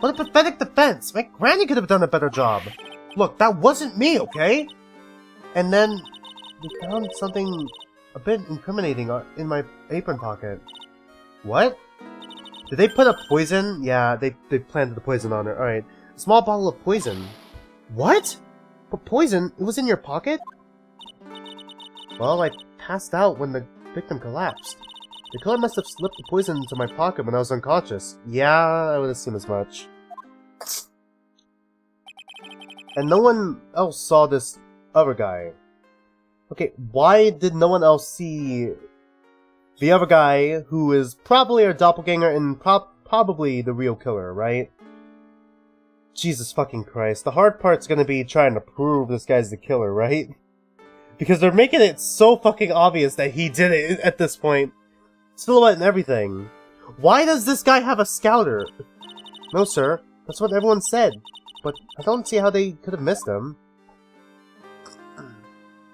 What a pathetic defense! My granny could have done a better job! Look, that wasn't me, okay? And then, we found something a bit incriminating in my apron pocket. What? Did they put a poison? Yeah, they planted the poison on her. Alright. A small bottle of poison. What? But poison? It was in your pocket? Well, I passed out when the victim collapsed. The killer must have slipped the poison into my pocket when I was unconscious. Yeah, I would assume as much. And no one else saw this other guy. Okay, why did no one else see the other guy who is probably our doppelganger and probably the real killer, right? Jesus fucking Christ. The hard part's gonna be trying to prove this guy's the killer, right? Because they're making it so fucking obvious that he did it at this point. Silhouette and everything. Why does this guy have a scouter? No, sir. That's what everyone said. But I don't see how they could have missed him.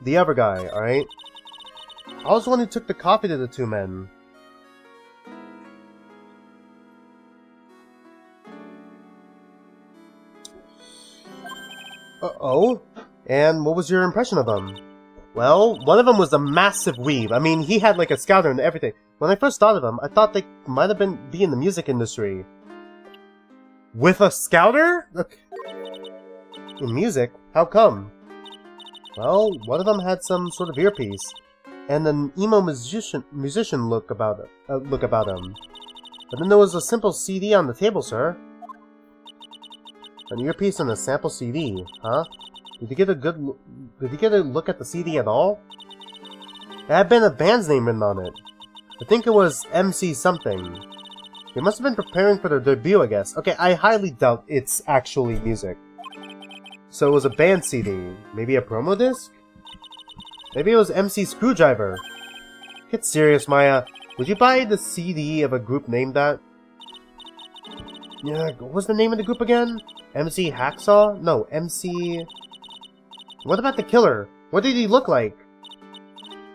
The other guy, alright? I was the one who took the coffee to the two men. Uh-oh? And what was your impression of them? Well, one of them was a massive weeb. I mean, he had like a scouter and everything. When I first thought of him, I thought they might have be in the music industry. With a scouter? In music? How come? Well, one of them had some sort of earpiece, and an emo musician look about him. But then there was a simple CD on the table, sir. An earpiece and a sample CD, huh? Did you get a look at the CD at all? It had been a band's name written on it. I think it was MC something. They must have been preparing for their debut, I guess. Okay, I highly doubt it's actually music. So it was a band CD. Maybe a promo disc? Maybe it was MC Screwdriver. Get serious, Maya. Would you buy the CD of a group named that? Yeah, what was the name of the group again? MC Hacksaw? No, MC... What about the killer? What did he look like?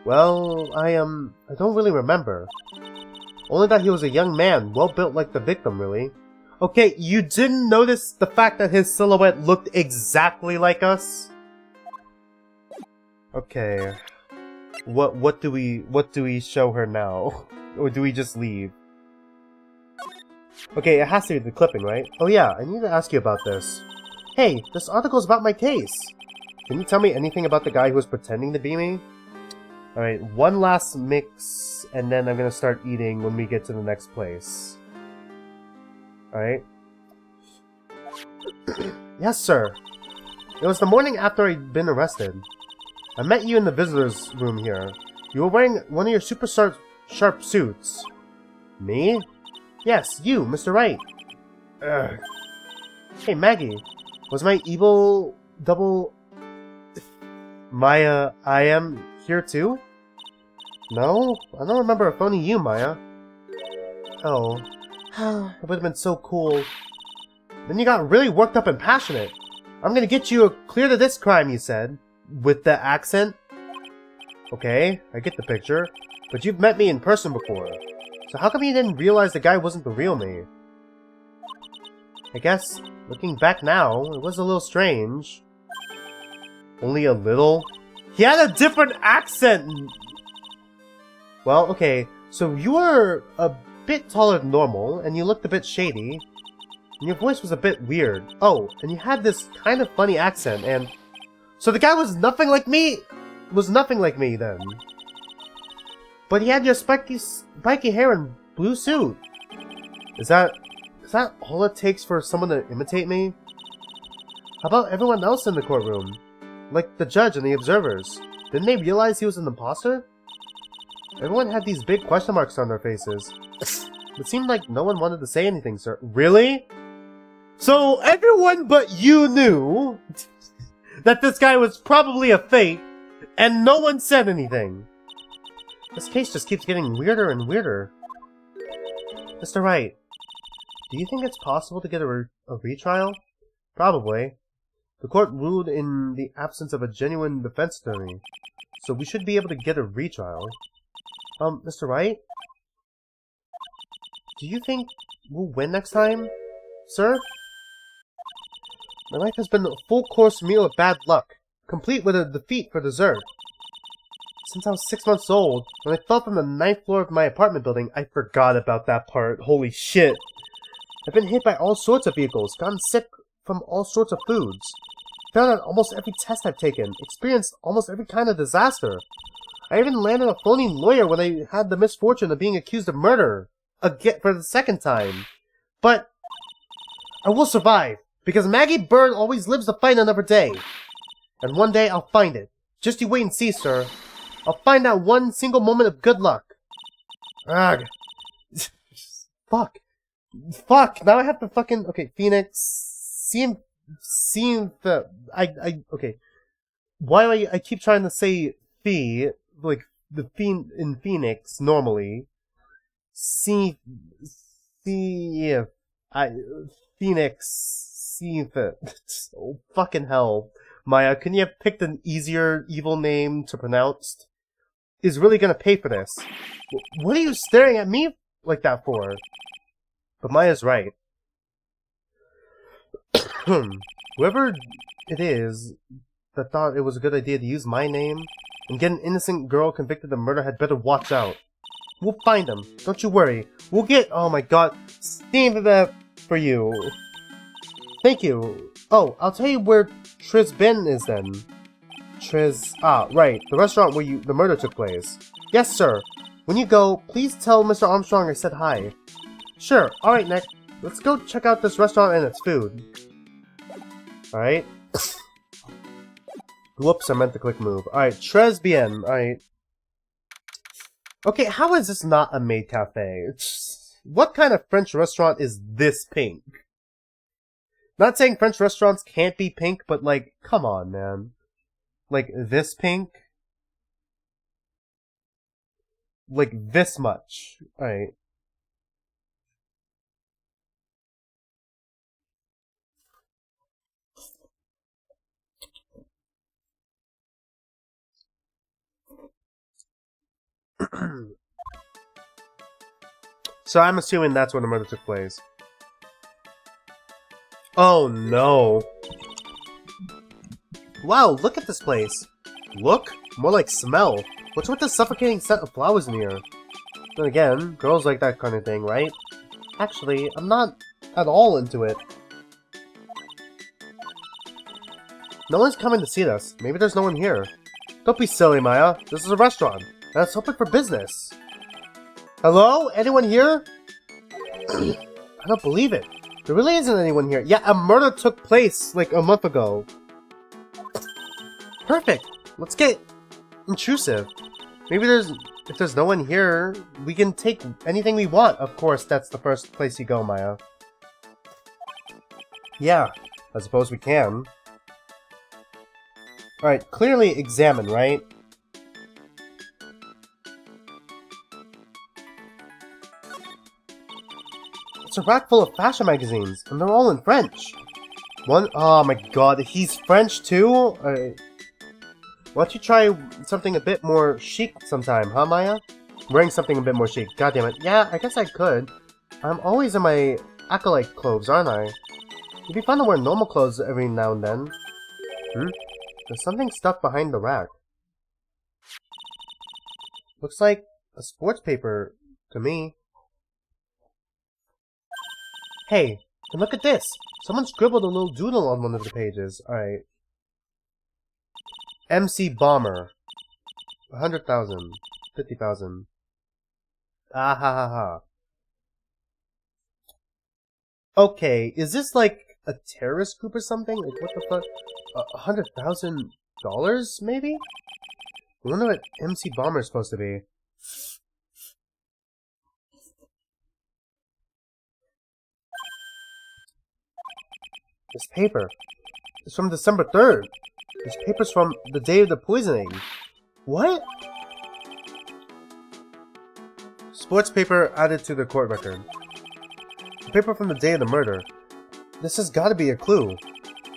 Well, I don't really remember. Only that he was a young man, well built like the victim, really. Okay, you didn't notice the fact that his silhouette looked exactly like us? Okay. What do we show her now? Or do we just leave? Okay, it has to be the clipping, right? Oh yeah, I need to ask you about this. Hey, this article's about my case. Can you tell me anything about the guy who was pretending to be me? Alright, one last mix, and then I'm gonna start eating when we get to the next place. Alright? Yes, sir. It was the morning after I'd been arrested. I met you in the visitor's room here. You were wearing one of your super sharp suits. Me? Yes, you, Mr. Wright. Ugh. Hey, Maggie. Was my evil double... Maya, I am here too? No? I don't remember a phony you, Maya. Oh. It would have been so cool Then you got really worked up and passionate. I'm gonna get you clear to this crime, you said. With the accent? Okay, I get the picture. But you've met me in person before. So how come you didn't realize the guy wasn't the real me? I guess, looking back now, it was a little strange. Only a little? He had a different accent! Well, okay, so you were a bit taller than normal, and you looked a bit shady. And your voice was a bit weird. Oh, and you had this kind of funny accent, and... So the guy was nothing like me! Was nothing like me, then. But he had your spiky hair and blue suit. Is that all it takes for someone to imitate me? How about everyone else in the courtroom? Like the judge and the observers. Didn't they realize he was an imposter? Everyone had these big question marks on their faces. It seemed like no one wanted to say anything, sir. Really? So everyone but you knew that this guy was probably a fake, and no one said anything. This case just keeps getting weirder and weirder. Mr. Wright, do you think it's possible to get a retrial? Probably. The court ruled in the absence of a genuine defense attorney, so we should be able to get a retrial. Mr. Wright? Do you think we'll win next time, sir? My life has been a full-course meal of bad luck, complete with a defeat for dessert. Since I was 6 months old, when I fell from the 9th floor of my apartment building, I forgot about that part. Holy shit. I've been hit by all sorts of vehicles, gotten sick from all sorts of foods, failed on almost every test I've taken, experienced almost every kind of disaster. I even landed a phony lawyer when I had the misfortune of being accused of murder. Again, for the second time. But I will survive, because Maggie Bird always lives to fight another day. And one day I'll find it. Just you wait and see, sir. I'll find that one single moment of good luck. Ugh. Fuck. Fuck. Now I have to fucking... Okay, Phoenix. Seeing the... Okay. Why do I keep trying to say Fee, like, the Fee in Phoenix, normally. Phoenix. Oh, fucking hell. Maya, couldn't you have picked an easier evil name to pronounce? Is really gonna pay for this. What are you staring at me like that for? But Maya's right. Whoever it is that thought it was a good idea to use my name and get an innocent girl convicted of murder had better watch out. We'll find him. Don't you worry. We'll get... Oh my god. Steam that for you. Thank you. Oh, I'll tell you where Trisbin is then. Right. The restaurant where the murder took place. Yes, sir. When you go, please tell Mr. Armstrong I said hi. Sure. Alright, Nick. Let's go check out this restaurant and its food. Alright. Whoops, I meant to click move. Alright, Tresbien. Alright. Okay, how is this not a maid cafe? What kind of French restaurant is this pink? Not saying French restaurants can't be pink, but like, come on, man. Like, this pink? Like, this much. Alright. So I'm assuming that's when the murder took place. Oh no. Wow, look at this place. Look? More like smell. What's with the suffocating scent of flowers in here? Then again, girls like that kind of thing, right? Actually, I'm not at all into it. No one's coming to see us. Maybe there's no one here. Don't be silly, Maya. This is a restaurant. And it's open for business. Hello? Anyone here? I don't believe it. There really isn't anyone here. Yeah, a murder took place like a month ago. Perfect. Let's get intrusive. Maybe if there's no one here, we can take anything we want. Of course, that's the first place you go, Maya. Yeah, I suppose we can. Alright, clearly examine, right? It's a rack full of fashion magazines, and they're all in French. Oh my god, he's French too? Why don't you try something a bit more chic sometime, huh, Maya? Wearing something a bit more chic. God damn it. Yeah, I guess I could. I'm always in my acolyte clothes, aren't I? It'd be fun to wear normal clothes every now and then. There's something stuffed behind the rack. Looks like a sports paper to me. Hey, and look at this! Someone scribbled a little doodle on one of the pages. Alright. MC Bomber. 100,000. 50,000. Ah ha ha ha. Okay, is this like a terrorist group or something? Like, what the fuck? $100,000, maybe? I wonder what MC Bomber is supposed to be. This paper is from December 3rd. This paper's from the day of the poisoning. What? Sports paper added to the court record. The paper from the day of the murder. This has got to be a clue.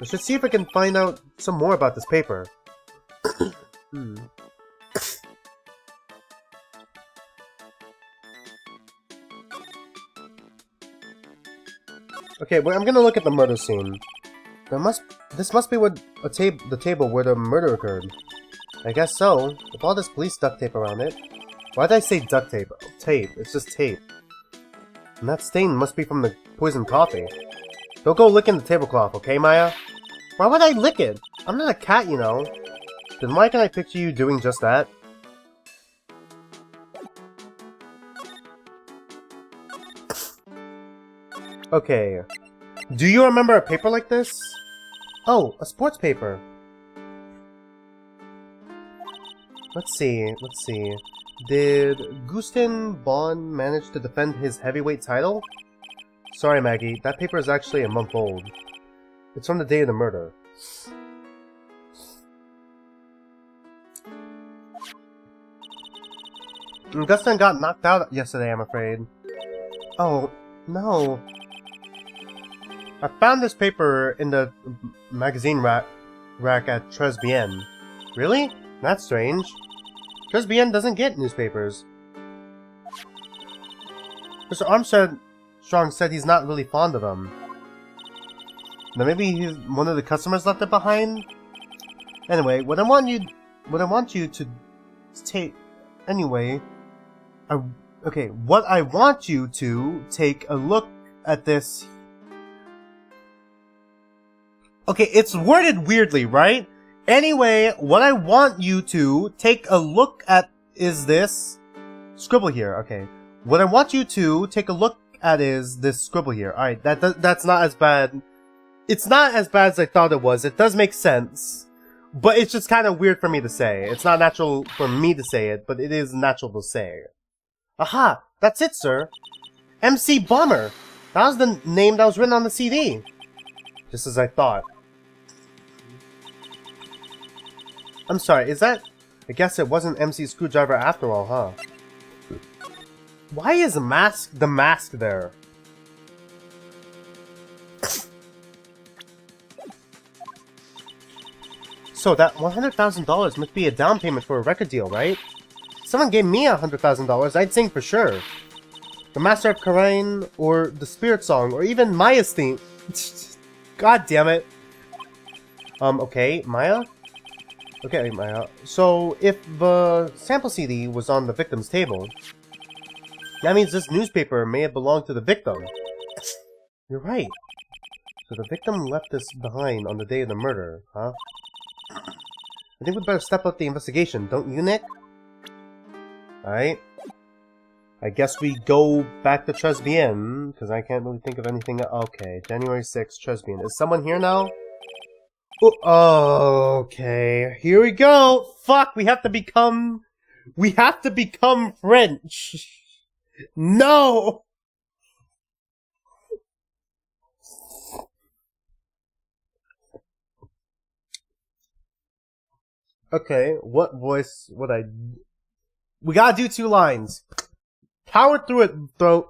I should see if I can find out some more about this paper. Okay, well, I'm gonna look at the murder scene. This must be what the table where the murder occurred. I guess so. With all this police duct tape around it. Why did I say duct tape? Tape. It's just tape. And that stain must be from the poisoned coffee. Don't go licking the tablecloth, okay, Maya? Why would I lick it? I'm not a cat, you know. Then why can I picture you doing just that? Okay. Do you remember a paper like this? Oh, a sports paper. Let's see. Did Gustin Bond manage to defend his heavyweight title? Sorry, Maggie. That paper is actually a month old. It's from the day of the murder. Gustin got knocked out yesterday, I'm afraid. Oh, no. I found this paper in the magazine rack at Tribulations. Really? That's strange. Tribulations doesn't get newspapers. Mr. Armstrong said he's not really fond of them. Now maybe one of the customers left it behind? Anyway, what I want you to take a look at this. Okay, it's worded weirdly, right? Anyway, what I want you to take a look at is this scribble here. Okay, what I want you to take a look at is this scribble here. All right, that's not as bad. It's not as bad as I thought it was. It does make sense, but it's just kind of weird for me to say. It's not natural for me to say it, but it is natural to say. Aha! That's it, sir. MC Bomber. That was the name that was written on the CD. Just as I thought. I'm sorry, is that... I guess it wasn't MC Screwdriver after all, huh? Why is the mask there? So that $100,000 must be a down payment for a record deal, right? If someone gave me $100,000, I'd sing for sure. The Master of Karain, or the Spirit Song, or even Maya's theme. God damn it. Okay, Maya? Okay, Maya. So, if the sample CD was on the victim's table, that means this newspaper may have belonged to the victim. You're right. So the victim left this behind on the day of the murder, huh? I think we'd better step up the investigation, don't you, Nick? Alright. I guess we go back to Tribulations, because I can't really think of anything. Okay, January 6th, Tribulations. Is someone here now? Oh, okay, here we go. Fuck, we have to become French. No. Okay, what voice would I... We gotta do 2 lines. Power through it, throat.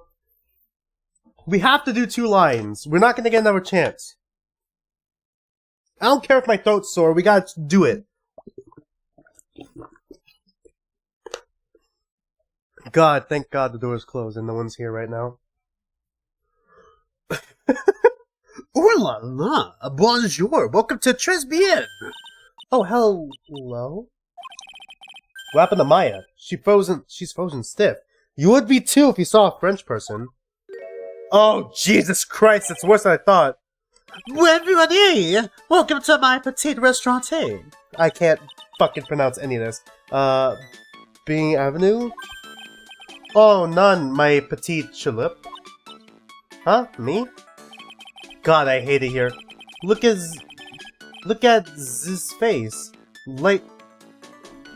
We have to do 2 lines. We're not gonna get another chance. I don't care if my throat's sore, we gotta do it. God, thank God the door's closed and no one's here right now. Oh la la! Bonjour! Welcome to Trisbian! Oh, hello? What happened to Maya? She's frozen stiff. You would be too if you saw a French person. Oh, Jesus Christ, it's worse than I thought. Bienvenue! Welcome to my petite restaurante! I can't fucking pronounce any of this. Bing Avenue? Oh, none, my petite chalup. Huh? Me? God, I hate it here. Look at this face. Like,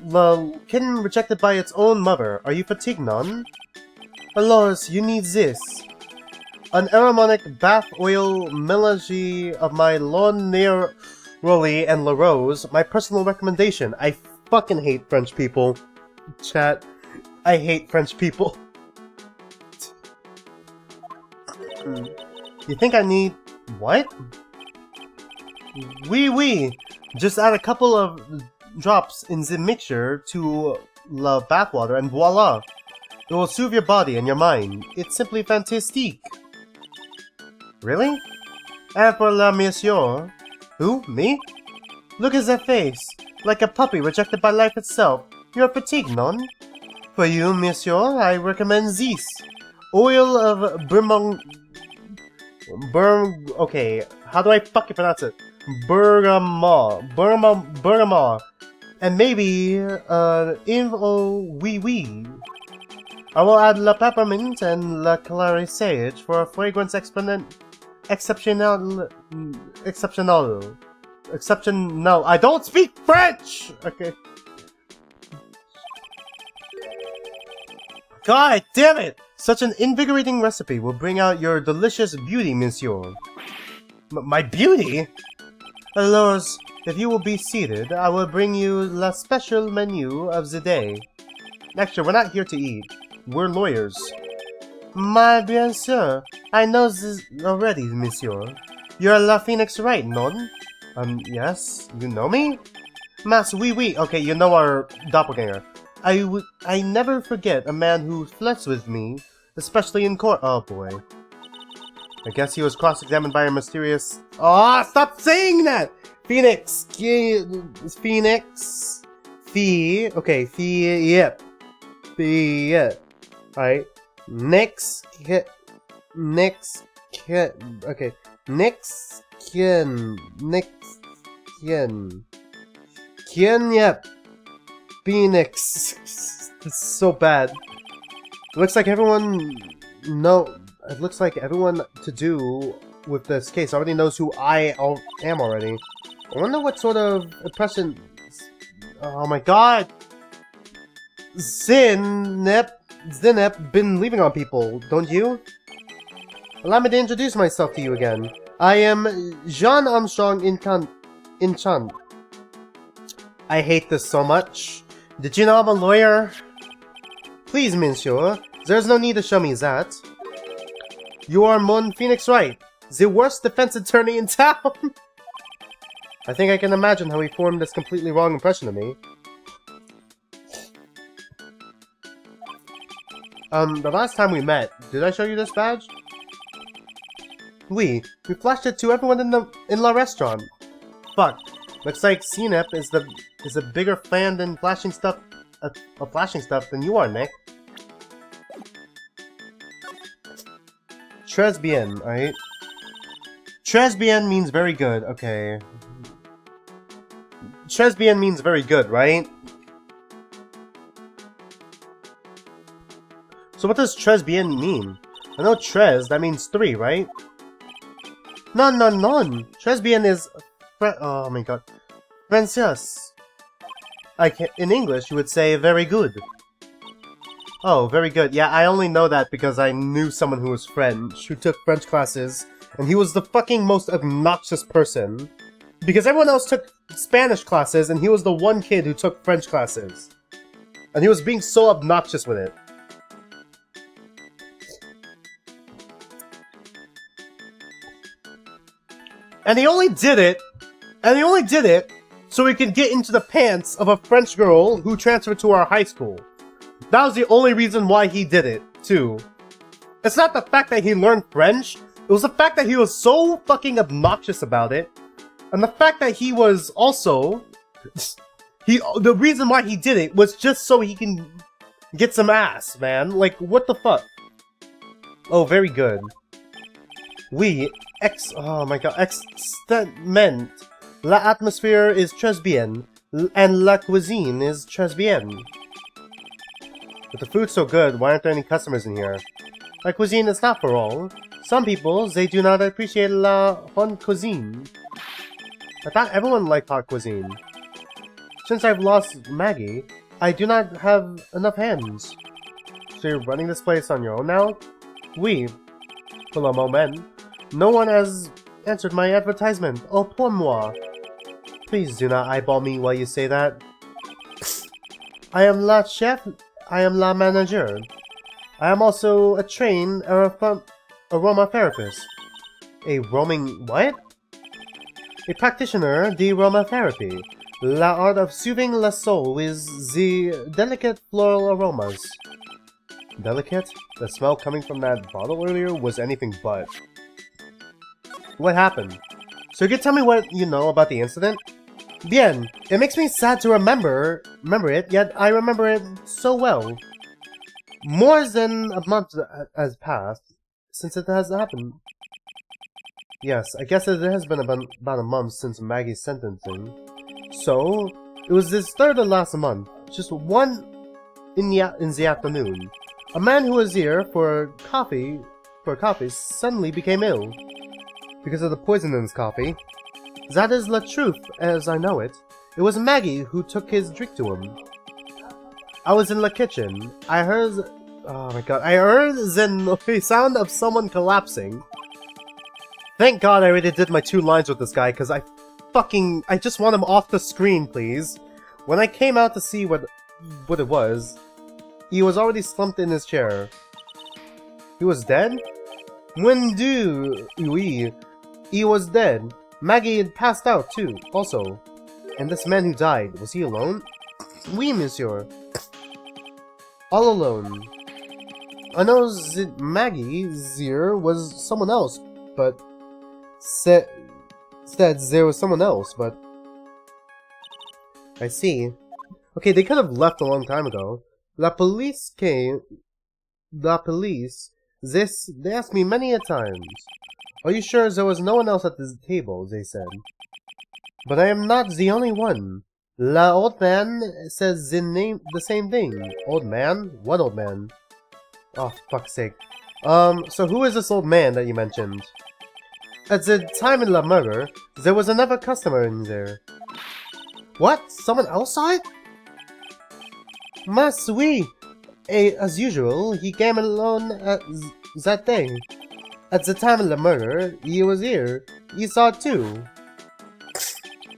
the kitten rejected by its own mother. Are you fatigued, none? Alas, you need this. An aromatic bath oil melange of my Lawn Neroli and La Rose. My personal recommendation. I fucking hate French people. Chat. I hate French people. You think I need... what? Oui. Just add a couple of drops in the mixture to the bathwater and voila! It will soothe your body and your mind. It's simply fantastique. Really? And for la monsieur? Who? Me? Look at that face. Like a puppy rejected by life itself. You're fatigued, non? For you, monsieur, I recommend this. Oil of okay, how do I fucking pronounce it? Bergamot. And maybe, oui. I will add la peppermint and la clary sage for a fragrance exceptional. I don't speak French! Okay. God damn it! Such an invigorating recipe will bring out your delicious beauty, monsieur. My beauty? Alors, if you will be seated, I will bring you the special menu of the day. Actually, we're not here to eat. We're lawyers. My bien sûr. I know this already, monsieur. You're La Phoenix Wright, non? Yes? You know me? Mas, oui. Okay, you know our doppelganger. I never forget a man who flirts with me, especially in court. Oh boy. I guess he was cross-examined by a mysterious... Oh, stop saying that! Phoenix. Phoenix. Okay, yep. Alright. Next. Okay. Next. Yep. Phoenix. It's so bad. It looks like everyone to do with this case already knows who I am already. I wonder what sort of impression... Oh my god! Zinep been leaving on people, don't you? Allow me to introduce myself to you again. I am Jean Armstrong Inchant. I hate this so much. Did you know I'm a lawyer? Please, monsieur, there's no need to show me that. You are Mon Phoenix Wright, the worst defense attorney in town! I think I can imagine how he formed this completely wrong impression of me. The last time we met, did I show you this badge? We flashed it to everyone in la restaurant. Fuck. Looks like CNEP is a bigger fan than flashing stuff of flashing stuff than you are, Nick. Très bien, alright? Très bien means very good, okay. Très bien means very good, right? So what does très bien mean? I know tres, that means 3, right? Non. Très bien is... oh my god. Français. In English, you would say very good. Oh, very good. Yeah, I only know that because I knew someone who was French, who took French classes, and he was the fucking most obnoxious person. Because everyone else took Spanish classes, and he was the one kid who took French classes. And he was being so obnoxious with it. And he only did it so he could get into the pants of a French girl who transferred to our high school. That was the only reason why he did it, too. It's not the fact that he learned French, it was the fact that he was so fucking obnoxious about it. And the fact that he was also... the reason why he did it was just so he can get some ass, man. Like, what the fuck? Oh, very good. Oh my god, extement. La atmosphere is très bien, and la cuisine is très bien. But the food's so good, why aren't there any customers in here? La cuisine is not for all. Some people, they do not appreciate la bonne cuisine. I thought everyone liked hot cuisine. Since I've lost Maggie, I do not have enough hands. So you're running this place on your own now? Oui. Pour le moment. No one has answered my advertisement. Oh, pour moi. Please do not eyeball me while you say that. I am la chef. I am la manager. I am also a trained aromatherapist. A roaming what? A practitioner de aromatherapy. La art of soothing la soul with the delicate floral aromas. Delicate? The smell coming from that bottle earlier was anything but. What happened? So you can tell me what you know about the incident? Bien. It makes me sad to remember it, yet I remember it so well. More than a month has passed since it has happened. Yes, I guess it has been about a month since Maggie's sentencing. So, it was this third of last month, just one in the afternoon. A man who was here for coffee suddenly became ill. Because of the poison in his coffee. That is the truth, as I know it. It was Maggie who took his drink to him. I was in the kitchen. I heard the sound of someone collapsing. Thank God I already did my 2 lines with this guy, because I just want him off the screen, please. When I came out to see what it was, he was already slumped in his chair. He was dead? Oui. He was dead. Maggie had passed out too, also. And this man who died, was he alone? Oui, monsieur. All alone. I know Maggie here was someone else, but said there was someone else, but I see. Okay, they could have left a long time ago. La police came. La police. They asked me many a times. Are you sure there was no one else at this table? They said. But I am not the only one. La old man says the same thing. Old man? What old man? Oh, fuck's sake. So who is this old man that you mentioned? At the time in La murder, there was another customer in there. What? Someone else saw it? Mas oui. As usual, he came alone that day. At the time of the murder, he was here. He saw it too.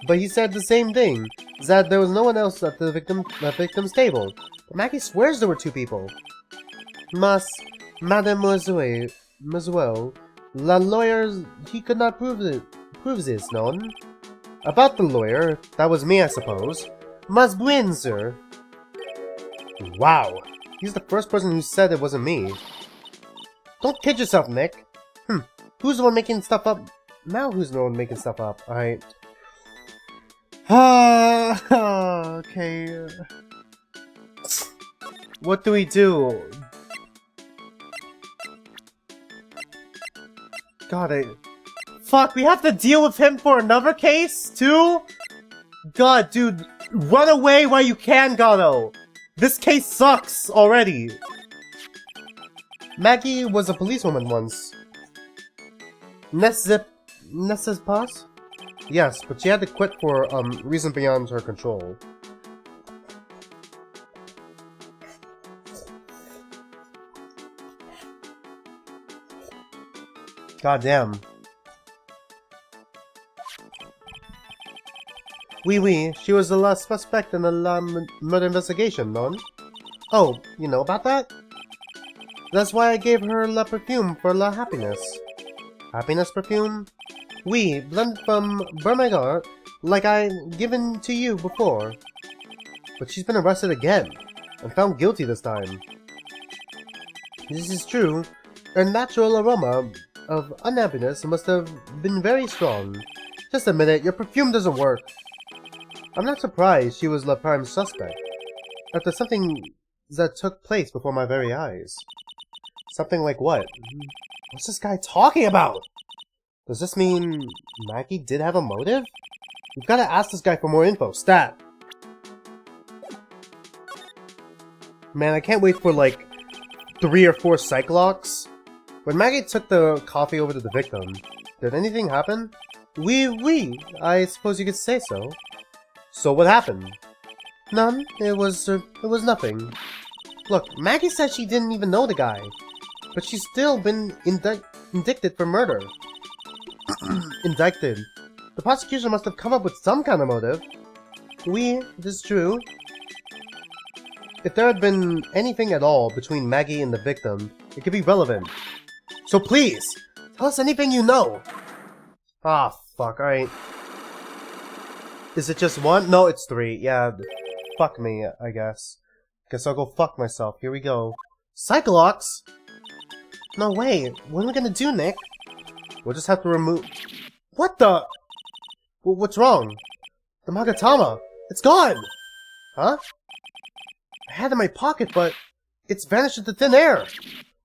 But he said the same thing, that there was no one else at the victim's table. But Maggie swears there were 2 people. Mademoiselle, la lawyer, he could not prove this, non? About the lawyer, that was me, I suppose. Mas bien, sir. Wow, he's the first person who said it wasn't me. Don't kid yourself, Nick. Who's the one making stuff up? Now who's the one making stuff up? Alright. Okay. What do we do? God, fuck, we have to deal with him for another case, too? God, dude, run away while you can, Gato! This case sucks already! Maggie was a policewoman once. N'est-ce pas? Yes, but she had to quit for, reason beyond her control. God damn. Oui, she was the last suspect in the murder investigation, non? Oh, you know about that? That's why I gave her la perfume for la happiness. Happiness perfume? We, blend from Bermagar, like I given to you before. But she's been arrested again, and found guilty this time. This is true. Her natural aroma of unhappiness must have been very strong. Just a minute, your perfume doesn't work. I'm not surprised she was the prime suspect. After something that took place before my very eyes. Something like what? What's this guy talking about? Does this mean Maggie did have a motive? We've got to ask this guy for more info. Stat! Man, I can't wait for like 3 or 4 cyclocks. When Maggie took the coffee over to the victim, did anything happen? Oui, I suppose you could say so. So what happened? None. It was nothing. Look, Maggie said she didn't even know the guy, but she's still been indicted for murder. Indicted. The prosecution must have come up with some kind of motive. Oui, it is true. If there had been anything at all between Maggie and the victim, it could be relevant. So please, tell us anything you know. Ah, fuck, alright. Is it just 1? No, it's 3. Yeah, fuck me, I guess. Guess I'll go fuck myself. Here we go. Cyclops? No way. What are we gonna do, Nick? We'll just have to remove... What the... What's wrong? The Magatama. It's gone! Huh? I had it in my pocket, but it's vanished into thin air.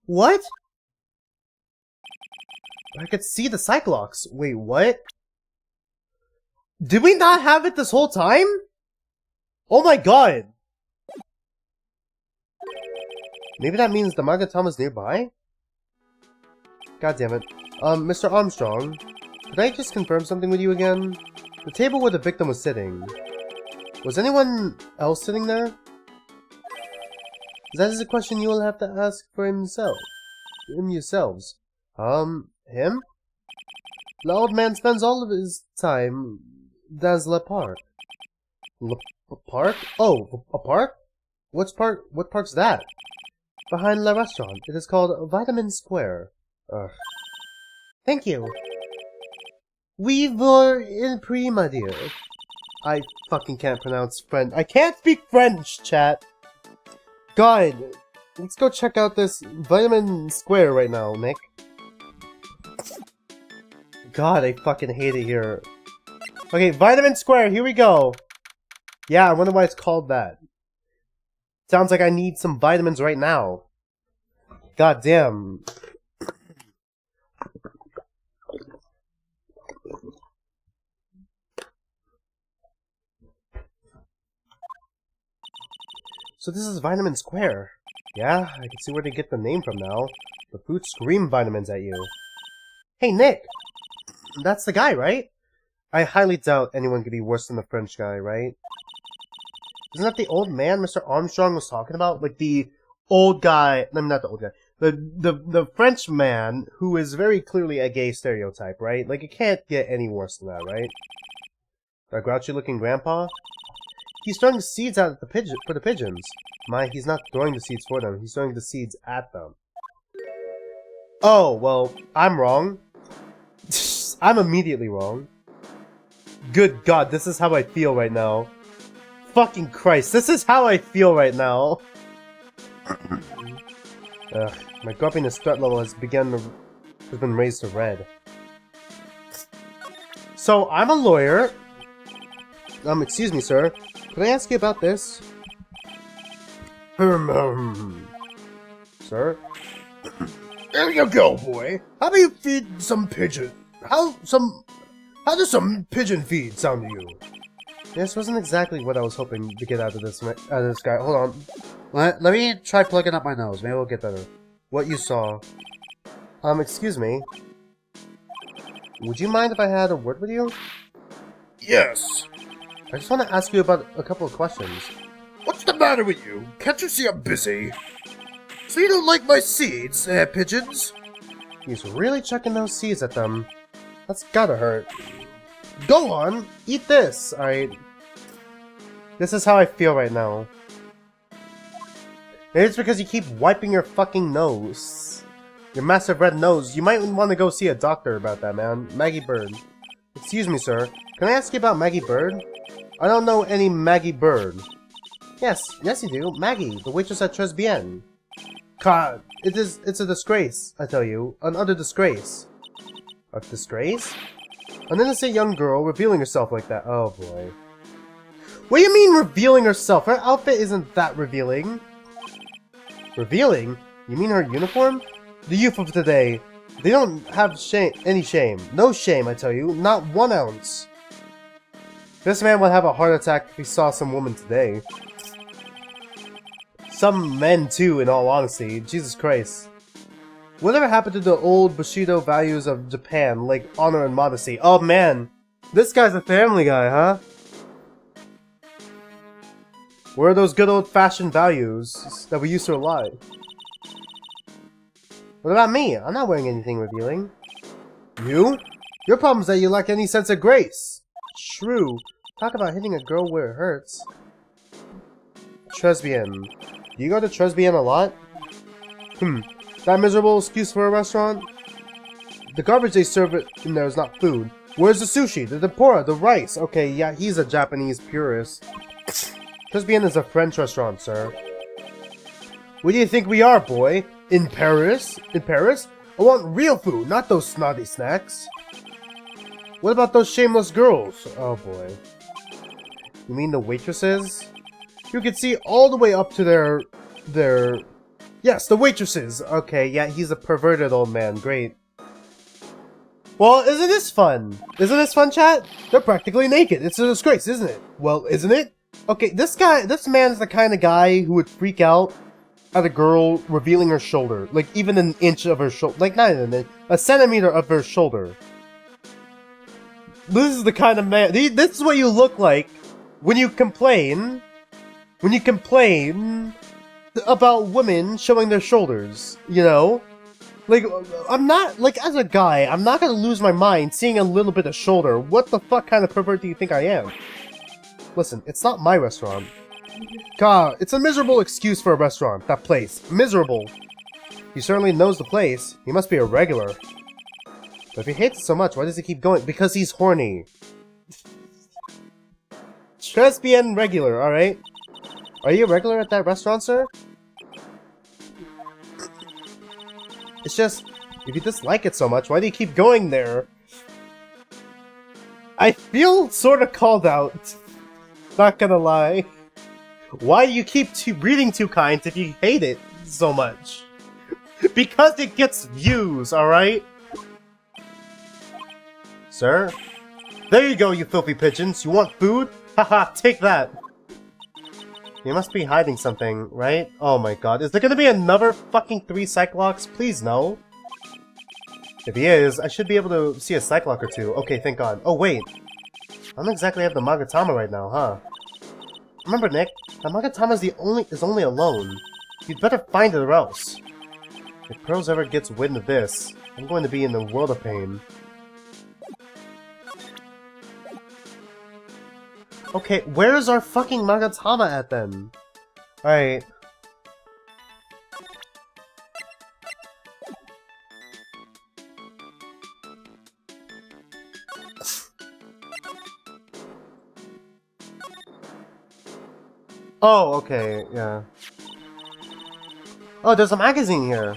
What? I could see the Cyclops. Wait, what? Did we not have it this whole time? Oh my god! Maybe that means the Magatama's nearby? God damn it. Mr. Armstrong, could I just confirm something with you again? The table where the victim was sitting. Was anyone else sitting there? That is a question you will have to ask for yourselves. Him? The old man spends all of his time dans le park. Park? Oh, a park? What park's that? Behind the restaurant. It is called Vitamin Square. Ugh. Thank you. We were in prima, dear. I fucking can't pronounce French. I can't speak French, chat. God, let's go check out this Vitamin Square right now, Nick. God, I fucking hate it here. Okay, Vitamin Square, here we go. Yeah, I wonder why it's called that. Sounds like I need some vitamins right now. God damn. So this is Vitamin Square. Yeah, I can see where they get the name from now. The food scream vitamins at you. Hey, Nick! That's the guy, right? I highly doubt anyone could be worse than the French guy, right? Isn't that the old man Mr. Armstrong was talking about? Like the old guy... I mean, not the old guy. The French man who is very clearly a gay stereotype, right? Like, it can't get any worse than that, right? That grouchy-looking grandpa? He's throwing the seeds out at for the pigeons. He's not throwing the seeds for them. He's throwing the seeds at them. Oh, well, I'm wrong. I'm immediately wrong. Good God, this is how I feel right now. Fucking Christ, this is how I feel right now. Ugh, my grumpiness threat level has been raised to red. So, I'm a lawyer. Excuse me, sir. Could I ask you about this? Sir? There you go, boy. How about you feed some pigeon? How does some pigeon feed sound to you? This wasn't exactly what I was hoping to get out of this guy. Hold on. Let me try plugging up my nose. Maybe it'll get better. What you saw. Excuse me. Would you mind if I had a word with you? Yes. I just want to ask you about a couple of questions. What's the matter with you? Can't you see I'm busy? So you don't like my seeds, pigeons? He's really chucking those seeds at them. That's gotta hurt. Go on, eat this, alright? This is how I feel right now. Maybe it's because you keep wiping your fucking nose. Your massive red nose. You might want to go see a doctor about that, man. Maggie Bird. Excuse me, sir. Can I ask you about Maggie Bird? I don't know any Maggie Bird. Yes, you do. Maggie, the waitress at Tresbien. God, it's a disgrace, I tell you. An utter disgrace. A disgrace? An innocent young girl revealing herself like that. Oh boy. What do you mean revealing herself? Her outfit isn't that revealing. Revealing? You mean her uniform? The youth of today. They don't have any shame. No shame, I tell you. Not 1 ounce. This man would have a heart attack if he saw some woman today. Some men too, in all honesty. Jesus Christ. Whatever happened to the old Bushido values of Japan, like honor and modesty? Oh man, this guy's a family guy, huh? Where are those good old-fashioned values that we used to rely? What about me? I'm not wearing anything revealing. You? Your problem is that you lack any sense of grace. True. Talk about hitting a girl where it hurts. Tresbien. Do you go to Tresbien a lot? That miserable excuse for a restaurant? The garbage they serve in there is not food. Where's the sushi, the tempura, the rice? Okay, yeah, he's a Japanese purist. Tresbien is a French restaurant, sir. What do you think we are, boy? In Paris? In Paris? I want real food, not those snotty snacks. What about those shameless girls? Oh boy. You mean the waitresses? You can see all the way up to their... Yes, the waitresses! Okay, yeah, he's a perverted old man. Great. Well, isn't this fun? Isn't this fun, chat? They're practically naked. It's a disgrace, isn't it? Well, isn't it? Okay, this man's the kind of guy who would freak out at a girl revealing her shoulder. Like, even an inch of her shoulder. Like, not even an inch. A centimeter of her shoulder. This is the kind of man... This is what you look like when you complain... When you complain about women showing their shoulders, you know? Like, I'm not... Like, as a guy, I'm not gonna lose my mind seeing a little bit of shoulder. What the fuck kind of pervert do you think I am? Listen, it's not my restaurant. God, it's a miserable excuse for a restaurant, that place. Miserable. He certainly knows the place. He must be a regular. But if he hates it so much, why does he keep going? Because he's horny. Tresbien regular, alright? Are you a regular at that restaurant, sir? It's just, if you dislike it so much, why do you keep going there? I feel sort of called out. Not gonna lie. Why do you keep reading Two Kinds if you hate it so much? Because it gets views, alright? Sir? There you go, you filthy pigeons. You want food? Haha, take that. You must be hiding something, right? Oh my god. Is there gonna be another fucking 3 Cyclocks? Please no. If he is, I should be able to see a Cyclock or 2. Okay, thank god. Oh wait. I don't exactly have the Magatama right now, huh? Remember, Nick, the Magatama is only alone. You'd better find it or else. If Pearls ever gets wind of this, I'm going to be in the world of pain. Okay, where is our fucking Magatama at then? Alright. Oh, okay, yeah. Oh, there's a magazine here.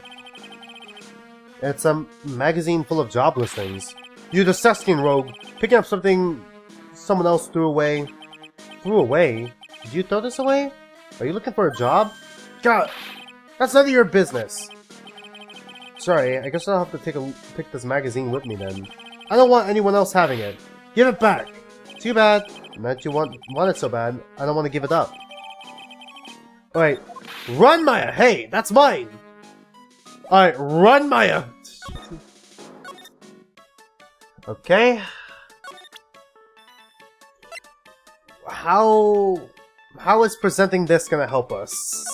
It's a magazine full of job listings. You disgusting rogue, picking up something someone else threw away. Threw away? Did you throw this away? Are you looking for a job? God, that's none of your business. Sorry, I guess I'll have to pick this magazine with me then. I don't want anyone else having it. Give it back. Too bad. Not you want it so bad. I don't want to give it up. Alright, run, Maya! Hey, that's mine! Alright, run, Maya! Okay. How is presenting this gonna help us?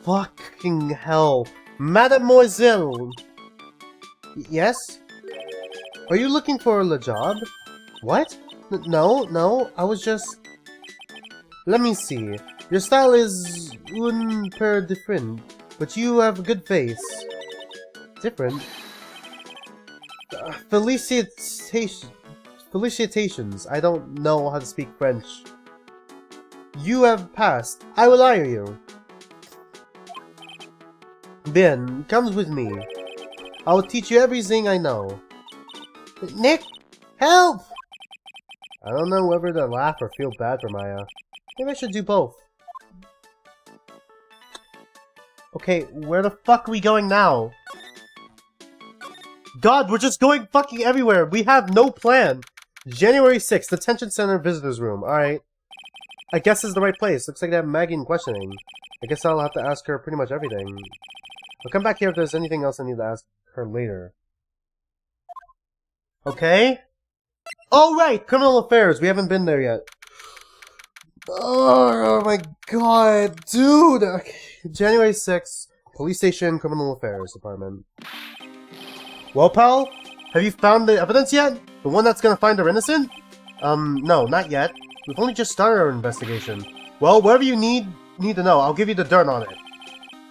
Fucking hell. Mademoiselle! Yes? Are you looking for a job? What? No, I was just... Let me see. Your style is un peu different, but you have a good face. Different? Felicitations. I don't know how to speak French. You have passed. I will hire you. Bien, comes with me. I will teach you everything I know. Nick, help! I don't know whether to laugh or feel bad for Maya. Maybe I should do both. Okay, where the fuck are we going now? God, we're just going fucking everywhere. We have no plan. January 6th, Detention Center Visitors Room. Alright. I guess this is the right place. Looks like they have Maggie in questioning. I guess I'll have to ask her pretty much everything. I'll come back here if there's anything else I need to ask her later. Okay? Oh, right! Criminal Affairs. We haven't been there yet. Oh my god, dude! Okay. January 6th, Police Station, Criminal Affairs Department. Well, pal? Have you found the evidence yet? The one that's gonna find her innocent? No, not yet. We've only just started our investigation. Well, whatever you need to know, I'll give you the dirt on it.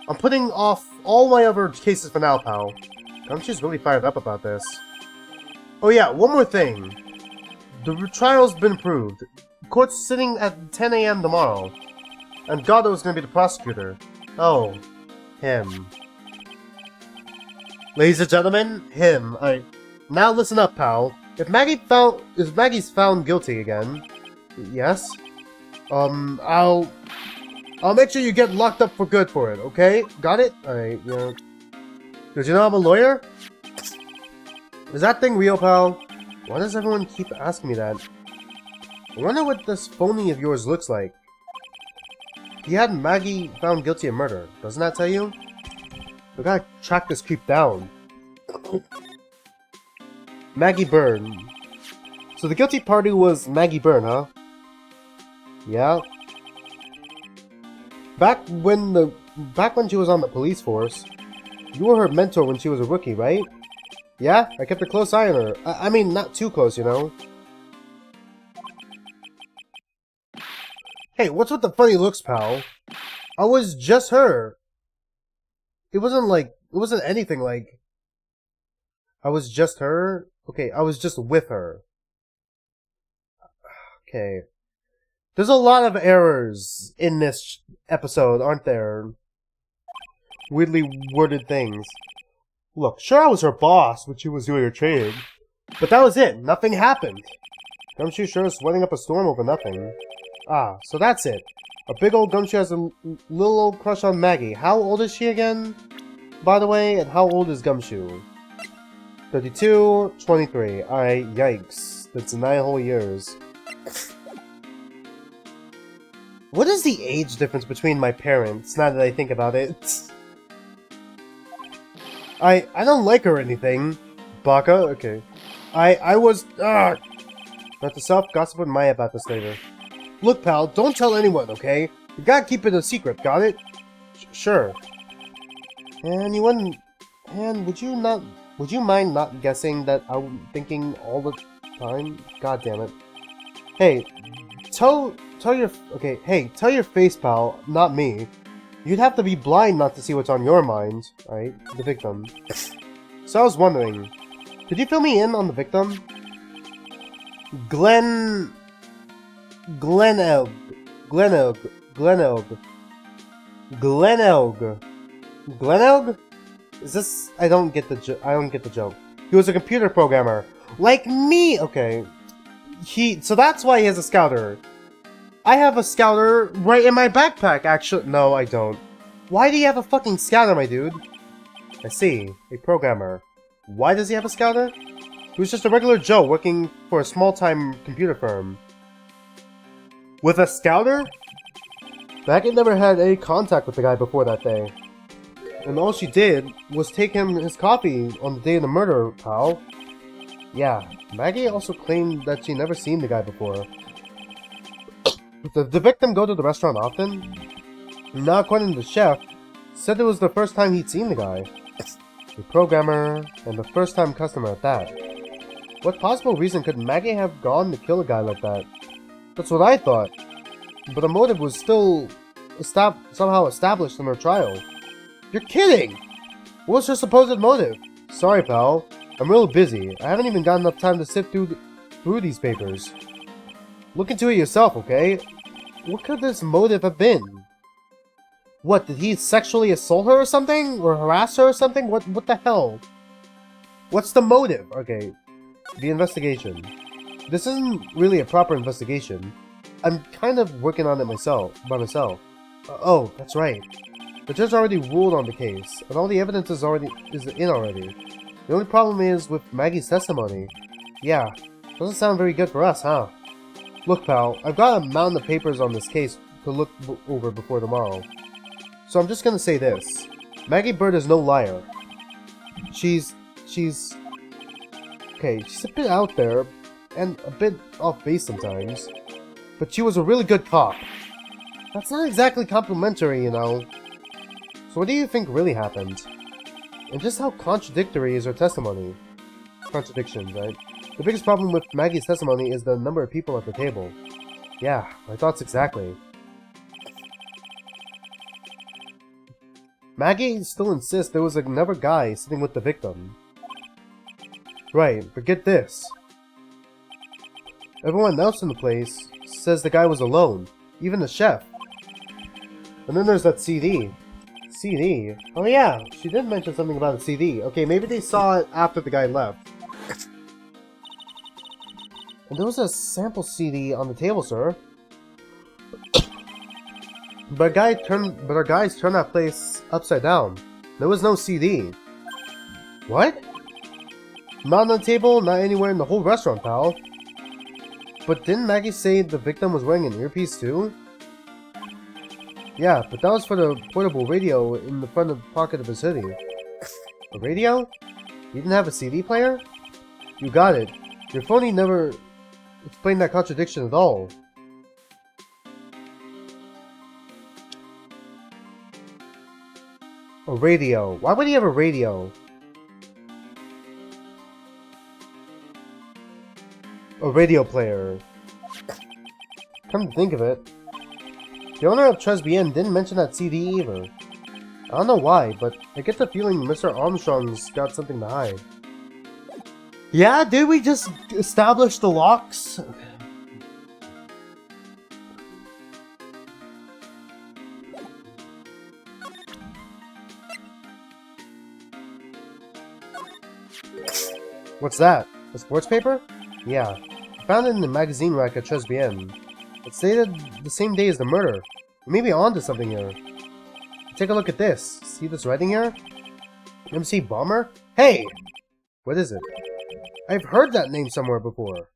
I'm putting off all my other cases for now, pal. Gumshoe's really fired up about this. Oh yeah, one more thing. The trial's been approved. Court's sitting at 10 a.m. tomorrow. And Gatto's gonna be the prosecutor. Oh, him. Ladies and gentlemen, him. Alright. Now listen up, pal. If Maggie's found guilty again, yes? I'll make sure you get locked up for good for it, okay? Got it? Alright, yeah. Did you know I'm a lawyer? Is that thing real, pal? Why does everyone keep asking me that? I wonder what this phony of yours looks like. He had Maggie found guilty of murder. Doesn't that tell you? We gotta track this creep down. Maggie Byrne. So the guilty party was Maggie Byrne, huh? Yeah. Back when she was on the police force, you were her mentor when she was a rookie, right? Yeah, I kept a close eye on her. I mean, not too close, you know? Hey, what's with the funny looks, pal? I was just her. It wasn't anything like... I was just her? Okay, I was just with her. Okay. There's a lot of errors in this episode, aren't there? Weirdly worded things. Look, sure I was her boss when she was doing her training, but that was it. Nothing happened. Gumshoe sure is sweating up a storm over nothing. Ah, so that's it. A big old Gumshoe has a little old crush on Maggie. How old is she again? By the way, and how old is Gumshoe? 32, 23. Alright, yikes. That's 9 whole years. What is the age difference between my parents, now that I think about it? I don't like her or anything. Baka? Okay. I was... Not to self-gossip with Maya about this later. Look, pal, don't tell anyone, okay? You gotta keep it a secret, got it? Sure. And you wouldn't... And would you mind not guessing that I'm thinking all the time? God damn it. Hey, tell your face, pal, not me. You'd have to be blind not to see what's on your mind, right? The victim. So I was wondering, did you fill me in on the victim? Glenelg. Is this... I don't get the joke. He was a computer programmer. Like me! Okay. So that's why he has a scouter. I have a scouter right in my backpack, actually. No, I don't. Why do you have a fucking scouter, my dude? I see. A programmer. Why does he have a scouter? He was just a regular Joe working for a small-time computer firm. With a scouter? Maggie never had any contact with the guy before that day. And all she did was take him his coffee on the day of the murder, pal. Yeah, Maggie also claimed that she'd never seen the guy before. Did the victim go to the restaurant often? Not according to the chef. Said it was the first time he'd seen the guy. A programmer, and the first time customer at that. What possible reason could Maggie have gone to kill a guy like that? That's what I thought. But a motive was still somehow established in her trial. You're kidding! What was her supposed motive? Sorry, pal. I'm real busy. I haven't even got enough time to sift through these papers. Look into it yourself, okay? What could this motive have been? What, did he sexually assault her or something? Or harass her or something? What the hell? What's the motive? Okay, the investigation. This isn't really a proper investigation. I'm kind of working on it by myself. Oh, that's right. The judge already ruled on the case, and all the evidence is in already. The only problem is with Maggie's testimony. Yeah, doesn't sound very good for us, huh? Look, pal, I've got a mountain of papers on this case to look over before tomorrow. So I'm just gonna say this. Maggie Bird is no liar. She's a bit out there, and a bit off base sometimes. But she was a really good cop. That's not exactly complimentary, you know. So what do you think really happened? And just how contradictory is her testimony? Contradictions, right? The biggest problem with Maggie's testimony is the number of people at the table. Yeah, my thoughts exactly. Maggie still insists there was another guy sitting with the victim. Right, but get this. Everyone else in the place says the guy was alone, even the chef. And then there's that CD. CD? Oh yeah, she did mention something about a CD. Okay, maybe they saw it after the guy left. And there was a sample CD on the table, sir. But our guys turned that place upside down. There was no CD. What? Not on the table, not anywhere in the whole restaurant, pal. But didn't Maggie say the victim was wearing an earpiece too? Yeah, but that was for the portable radio in the front of the pocket of his hoodie. A radio? You didn't have a CD player? You got it. Your phony never explained that contradiction at all. A radio. Why would he have a radio? A radio player. Come to think of it, the owner of Tribulations didn't mention that CD either. I don't know why, but I get the feeling Mr. Armstrong's got something to hide. Yeah, did we just establish the locks? What's that? A sports paper? Yeah. I found it in the magazine rack at Tribulations. It stated the same day as the murder. We may be onto something here. Take a look at this. See this writing here? MC Bomber? Hey! What is it? I've heard that name somewhere before.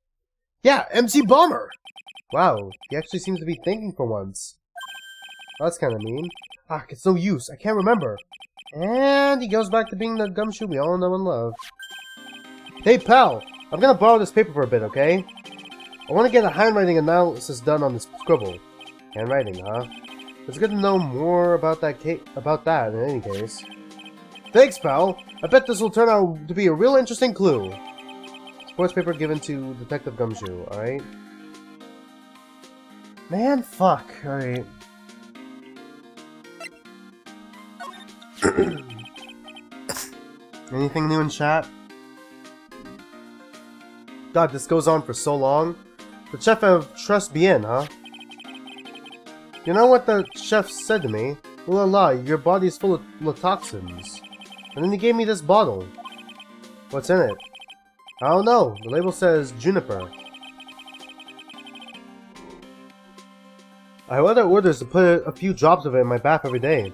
Yeah, MC Bomber! Wow, he actually seems to be thinking for once. That's kind of mean. Ah, it's no use. I can't remember. And he goes back to being the gumshoe we all know and love. Hey, pal! I'm gonna borrow this paper for a bit, okay? I want to get a handwriting analysis done on this scribble. Handwriting, huh? It's good to know more about that in any case. Thanks, pal! I bet this will turn out to be a real interesting clue. Sports paper given to Detective Gumshoe, alright? Man, fuck. Alright. Anything new in chat? God, this goes on for so long. The chef of Tribulations, huh? You know what the chef said to me? La la, your body's full of toxins. And then he gave me this bottle. What's in it? I don't know. The label says juniper. I have other orders to put a few drops of it in my bath every day.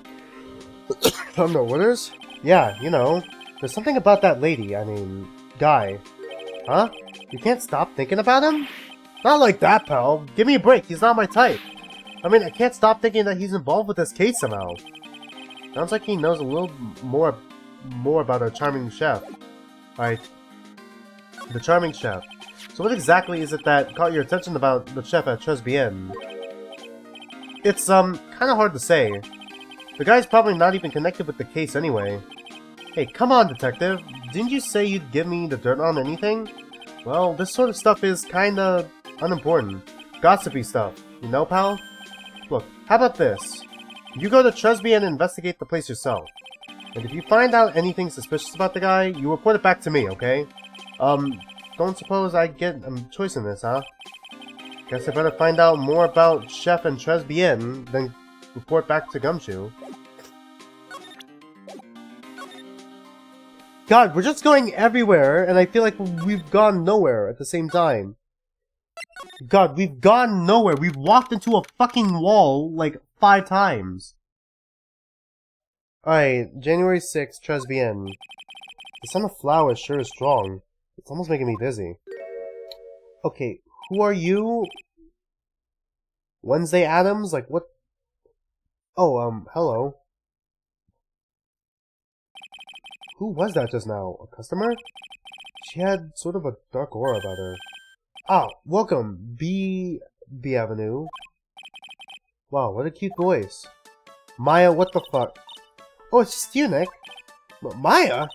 Other orders? Yeah, you know. There's something about that lady, guy. Huh? You can't stop thinking about him? Not like that, pal. Give me a break. He's not my type. I can't stop thinking that he's involved with this case somehow. Sounds like he knows a little more about our charming chef. Alright. The charming chef. So what exactly is it that caught your attention about the chef at Tribulations? It's, kinda hard to say. The guy's probably not even connected with the case anyway. Hey, come on, detective. Didn't you say you'd give me the dirt on anything? Well, this sort of stuff is kinda unimportant. Gossipy stuff. You know, pal? Look, how about this? You go to Tribulations and investigate the place yourself. And if you find out anything suspicious about the guy, you report it back to me, okay? Don't suppose I get a choice in this, huh? Guess I better find out more about Chef and Tribulations than report back to Gumshoe. God, we're just going everywhere, and I feel like we've gone nowhere at the same time. God, we've gone nowhere. We've walked into a fucking wall, like, 5 times. Alright, January 6th, Tribulations. The scent of flowers sure is strong. It's almost making me dizzy. Okay, who are you? Wednesday Addams? Like, what? Oh, hello. Who was that just now? A customer? She had sort of a dark aura about her. Ah, welcome, B Avenue. Wow, what a cute voice. Maya, what the fuck? Oh, it's just you, Nick. Maya?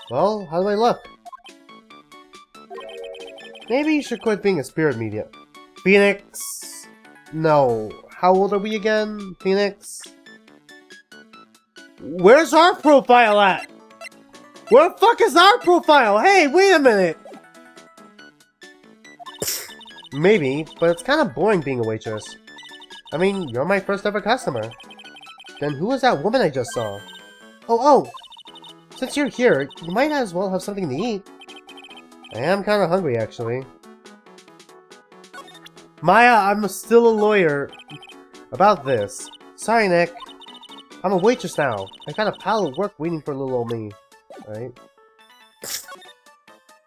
Well, how do I look? Maybe you should quit being a spirit medium. Phoenix? No. How old are we again, Phoenix? Where's our profile at? Where the fuck is our profile? Hey, wait a minute! Maybe, but it's kind of boring being a waitress. I mean, you're my first ever customer. Then who was that woman I just saw? Oh! Since you're here, you might as well have something to eat. I am kind of hungry, actually. Maya, I'm still a lawyer. About this. Sorry, Nick. I'm a waitress now. I got a pile of work waiting for little old me. Right?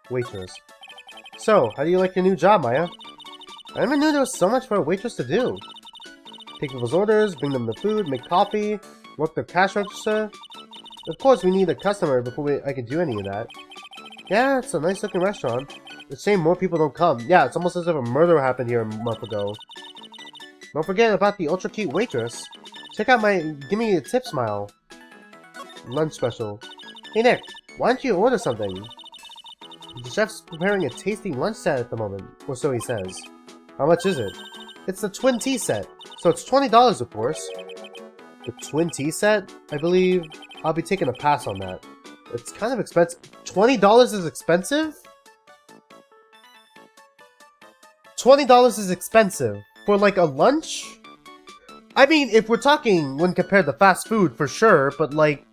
Waitress. So, how do you like your new job, Maya? I never knew there was so much for a waitress to do. Take people's orders, bring them the food, make coffee, work the cash register. Of course, we need a customer before I can do any of that. Yeah, it's a nice looking restaurant. It's a shame more people don't come. Yeah, it's almost as if a murder happened here a month ago. Don't forget about the ultra cute waitress. Check out my give me a tip smile. Lunch special. Hey Nick, why don't you order something? The chef's preparing a tasty lunch set at the moment, or so he says. How much is it? It's the twin tea set, so it's $20 of course. The twin tea set? I believe I'll be taking a pass on that. It's kind of expensive. $20 is expensive? $20 is expensive. For like a lunch? I mean, if we're talking when compared to fast food, for sure, but like...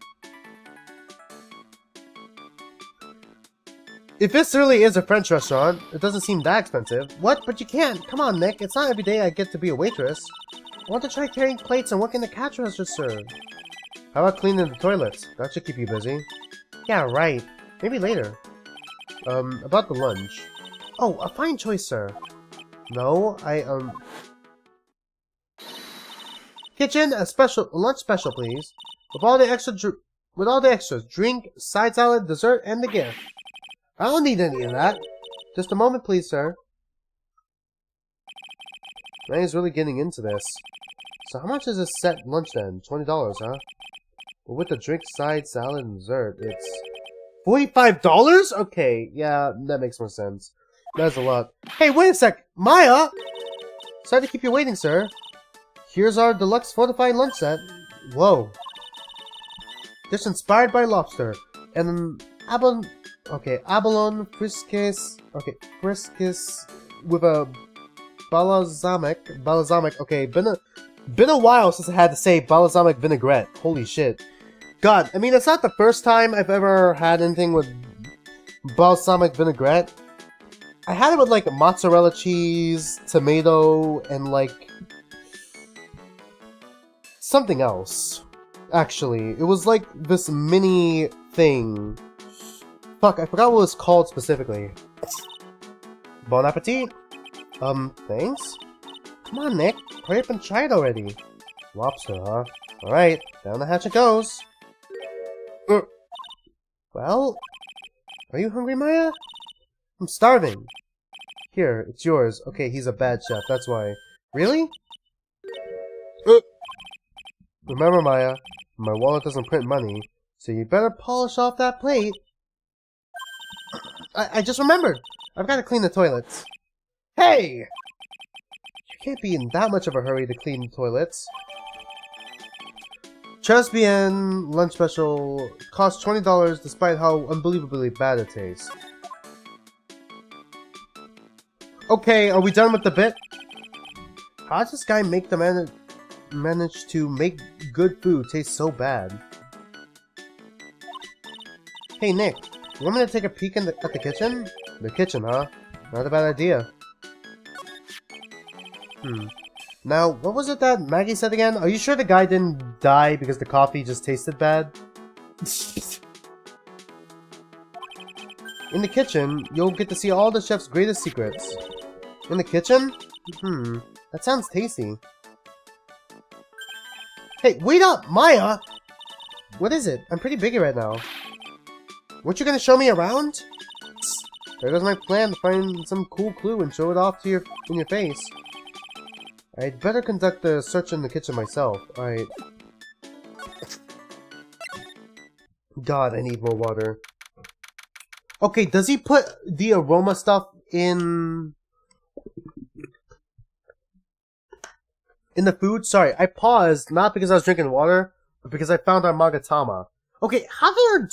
If this really is a French restaurant, it doesn't seem that expensive. What? But you can't! Come on, Nick, it's not every day I get to be a waitress. I want to try carrying plates and working the cash register. How about cleaning the toilets? That should keep you busy. Yeah, right. Maybe later. About the lunch. Oh, a fine choice, sir. No, Kitchen, a lunch special, please. With all the extras, drink, side salad, dessert, and the gift. I don't need any of that. Just a moment, please, sir. Ray's really getting into this. So how much is this set lunch then? $20, huh? But with the drink, side salad, and dessert, it's $45? Okay, yeah, that makes more sense. That's a lot. Hey, wait a sec! Maya! Sorry to keep you waiting, sir. Here's our deluxe fortified lunch set. Whoa. Dish inspired by lobster. And abalone frisques. Okay, frisques with a balsamic. Okay, been a while since I had to say balsamic vinaigrette. Holy shit. God, I mean, it's not the first time I've ever had anything with balsamic vinaigrette. I had it with, like, mozzarella cheese, tomato, and, like, something else. Actually, it was, like, this mini thing. Fuck, I forgot what it was called specifically. Bon appetit! Thanks? Come on, Nick. Hurry up and try it already. Lobster, huh? Alright, down the hatch it goes. Well? Are you hungry, Maya? I'm starving. Here, it's yours. Okay, he's a bad chef, that's why. Really? Remember, Maya, my wallet doesn't print money, so you better polish off that plate. I just remembered! I've got to clean the toilets. Hey! You can't be in that much of a hurry to clean the toilets. Chesbian lunch special costs $20 despite how unbelievably bad it tastes. Okay, are we done with the bit? How does this guy make the manage to make good food taste so bad? Hey Nick, you want me to take a peek at the kitchen? The kitchen, huh? Not a bad idea. Now, what was it that Maggie said again? Are you sure the guy didn't die because the coffee just tasted bad? In the kitchen, you'll get to see all the chef's greatest secrets. In the kitchen? That sounds tasty. Hey, wait up, Maya! What is it? I'm pretty busy right now. Weren't you gonna show me around? There goes my plan to find some cool clue and show it off to in your face. I'd better conduct the search in the kitchen myself. Alright. God, I need more water. Okay, does he put the aroma stuff in the food? Sorry, I paused, not because I was drinking water, but because I found our Magatama. Okay, how did our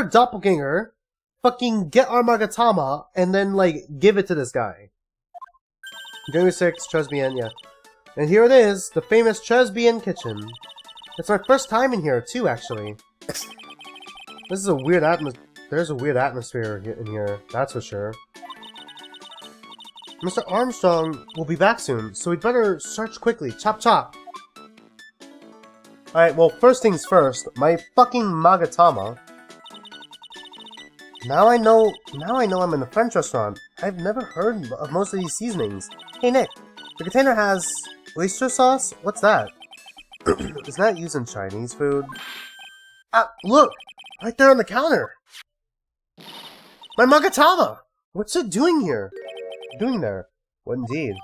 doppelganger fucking get our Magatama and then, like, give it to this guy? January 6th, Chesbian, yeah. And here it is, the famous Chesbian kitchen. It's my first time in here, too, actually. This is a weird there's a weird atmosphere in here, that's for sure. Mr. Armstrong will be back soon, so we'd better search quickly. Chop chop! Alright, well, first things first, my fucking Magatama. Now I know I'm in a French restaurant. I've never heard of most of these seasonings. Hey Nick, the container has oyster sauce? What's that? Is that used in Chinese food? Ah, look! Right there on the counter! My Magatama! What's it doing here? Doing there? What indeed?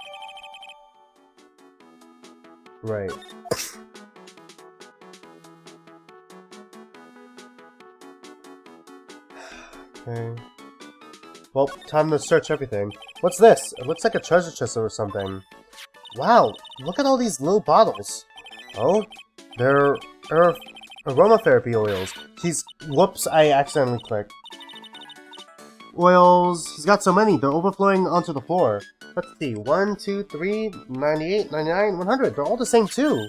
Right. Okay. Well, time to search everything. What's this? It looks like a treasure chest or something. Wow, look at all these little bottles. Oh, they're aromatherapy oils. Whoops, I accidentally clicked. Oils, he's got so many, they're overflowing onto the floor. Let's see, 1, 2, 3, 98, 99, 100, they're all the same too.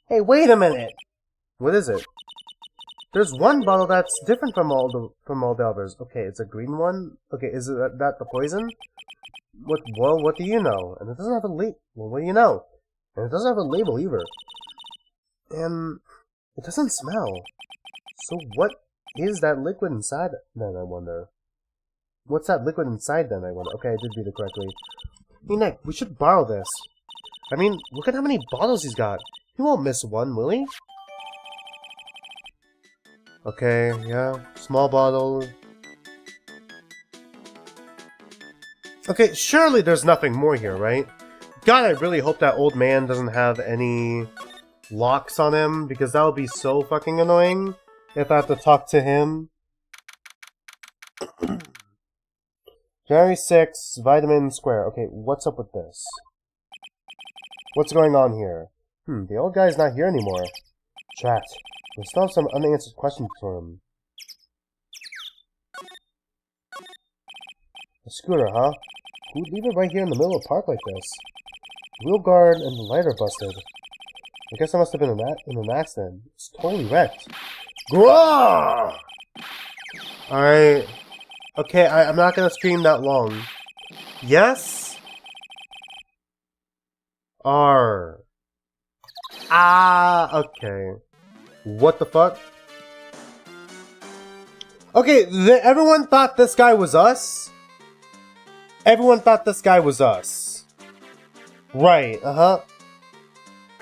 Hey, wait a minute! What is it? There's one bottle that's different from all the others. Okay, it's a green one. Okay, is that the poison? What do you know? And it doesn't have a label. Well, what do you know? And it doesn't have a label either. And it doesn't smell. So what is that liquid inside then, I wonder? What's that liquid inside then, I wonder? Okay, I did read it correctly. Hey Nick, we should borrow this. I mean, look at how many bottles he's got. He won't miss one, will he? Okay, yeah, small bottle. Okay, surely there's nothing more here, right? God, I really hope that old man doesn't have any locks on him, because that would be so fucking annoying if I have to talk to him. January 6th, Vitamin Square. Okay, what's up with this? What's going on here? The old guy's not here anymore. Chat. We still have some unanswered questions for him. A scooter, huh? Who'd leave it right here in the middle of the park like this? Wheel guard and the light are busted. I guess I must have been in an accident. It's totally wrecked. Grah! Alright. Okay, I'm not gonna scream that long. Yes? R. Ah, okay. What the fuck? Okay, everyone thought this guy was us? Everyone thought this guy was us. Right, uh-huh.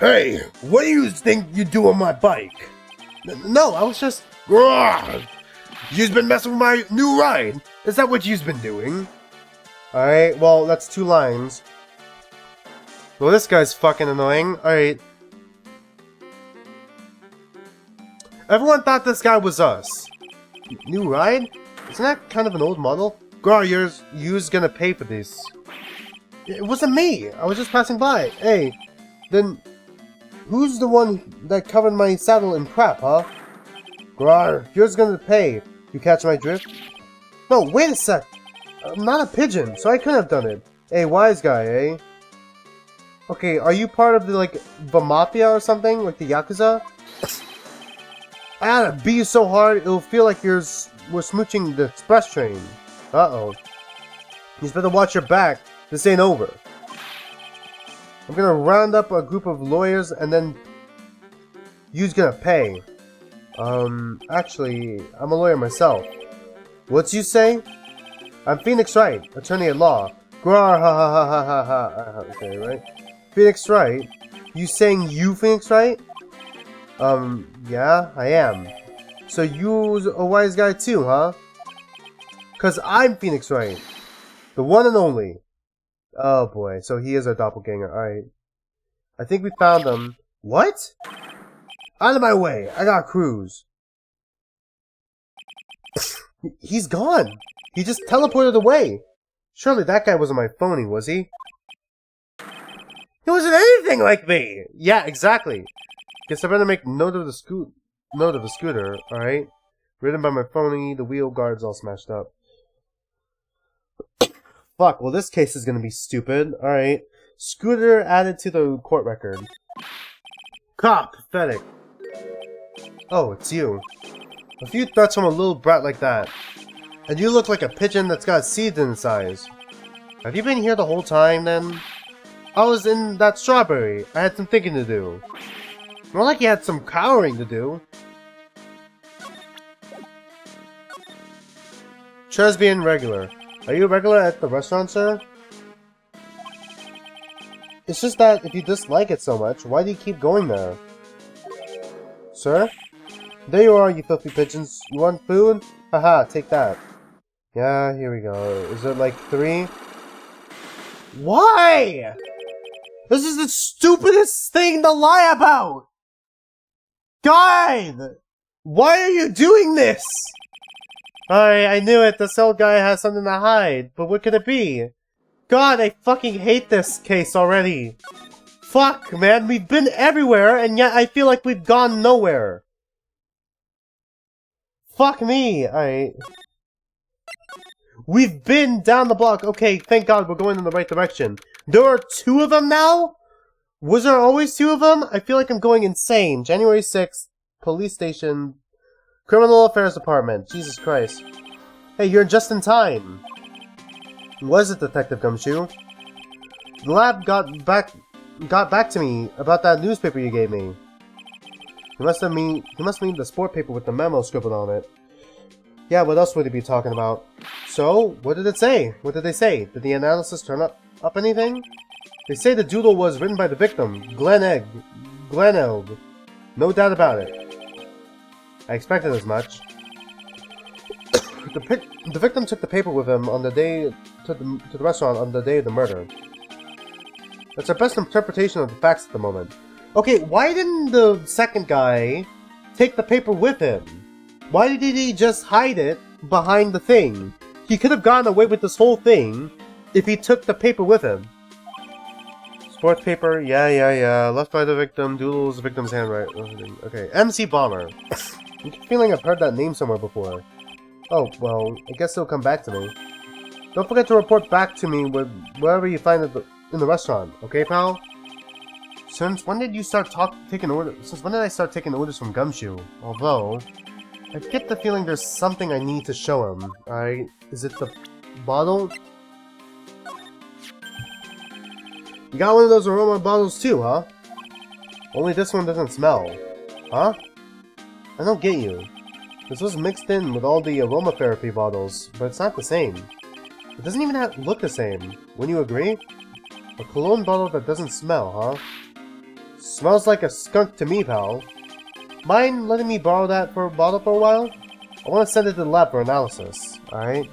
Hey, what do you think you do on my bike? No, I was just... You've been messing with my new ride. Is that what you've been doing? Alright, well, that's 2 lines. Well, this guy's fucking annoying. Alright. Everyone thought this guy was us. New ride? Isn't that kind of an old model? Girl, you's gonna pay for this. It wasn't me. I was just passing by. Hey, then Who's the one that covered my saddle in crap, huh? Grar, yours gonna pay. You catch my drift? No, wait a sec. I'm not a pigeon, so I couldn't have done it. Hey, wise guy, eh? Okay, are you part of the, like, the mafia or something? Like the Yakuza? I gotta beat you so hard, it'll feel like we're smooching the express train. Uh-oh. You better watch your back. This ain't over. I'm gonna round up a group of lawyers and then you's gonna pay. Actually, I'm a lawyer myself. What's you say? I'm Phoenix Wright, attorney at law. Grar, ha ha ha ha ha ha. Okay, right? Phoenix Wright? You saying you Phoenix Wright? Yeah, I am. So you's a wise guy too, huh? Cause I'm Phoenix Wright. The one and only. Oh boy, so he is our doppelganger, alright. I think we found him. What? Out of my way, I got cruise. He's gone. He just teleported away. Surely that guy wasn't my phony, was he? He wasn't anything like me! Yeah, exactly. Guess I better make note of the scooter, alright? Ridden by my phony, the wheel guard's all smashed up. Fuck, well this case is gonna be stupid. Alright. Scooter added to the court record. Cop! Pathetic. Oh, it's you. A few threats from a little brat like that. And you look like a pigeon that's got seeds in its eyes. Have you been here the whole time, then? I was in that strawberry. I had some thinking to do. More like you had some cowering to do. Tresbian regular. Are you a regular at the restaurant, sir? It's just that if you dislike it so much, why do you keep going there? Sir? There you are, you filthy pigeons. You want food? Haha, take that. Yeah, here we go. Is it like 3? Why? This is the stupidest thing to lie about! God! Why are you doing this? I knew it. This old guy has something to hide. But what could it be? God, I fucking hate this case already. Fuck, man. We've been everywhere, and yet I feel like we've gone nowhere. Fuck me. Alright. We've been down the block. Okay, thank God we're going in the right direction. There are 2 of them now? Was there always 2 of them? I feel like I'm going insane. January 6th, police station, criminal affairs department. Jesus Christ. Hey, you're just in time. Was it Detective Gumshoe? The lab got back to me about that newspaper you gave me. He must mean the sport paper with the memo scribbled on it. Yeah, what else would he be talking about? So, what did it say? What did they say? Did the analysis turn up anything? They say the doodle was written by the victim, Glenelg. No doubt about it. I expected as much. The victim took the paper with him on the day to the restaurant on the day of the murder. That's our best interpretation of the facts at the moment. Okay, why didn't the second guy take the paper with him? Why did he just hide it behind the thing? He could have gotten away with this whole thing if he took the paper with him. Sports paper, yeah. Left by the victim, doodles the victim's handwriting. Okay, MC Bomber. I'm feeling I've heard that name somewhere before. Oh, well, I guess it'll come back to me. Don't forget to report back to me wherever you find it in the restaurant, okay, pal? Since when did you start taking orders? Since when did I start taking orders from Gumshoe? Although, I get the feeling there's something I need to show him. Alright, is it the bottle? You got one of those aroma bottles too, huh? Only this one doesn't smell. Huh? I don't get you. This was mixed in with all the aromatherapy bottles, but it's not the same. It doesn't even look the same. Wouldn't you agree? A cologne bottle that doesn't smell, huh? Smells like a skunk to me, pal. Mind letting me borrow that bottle for a while? I want to send it to the lab for analysis, alright?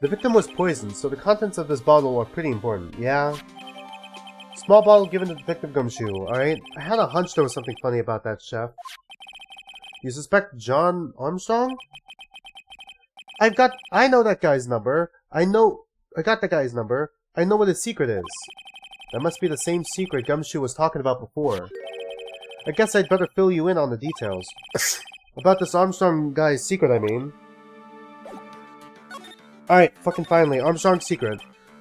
The victim was poisoned, so the contents of this bottle are pretty important, yeah? Small bottle given to Detective Gumshoe, alright? I had a hunch there was something funny about that, chef. You suspect John Armstrong? I know that guy's number. I got the guy's number. I know what his secret is. That must be the same secret Gumshoe was talking about before. I guess I'd better fill you in on the details. About this Armstrong guy's secret, I mean. Alright, fucking finally, Armstrong's secret.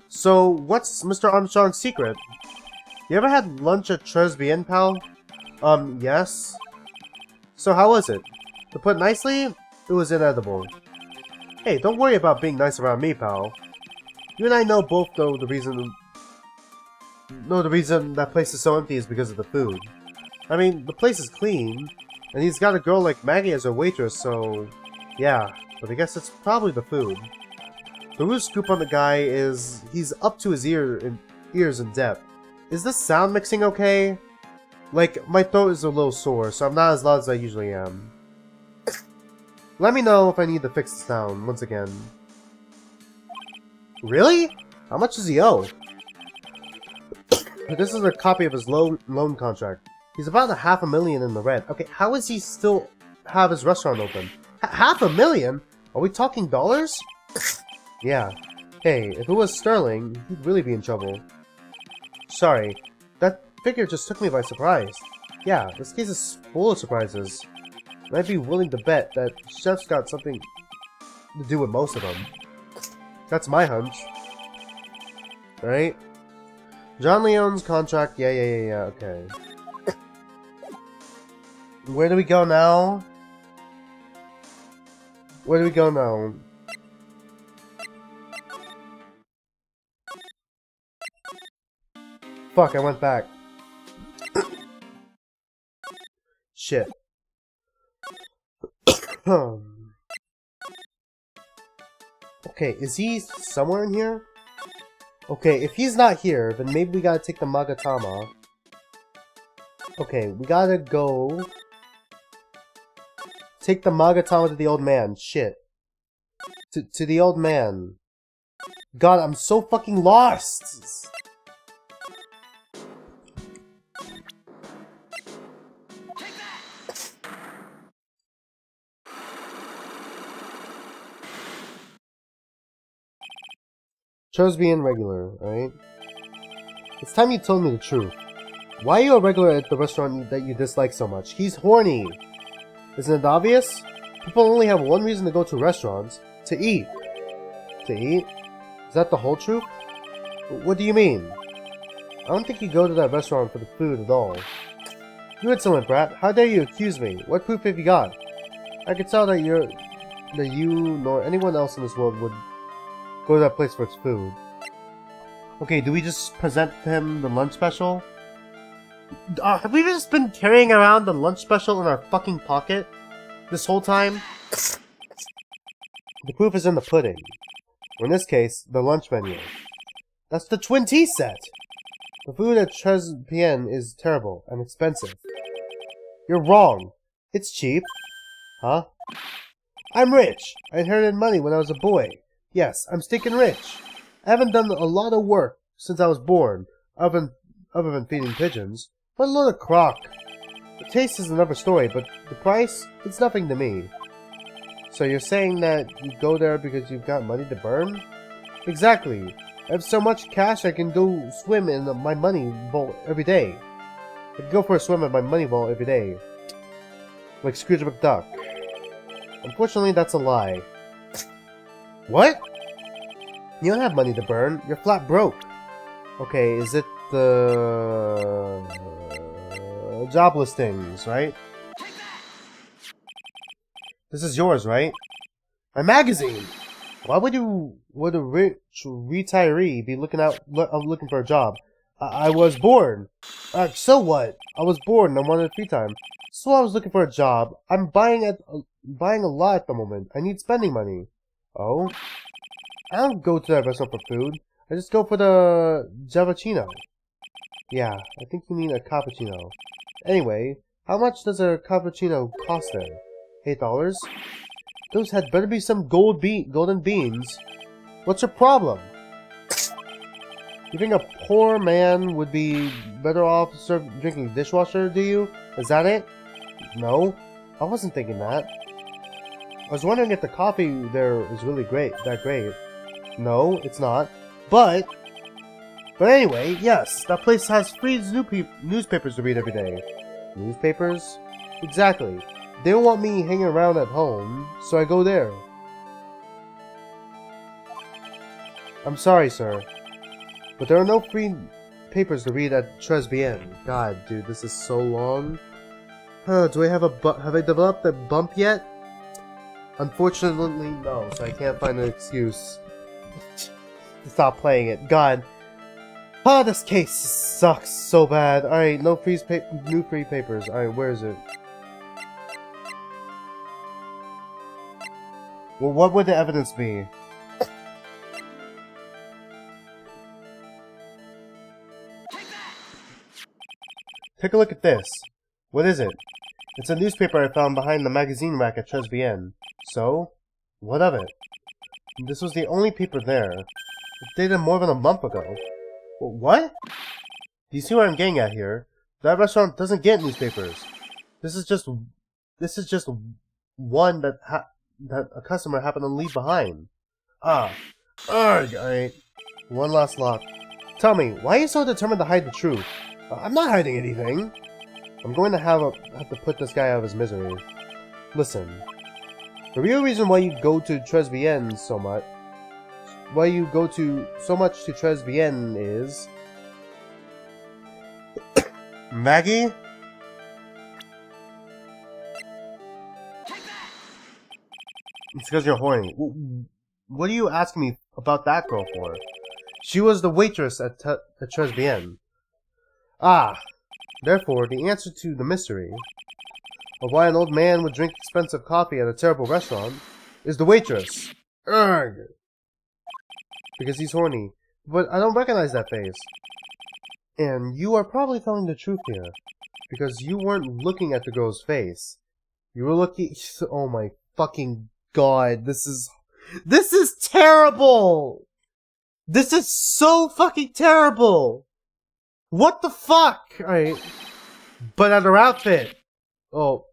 So, what's Mr. Armstrong's secret? You ever had lunch at Trilogy, pal? Yes. So how was it? To put nicely, it was inedible. Hey, don't worry about being nice around me, pal. You and I know both know the reason that place is so empty is because of the food. I mean, the place is clean, and he's got a girl like Maggie as a waitress, so yeah, but I guess it's probably the food. The real scoop on the guy is he's up to his ears in debt. Is this sound mixing okay? Like, my throat is a little sore, so I'm not as loud as I usually am. Let me know if I need to fix the sound once again. Really? How much does he owe? This is a copy of his loan contract. He's about $500,000 in the red. Okay, how does he still have his restaurant open? $500,000? Are we talking dollars? Yeah. Hey, if it was sterling, he'd really be in trouble. Sorry, that figure just took me by surprise. Yeah, this case is full of surprises. And I'd be willing to bet that Chef's got something to do with most of them. That's my hunch. Right? John Leone's contract, yeah, okay. Where do we go now? Where do we go now? Fuck, I went back. Shit. Okay, is he somewhere in here? Okay, if he's not here, then maybe we gotta take the Magatama. Okay, we gotta go... Take the Magatama to the old man. Shit. To the old man. God, I'm so fucking lost! Chose being regular, right? It's time you told me the truth. Why are you a regular at the restaurant that you dislike so much? He's horny! Isn't it obvious? People only have one reason to go to restaurants. To eat. To eat? Is that the whole truth? What do you mean? I don't think you go to that restaurant for the food at all. You insolent brat! How dare you accuse me? What proof have you got? I can tell that you nor anyone else in this world would go to that place for its food. Okay, do we just present him the lunch special? Have we just been carrying around the lunch special in our fucking pocket this whole time? The proof is in the pudding. Or in this case, the lunch menu. That's the twin tea set! The food at Trilogy is terrible and expensive. You're wrong. It's cheap. Huh? I'm rich. I inherited money when I was a boy. Yes, I'm stinking rich. I haven't done a lot of work since I was born, other than feeding pigeons. What a load of crock. The taste is another story, but the price, it's nothing to me. So you're saying that you go there because you've got money to burn? Exactly. I have so much cash I can go swim in my money vault every day. I can go for a swim at my money vault every day. Like Scrooge McDuck. Unfortunately, that's a lie. What? You don't have money to burn. You're flat broke. Okay, is it the... job listings, right? This is yours, right? My magazine! Why would a rich retiree be looking for a job? I was bored. So what? I was bored and I wanted free time. So I was looking for a job. I'm buying a lot at the moment. I need spending money. Oh? I don't go to that restaurant for food. I just go for the Javachino. Yeah, I think you mean a cappuccino. Anyway, how much does a cappuccino cost there? $8? Those had better be some golden beans. What's your problem? You think a poor man would be better off drinking dishwasher, do you? Is that it? No, I wasn't thinking that. I was wondering if the coffee there is really great. No, it's not. But But anyway, yes, that place has free newspapers to read every day. Newspapers? Exactly. They don't want me hanging around at home, so I go there. I'm sorry, sir, but there are no free papers to read at Tribulations. God, dude, this is so long. Do I have have I developed a bump yet? Unfortunately, no, so I can't find an excuse to stop playing it. God. This case sucks so bad. Alright, no new free papers. Alright, where is it? Well, what would the evidence be? Take a look at this. What is it? It's a newspaper I found behind the magazine rack at Tribulations. So? What of it? This was the only paper there. It dated more than a month ago. What? Do you see what I'm getting at here? That restaurant doesn't get newspapers. This is just one that a customer happened to leave behind. Alright. One last lock. Tell me, why are you so determined to hide the truth? I'm not hiding anything. I'm going to have to put this guy out of his misery. Listen, the real reason why you go to Tribulations so much, to Tribulations is Maggie? It's because you're horny. What are you asking me about that girl for? She was the waitress at Tribulations. Therefore, the answer to the mystery of why an old man would drink expensive coffee at a terrible restaurant is the waitress. Urgh. Because he's horny. But I don't recognize that face. And you are probably telling the truth here. Because you weren't looking at the girl's face. You were looking... Oh my fucking god. This is terrible! This is so fucking terrible! What the fuck? Alright. But at her outfit. Oh.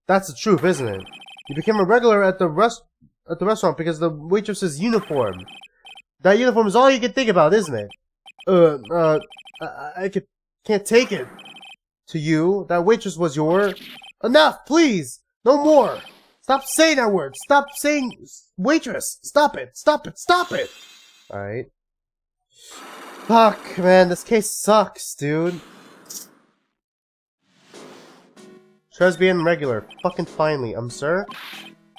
That's the truth, isn't it? You became a regular at the restaurant because of the waitress's uniform. That uniform is all you can think about, isn't it? I can't take it. To you, that waitress was your... Enough, please! No more! Stop saying that word! Stop saying waitress! Stop it! Stop it! Stop it! Alright. Fuck, man, this case sucks, dude. Tribulations regular. Fucking finally, sir?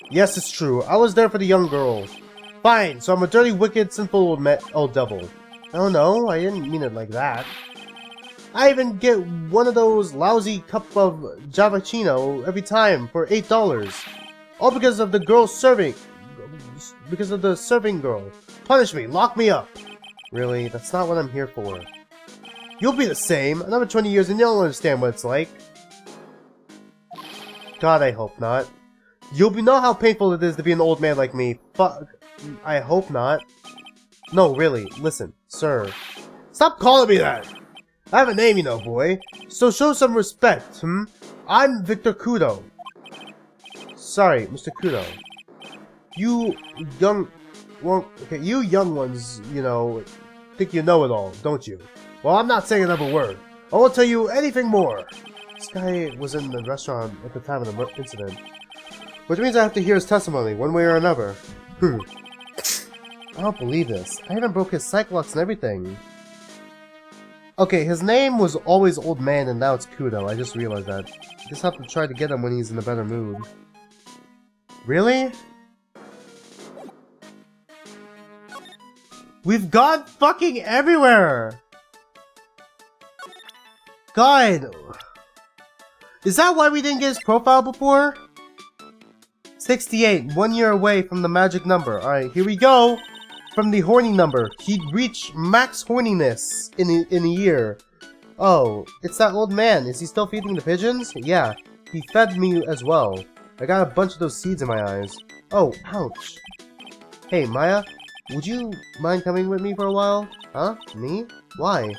Yes, it's true. I was there for the young girl. Fine, so I'm a dirty, wicked, sinful old devil. Oh no, I didn't mean it like that. I even get one of those lousy cup of Javachino every time for $8. All because of the girl serving. Because of the serving girl. Punish me, lock me up. Really? That's not what I'm here for. You'll be the same. Another 20 years and you'll understand what it's like. God, I hope not. You'll know how painful it is to be an old man like me. Fuck. I hope not. No, really. Listen, sir. Stop calling me that! I have a name, you know, boy. So show some respect, I'm Victor Kudo. Sorry, Mr. Kudo. You young... Well, okay, you young ones, you know, think you know it all, don't you? Well, I'm not saying another word. I won't tell you anything more. This guy was in the restaurant at the time of the incident. Which means I have to hear his testimony, one way or another. I don't believe this. I even broke his cyclops and everything. Okay, his name was always Old Man and now it's Kudo. I just realized that. Just have to try to get him when he's in a better mood. Really? We've gone fucking everywhere! God! Is that why we didn't get his profile before? 68, 1 year away from the magic number. Alright, here we go! From the horny number. He'd reach max horniness in a year. Oh, it's that old man. Is he still feeding the pigeons? Yeah, he fed me as well. I got a bunch of those seeds in my eyes. Oh, ouch. Hey, Maya? Would you mind coming with me for a while? Huh? Me? Why?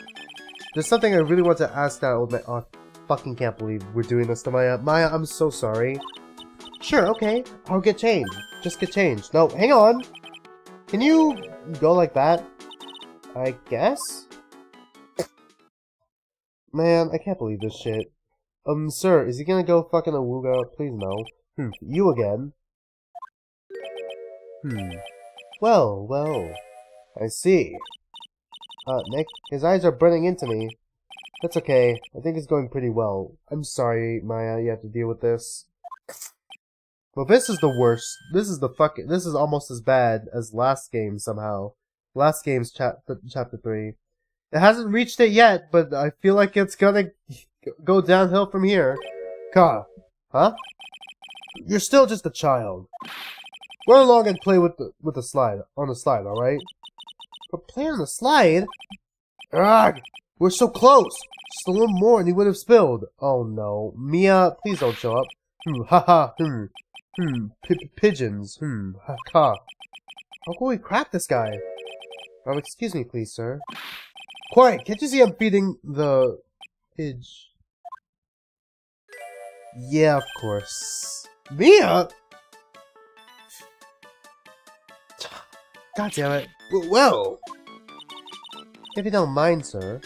There's something I really want to ask that old man. Oh, I fucking can't believe we're doing this to Maya. Maya, I'm so sorry. Sure, okay. I'll get changed. Just get changed. No, hang on. Can you go like that? I guess? Man, I can't believe this shit. Sir, is he gonna go fucking awooga? Please no. You again? Well, I see. Nick, his eyes are burning into me. That's okay. I think it's going pretty well. I'm sorry, Maya, you have to deal with this. Well, this is the worst. This is almost as bad as last game somehow. Last game's chapter 3. It hasn't reached it yet, but I feel like it's gonna go downhill from here. Ka. Huh? You're still just a child. Run along and play with the slide, on the slide, alright? But play on the slide? Ugh! We're so close! Just a little more and he would have spilled. Oh no. Mia, please don't show up. Pigeons. Ha, ka. How can we crack this guy? Excuse me, please, sir. Quiet! Can't you see I'm feeding the pidge? Yeah, of course. Mia? God damn it. Well, if you don't mind, sir,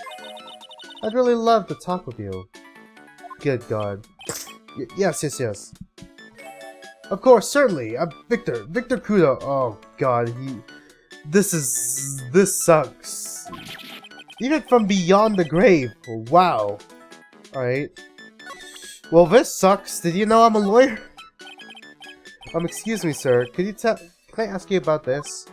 I'd really love to talk with you. Good God. Yes. Of course, certainly. I'm Victor. Victor Kudo. Oh God, this sucks. Even from beyond the grave. Wow. Alright. Well, this sucks. Did you know I'm a lawyer? Excuse me, sir. Can I ask you about this?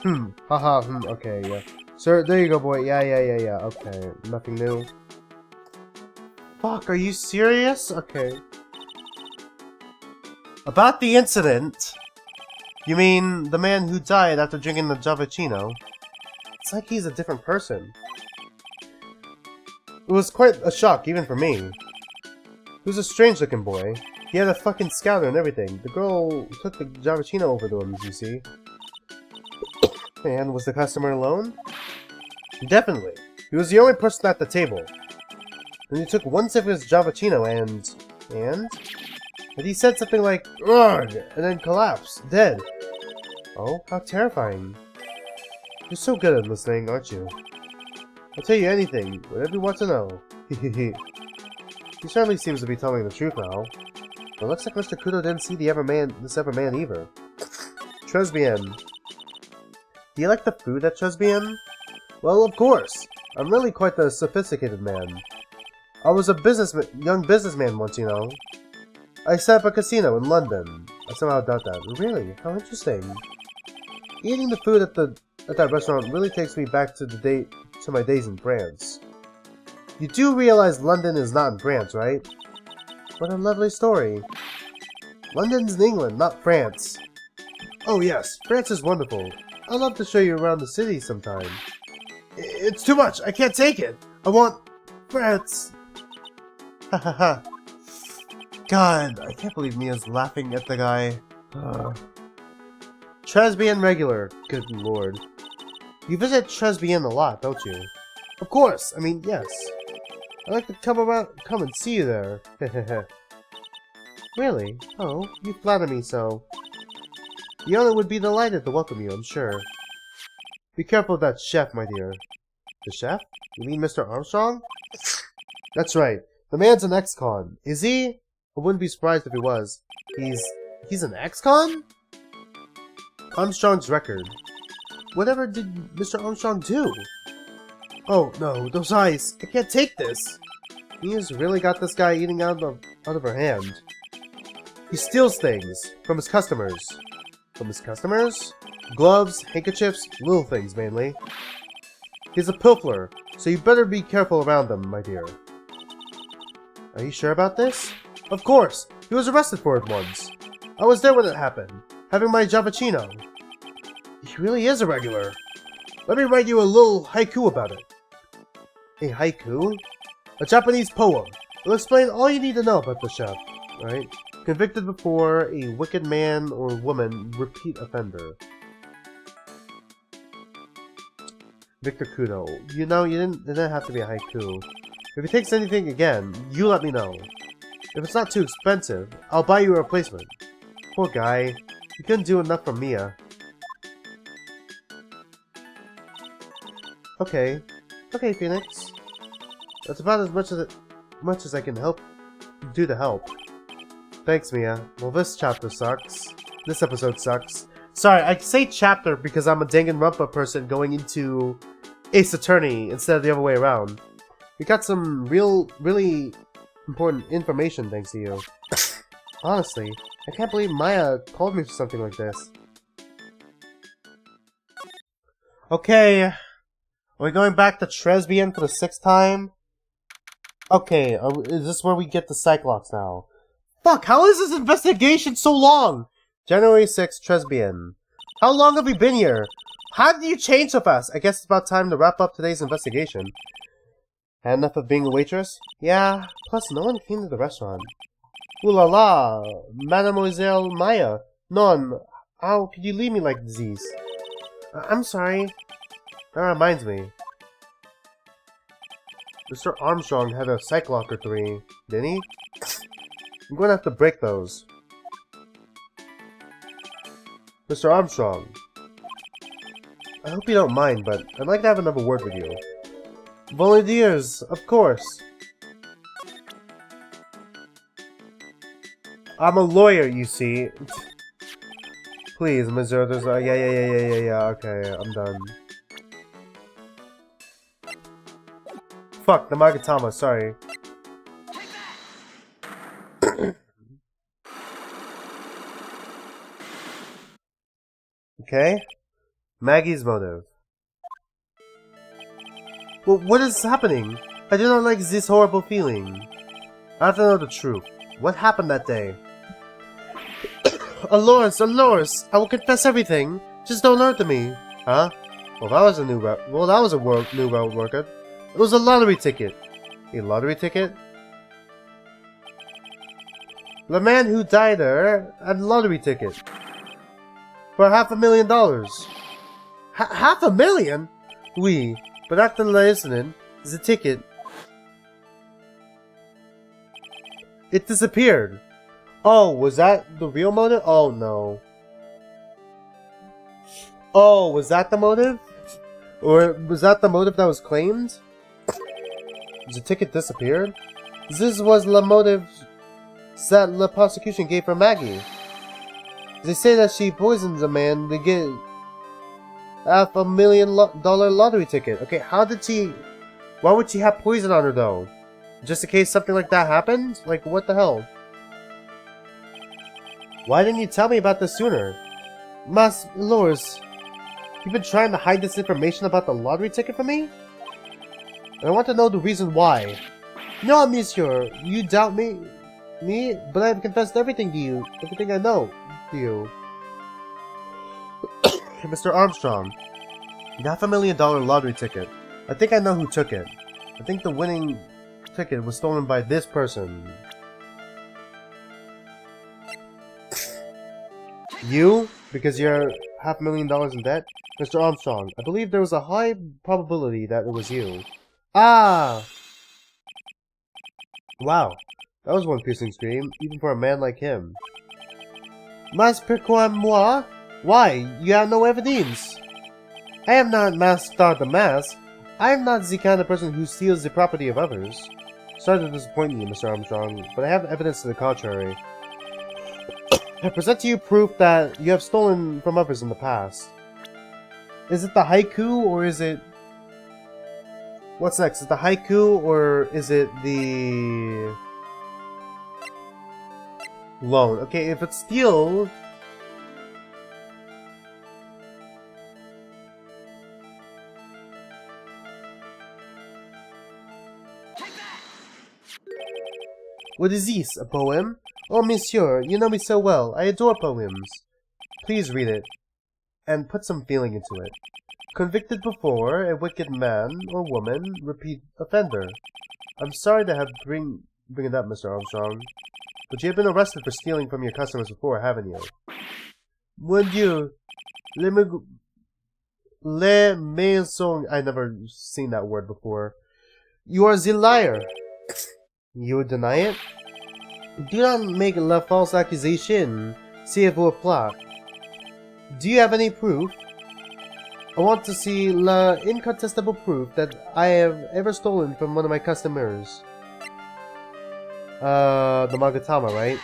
Okay, yeah. Sir, there you go, boy. Yeah. Okay, nothing new. Fuck, are you serious? Okay. About the incident. You mean the man who died after drinking the Javachino? It's like he's a different person. It was quite a shock, even for me. He was a strange-looking boy. He had a fucking scouter and everything. The girl took the Javachino over to him, you see. And was the customer alone? Definitely. He was the only person at the table. Then he took one sip of his Javachino and he said something like, "Ugh," and then collapsed, dead. Oh, how terrifying. You're so good at listening, aren't you? I'll tell you anything, whatever you want to know. He certainly seems to be telling the truth now. But looks like Mr. Kudo didn't see this ever man either. Tresbian. Do you like the food at Tresbian? Well, of course. I'm really quite the sophisticated man. I was a young businessman once, you know. I set up a casino in London. I somehow doubt that. Really? How interesting. Eating the food at that restaurant really takes me back to my days in France. You do realize London is not in France, right? What a lovely story. London's in England, not France. Oh yes, France is wonderful. I'd love to show you around the city sometime. It's too much. I can't take it. I want France. Ha ha ha. God, I can't believe Mia's laughing at the guy. Tresbian regular. Good lord. You visit Tresbian a lot, don't you? Of course. I mean, yes. I'd like to come and see you there. Really? Oh, you flatter me so. The owner would be delighted to welcome you, I'm sure. Be careful of that chef, my dear. The chef? You mean Mr. Armstrong? That's right. The man's an ex-con. Is he? I wouldn't be surprised if he was. He's an ex-con? Armstrong's record. Whatever did Mr. Armstrong do? Oh no, those eyes! I can't take this! Mia's really got this guy eating out of her hand. He steals things from his customers. From his customers? Gloves, handkerchiefs, little things mainly. He's a pilferer, so you better be careful around him, my dear. Are you sure about this? Of course! He was arrested for it once. I was there when it happened, having my Javachino. He really is a regular. Let me write you a little haiku about it. A haiku? A Japanese poem. It'll explain all you need to know about the chef, right? Convicted before, a wicked man or woman, repeat offender. Victor Kudo. You know, it didn't have to be a haiku. If he takes anything again, you let me know. If it's not too expensive, I'll buy you a replacement. Poor guy. He couldn't do enough for Mia. Okay. Okay, Phoenix. That's about as much as I can do to help. Thanks, Mia. Well, this chapter sucks. This episode sucks. Sorry, I say chapter because I'm a Danganronpa person going into Ace Attorney instead of the other way around. We got some really important information thanks to you. Honestly, I can't believe Maya called me for something like this. Okay, are we going back to Tresbian for the 6th time? Okay, is this where we get the Cyclops now? Fuck, how is this investigation so long? January 6th, Tresbian. How long have we been here? How did you change so fast? I guess it's about time to wrap up today's investigation. Had enough of being a waitress? Yeah, plus no one came to the restaurant. Ooh la la, Mademoiselle Maya. Non, how could you leave me like this? I'm sorry. That reminds me. Mr. Armstrong had a Cyclops or 3, didn't he? I'm going to have to break those. Mr. Armstrong. I hope you don't mind, but I'd like to have another word with you. Volunteers, of course. I'm a lawyer, you see. Please, Monsieur, there's yeah, okay, I'm done. Fuck, the Magatama, sorry. Okay. Maggie's motive. Well, what is happening? I do not like this horrible feeling. I have to know the truth. What happened that day? Alores, I will confess everything. Just don't lie to me. Huh? Well, that was a new route. Well, that was a new route worker. It was a lottery ticket. A lottery ticket? The man who died there had a lottery ticket. For $500,000. $500,000? Oui, but after listening, the ticket. It disappeared. Oh, was that the real motive? Oh no. Oh, was that the motive? Or was that the motive that was claimed? The ticket disappeared? This was the motive that the prosecution gave for Maggie. They say that she poisoned the man to get $500,000 lottery ticket. Okay, how did she... Why would she have poison on her though? Just in case something like that happened? Like, what the hell? Why didn't you tell me about this sooner? Mas Lors, you've been trying to hide this information about the lottery ticket from me? And I want to know the reason why. No, monsieur, you doubt me, but I've confessed everything to you, everything I know to you. Mr. Armstrong, the $500,000 lottery ticket. I think I know who took it. I think the winning ticket was stolen by this person. You? Because you're $500,000 in debt? Mr. Armstrong, I believe there was a high probability that it was you. Ah! Wow, that was one piercing scream, even for a man like him. Mas pourquoi moi? Why? You have no evidence. I have not masked the mask. I am not the kind of person who steals the property of others. Sorry to disappoint you, Mr. Armstrong, but I have evidence to the contrary. I present to you proof that you have stolen from others in the past. Is it the haiku, or is it... What's next? Is it the haiku, or is it the... loan? Okay, if it's steal... What is this? A poem? Oh, monsieur, you know me so well. I adore poems. Please read it, and put some feeling into it. Convicted before, a wicked man or woman, repeat offender. I'm sorry to have bring it up, Mr. Armstrong, but you have been arrested for stealing from your customers before, haven't you? Mon Dieu, le mensonge. I've never seen that word before. You are the liar. You would deny it? Do not make a false accusation. See if we'll plot. Do you have any proof? I want to see la incontestable proof that I have ever stolen from one of my customers. The Magatama, right?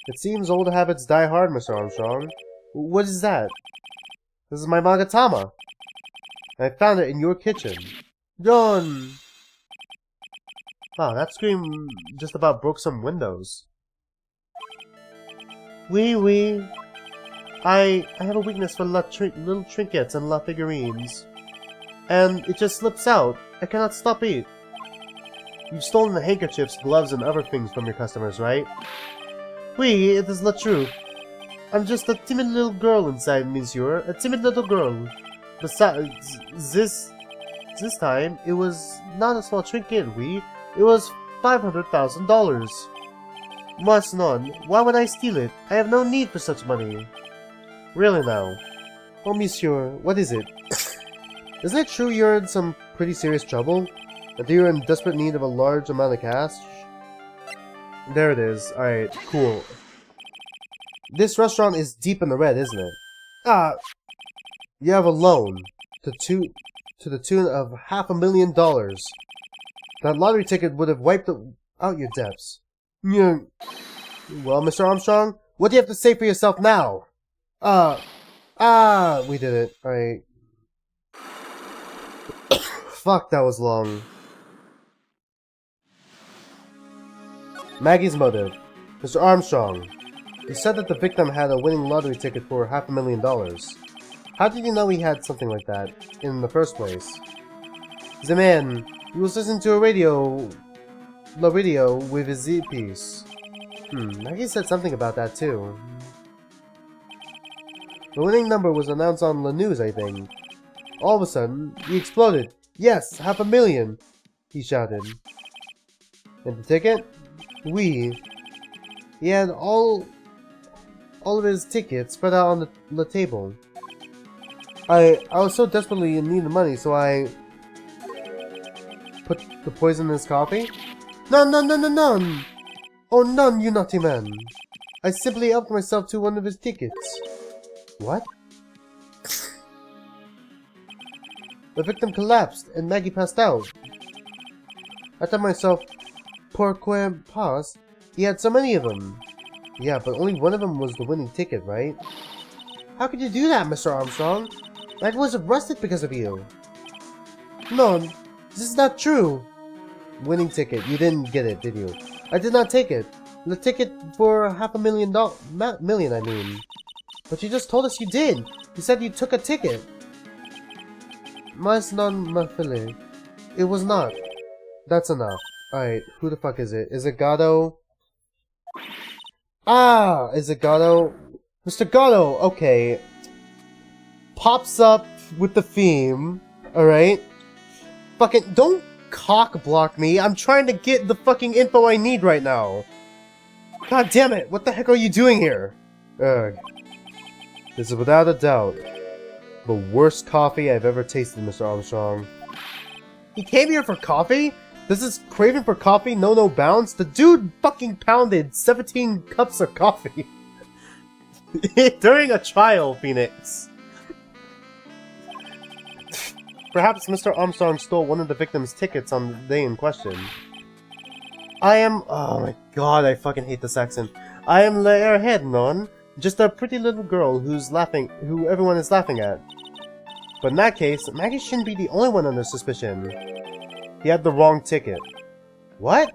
It seems old habits die hard, Mr. Armstrong. What is that? This is my Magatama. I found it in your kitchen. Done! Wow, that scream just about broke some windows. Wee. I have a weakness for little trinkets and figurines. And it just slips out. I cannot stop it. You've stolen the handkerchiefs, gloves, and other things from your customers, right? Oui, it is not true. I'm just a timid little girl inside, monsieur. A timid little girl. Besides, this time, it was not a small trinket, oui. It was $500,000. Mas non, why would I steal it? I have no need for such money. Really now? Oh, monsieur, what is it? Isn't it true you're in some pretty serious trouble? That you're in desperate need of a large amount of cash? There it is. Alright, cool. This restaurant is deep in the red, isn't it? You have a loan to the tune of $500,000. That lottery ticket would have wiped out your debts. Yeah. Well, Mr. Armstrong, what do you have to say for yourself now? We did it. Alright. Fuck, that was long. Maggie's motive. Mr. Armstrong, you said that the victim had a winning lottery ticket for $500,000. How did you know he had something like that in the first place? The man, he was listening to the radio with his earpiece. Maggie said something about that too. The winning number was announced on the news, I think. All of a sudden, he exploded. Yes, $500,000! He shouted. And the ticket? Oui. He had all of his tickets spread out on the table. I was so desperately in need of money, so I put the poison in his coffee? None! Oh, none, you naughty man. I simply helped myself to one of his tickets. What? The victim collapsed, and Maggie passed out. I thought myself, pourquoi pas? He had so many of them. Yeah, but only one of them was the winning ticket, right? How could you do that, Mr. Armstrong? Maggie was arrested because of you. No, this is not true. Winning ticket. You didn't get it, did you? I did not take it. The ticket for $500,000, I mean. But you just told us you did. You said you took a ticket. Mas non ma fille. It was not. That's enough. Alright, who the fuck is it? Is it Gatto? Is it Gatto? Mr. Gatto, okay. Pops up with the theme. Alright? Fucking, don't cock block me. I'm trying to get the fucking info I need right now. God damn it, what the heck are you doing here? Ugh. This is without a doubt the worst coffee I've ever tasted, Mr. Armstrong. He came here for coffee? This is craving for coffee, no bounds? The dude fucking pounded 17 cups of coffee. During a trial, Phoenix. Perhaps Mr. Armstrong stole one of the victim's tickets on the day in question. Oh my god, I fucking hate this accent. I am the airhead, non. Just a pretty little girl who everyone is laughing at. But in that case, Maggie shouldn't be the only one under suspicion. He had the wrong ticket. What?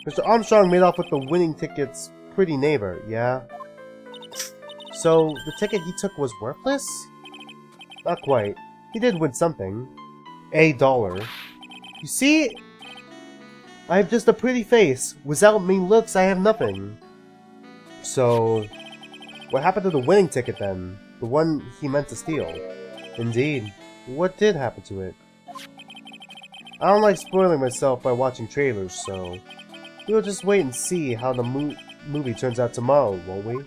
Mr. Armstrong made off with the winning ticket's pretty neighbor, yeah? So, the ticket he took was worthless? Not quite. He did win something. $1. You see? I have just a pretty face. Without mean looks, I have nothing. So, what happened to the winning ticket then? The one he meant to steal? Indeed. What did happen to it? I don't like spoiling myself by watching trailers, so we'll just wait and see how the movie turns out tomorrow, won't we?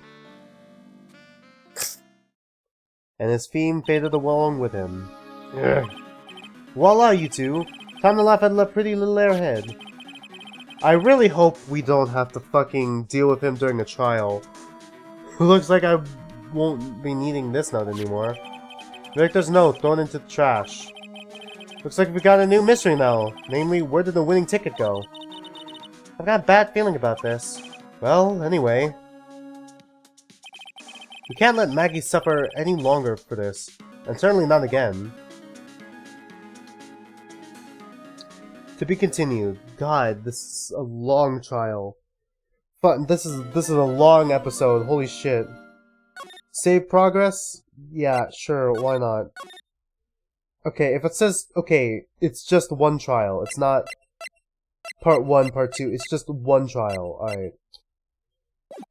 And his theme faded along with him. Ugh. Voila, you two! Time to laugh at the pretty little airhead. I really hope we don't have to fucking deal with him during a trial. Looks like I won't be needing this note anymore. Victor's note thrown into the trash. Looks like we got a new mystery now. Namely, where did the winning ticket go? I've got a bad feeling about this. Well, anyway. We can't let Maggie suffer any longer for this. And certainly not again. To be continued. God, this is a long trial. But this is a long episode. Holy shit. Save progress? Yeah, sure, why not? Okay, if it says, okay, it's just one trial. It's not part 1, part 2. It's just one trial. Alright.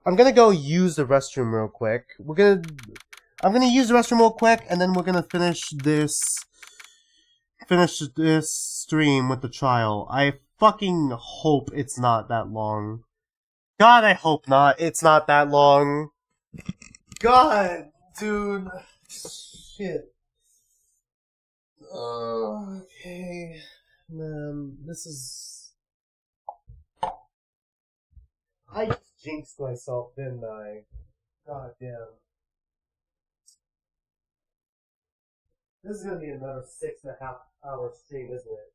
I'm gonna go use the restroom real quick. I'm gonna use the restroom real quick, and then we're gonna finish this stream with the trial. I fucking hope it's not that long. God, I hope not. It's not that long. God, dude. Shit. Okay. Man, this is... I jinxed myself, didn't I? God damn. This is gonna be another 6.5 hour stream, isn't it?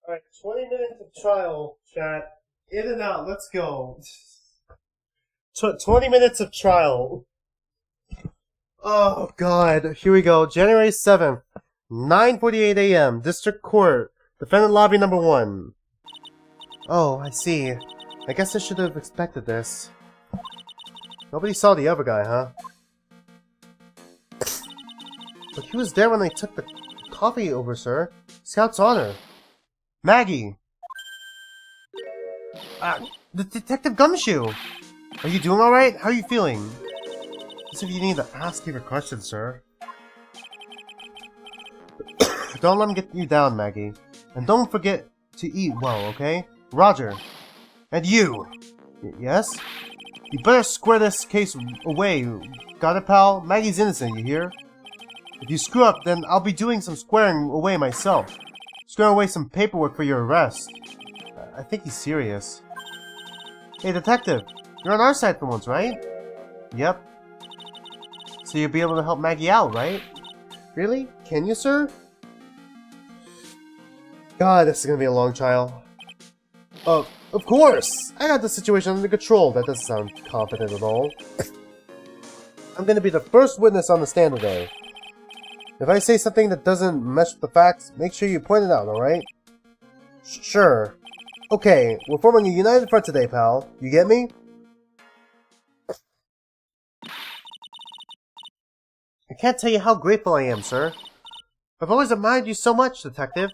Alright, 20 minutes of trial, chat. In and out, let's go. 20 minutes of trial. Oh, God. Here we go. January 7th, 9:48 a.m. District Court. Defendant Lobby number 1. Oh, I see. I guess I should have expected this. Nobody saw the other guy, huh? But he was there when I took the coffee over, sir. Scout's honor. Maggie! Detective Gumshoe! Are you doing alright? How are you feeling? As if you need to ask your questions, sir. Don't let him get you down, Maggie. And don't forget to eat well, okay? Roger. And you! Yes? You better square this case away. Got it, pal? Maggie's innocent, you hear? If you screw up, then I'll be doing some squaring away myself. Squaring away some paperwork for your arrest. I think he's serious. Hey, detective. You're on our side for once, right? Yep. So you'll be able to help Maggie out, right? Really? Can you, sir? God, this is gonna be a long trial. Of course! I got the situation under control. That doesn't sound confident at all. I'm gonna be the first witness on the stand today. If I say something that doesn't mesh with the facts, make sure you point it out, alright? Sure. Okay, we're forming a united front today, pal. You get me? I can't tell you how grateful I am, sir. I've always admired you so much, Detective.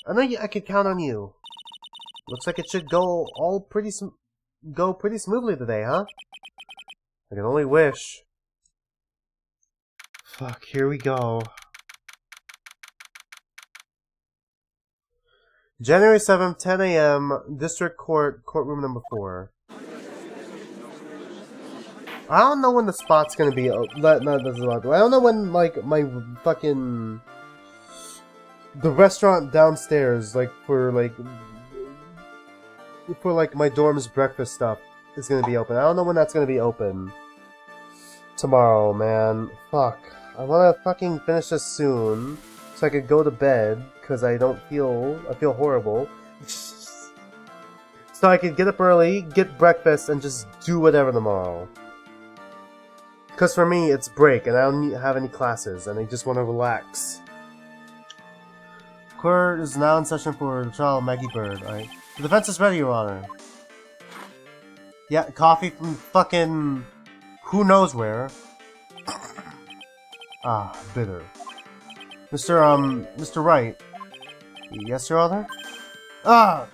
I know I could count on you. Looks like it should go pretty smoothly today, huh? I can only wish. Fuck, here we go. January 7th, 10 a.m., District Court, courtroom number 4. I don't know when the spot's gonna be. I don't know when, like, my fucking. The restaurant downstairs, like, for my dorm's breakfast stuff is gonna be open. I don't know when that's gonna be open. Tomorrow, man. Fuck. I wanna fucking finish this soon so I could go to bed, because I feel horrible. So I could get up early, get breakfast, and just do whatever tomorrow. Because for me, it's break, and I don't have any classes, and I just want to relax. Court is now in session for the trial of Maggie Bird, alright? The defense is ready, Your Honor. Yeah, coffee from fucking who knows where. Ah, bitter. Mr. Wright. Yes, Your Honor? Ah!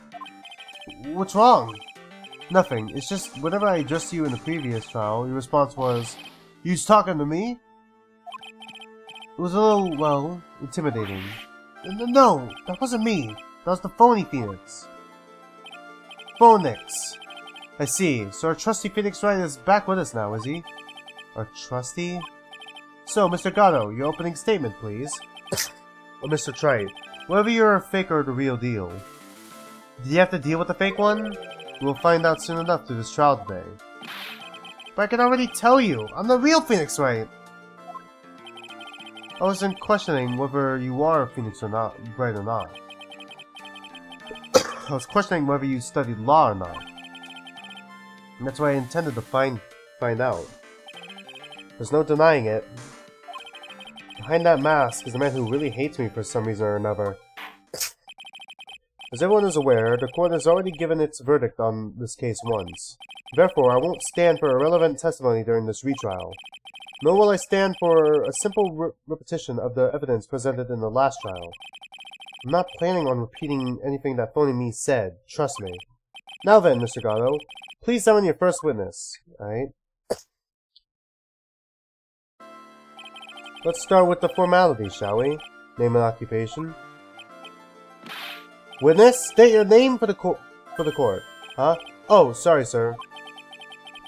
What's wrong? Nothing. It's just, whenever I addressed you in the previous trial, your response was, "You was talking to me?" It was a little, well, intimidating. No, that wasn't me. That was the phony Phoenix. Phoenix. I see. So our trusty Phoenix Wright is back with us now, is he? Our trusty? So, Mr. Gatto, your opening statement, please. Oh, Mr. Trite, whether you're a fake or the real deal. Did you have to deal with the fake one? We'll find out soon enough through this trial today. But I can already tell you, I'm the real Phoenix Wright. I wasn't questioning whether you are a Phoenix or not, Wright or not. I was questioning whether you studied law or not. And that's why I intended to find out. There's no denying it. Behind that mask is a man who really hates me for some reason or another. As everyone is aware, the court has already given its verdict on this case once. Therefore, I won't stand for irrelevant testimony during this retrial. Nor will I stand for a simple repetition of the evidence presented in the last trial. I'm not planning on repeating anything that phony me said, trust me. Now then, Mr. Gatto, please summon your first witness, alright? Let's start with the formalities, shall we? Name and occupation. Witness, state your name for the court. Huh? Oh, sorry, sir.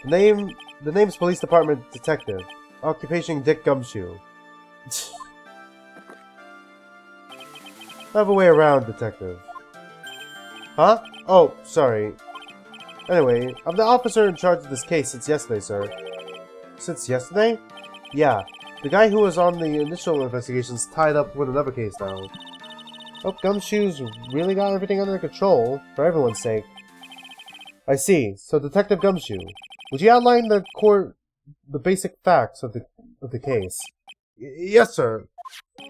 The name's Police Department Detective. Occupation Dick Gumshoe. I have a way around, Detective. Huh? Oh, sorry. Anyway, I'm the officer in charge of this case since yesterday, sir. Since yesterday? Yeah. The guy who was on the initial investigation's tied up with another case now. Oh, Gumshoe's really got everything under control, for everyone's sake. I see. So, Detective Gumshoe, would you outline the basic facts of the case? Yes, sir.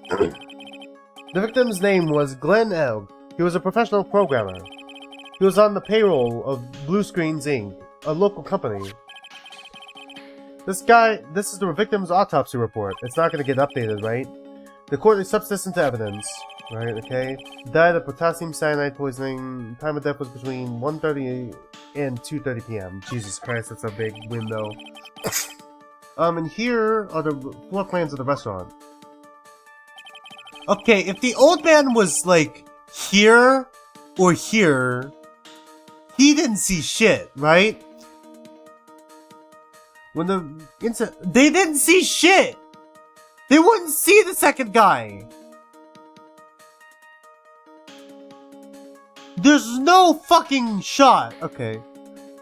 The victim's name was Glenn Elg. He was a professional programmer. He was on the payroll of Blue Screens Inc., a local company. This is the victim's autopsy report. It's not going to get updated, right? The court accepts this into evidence. Right, okay. Died of potassium cyanide poisoning. Time of death was between 1:30 and 2:30 p.m. Jesus Christ, that's a big window. And here are the floor plans of the restaurant. Okay, if the old man was, like, here or here, he didn't see shit, right? When they didn't see shit! They wouldn't see the second guy! There's no fucking shot! Okay.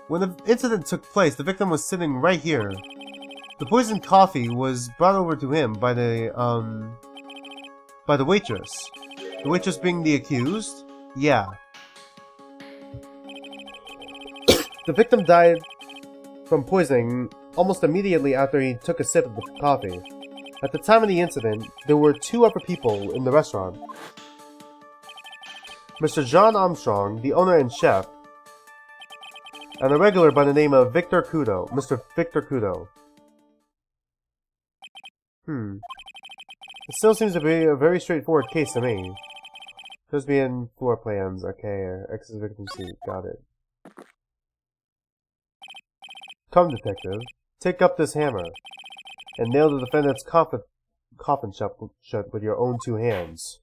When the incident took place, the victim was sitting right here. The poisoned coffee was brought over to him by the waitress. The waitress being the accused? Yeah. The victim died from poisoning almost immediately after he took a sip of the coffee. At the time of the incident, there were 2 other people in the restaurant. Mr. John Armstrong, the owner and chef, and a regular by the name of Victor Kudo, Mr. Victor Kudo. The It still seems to be a very straightforward case to me. Just be in floor plans, okay, X is victim seat, got it. Come, detective, take up this hammer, and nail the defendant's coffin shut with your own 2 hands.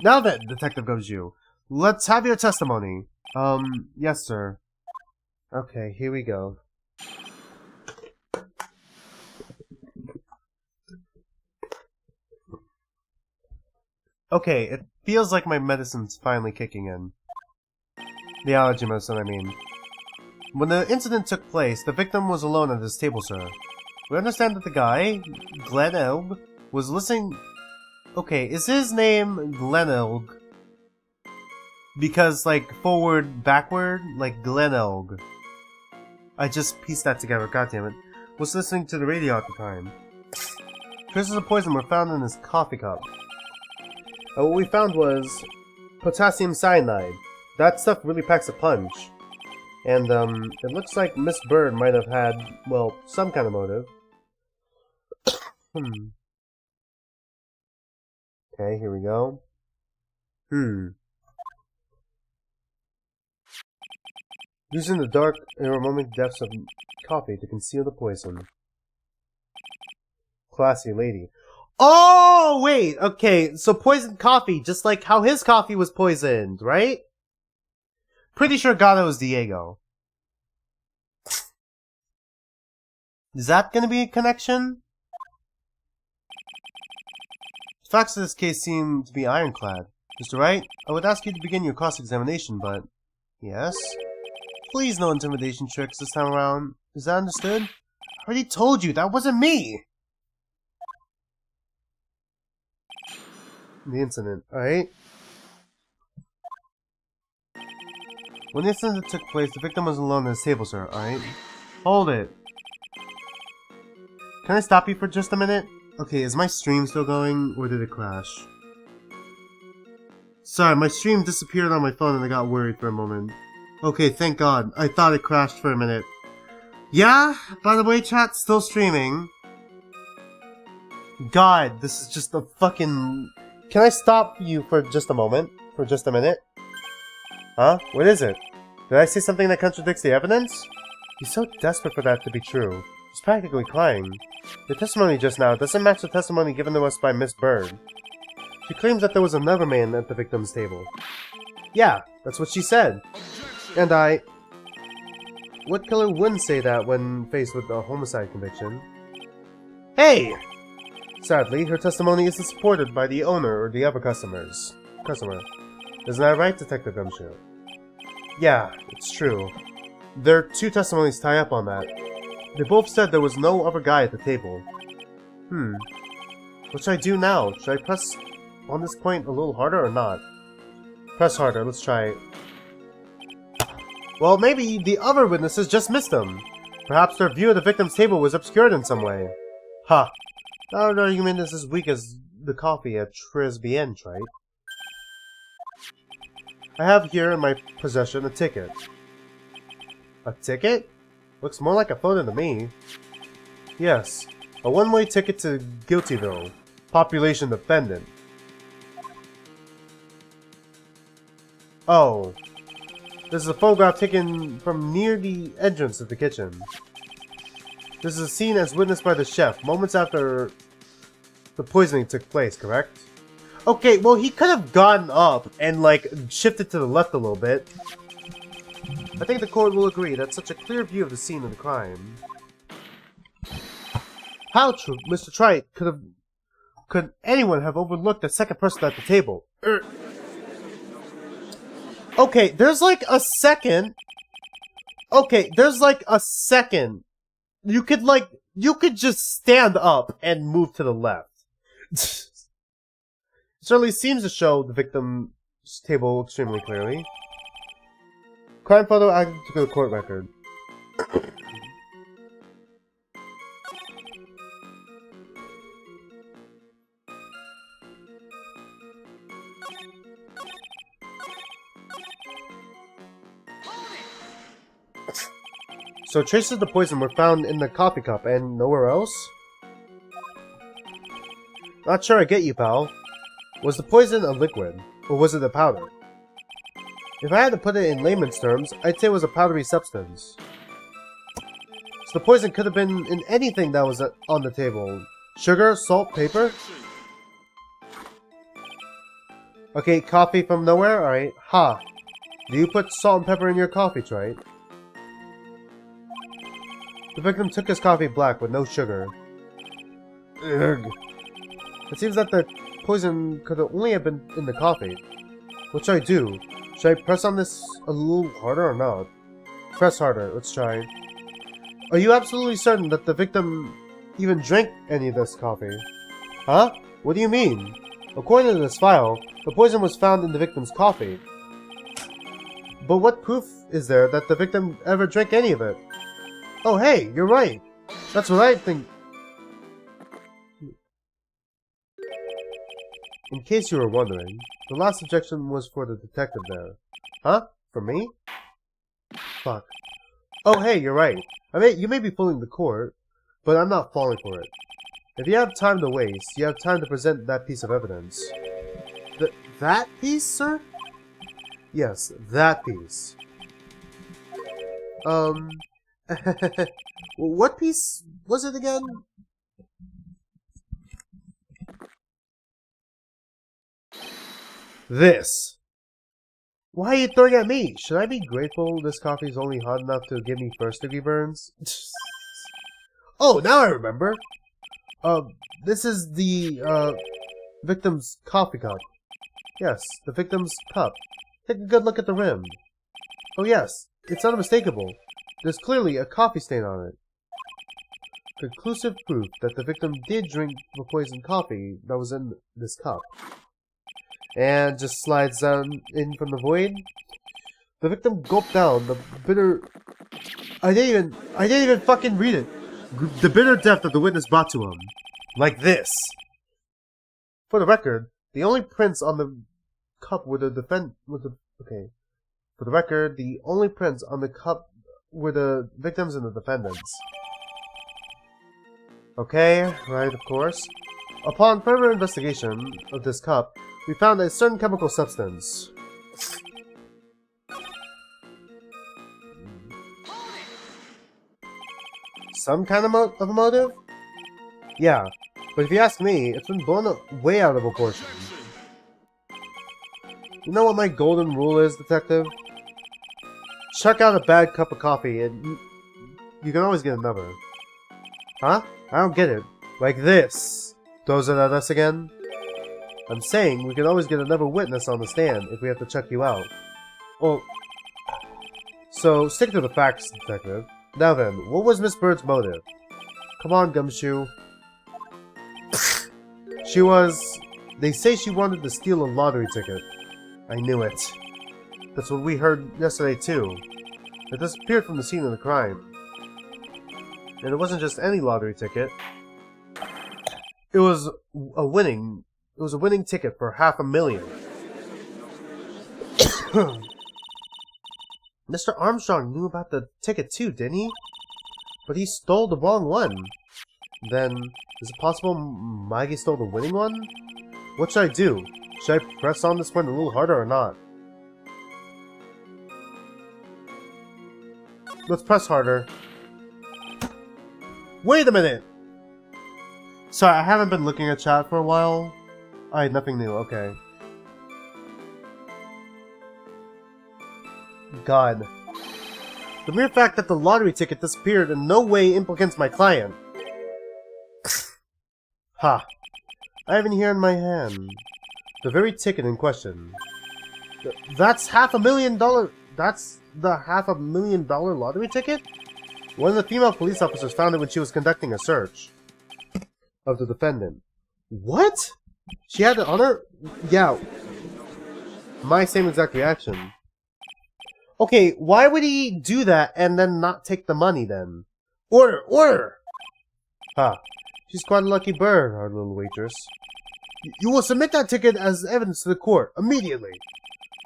Now then, Detective Goju, let's have your testimony. Yes, sir. Okay, here we go. Okay, it feels like my medicine's finally kicking in. The allergy medicine, I mean. When the incident took place, the victim was alone at his table, sir. We understand that the guy, Glenn Elg, was listening... Okay, is his name Glenn Elg? Because, like, forward, backward? Like, Glenn Elg. I just pieced that together, goddammit. Was listening to the radio at the time. Traces of poison were found in his coffee cup. What we found was potassium cyanide. That stuff really packs a punch. And, it looks like Miss Bird might have had, well, some kind of motive. Okay, here we go. Using the dark, aromatic depths of coffee to conceal the poison. Classy lady. Oh, wait! Okay, so poisoned coffee, just like how his coffee was poisoned, right? Pretty sure Gato is Diego. Is that gonna be a connection? The facts of this case seem to be ironclad. Mr. Wright, I would ask you to begin your cross-examination, but... Yes? Please no intimidation tricks this time around. Is that understood? I already told you, that wasn't me! The incident, alright? When the incident took place, the victim was alone at his table, sir, alright? Hold it. Can I stop you for just a minute? Okay, is my stream still going, or did it crash? Sorry, my stream disappeared on my phone and I got worried for a moment. Okay, thank God. I thought it crashed for a minute. Yeah? By the way, chat, still streaming. God, this is just a fucking... Can I stop you for just a moment? For just a minute? Huh? What is it? Did I say something that contradicts the evidence? He's so desperate for that to be true. He's practically crying. The testimony just now doesn't match the testimony given to us by Miss Bird. She claims that there was another man at the victim's table. Yeah, that's what she said. And what killer wouldn't say that when faced with a homicide conviction? Hey! Sadly, her testimony isn't supported by the owner or the other customer. Isn't that right, Detective Gumshoe? Yeah, it's true. Their 2 testimonies tie up on that. They both said there was no other guy at the table. What should I do now? Should I press on this point a little harder or not? Press harder, let's try it. Well, maybe the other witnesses just missed him. Perhaps their view of the victim's table was obscured in some way. Ha! Not an argument is as weak as the coffee at Tribulations, right? I have here in my possession a ticket. A ticket? Looks more like a photo to me. Yes, a one-way ticket to Guiltyville. Population dependent. Oh. This is a photograph taken from near the entrance of the kitchen. This is a scene as witnessed by the chef, moments after the poisoning took place, correct? Okay, well he could have gotten up and, like, shifted to the left a little bit. I think the court will agree that's such a clear view of the scene of the crime. How true, Mr. Trite could anyone have overlooked the second person at the table? Okay, there's like a second. Okay, there's like a second. You could just stand up and move to the left. Certainly seems to show the victim's table extremely clearly. Crime photo added to the court record. So traces of the poison were found in the coffee cup and nowhere else? Not sure I get you, pal. Was the poison a liquid, or was it a powder? If I had to put it in layman's terms, I'd say it was a powdery substance. So the poison could have been in anything that was on the table. Sugar, salt, paper? Okay, coffee from nowhere? Alright. Ha! Do you put salt and pepper in your coffee, right? The victim took his coffee black with no sugar. Ugh. It seems that the poison could only have been in the coffee. What should I do? Should I press on this a little harder or not? Press harder. Let's try. Are you absolutely certain that the victim even drank any of this coffee? Huh? What do you mean? According to this file, the poison was found in the victim's coffee. But what proof is there that the victim ever drank any of it? Oh hey, you're right. That's what I think. In case you were wondering, the last objection was for the detective there. Huh? For me? Fuck. Oh hey, you're right. You may be fooling the court, but I'm not falling for it. If you have time to waste, you have time to present that piece of evidence. That piece, sir? Yes, that piece. What piece was it again? This. Why are you throwing at me? Should I be grateful this coffee's only hot enough to give me first-degree burns? Oh, now I remember. This is the, victim's coffee cup. Yes, the victim's cup. Take a good look at the rim. Oh yes, it's unmistakable. There's clearly a coffee stain on it. Conclusive proof that the victim did drink the poisoned coffee that was in this cup. And just slides down in from the void. The victim gulped down the bitter... I didn't even fucking read it. The bitter death that the witness brought to him. Like this. For the record, the only prints on the cup were the okay. For the record, the only prints on the cup were the victims and the defendants. Okay, right, of course. Upon further investigation of this cup, we found a certain chemical substance. Some kind of a motive? Yeah, but if you ask me, it's been blown way out of proportion. You know what my golden rule is, detective? Chuck out a bad cup of coffee and you can always get another. Huh? I don't get it. Like this. Throws it at us again? I'm saying we can always get another witness on the stand if we have to check you out. Well, so stick to the facts, detective. Now then, what was Miss Bird's motive? Come on, Gumshoe. They say she wanted to steal a lottery ticket. I knew it. That's what we heard yesterday too. It disappeared from the scene of the crime. And it wasn't just any lottery ticket. It was a winning ticket for $500,000. Mr. Armstrong knew about the ticket too, didn't he? But he stole the wrong one. Then, is it possible Maggie stole the winning one? What should I do? Should I press on this one a little harder or not? Let's press harder. Wait a minute! Sorry, I haven't been looking at chat for a while. Alright, nothing new, okay. God. The mere fact that the lottery ticket disappeared in no way implicates my client. Ha! I have it here in my hand. The very ticket in question. That's $500,000. That's the $500,000 lottery ticket? One of the female police officers found it when she was conducting a search of the defendant. What? She had it on her? Yeah. My same exact reaction. Okay, why would he do that and then not take the money then? Order! Order! Ha. She's quite a lucky bird, our little waitress. You will submit that ticket as evidence to the court, immediately!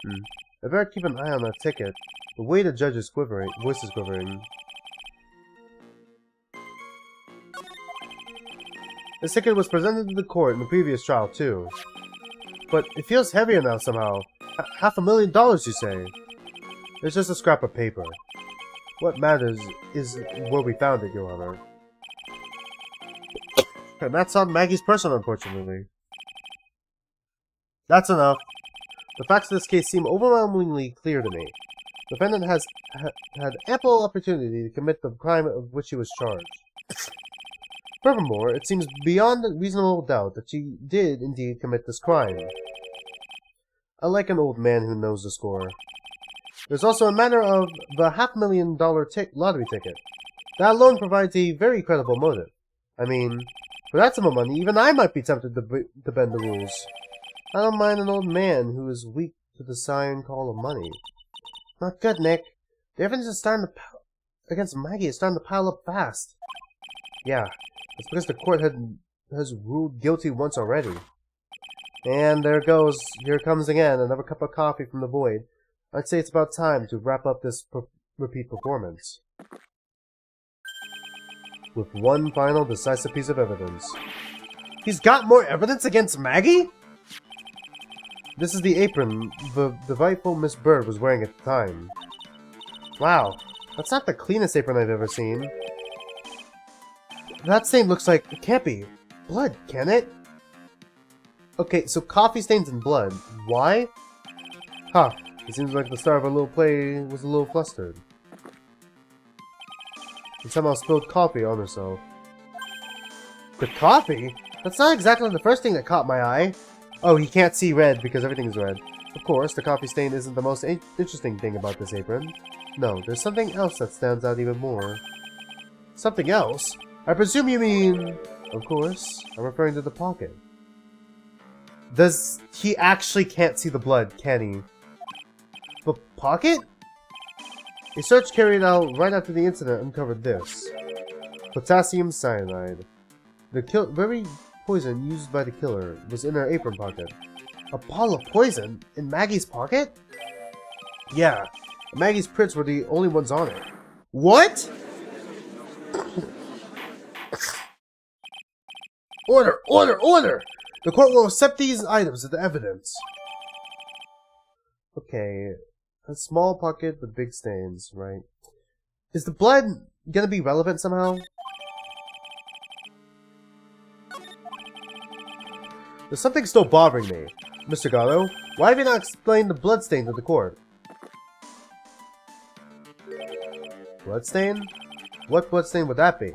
I better keep an eye on that ticket. The way the judge is quivering, voice is quivering. This ticket was presented to the court in the previous trial, too. But it feels heavier now somehow. $500,000, you say? It's just a scrap of paper. What matters is where we found it, Your Honor. And that's on Maggie's person, unfortunately. That's enough. The facts of this case seem overwhelmingly clear to me. The defendant has had ample opportunity to commit the crime of which he was charged. Furthermore, it seems beyond reasonable doubt that she did indeed commit this crime. I like an old man who knows the score. There's also a matter of the $500,000 lottery ticket. That alone provides a very credible motive. I mean, for that sum of money, even I might be tempted to bend the rules. I don't mind an old man who is weak to the siren call of money. Not good, Nick. The evidence is starting to against Maggie is starting to pile up fast. Yeah, it's because the court has ruled guilty once already. And there it goes. Here it comes again, another cup of coffee from the void. I'd say it's about time to wrap up this repeat performance with one final decisive piece of evidence. He's got more evidence against Maggie? This is the apron the rightful Miss Bird was wearing at the time. Wow, that's not the cleanest apron I've ever seen. That stain looks like... It can't be blood, can it? Okay, so coffee stains and blood. Why? Huh. It seems like the star of our little play was a little flustered. And somehow spilled coffee on herself. The coffee? That's not exactly the first thing that caught my eye. Oh, he can't see red because everything is red. Of course, the coffee stain isn't the most interesting thing about this apron. No, there's something else that stands out even more. Something else? I presume you mean... Of course, I'm referring to the pocket. He actually can't see the blood, can he? The pocket? A search carried out right after the incident uncovered this. Potassium cyanide. The very poison used by the killer was in her apron pocket. A bottle of poison? In Maggie's pocket? Yeah, Maggie's prints were the only ones on it. What? Order! Order! Order! The court will accept these items as evidence. Okay, a small pocket with big stains, right? Is the blood gonna be relevant somehow? There's something still bothering me. Mr. Gatto, why have you not explained the bloodstain to the court? Bloodstain? What bloodstain would that be?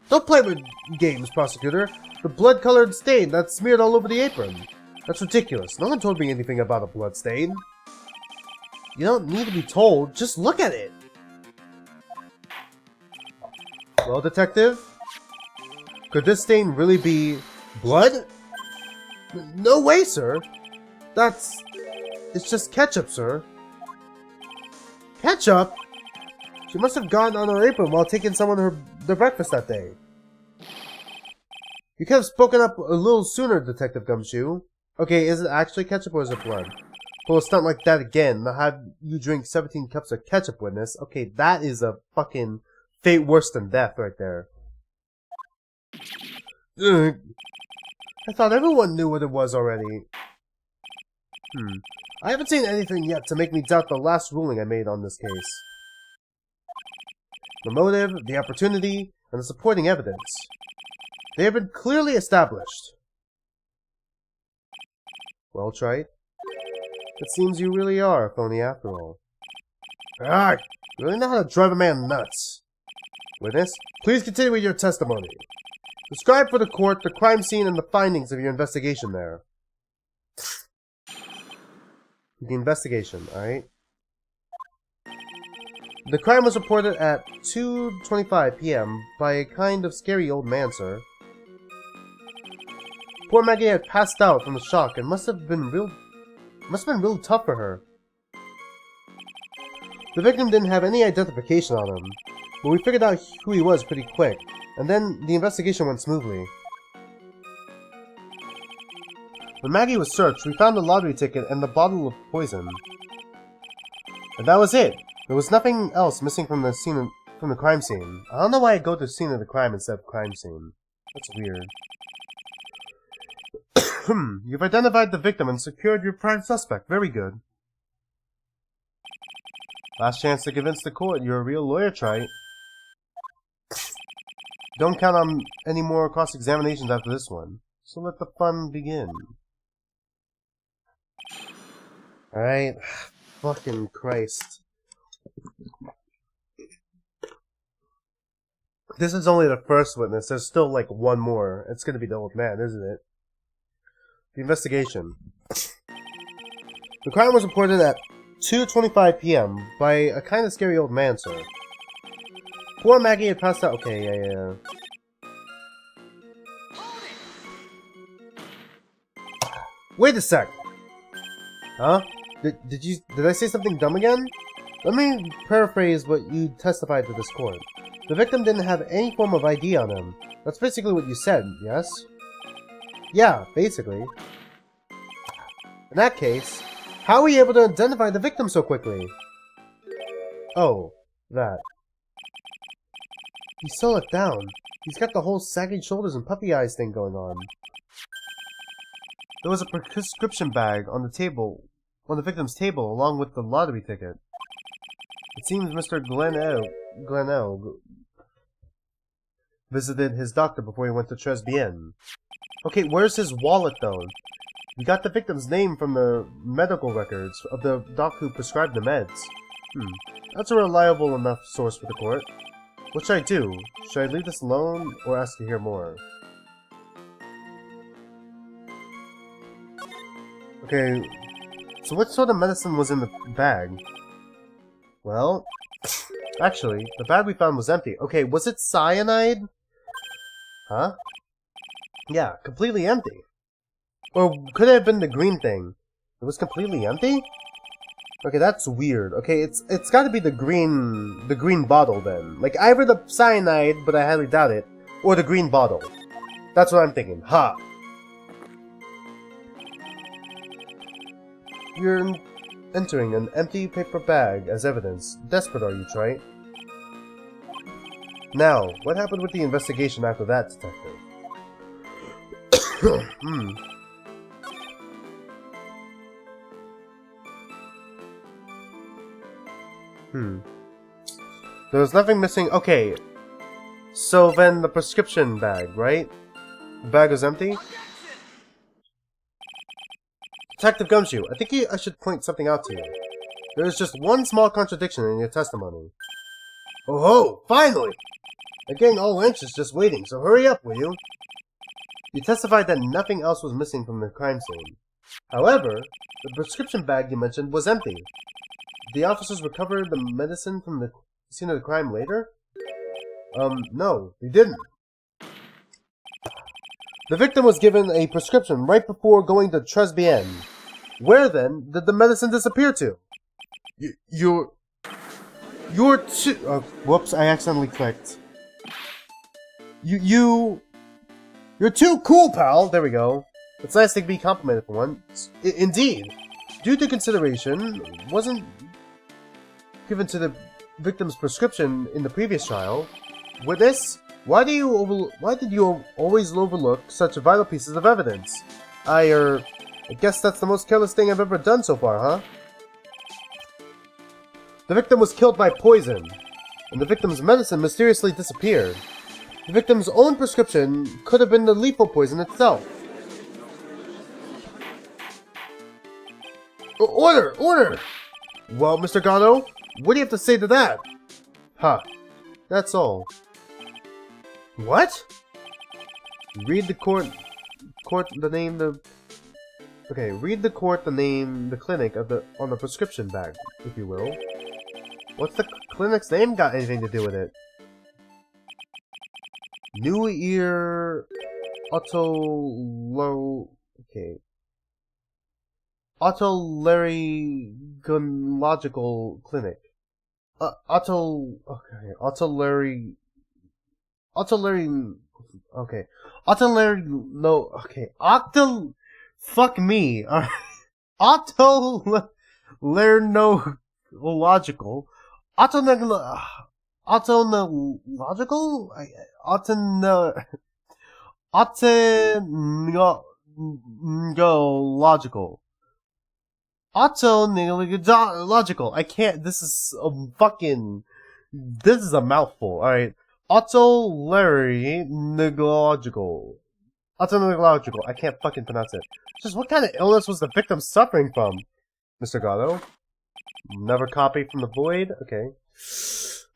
Don't play with games, prosecutor. The blood-colored stain that's smeared all over the apron. That's ridiculous. No one told me anything about a blood stain. You don't need to be told. Just look at it. Well, detective? Could this stain really be blood? No way, sir. It's just ketchup, sir. Ketchup? She must have gotten on her apron while taking someone their breakfast that day. You could have spoken up a little sooner, Detective Gumshoe. Okay, is it actually ketchup or is it blood? Pull a stunt like that again, and have you drink 17 cups of ketchup, witness. Okay, that is a fucking fate worse than death right there. Ugh. I thought everyone knew what it was already. I haven't seen anything yet to make me doubt the last ruling I made on this case. The motive, the opportunity, and the supporting evidence. They have been clearly established. Well, Trite. It seems you really are a phony after all. Ah, you really know how to drive a man nuts. Witness, please continue with your testimony. Describe for the court the crime scene and the findings of your investigation there. The investigation, alright? The crime was reported at 2:25 p.m. by a kind of scary old man, sir. Poor Maggie had passed out from the shock and must have been real tough for her. The victim didn't have any identification on him, but we figured out who he was pretty quick, and then the investigation went smoothly. When Maggie was searched, we found the lottery ticket and the bottle of poison. And that was it. There was nothing else missing from the crime scene. I don't know why I go to the scene of the crime instead of crime scene. That's weird. You've identified the victim and secured your prime suspect. Very good. Last chance to convince the court you're a real lawyer, Trite. Don't count on any more cross-examinations after this one. So let the fun begin. Alright. Fucking Christ. This is only the first witness. There's still like one more. It's gonna be the old man, isn't it? The investigation. The crime was reported at 2:25 p.m. by a kind of scary old man, sir. Poor Maggie had passed out. Okay, yeah. Wait a sec. Huh? Did I say something dumb again? Let me paraphrase what you testified to this court. The victim didn't have any form of ID on him. That's basically what you said, yes? Yeah, basically. In that case, how were you able to identify the victim so quickly? Oh, that. He's so let down. He's got the whole sagging shoulders and puppy eyes thing going on. There was a prescription bag on the victim's table, along with the lottery ticket. It seems Mr. Glenelg visited his doctor before he went to Tribulations. Okay, where's his wallet, though? We got the victim's name from the medical records of the doc who prescribed the meds. That's a reliable enough source for the court. What should I do? Should I leave this alone, or ask to hear more? Okay, so what sort of medicine was in the bag? Well, actually, the bag we found was empty. Okay, was it cyanide? Huh? Yeah, completely empty. Or could it have been the green thing? It was completely empty? Okay, that's weird. Okay, it's gotta be the green bottle then. Like, either the cyanide, but I highly doubt it, or the green bottle. That's what I'm thinking. Ha! You're entering an empty paper bag as evidence. Desperate are you, Trite? Now, what happened with the investigation after that, detective? There was nothing missing. Okay. So then the prescription bag, right? The bag was empty? Detective Gumshoe, I think I should point something out to you. There is just one small contradiction in your testimony. Oh ho! Finally! I'm getting all anxious just waiting, so hurry up, will you? You testified that nothing else was missing from the crime scene. However, the prescription bag you mentioned was empty. Did the officers recover the medicine from the scene of the crime later? No, they didn't. The victim was given a prescription right before going to Tribulations. Where then did the medicine disappear to? You're too... whoops, I accidentally clicked. You're too cool, pal! There we go. It's nice to be complimented for once. Indeed. Due to consideration, wasn't given to the victim's prescription in the previous trial. Witness, why did you always overlook such vital pieces of evidence? I guess that's the most careless thing I've ever done so far, huh? The victim was killed by poison, and the victim's medicine mysteriously disappeared. The victim's own prescription could have been the lethal poison itself. Order! Order! Well, Mr. Gatto, what do you have to say to that? Ha. That's all. What? Read the court the name Okay, read the court the name the clinic on the prescription bag, if you will. What's the clinic's name got anything to do with it? New Ear Okay. Otolaryngological Clinic. Fuck me. Otolaryngological. Autoneological. Autoneological. I can't. This is a fucking. This is a mouthful. Alright. Autoneological. Autoneological. I can't fucking pronounce it. Just what kind of illness was the victim suffering from? Mr. Gatto? Never copied from the void? Okay.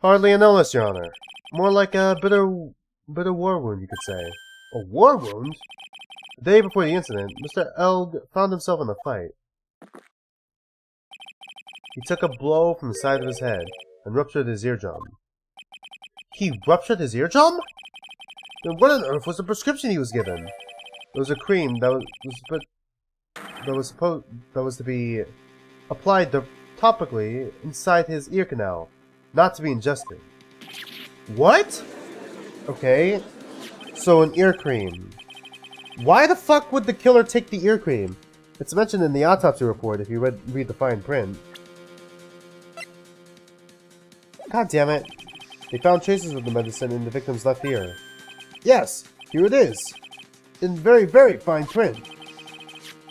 Hardly an illness, Your Honor. More like a bitter war wound, you could say. A war wound? The day before the incident, Mr. Elg found himself in a fight. He took a blow from the side of his head and ruptured his eardrum. He ruptured his eardrum? Then what on earth was the prescription he was given? It was a cream that was to be applied topically inside his ear canal, not to be ingested. What? Okay, so an ear cream. Why the fuck would the killer take the ear cream? It's mentioned in the autopsy report if you read the fine print. God damn it. They found traces of the medicine in the victim's left ear. Yes, here it is. In very, very fine print.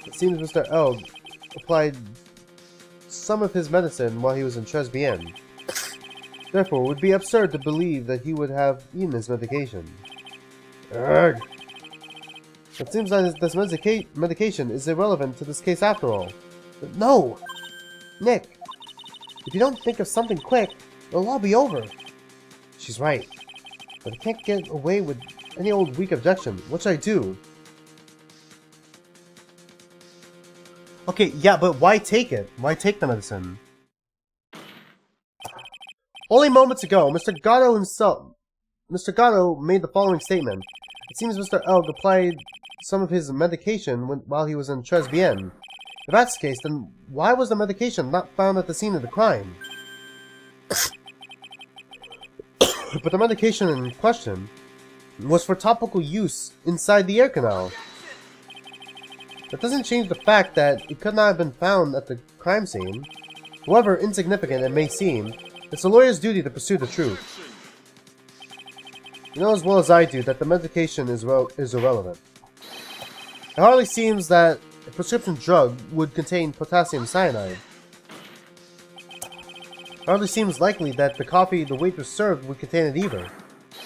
It seems Mr. Elg applied some of his medicine while he was in Tribulations. Therefore, it would be absurd to believe that he would have eaten his medication. Urgh. It seems that this medication is irrelevant to this case after all. But no! Nick, if you don't think of something quick, it'll all be over. She's right. But I can't get away with any old weak objection. What should I do? Okay, yeah, but why take it? Why take the medicine? Only moments ago, Mr. Gatto made the following statement. It seems Mr. Elg applied some of his medication while he was in Tribulations. If that's the case, then why was the medication not found at the scene of the crime? But the medication in question was for topical use inside the ear canal. That doesn't change the fact that it could not have been found at the crime scene. However insignificant it may seem, it's a lawyer's duty to pursue the truth. You know as well as I do that the medication is irrelevant. It hardly seems that a prescription drug would contain potassium cyanide. It hardly seems likely that the coffee the waitress served would contain it either.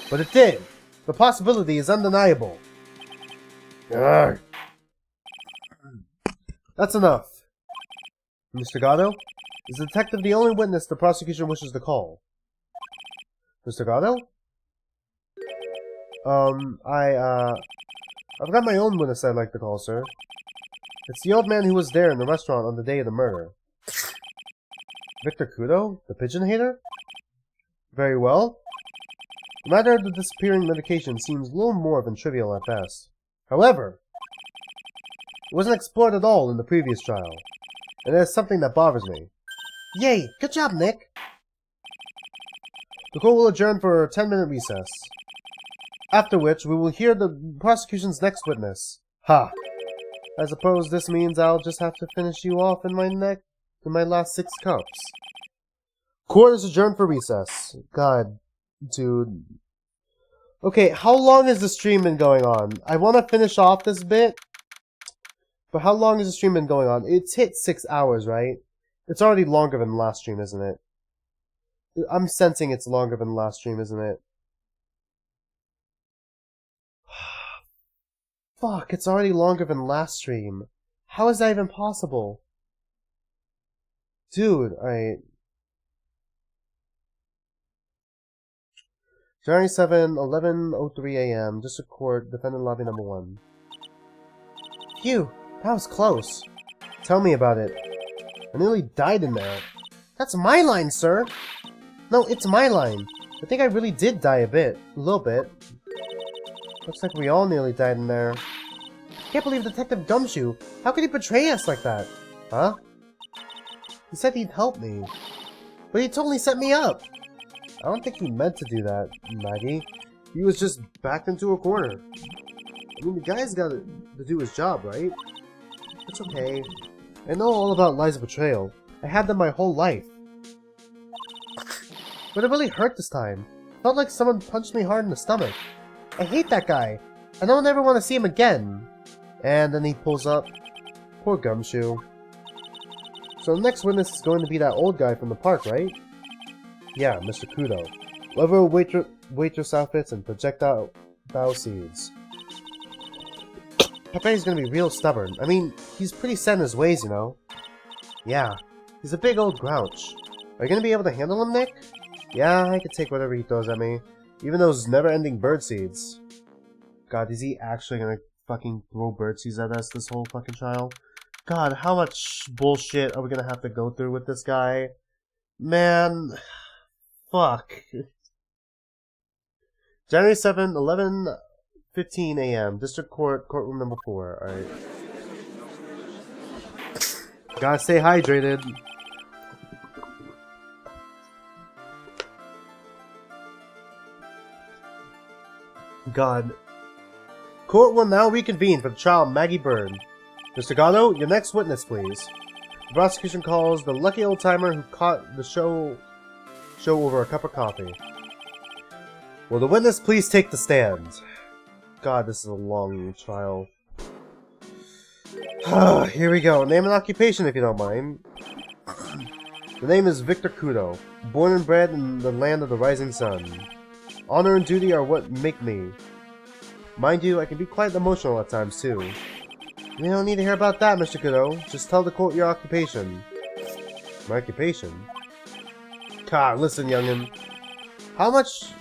But it did. The possibility is undeniable. Urgh. That's enough. Mr. Gatto? Is the detective the only witness the prosecution wishes to call? Mr. Gatto? I've got my own witness I'd like to call, sir. It's the old man who was there in the restaurant on the day of the murder. Victor Kudo? The pigeon hater? Very well. The matter of the disappearing medication seems little more than trivial at best. However, it wasn't explored at all in the previous trial, and it is something that bothers me. Yay! Good job, Nick! The court will adjourn for a 10-minute recess, after which we will hear the prosecution's next witness. Ha! I suppose this means I'll just have to finish you off in my last 6 cups. Court is adjourned for recess. God, dude. Okay, how long has the stream been going on? I want to finish off this bit, but how long has the stream been going on? It's hit 6 hours, right? It's already longer than the last stream, isn't it? I'm sensing it's longer than the last stream, isn't it? Fuck, it's already longer than last stream. How is that even possible? Dude, alright. January 7, 11:03 a.m. District Court, Defendant Lobby Number 1. Phew, that was close. Tell me about it. I nearly died in there. That's my line, sir! No, it's my line. I think I really did die a little bit. Looks like we all nearly died in there. Can't believe Detective Gumshoe. How could he betray us like that? Huh? He said he'd help me. But he totally set me up. I don't think he meant to do that, Maggie. He was just backed into a corner. I mean, the guy's got to do his job, right? It's okay. I know all about lies of betrayal. I had them my whole life. But it really hurt this time. Felt like someone punched me hard in the stomach. I hate that guy. I don't ever want to see him again. And then he pulls up. Poor Gumshoe. So the next witness is going to be that old guy from the park, right? Yeah, Mr. Kudo. Lover of waitress outfits and projectile bow seeds. I bet he's gonna be real stubborn. I mean, he's pretty set in his ways, you know. Yeah, he's a big old grouch. Are you gonna be able to handle him, Nick? Yeah, I could take whatever he throws at me. Even those never-ending bird seeds. God, is he actually gonna fucking throw bird seeds at us this whole fucking trial? God, how much bullshit are we gonna have to go through with this guy? Man, fuck. January 7th, 11:15 a.m. District Court, courtroom number 4. Alright. Gotta stay hydrated. God. Court will now reconvene for the trial of Maggie Bird. Mr. Gatto, your next witness, please. The prosecution calls the lucky old-timer who caught the show over a cup of coffee. Will the witness please take the stand? God, this is a long trial. Here we go. Name and occupation, if you don't mind. The name is Victor Kudo, born and bred in the land of the rising sun. Honor and duty are what make me. Mind you, I can be quite emotional at times, too. You don't need to hear about that, Mr. Kudo. Just tell the court your occupation. My occupation? God, listen, youngin. How much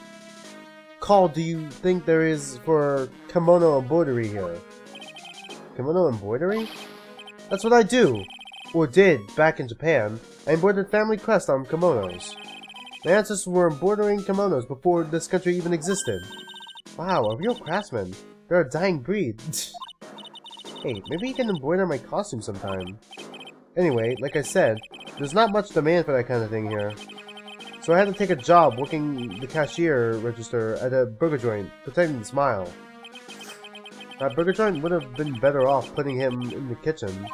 call do you think there is for kimono embroidery here? Kimono embroidery? That's what I do, or did, back in Japan. I embroidered family crest on kimonos. My ancestors were embroidering kimonos before this country even existed. Wow, a real craftsman. They're a dying breed. Hey, maybe you can embroider my costume sometime. Anyway, like I said, there's not much demand for that kind of thing here. So I had to take a job working the cashier register at a burger joint, pretending to smile. That burger joint would have been better off putting him in the kitchen.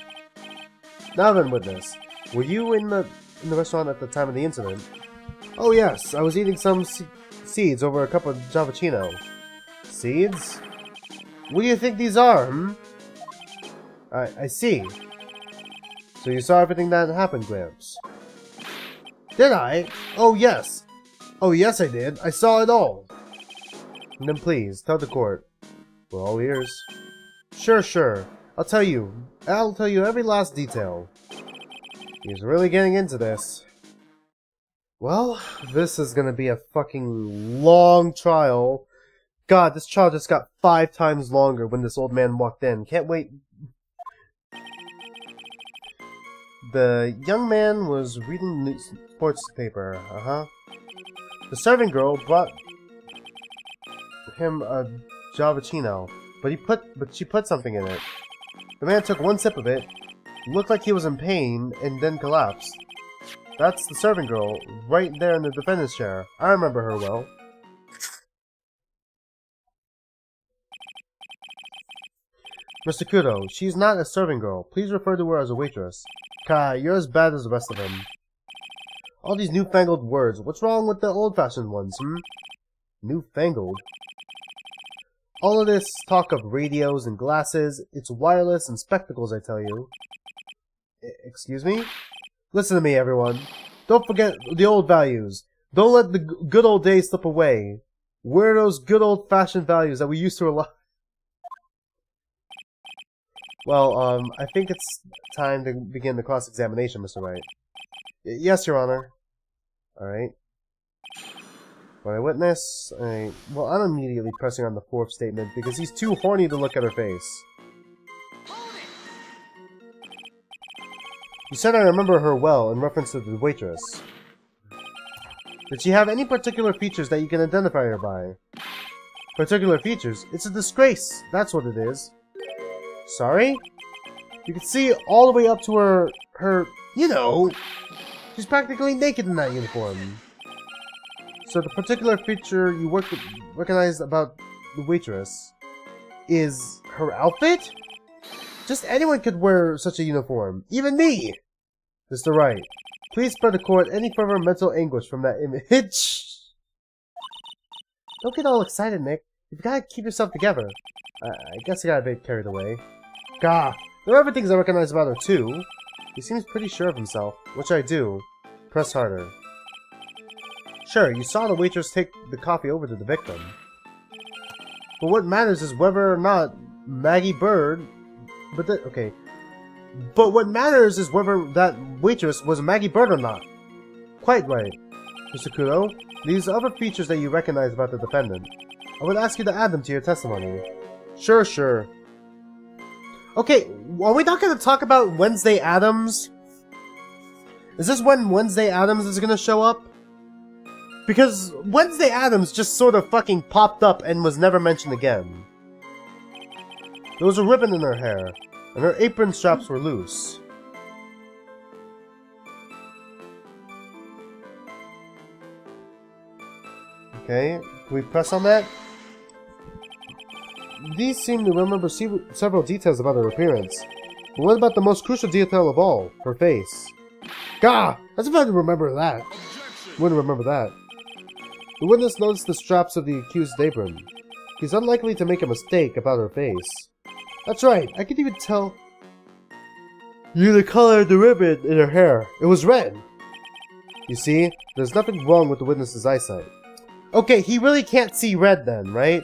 Now then, witness, were you in the restaurant at the time of the incident? Oh yes, I was eating some seeds over a cup of Javachino. Seeds? What do you think these are, hmm? I see. So you saw everything that happened, Gramps? Did I? Oh yes. Oh yes I did. I saw it all. And then please, tell the court. We're all ears. Sure. I'll tell you every last detail. He's really getting into this. Well, this is gonna be a fucking long trial. God, this trial just got 5 times longer when this old man walked in. Can't wait. The young man was reading the sports paper. The serving girl brought him a Javachino, but she put something in it. The man took one sip of it, looked like he was in pain, and then collapsed. That's the serving girl, right there in the defendant's chair. I remember her well. Mr. Kudo, she's not a serving girl. Please refer to her as a waitress. Kai, you're as bad as the rest of them. All these newfangled words. What's wrong with the old-fashioned ones, hmm? Newfangled? All of this talk of radios and glasses, it's wireless and spectacles, I tell you. Excuse me? Listen to me, everyone. Don't forget the old values. Don't let the good old days slip away. Where are those good old-fashioned values that we used to rely... Well, I think it's time to begin the cross-examination, Mr. Wright. Yes, Your Honor. Alright. For my witness, well, I'm immediately pressing on the 4th statement because he's too horny to look at her face. You said I remember her well in reference to the waitress. Did she have any particular features that you can identify her by? Particular features? It's a disgrace, that's what it is. Sorry? You can see all the way up to her, you know, she's practically naked in that uniform. So the particular feature you recognize about the waitress is her outfit? Just anyone could wear such a uniform. Even me! Mr. Wright, please spare the court any further mental anguish from that image. Don't get all excited, Nick. You've gotta keep yourself together. I guess I got a bit carried away. Gah! There are other things I recognize about her, too. He seems pretty sure of himself. What should I do? Press harder. Sure, you saw the waitress take the coffee over to the victim. But what matters is whether or not Maggie Bird... okay. But what matters is whether that waitress was Maggie Bird or not. Quite right. Mr. Kudo, these other features that you recognize about the defendant, I would ask you to add them to your testimony. Sure, sure. Okay, are we not going to talk about Wednesday Addams? Is this when Wednesday Addams is going to show up? Because Wednesday Addams just sort of fucking popped up and was never mentioned again. There was a ribbon in her hair, and her apron straps were loose. Okay, can we press on that? These seem to remember several details about her appearance. But what about the most crucial detail of all? Her face. Gah! I was about to remember that. Wouldn't remember that. The witness noticed the straps of the accused's apron. He's unlikely to make a mistake about her face. That's right, I could even tell you the color of the ribbon in her hair. It was red. You see, there's nothing wrong with the witness's eyesight. Okay, he really can't see red then, right?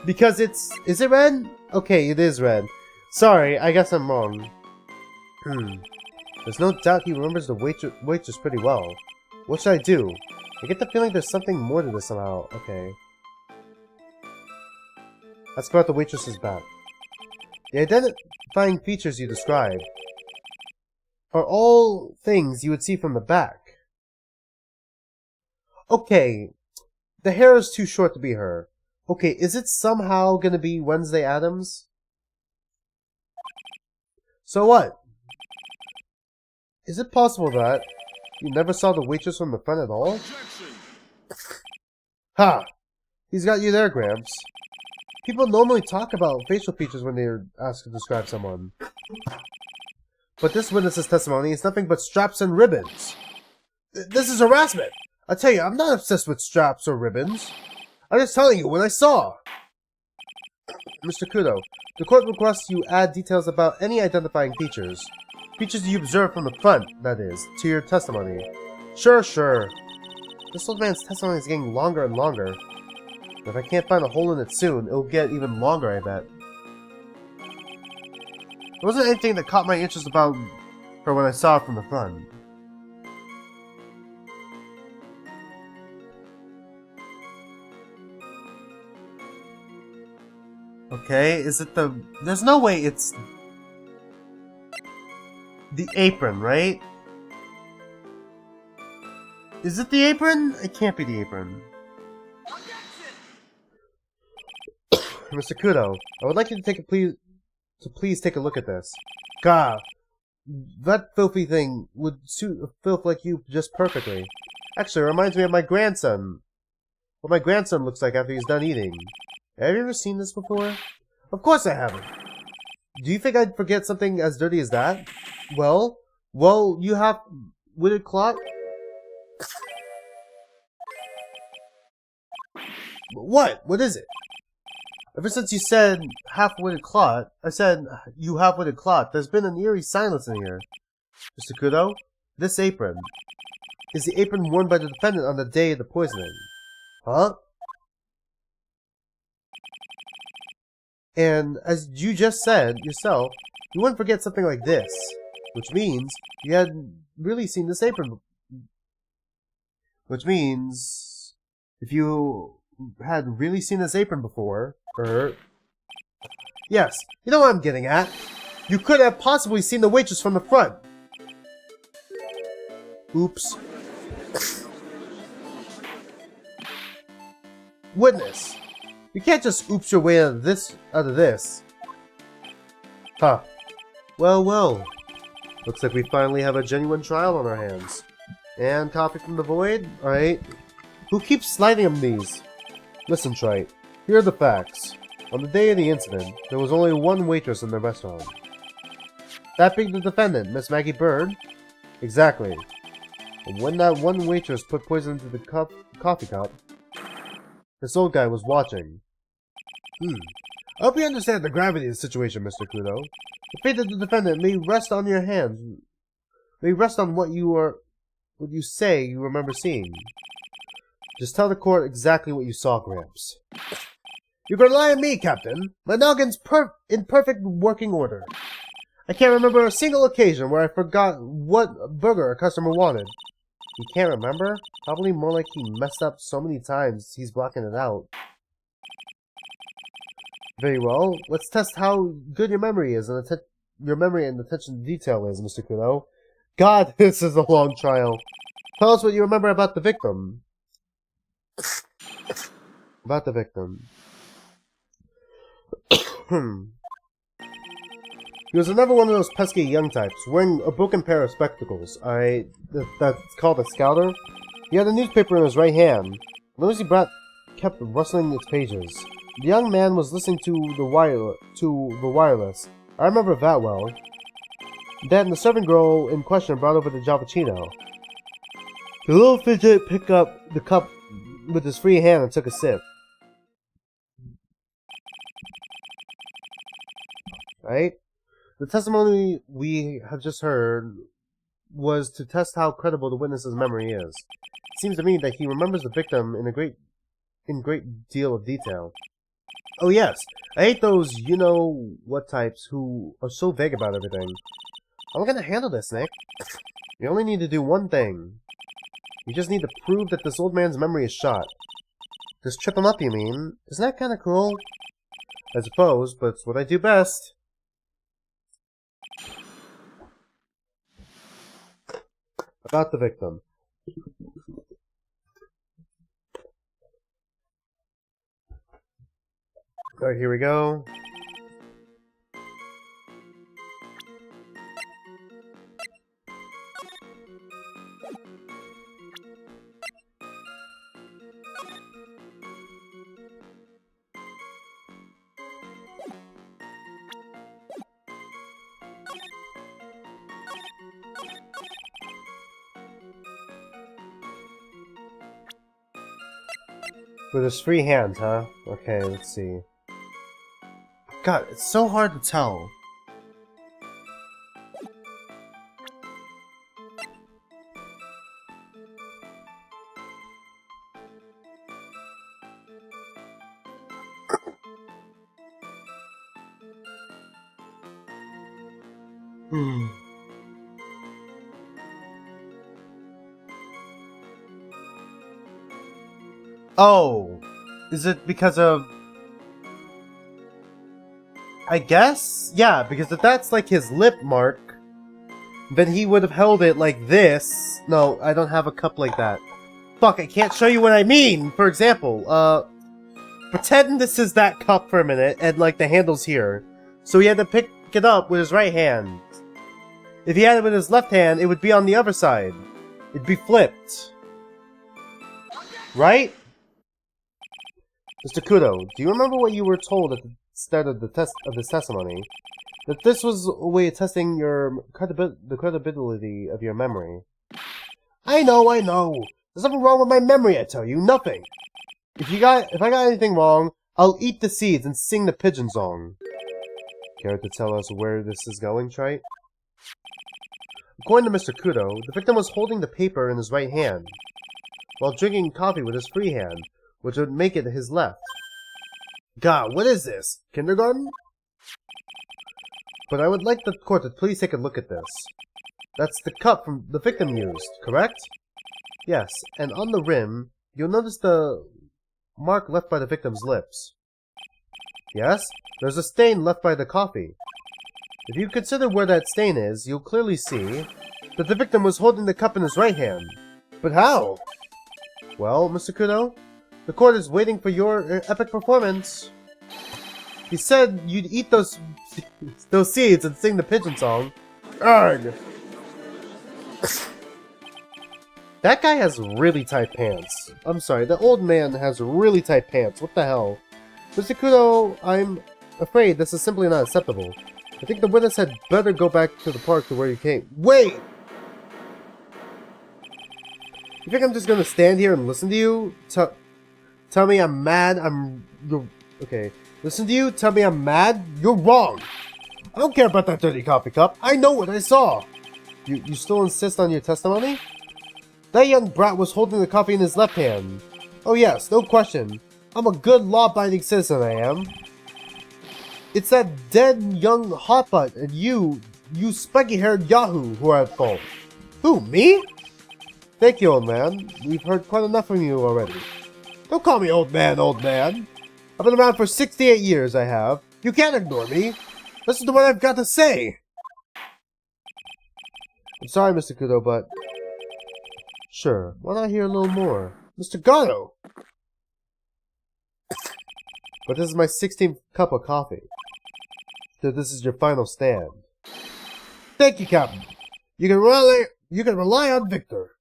Because it's... Is it red? Okay, it is red. Sorry, I guess I'm wrong. There's no doubt he remembers the waitress pretty well. What should I do? I get the feeling there's something more to this somehow. Okay. That's about the waitress's back. The identifying features you describe are all things you would see from the back. Okay. The hair is too short to be her. Okay, is it somehow gonna be Wednesday Addams? So what? Is it possible that you never saw the waitress from the front at all? Ha! He's got you there, Gramps. People normally talk about facial features when they're asked to describe someone. But this witness's testimony is nothing but straps and ribbons. This is harassment! I tell you, I'm not obsessed with straps or ribbons. I'm just telling you what I saw. Mr. Kudo, the court requests you add details about any identifying features. Features you observed from the front, that is, to your testimony. Sure, sure. This old man's testimony is getting longer and longer. If I can't find a hole in it soon, it'll get even longer, I bet. There wasn't anything that caught my interest about her when I saw her from the front. Okay, is it the... There's no way it's... the apron, right? Is it the apron? It can't be the apron. Mr. Kudo, I would like you to please take a look at this. Gah! That filthy thing would suit a filth like you just perfectly. Actually, it reminds me of my grandson. What my grandson looks like after he's done eating. Have you ever seen this before? Of course I haven't. Do you think I'd forget something as dirty as that? Well, you have witted clot? What? What is it? Ever since you said half-witted clot, I said you half-witted clot, there's been an eerie silence in here. Mr. Kudo, this apron is the apron worn by the defendant on the day of the poisoning. Huh? And as you just said yourself, you wouldn't forget something like this, which means you had really seen this apron. Which means if you had really seen this apron before, yes, you know what I'm getting at. You could have possibly seen the waitress from the front. Oops. Witness. You can't just oops your way out of this. Huh. Well. Looks like we finally have a genuine trial on our hands. And coffee from the void? Alright. Who keeps sliding them these? Listen, Trite. Here are the facts. On the day of the incident, there was only one waitress in the restaurant. That being the defendant, Miss Maggie Bird? Exactly. And when that one waitress put poison into the coffee cup, This old guy was watching. I hope you understand the gravity of the situation, Mr. Kudo. The fate of the defendant may rest on your hands. May rest on what you say you remember seeing. Just tell the court exactly what you saw, Gramps. You can rely on me, Captain. My noggin's in perfect working order. I can't remember a single occasion where I forgot what burger a customer wanted. You can't remember? Probably more like he messed up so many times he's blocking it out. Very well. Let's test how good your memory is and your memory and attention to detail is, Mr. Kudo. God, this is a long trial. Tell us what you remember about the victim. About the victim. He was another one of those pesky young types, wearing a broken pair of spectacles. That's called a scouter. He had a newspaper in his right hand. The noisy brat kept rustling its pages. The young man was listening to the wireless. I remember that well. Then the servant girl in question brought over the Javachino. The little fidget picked up the cup with his free hand and took a sip. Right? The testimony we have just heard was to test how credible the witness's memory is. It seems to me that he remembers the victim in great deal of detail. Oh yes, I hate those you-know-what types who are so vague about everything. How am I gonna handle this, Nick? You only need to do one thing. You just need to prove that this old man's memory is shot. Just trip him up, you mean? Isn't that kinda cruel? I suppose, but it's what I do best. About the victim. Alright, here we go. With his free hand, huh? Okay, let's see. God, it's so hard to tell. Oh, is it because of... I guess? Yeah, because if that's like his lip mark, then he would have held it like this. No, I don't have a cup like that. Fuck, I can't show you what I mean! For example, pretend this is that cup for a minute, and like the handle's here. So he had to pick it up with his right hand. If he had it with his left hand, it would be on the other side. It'd be flipped. Right? Mr. Kudo, do you remember what you were told at the start of this testimony? That this was a way of testing the credibility of your memory. I know. There's nothing wrong with my memory, I tell you. Nothing. If I got anything wrong, I'll eat the seeds and sing the pigeon song. Care to tell us where this is going, Trite? According to Mr. Kudo, the victim was holding the paper in his right hand, while drinking coffee with his free hand, which would make it his left. God, what is this? Kindergarten? But I would like the court to please take a look at this. That's the cup from the victim used, correct? Yes, and on the rim, you'll notice the mark left by the victim's lips. Yes, there's a stain left by the coffee. If you consider where that stain is, you'll clearly see that the victim was holding the cup in his right hand. But how? Well, Mr. Kudo, the court is waiting for your epic performance. He said you'd eat those seeds and sing the pigeon song. Arrgh! That guy has really tight pants. I'm sorry, the old man has really tight pants. What the hell? Mr. Kudo, I'm afraid this is simply not acceptable. I think the witness had better go back to the park to where you came. Wait! You think I'm just gonna stand here and listen to you? Tell me I'm mad, okay. Listen to you, tell me I'm mad, you're wrong! I don't care about that dirty coffee cup, I know what I saw! You still insist on your testimony? That young brat was holding the coffee in his left hand. Oh yes, no question. I'm a good law-abiding citizen, I am. It's that dead young hotbutt and you spiky-haired yahoo who are at fault. Who, me? Thank you, old man. We've heard quite enough from you already. Don't call me old man, old man. I've been around for 68 years, I have. You can't ignore me. Listen to what I've got to say. I'm sorry, Mr. Kudo, but... Sure, why not hear a little more? Mr. Gato! But this is my 16th cup of coffee. So this is your final stand. Thank you, Captain. You can rely on Victor.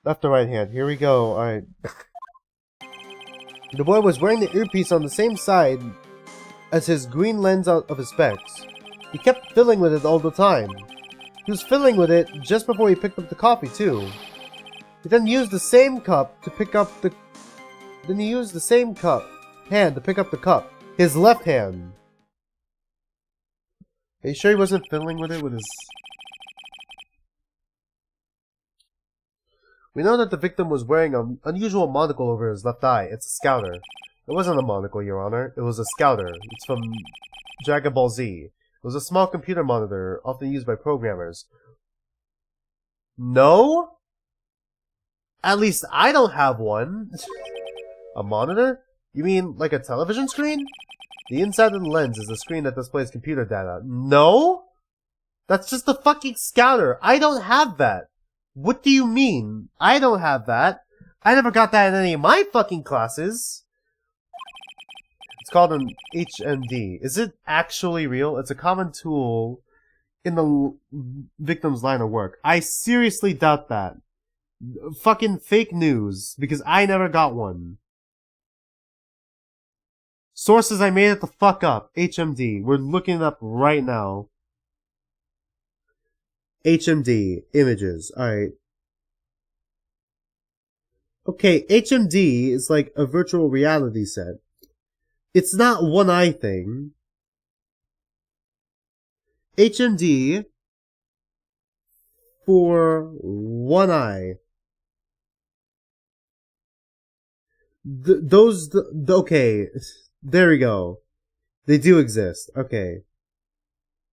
Left to right hand. Here we go. Alright. The boy was wearing the earpiece on the same side as his green lens of his specs. He kept fiddling with it all the time. He was fiddling with it just before he picked up the coffee, too. He then used the same cup to pick up the... Then he used the same hand to pick up the cup. His left hand. Are you sure he wasn't fiddling with it with his... We know that the victim was wearing an unusual monocle over his left eye. It's a scouter. It wasn't a monocle, Your Honor. It was a scouter. It's from Dragon Ball Z. It was a small computer monitor, often used by programmers. No? At least I don't have one. A monitor? You mean like a television screen? The inside of the lens is a screen that displays computer data. No? That's just a fucking scouter. I don't have that. What do you mean? I don't have that. I never got that in any of my fucking classes. It's called an HMD. Is it actually real? It's a common tool in the victim's line of work. I seriously doubt that. Fucking fake news, because I never got one. Sources, I made it the fuck up. HMD. We're looking it up right now. HMD. Images. Alright. Okay, HMD is like a virtual reality set. It's not one eye thing. HMD for one eye. Okay. There we go. They do exist. Okay.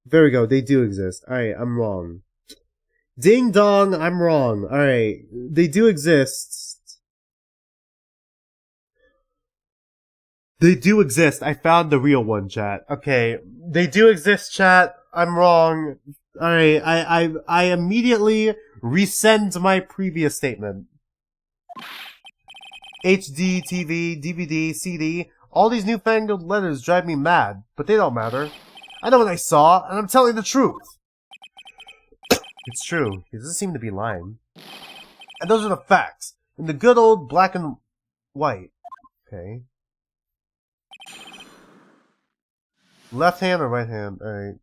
There we go. They do exist. Alright, I'm wrong. Ding dong, I'm wrong. Alright. They do exist. They do exist. I found the real one, chat. Okay. They do exist, chat. I'm wrong. Alright, I immediately rescind my previous statement. HD, TV, DVD, CD, all these newfangled letters drive me mad, but they don't matter. I know what I saw, and I'm telling the truth. It's true. He doesn't seem to be lying. And those are the facts. In the good old black and white. Okay. Left hand or right hand? Alright.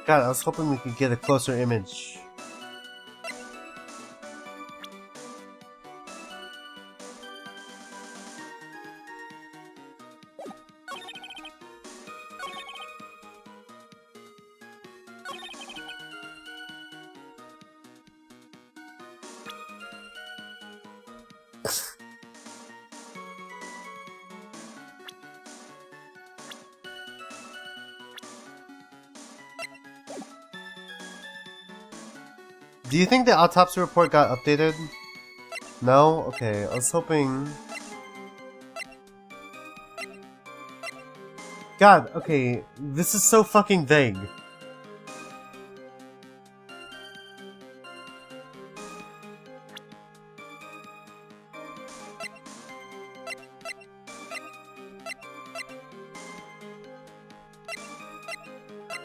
God, I was hoping we could get a closer image. Do you think the autopsy report got updated? No? Okay, I was hoping... God, okay, this is so fucking vague.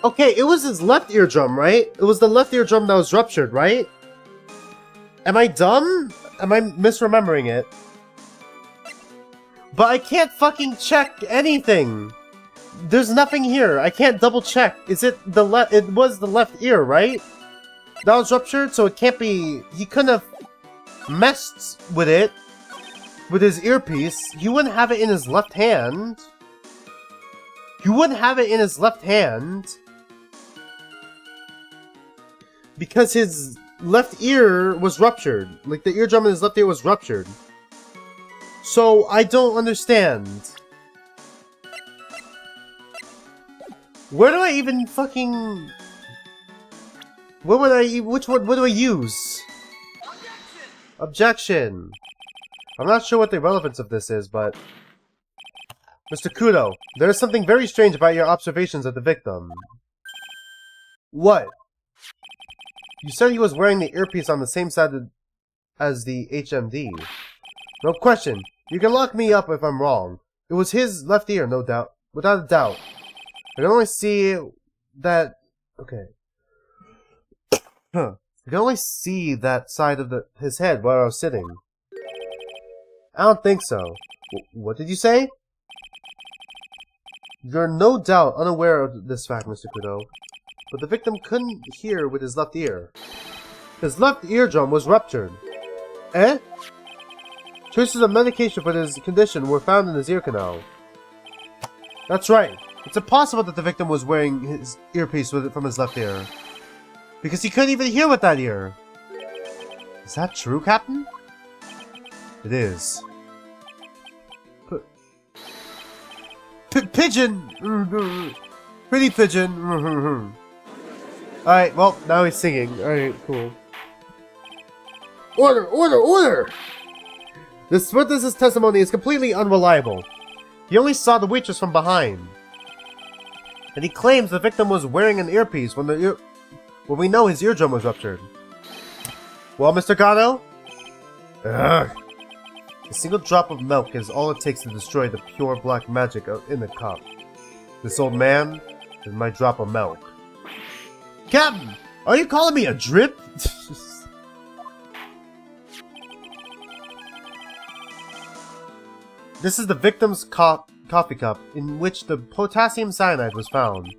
Okay, it was his left eardrum, right? It was the left eardrum that was ruptured, right? Am I dumb? Am I misremembering it? But I can't fucking check anything. There's nothing here. I can't double check. Is it the left? It was the left ear, right? That was ruptured, so it can't be. He couldn't have messed with it with his earpiece. He wouldn't have it in his left hand. He wouldn't have it in his left hand because his left ear was ruptured. Like the eardrum in his left ear was ruptured. So I don't understand. Where do I even fucking... What would I... Which one... What do I use? Objection! I'm not sure what the relevance of this is, but... Mr. Kudo, there is something very strange about your observations of the victim. What? You said he was wearing the earpiece on the same side as the HMD. No question. You can lock me up if I'm wrong. It was his left ear, no doubt. Without a doubt. I can only see that... Okay. I can only see that side of his head while I was sitting. I don't think so. What did you say? You're no doubt unaware of this fact, Mr. Kudo. But the victim couldn't hear with his left ear. His left eardrum was ruptured. Eh? Traces of medication for this condition were found in his ear canal. That's right. It's impossible that the victim was wearing his earpiece from his left ear. Because he couldn't even hear with that ear. Is that true, Captain? It is. Pigeon! Pretty pigeon! Alright, well, now he's singing. Alright, cool. Order! Order! Order! This witness's testimony is completely unreliable. He only saw the waitress from behind. And he claims the victim was wearing an earpiece when we know his eardrum was ruptured. Well, Mr. Gano? Ugh. A single drop of milk is all it takes to destroy the pure black magic in the cup. This old man is my drop of milk. Captain! Are you calling me a drip? This is the victim's coffee cup in which the potassium cyanide was found.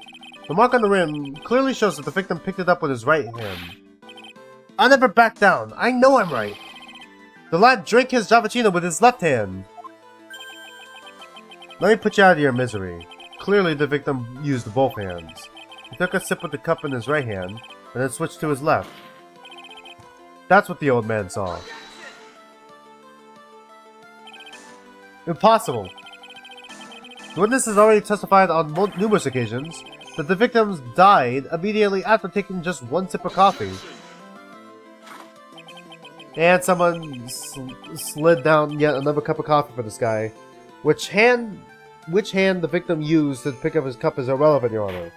The mark on the rim clearly shows that the victim picked it up with his right hand. I'll never back down. I know I'm right. The lad drank his Javachino with his left hand. Let me put you out of your misery. Clearly the victim used both hands. He took a sip with the cup in his right hand, and then switched to his left. That's what the old man saw. Impossible. The witness has already testified on numerous occasions that the victims died immediately after taking just one sip of coffee. And someone slid down yet another cup of coffee for this guy. Which hand the victim used to pick up his cup is irrelevant, Your Honor.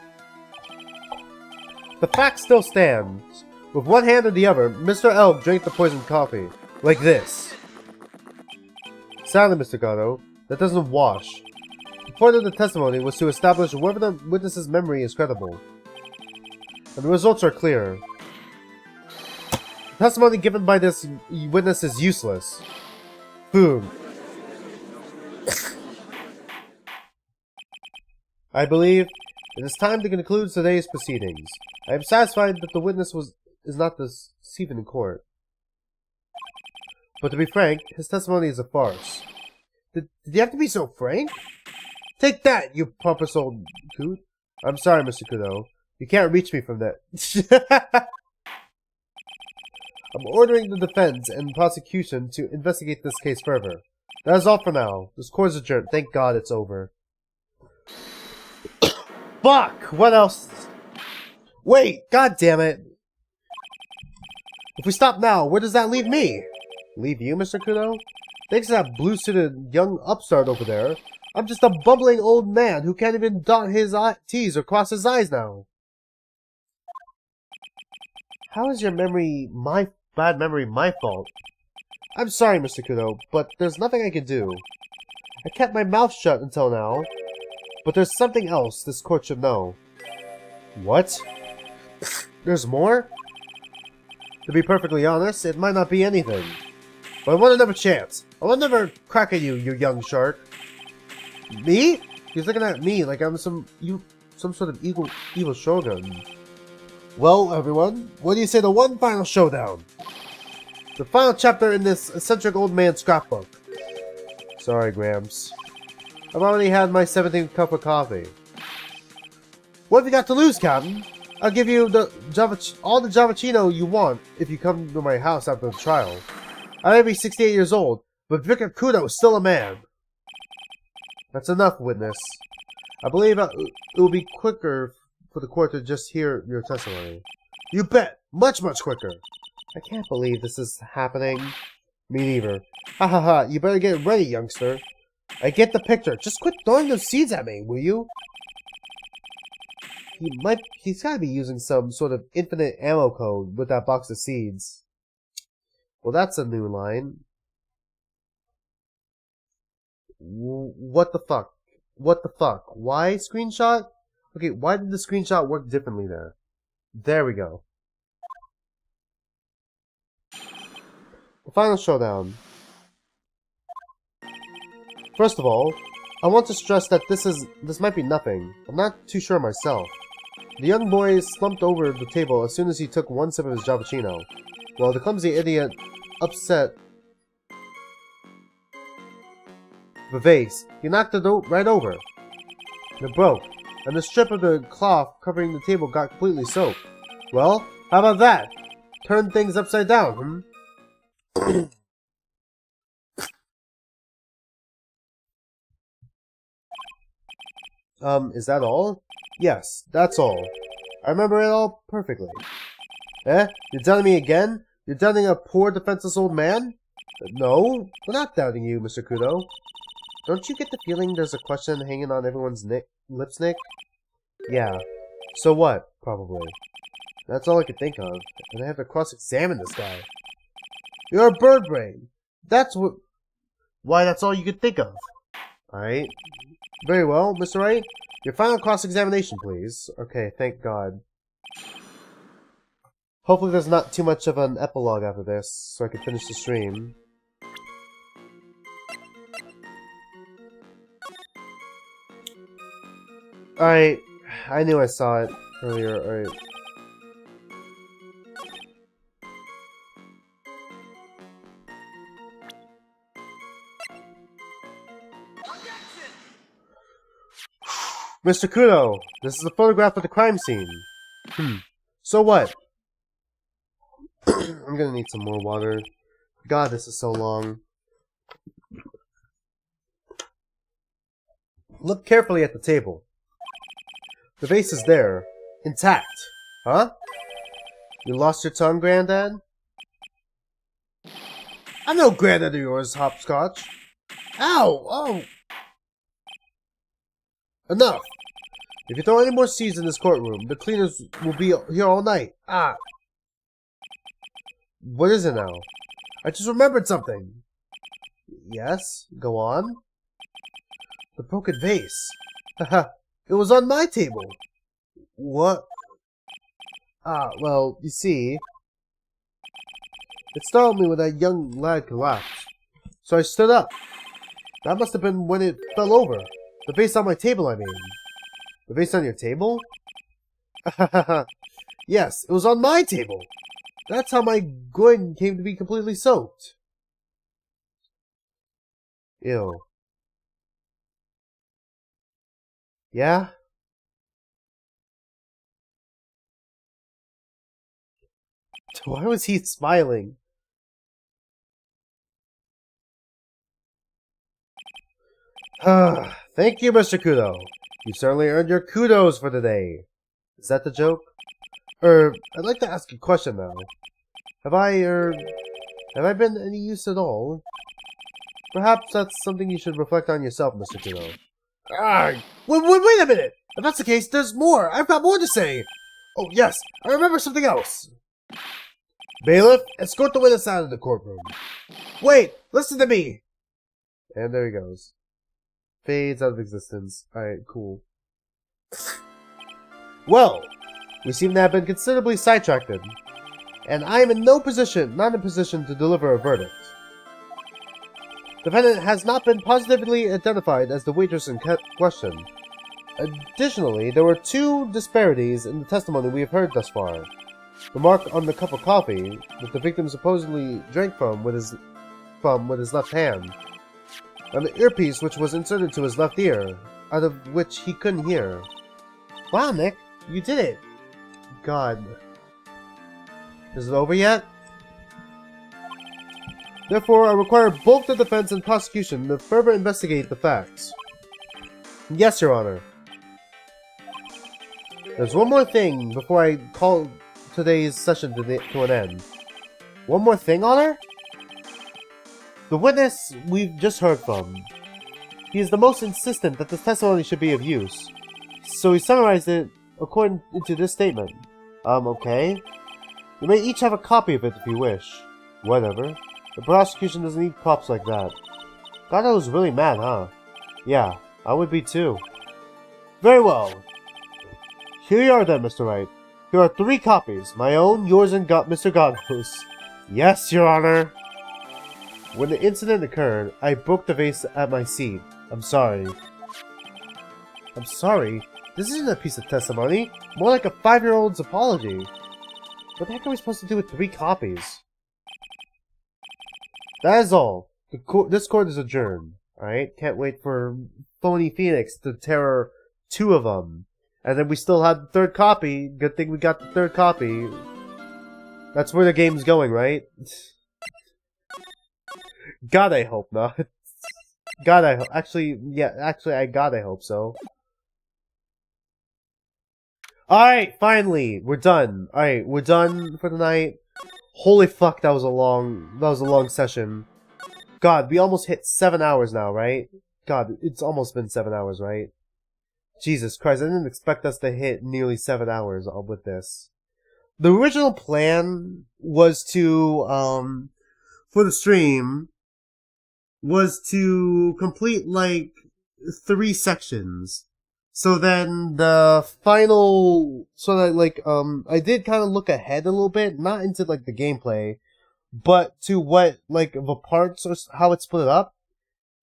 The fact still stands. With one hand and the other, Mr. L drank the poisoned coffee. Like this. Sadly, Mr. Gatto, that doesn't wash. The point of the testimony was to establish whether the witness's memory is credible. And the results are clear. The testimony given by this witness is useless. Boom. I believe it is time to conclude today's proceedings. I am satisfied that the witness is not deceiving in court. But to be frank, his testimony is a farce. Did you have to be so frank? Take that, you pompous old coot. I'm sorry, Mr. Kudo. You can't reach me from that. I'm ordering the defense and prosecution to investigate this case further. That is all for now. This court is adjourned. Thank God it's over. Fuck! What else? Wait! God damn it! If we stop now, where does that leave me? Leave you, Mr. Kudo? Thanks to that blue-suited young upstart over there, I'm just a bumbling old man who can't even dot his T's or cross his I's now. How is your bad memory my fault? I'm sorry, Mr. Kudo, but there's nothing I can do. I kept my mouth shut until now, but there's something else this court should know. What? There's more? To be perfectly honest, it might not be anything. But I want another chance. I want another crack at you, you young shark. Me? He's looking at me like I'm some sort of evil shogun. Well, everyone, what do you say to one final showdown? The final chapter in this eccentric old man's scrapbook. Sorry, Gramps. I've already had my 17th cup of coffee. What have you got to lose, Captain? I'll give you all the Javachino you want if you come to my house after the trial. I may be 68 years old, but Vicar Kudo is still a man. That's enough, witness. I believe it will be quicker for the court to just hear your testimony. You bet! Much, much quicker! I can't believe this is happening. Me neither. Ha ha ha, you better get ready, youngster. I get the picture. Just quit throwing those seeds at me, will you? He's gotta be using some sort of infinite ammo code with that box of seeds. Well, that's a new line. What the fuck? What the fuck? Why screenshot? Okay, why did the screenshot work differently there? There we go. The final showdown. First of all, I want to stress that this might be nothing. I'm not too sure myself. The young boy slumped over the table as soon as he took one sip of his Javachino, while the clumsy idiot upset the vase. He knocked it right over. It broke, and the strip of the cloth covering the table got completely soaked. Well, how about that? Turn things upside down, hmm? Is that all? Yes, that's all. I remember it all perfectly. Eh? You're doubting me again? You're doubting a poor defenseless old man? No, we're not doubting you, Mr. Kudo. Don't you get the feeling there's a question hanging on everyone's lips, Nick? Yeah. So what? Probably. That's all I could think of, and I have to cross-examine this guy. You're a bird brain. Why, that's all you could think of. Alright. Very well, Mr. Wright. Your final cross-examination, please. Okay, thank God. Hopefully there's not too much of an epilogue after this, so I can finish the stream. Alright, I knew I saw it earlier, alright. Mr. Kudo, this is a photograph of the crime scene. So what? I'm gonna need some more water. God, this is so long. Look carefully at the table. The vase is there, intact. Huh? You lost your tongue, Granddad? I'm no granddad of yours, Hopscotch. Ow! Oh! Enough! If you throw any more seeds in this courtroom, the cleaners will be here all night. Ah! What is it now? I just remembered something. Yes? Go on? The broken vase. Haha. It was on my table. What? Ah, well, you see... It startled me when that young lad collapsed. So I stood up. That must have been when it fell over. The vase on my table, I mean. The vase on your table? Yes, it was on my table. That's how my gourd came to be completely soaked. Ew. Yeah? Why was he smiling? Thank you, Mr. Kudo. You certainly earned your kudos for the day. Is that the joke? I'd like to ask a question now. Have I been any use at all? Perhaps that's something you should reflect on yourself, Mr. Kudo. Wait a minute! If that's the case, there's more! I've got more to say! Oh, yes, I remember something else! Bailiff, escort the witness out of the courtroom. Wait, listen to me! And there he goes. Fades out of existence. Alright, cool. Well, We seem to have been considerably sidetracked, and I am in not in a position to deliver a verdict. The defendant has not been positively identified as the waitress in question. Additionally, there were 2 disparities in the testimony we have heard thus far. The mark on the cup of coffee that the victim supposedly drank from with his left hand, and the earpiece which was inserted to his left ear, out of which he couldn't hear. Wow, Nick, you did it! God. Is it over yet? Therefore, I require both the defense and prosecution to further investigate the facts. Yes, Your Honor. There's one more thing before I call today's session to an end. One more thing, Honor? The witness we've just heard from. He is the most insistent that this testimony should be of use. So he summarized it according to this statement. Okay. You may each have a copy of it if you wish. Whatever. The prosecution doesn't need props like that. God, I was really mad, huh? Yeah, I would be too. Very well. Here you are then, Mr. Wright. Here are 3 copies. My own, yours, and Mr. Godlow's. Yes, Your Honor. When the incident occurred, I broke the vase at my seat. I'm sorry. I'm sorry? This isn't a piece of testimony. More like a 5-year-old's apology. What the heck are we supposed to do with 3 copies? That is all. This court is adjourned. Alright? Can't wait for phony Phoenix to terror 2 of them. And then we still have the 3rd copy. Good thing we got the 3rd copy. That's where the game's going, right? God, I hope not. God, I hope. Actually, I hope so. Alright, finally, we're done. Alright, we're done for the night. Holy fuck, that was a long session. God, we almost hit 7 hours now, right? God, it's almost been 7 hours, right? Jesus Christ, I didn't expect us to hit nearly 7 hours with this. The original plan was to, for the stream, was to complete, like, 3 sections. So then the final, I did kind of look ahead a little bit, not into, like, the gameplay, but to what, like, the parts, or how it's split up.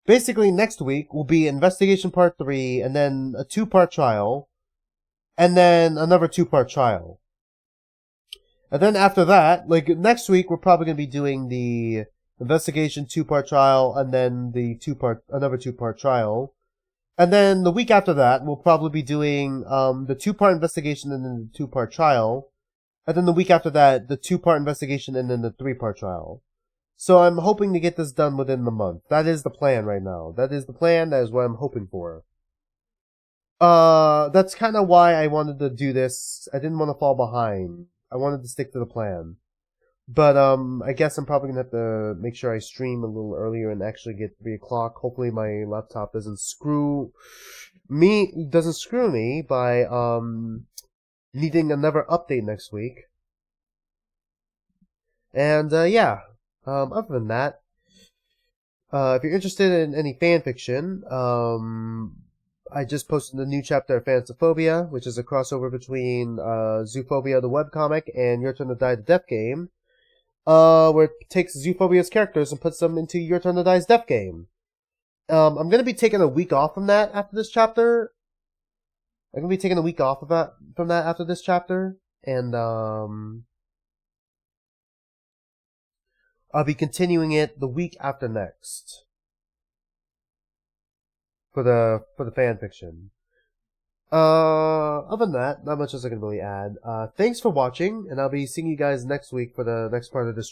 Basically, next week will be Investigation Part 3, and then a 2-part trial, and then another 2-part trial. And then after that, like, next week we're probably going to be doing the Investigation 2-part trial, and then the another 2-part trial. And then the week after that, we'll probably be doing the 2-part investigation and then the 2-part trial. And then the week after that, the 2-part investigation and then the 3-part trial. So I'm hoping to get this done within the month. That is the plan right now. That is the plan. That is what I'm hoping for. That's kind of why I wanted to do this. I didn't want to fall behind. I wanted to stick to the plan. But, I guess I'm probably gonna have to make sure I stream a little earlier and actually get 3 o'clock. Hopefully my laptop doesn't screw me by, needing another update next week. And, yeah. Other than that, if you're interested in any fanfiction, I just posted a new chapter of Phantophobia, which is a crossover between, Zoophobia the webcomic and Your Turn to Die the Death game. Where it takes Zoophobia's characters and puts them into Your Turn to Die's Death game. I'm gonna be taking a week off from that after this chapter. I'm gonna be taking a week off from that after this chapter, and I'll be continuing it the week after next for the fanfiction. Other than that, not much else I can really add. Thanks for watching, and I'll be seeing you guys next week for the next part of this